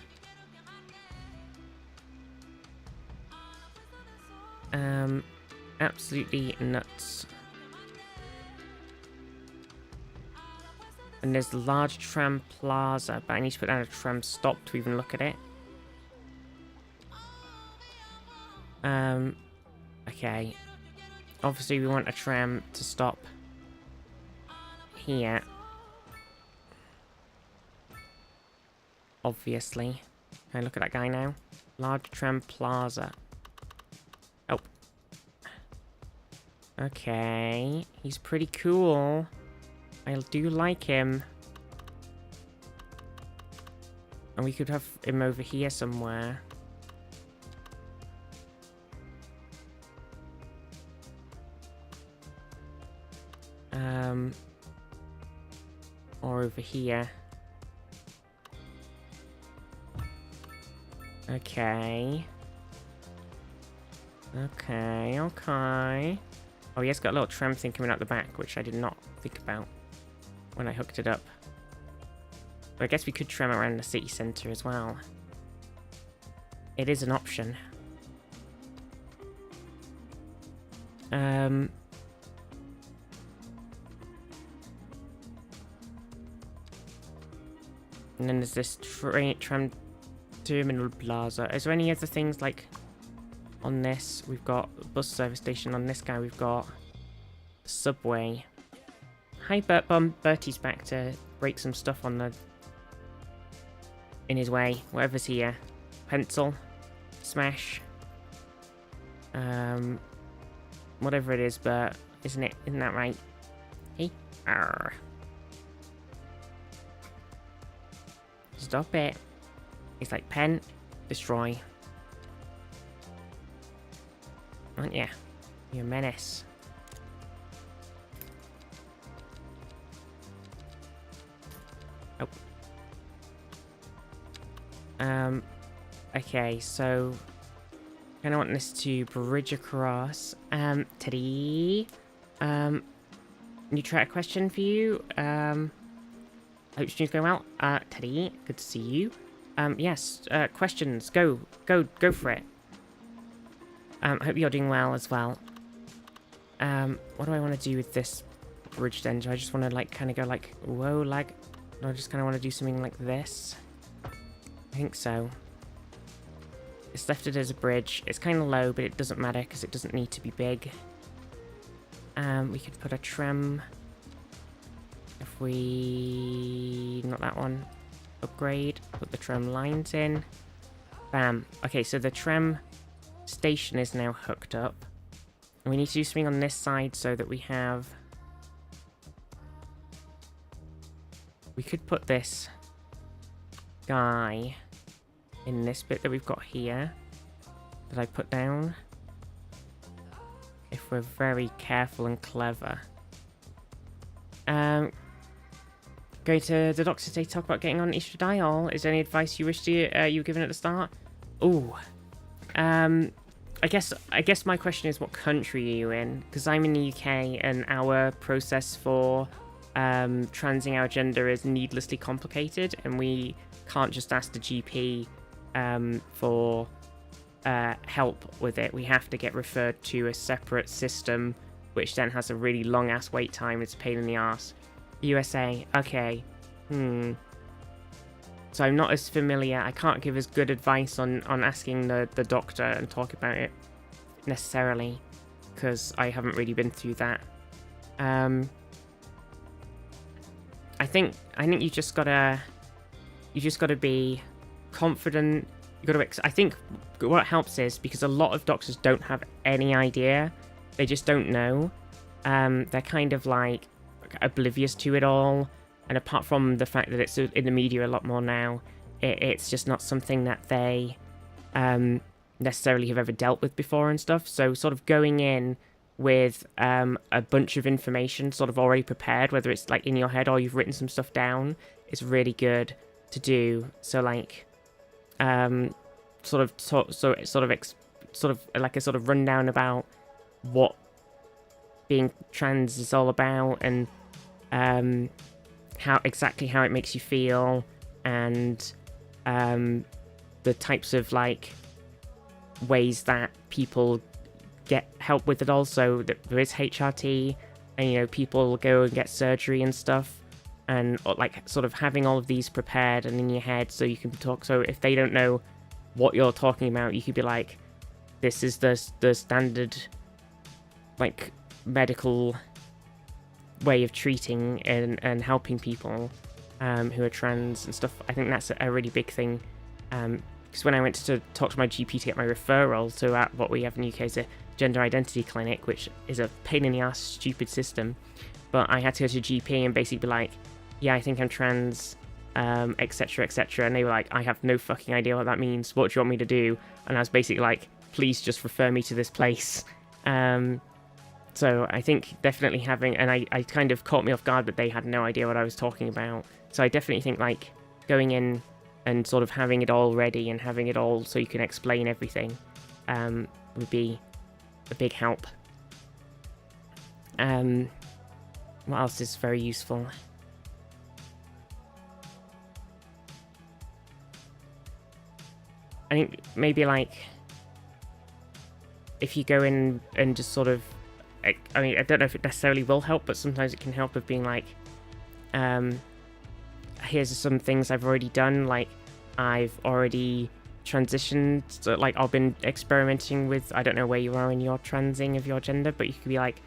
Absolutely nuts. And there's the large tram plaza, but I need to put down a tram stop to even look at it. Okay. Obviously we want a tram to stop here. Obviously. Can I look at that guy now? Large tram plaza. Oh. Okay. He's pretty cool. I do like him. And we could have him over here somewhere. Or over here. Okay. Okay, okay. Oh, he has got a little tram thing coming out the back, which I did not think about when I hooked it up. But I guess we could tram around the city centre as well. It is an option. And then there's this tram terminal plaza. Is there any other things like on this? We've got a bus service station. On this guy, we've got the subway. Hi, Bert Bum. Bertie's back to break some stuff on the in his way. Whatever's here. Pencil. Smash. Whatever it is, Bert. Isn't it? Isn't that right? Hey. Arr. Stop it. It's like pen, destroy. Aren't ya? You're a menace. Oh. Okay, so I kinda want this to bridge across. Teddy. New track question for you. Hope stream's going well. Teddy, good to see you. Yes, questions. Go for it. Hope you're doing well as well. What do I want to do with this bridge then? Do I just want to like kind of go like, whoa, like, do I just kind of want to do something like this? I think so. It's left it as a bridge. It's kind of low, but it doesn't matter because it doesn't need to be big. We could put a tram. If we... not that one. Upgrade. Put the tram lines in. Bam. Okay, so the tram station is now hooked up. And we need to do something on this side so that we have... we could put this guy in this bit that we've got here. That I put down. If we're very careful and clever. Going to the doctor today, talk about getting on estradiol. Is there any advice you wish to you were given at the start? Ooh. I guess my question is, what country are you in? Because I'm in the UK and our process for transing our gender is needlessly complicated, and we can't just ask the GP for help with it. We have to get referred to a separate system which then has a really long ass wait time. It's a pain in the ass. USA, okay. So I'm not as familiar. I can't give as good advice on asking the doctor and talk about it necessarily, because I haven't really been through that. I think you just gotta be confident. You gotta. I think what helps is because a lot of doctors don't have any idea. They just don't know. They're kind of like oblivious to it all. And apart from the fact that it's in the media a lot more now, it's just not something that they necessarily have ever dealt with before and stuff. So sort of going in with a bunch of information sort of already prepared, whether it's like in your head or you've written some stuff down, is really good to do. So like sort of like a sort of rundown about what being trans is all about, and how it makes you feel, and the types of like ways that people get help with it. Also, there is HRT, and you know, people go and get surgery and stuff, and like sort of having all of these prepared and in your head so you can talk. So if they don't know what you're talking about, you could be like, this is the standard like medical way of treating and helping people who are trans and stuff. I think that's a really big thing, because when I went to talk to my GP to get my referral to what we have in the UK is a gender identity clinic, which is a pain in the ass stupid system, but I had to go to GP and basically be like, yeah, I think I'm trans, etc, etc, and they were like, I have no fucking idea what that means, what do you want me to do? And I was basically like, please just refer me to this place. So I think definitely having, and I kind of caught me off guard that they had no idea what I was talking about. So I definitely think like going in and sort of having it all ready and having it all so you can explain everything would be a big help. What else is very useful? I think maybe like if you go in and just sort of, I mean, I don't know if it necessarily will help, but sometimes it can help with being like, here's some things I've already done, like I've already transitioned, so like I've been experimenting with, I don't know where you are in your transing of your gender, but you could be like,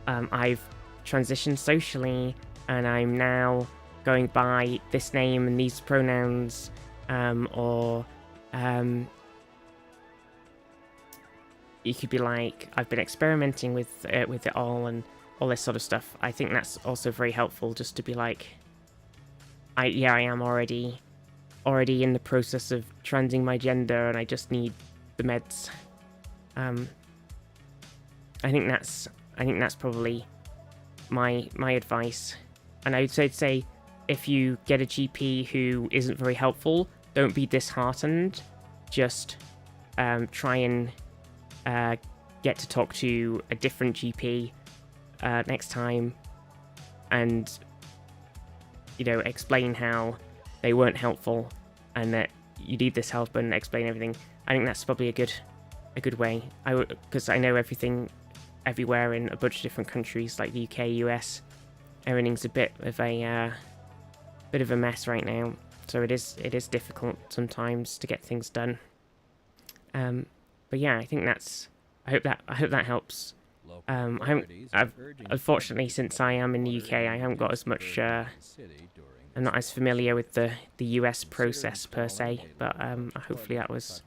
I've transitioned socially and I'm now going by this name and these pronouns, or you could be like, I've been experimenting with it all and all this sort of stuff. I think that's also very helpful, just to be like, I am already in the process of transing my gender and I just need the meds. I think that's probably my advice. And I would say if you get a GP who isn't very helpful, don't be disheartened. Just try and get to talk to a different GP next time, and you know, explain how they weren't helpful and that you need this help and explain everything. I think that's probably a good way. Because I know everything everywhere in a bunch of different countries like the UK, US, everything's a bit of a mess right now. So it is difficult sometimes to get things done. But yeah, I think that's. I hope that helps. I've unfortunately, since I am in the UK, I haven't got as much. I'm not as familiar with the US process per se, but hopefully that was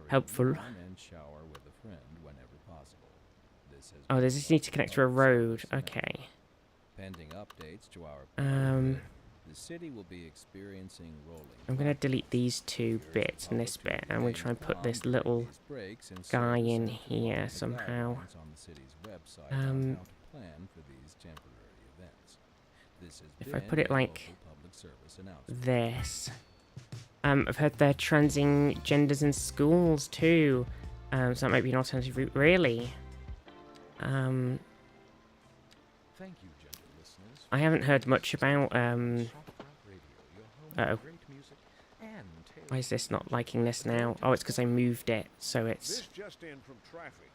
helpful. Oh, does this need to connect to a road? Okay. Pending updates to our the city will be experiencing rolling. I'm gonna delete these two bits and this bit, and we'll try and put this little guy in here somehow. If I put it like this, I've heard they're transing genders in schools too, so that might be an alternative route. Really? I haven't heard much about, uh-oh. Why is this not liking this now? Oh, it's because I moved it, so it's... This just in from traffic.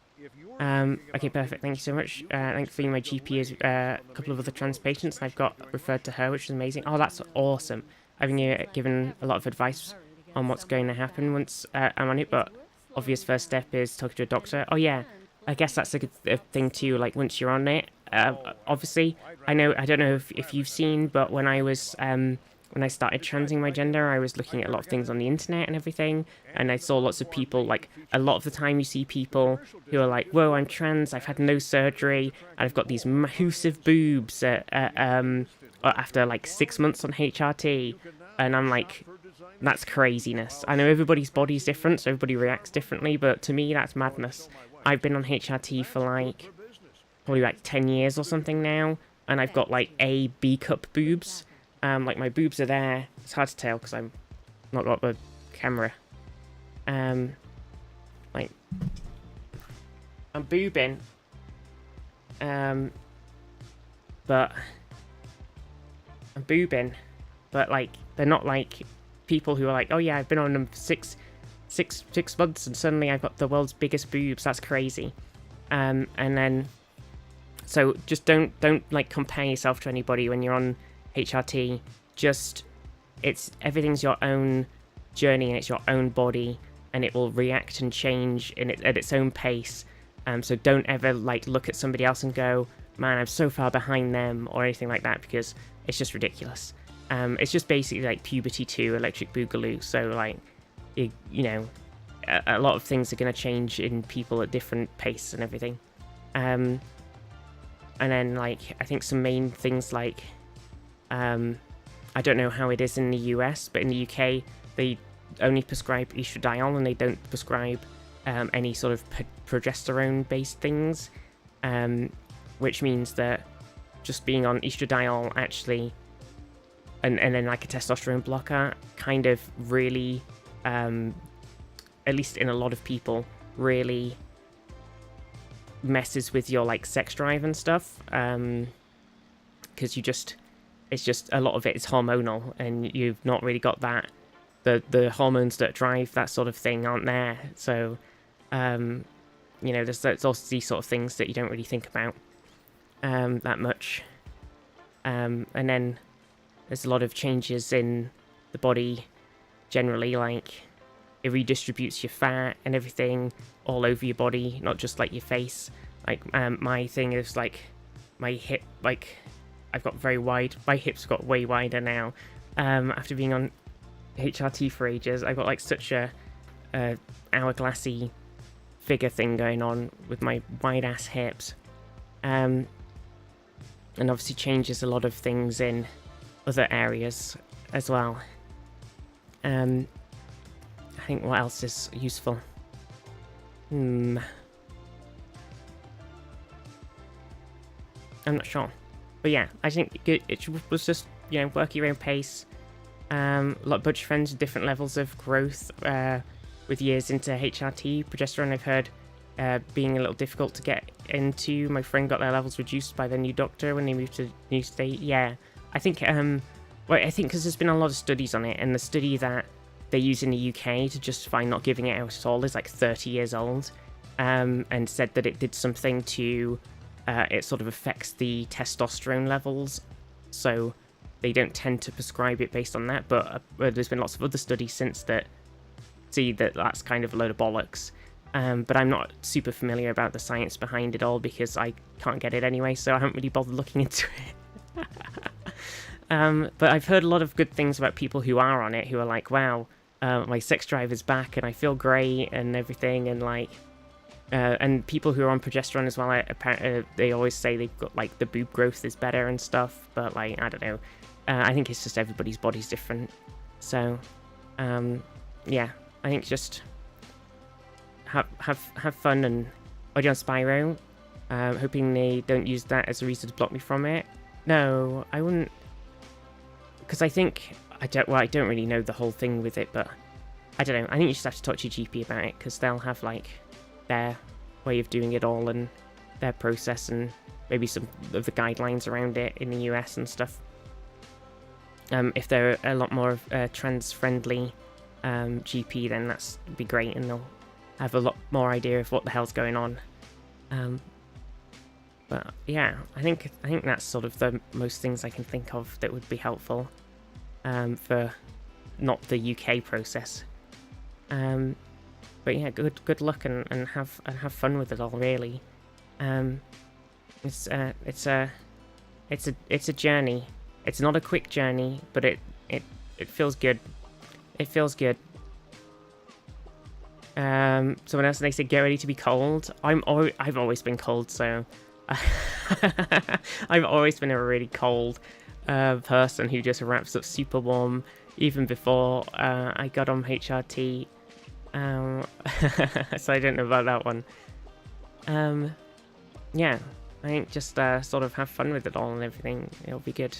Okay, perfect. Thank you so much. Thank you for being my GP as a couple of other trans patients. I've got referred to her, which is amazing. Oh, that's awesome. I've been given a lot of advice on what's going to happen once I'm on it, but obvious first step is talking to a doctor. Oh yeah, I guess that's a good thing too. Like once you're on it, obviously, I don't know if you've seen, but when I was when I started transing my gender, I was looking at a lot of things on the internet and everything, and I saw lots of people, like, a lot of the time you see people who are like, whoa, I'm trans, I've had no surgery, and I've got these massive boobs after, like, 6 months on HRT, and I'm like, that's craziness. I know everybody's body's different, so everybody reacts differently, but to me, that's madness. I've been on HRT for, like, probably, like, 10 years or something now, and I've got, like, A, B cup boobs. Like my boobs are there. It's hard to tell because I'm not got the camera. Like I'm boobing. But I'm boobing, but like they're not like people who are like, oh yeah, I've been on them for six months and suddenly I've got the world's biggest boobs. That's crazy. And then so just don't like compare yourself to anybody when you're on HRT. Just everything's your own journey and it's your own body and it will react and change at its own pace. So don't ever like look at somebody else and go, man, I'm so far behind them or anything like that, because it's just ridiculous. It's just basically like puberty 2, electric boogaloo. So like you know, a lot of things are going to change in people at different pace and everything. And then like I think some main things like I don't know how it is in the US, but in the UK, they only prescribe estradiol and they don't prescribe any sort of progesterone-based things, which means that just being on estradiol actually, and then like a testosterone blocker, kind of really, at least in a lot of people, really messes with your like sex drive and stuff, because it's just a lot of it is hormonal, and you've not really got that. The hormones that drive that sort of thing aren't there. So, you know, there's also these sort of things that you don't really think about that much. And then there's a lot of changes in the body generally, like it redistributes your fat and everything all over your body, not just like your face. Like my thing is like my hip, like I've got very wide, my hips got way wider now. After being on HRT for ages, I've got like such a hourglassy figure thing going on with my wide ass hips. And obviously changes a lot of things in other areas as well. I think what else is useful? I'm not sure. But yeah, I think it was just, you know, work your own pace. A lot of bunch of friends with different levels of growth with years into HRT. Progesterone, I've heard, being a little difficult to get into. My friend got their levels reduced by their new doctor when they moved to new state. Yeah, I think, I think because there's been a lot of studies on it, and the study that they use in the UK to justify not giving it out at all is like 30 years old, and said that it did something to, it sort of affects the testosterone levels, so they don't tend to prescribe it based on that, but there's been lots of other studies since that see that that's kind of a load of bollocks. But I'm not super familiar about the science behind it all because I can't get it anyway, so I haven't really bothered looking into it. But I've heard a lot of good things about people who are on it, who are like, wow, my sex drive is back and I feel great and everything, and like, and people who are on progesterone as well, apparently they always say they've got like the boob growth is better and stuff, but like, I don't know. I think it's just everybody's body's different. So, yeah, I think just have fun and audio on Spyro. Hoping they don't use that as a reason to block me from it. No, I wouldn't, because I think I don't really know the whole thing with it, but I don't know. I think you just have to talk to your GP about it, because they'll have like their way of doing it all and their process and maybe some of the guidelines around it in the US and stuff. If they're a lot more trans-friendly GP, then that'd be great, and they'll have a lot more idea of what the hell's going on. But yeah, I think that's sort of the most things I can think of that would be helpful for not the UK process. But yeah, good luck and have fun with it all. Really, it's a journey. It's not a quick journey, but it feels good. It feels good. Someone else, they said get ready to be cold. I've always been cold, so I've always been a really cold person who just wraps up super warm even before I got on HRT. So I don't know about that one. Yeah, I think just sort of have fun with it all and everything. It'll be good.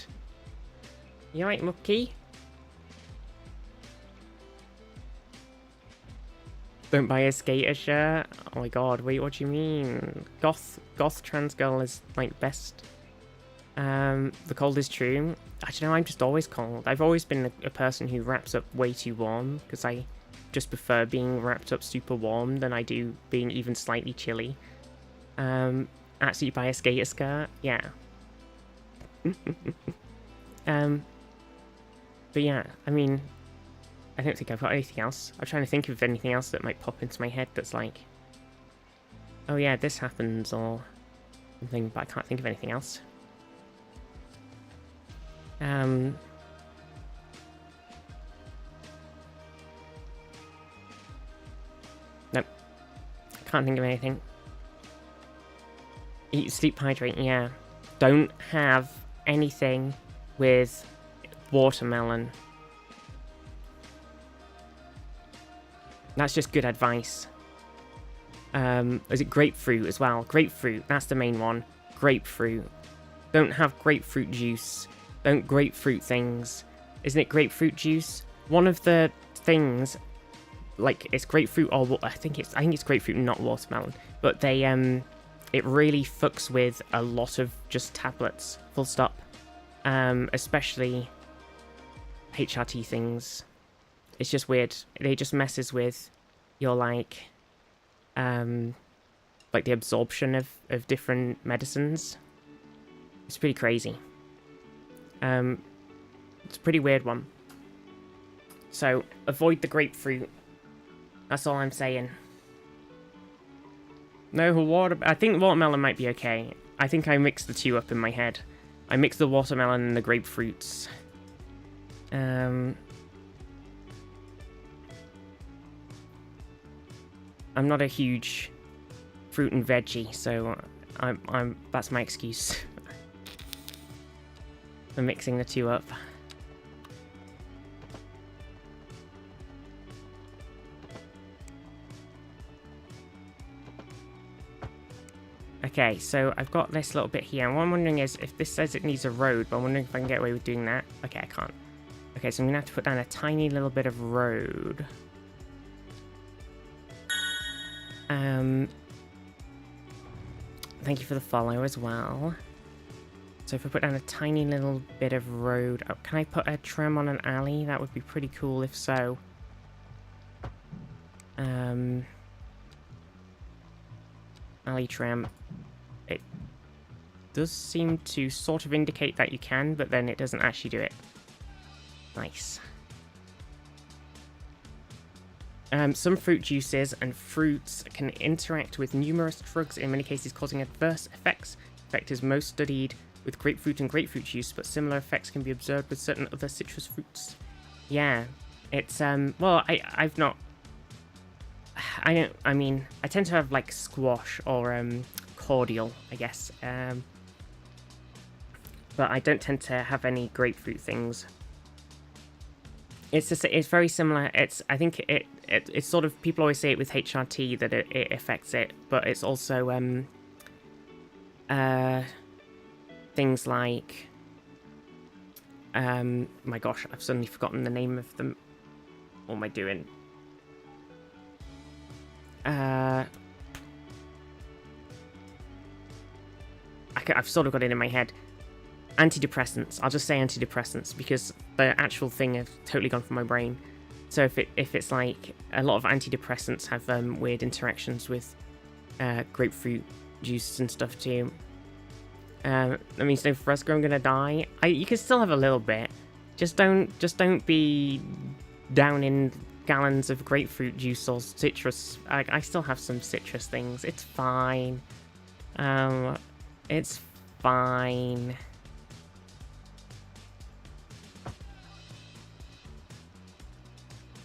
You alright, Mookie? Don't buy a skater shirt? Oh my god, wait, what do you mean? Goth trans girl is, like, best. The cold is true. I don't know, I'm just always cold. I've always been a person who wraps up way too warm, because I just prefer being wrapped up super warm than I do being even slightly chilly. Actually buy a skater skirt? Yeah. But yeah, I mean, I don't think I've got anything else. I'm trying to think of anything else that might pop into my head that's like, oh yeah, this happens, or something, but I can't think of anything else. Nope. Can't think of anything. Eat, sleep, hydrate, yeah. Don't have anything with watermelon. That's just good advice. Is it grapefruit as well? Grapefruit, that's the main one. Grapefruit. Don't have grapefruit juice. Don't grapefruit things. Isn't it grapefruit juice? One of the things, like, it's grapefruit or I think it's grapefruit and not watermelon. But they it really fucks with a lot of just tablets. Full stop. Especially HRT things. It's just weird. It just messes with your like the absorption of different medicines. It's pretty crazy. It's a pretty weird one. So avoid the grapefruit. That's all I'm saying. No water. I think watermelon might be okay. I think I mixed the two up in my head. I mixed the watermelon and the grapefruits. I'm not a huge fruit and veggie, so that's my excuse for mixing the two up. Okay, so I've got this little bit here, and what I'm wondering is, if this says it needs a road, but I'm wondering if I can get away with doing that. Okay, I can't. Okay, so I'm gonna have to put down a tiny little bit of road. Thank you for the follow as well. So if I put down a tiny little bit of road... Oh, can I put a tram on an alley? That would be pretty cool if so. Alley tram. It does seem to sort of indicate that you can, but then it doesn't actually do it. Nice. Some fruit juices and fruits can interact with numerous drugs, in many cases causing adverse effects. The effect is most studied with grapefruit and grapefruit juice, but similar effects can be observed with certain other citrus fruits. Yeah, it's, well, I've not... I tend to have, like, squash or, cordial, I guess. But I don't tend to have any grapefruit things. It's very similar. I think it's sort of, people always say it with HRT that it affects it, but it's also things like my gosh, I've suddenly forgotten the name of them. What am I doing? I've sort of got it in my head. Antidepressants. I'll just say antidepressants because the actual thing has totally gone from my brain. So if it's like a lot of antidepressants have weird interactions with grapefruit juice and stuff too. That means no Fresco, I'm gonna die. You can still have a little bit. Just don't be down in gallons of grapefruit juice or citrus. I still have some citrus things. It's fine. It's fine.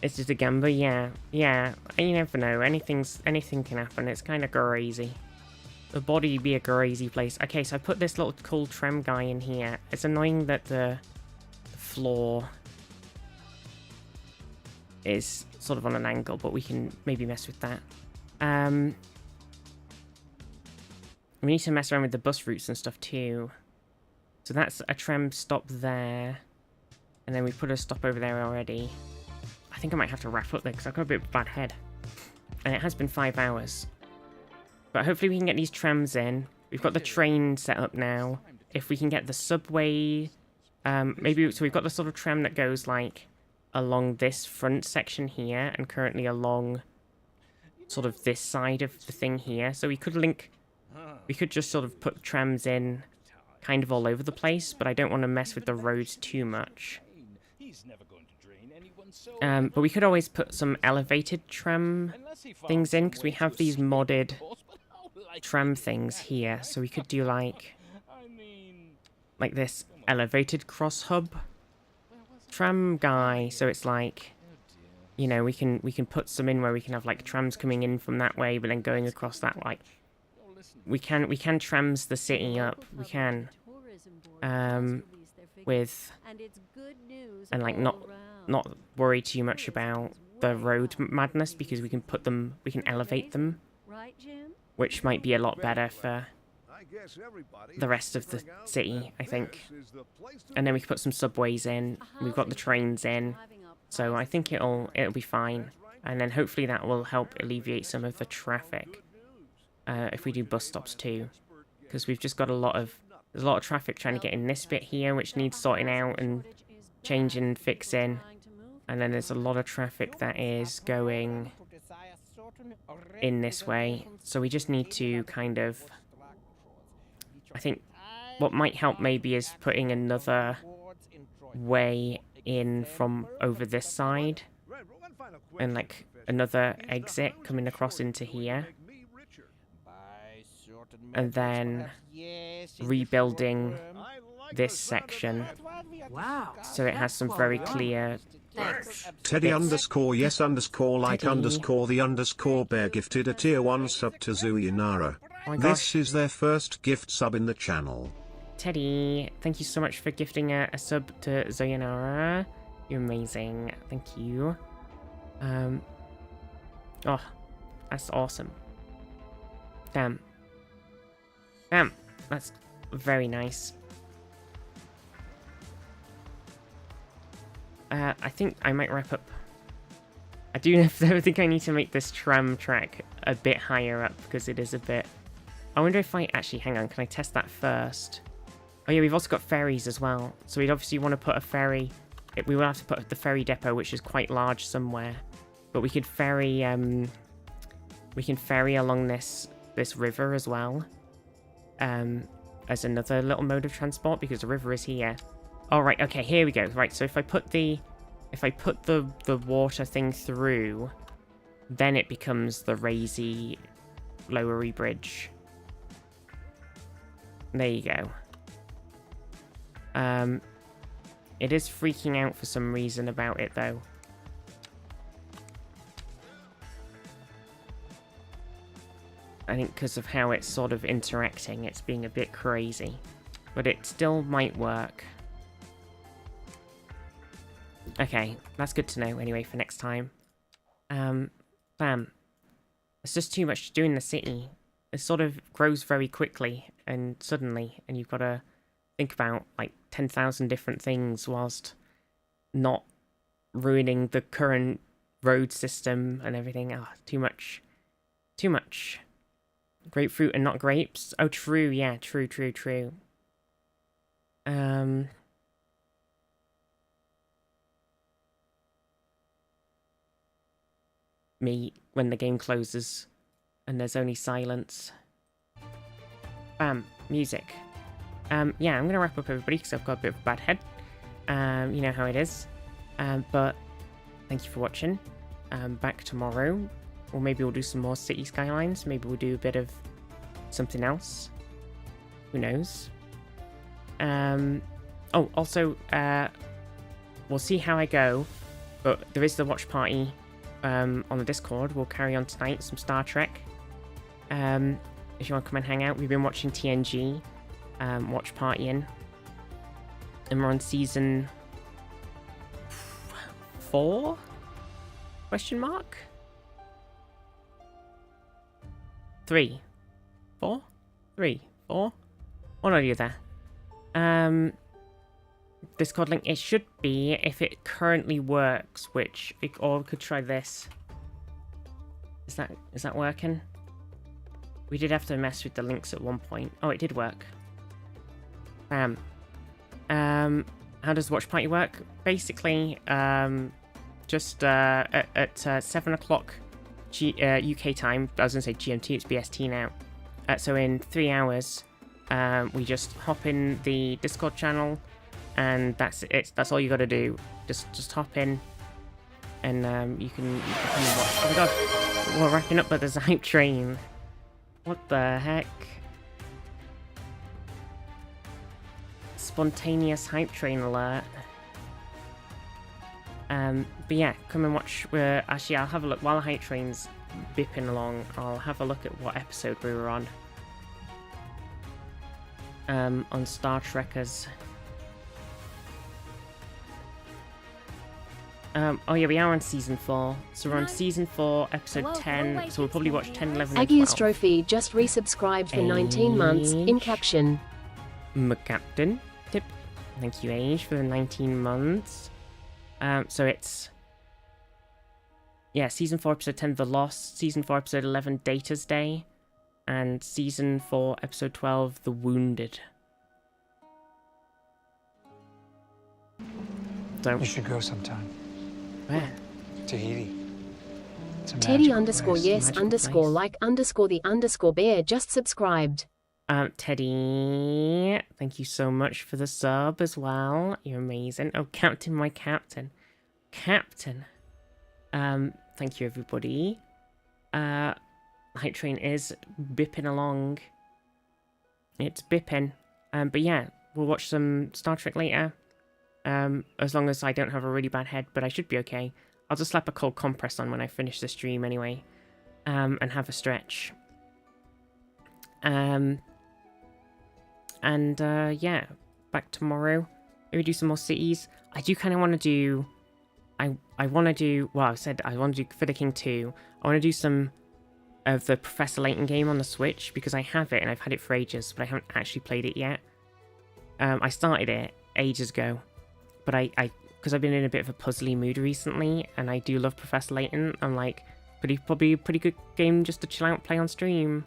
It's just a gamble, yeah. You never know. Anything can happen. It's kind of crazy. The body be a crazy place. Okay, so I put this little cool trem guy in here. It's annoying that the floor is sort of on an angle, but we can maybe mess with that. We need to mess around with the bus routes and stuff too. So that's a trem stop there. And then we put a stop over there already. I think I might have to wrap up there because I've got a bit of a bad head. And it has been 5 hours. But hopefully we can get these trams in. We've got the train set up now. If we can get the subway... maybe... So we've got the sort of tram that goes, like, along this front section here. And currently along sort of this side of the thing here. So we could link... We could just sort of put trams in kind of all over the place. But I don't want to mess with the roads too much. But we could always put some elevated tram things in, because we have these modded tram things here. So we could do like this elevated cross hub tram guy. So it's like, you know, we can put some in where we can have like trams coming in from that way, but then going across that, like we can trams the city up. We can with and like not worry too much about the road madness, because we can elevate them, which might be a lot better for the rest of the city, I think. And then we can put some subways in. We've got the trains in, so I think it'll be fine. And then hopefully that will help alleviate some of the traffic if we do bus stops too, because we've just got there's a lot of traffic trying to get in this bit here, which needs sorting out and changing and fixing. And then there's a lot of traffic that is going in this way. So we just need to kind of... I think what might help maybe is putting another way in from over this side. And like another exit coming across into here. And then rebuilding this section. Wow. So it has some very clear... Teddy underscore yes underscore like Teddy. underscore the underscore bear gifted a tier 1 sub to Zuyanara. Oh my This gosh. is their first gift sub in the channel. Teddy, thank you so much for gifting a sub to Zoyanara. You're amazing. Thank you. Oh, that's awesome. Damn. That's very nice. I think I might wrap up. I think I need to make this tram track a bit higher up, because it is a bit... I wonder if I... Actually, hang on, can I test that first? Oh yeah, we've also got ferries as well. So we'd obviously want to put a ferry... We will have to put the ferry depot, which is quite large somewhere. But we could ferry... We can ferry along this river as well. As another little mode of transport, because the river is here. All right, okay, here we go. Right, so if I put the water thing through, then it becomes the Razy Lowery Bridge. There you go. It is freaking out for some reason about it, though. I think because of how it's sort of interacting, it's being a bit crazy. But it still might work. Okay, that's good to know anyway for next time. Bam. It's just too much to do in the city. It sort of grows very quickly and suddenly, and you've got to think about like 10,000 different things whilst not ruining the current road system and everything. Ah, too much. Too much. Grapefruit and not grapes? Oh, true, yeah, true. Me, when the game closes and there's only silence. Bam. Music. Yeah, I'm going to wrap up, everybody, because I've got a bit of a bad head. You know how it is. But thank you for watching. Back tomorrow. Or maybe we'll do some more City Skylines. Maybe we'll do a bit of something else. Who knows? Oh, also, we'll see how I go. But there is the watch party on the Discord. We'll carry on tonight. Some Star Trek. If you want to come and hang out. We've been watching TNG. Watch partying. And we're on season 4? Question mark? 3. 4? 3. 4? What are you there? Discord link, it should be, if it currently works, which, or we could try this. Is that working? We did have to mess with the links at one point. Oh, it did work. Bam. How does Watch Party work? Basically, just at 7 o'clock UK time, I was going to say GMT, it's BST now. So in 3 hours, we just hop in the Discord channel, and that's it. That's all you got to do. Just hop in, and you can come and watch. Oh my god, we're wrapping up, but there's a hype train. What the heck? Spontaneous hype train alert. But yeah, come and watch. Actually, I'll have a look while the hype train's bipping along. I'll have a look at what episode we were on Star Trekkers. Oh yeah, we are on season 4. So we're on season 4, episode 10. So we'll probably watch 10, 11, and 12. Aggies Trophy just resubscribed for 19 months. In caption. McCaptain. Tip. Thank you, Age, for the 19 months. So it's... Yeah, season 4, episode 10, The Lost. Season 4, episode 11, Data's Day. And season 4, episode 12, The Wounded. So... You should go sometime. Where? Tahiti. Teddy underscore yes underscore like underscore the underscore bear just subscribed. Teddy, thank you so much for the sub as well. You're amazing. Oh, Captain, my Captain. Captain. Thank you, everybody. Hype train is bipping along. It's bipping. But yeah, we'll watch some Star Trek later. As long as I don't have a really bad head, but I should be okay. I'll just slap a cold compress on when I finish the stream anyway. And have a stretch. Yeah, back tomorrow. Maybe do some more cities. I do kind of want to do... I want to do... Well, I said I want to do For the King 2. I want to do some of the Professor Layton game on the Switch, because I have it and I've had it for ages, but I haven't actually played it yet. I started it ages ago, but because I've been in a bit of a puzzly mood recently, and I do love Professor Layton, I'm like, probably a pretty good game just to chill out and play on stream.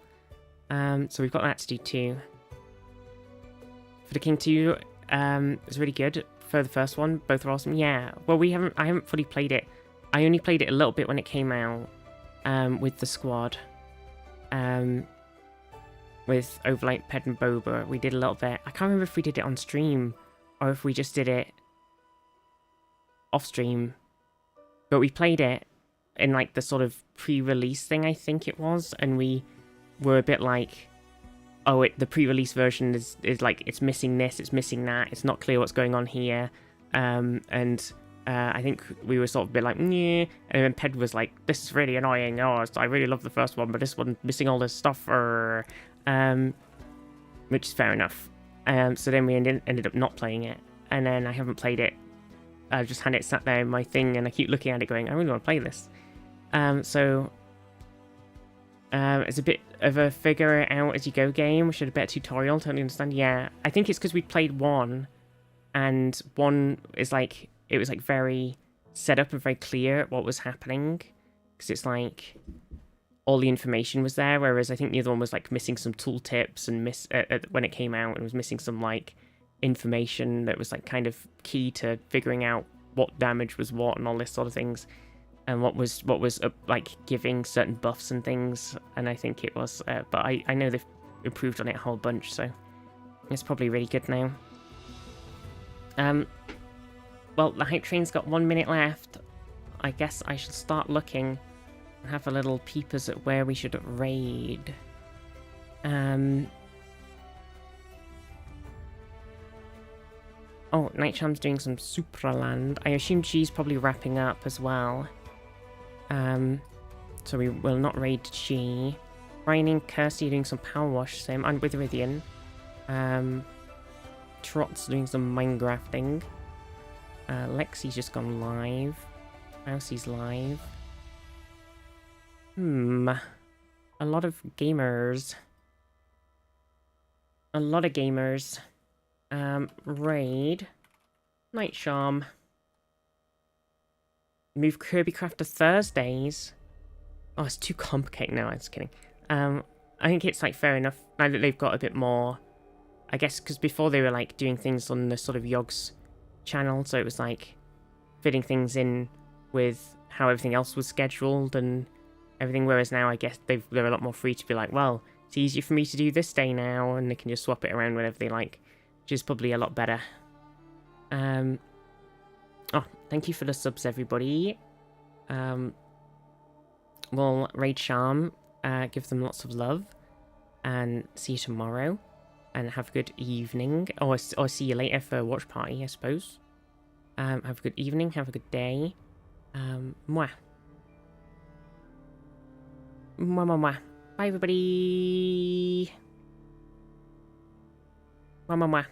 So we've got that to do too. For the King 2 is really good. For the first one, both are awesome. Yeah, well, I haven't fully played it. I only played it a little bit when it came out with the squad. With Overlight, Ped and Boba. We did a little bit. I can't remember if we did it on stream or if we just did it off stream. But we played it in like the sort of pre-release thing, I think it was, and we were a bit like, oh, the pre-release version is like, it's missing this, it's missing that, it's not clear what's going on here. I think we were sort of a bit like, yeah. And then Ped was like, this is really annoying. Oh, I really love the first one, but this one's missing all this stuff. Which is fair enough. So then we ended up not playing it. And then I haven't played it. I just had it sat there in my thing, and I keep looking at it going, I really want to play this. It's a bit of a figure it out as you go game. We should have a better tutorial, totally understand. Yeah, I think it's because we played 1, and 1 is like, it was like very set up and very clear what was happening, because it's like all the information was there, whereas I think the other one was like missing some tooltips, and when it came out, it was missing some like information that was like kind of key to figuring out what damage was what and all this sort of things, and what was like giving certain buffs and things. And I think it was, but I know it improved on it a whole bunch, so it's probably really good now. Well, the hype train's got 1 minute left. I guess I should start looking and have a little peepers at where we should raid. Oh, Night Charm's doing some Supraland. I assume she's probably wrapping up as well. So we will not raid G. Ryan and Kirsty doing some Power Wash, same. I'm with Rivian. Trot's doing some Minecrafting. Lexi's just gone live. Mousie's live. A lot of gamers. A lot of gamers. Raid. Night Charm. Move Kirby Craft to Thursdays. Oh, it's too complicated now, I'm just kidding. I think it's like fair enough now that they've got a bit more, I guess, because before they were like doing things on the sort of Yogg's channel, so it was like fitting things in with how everything else was scheduled and everything, whereas now I guess they're a lot more free to be like, well, it's easier for me to do this day now, and they can just swap it around whenever they like, which is probably a lot better. Oh, thank you for the subs, everybody. We'll raid Charm, give them lots of love, and see you tomorrow, and have a good evening, or see you later for a watch party, I suppose. Have a good evening, have a good day. Mwah. Mwah, mwah, mwah. Bye, everybody. Mwah, mwah, mwah.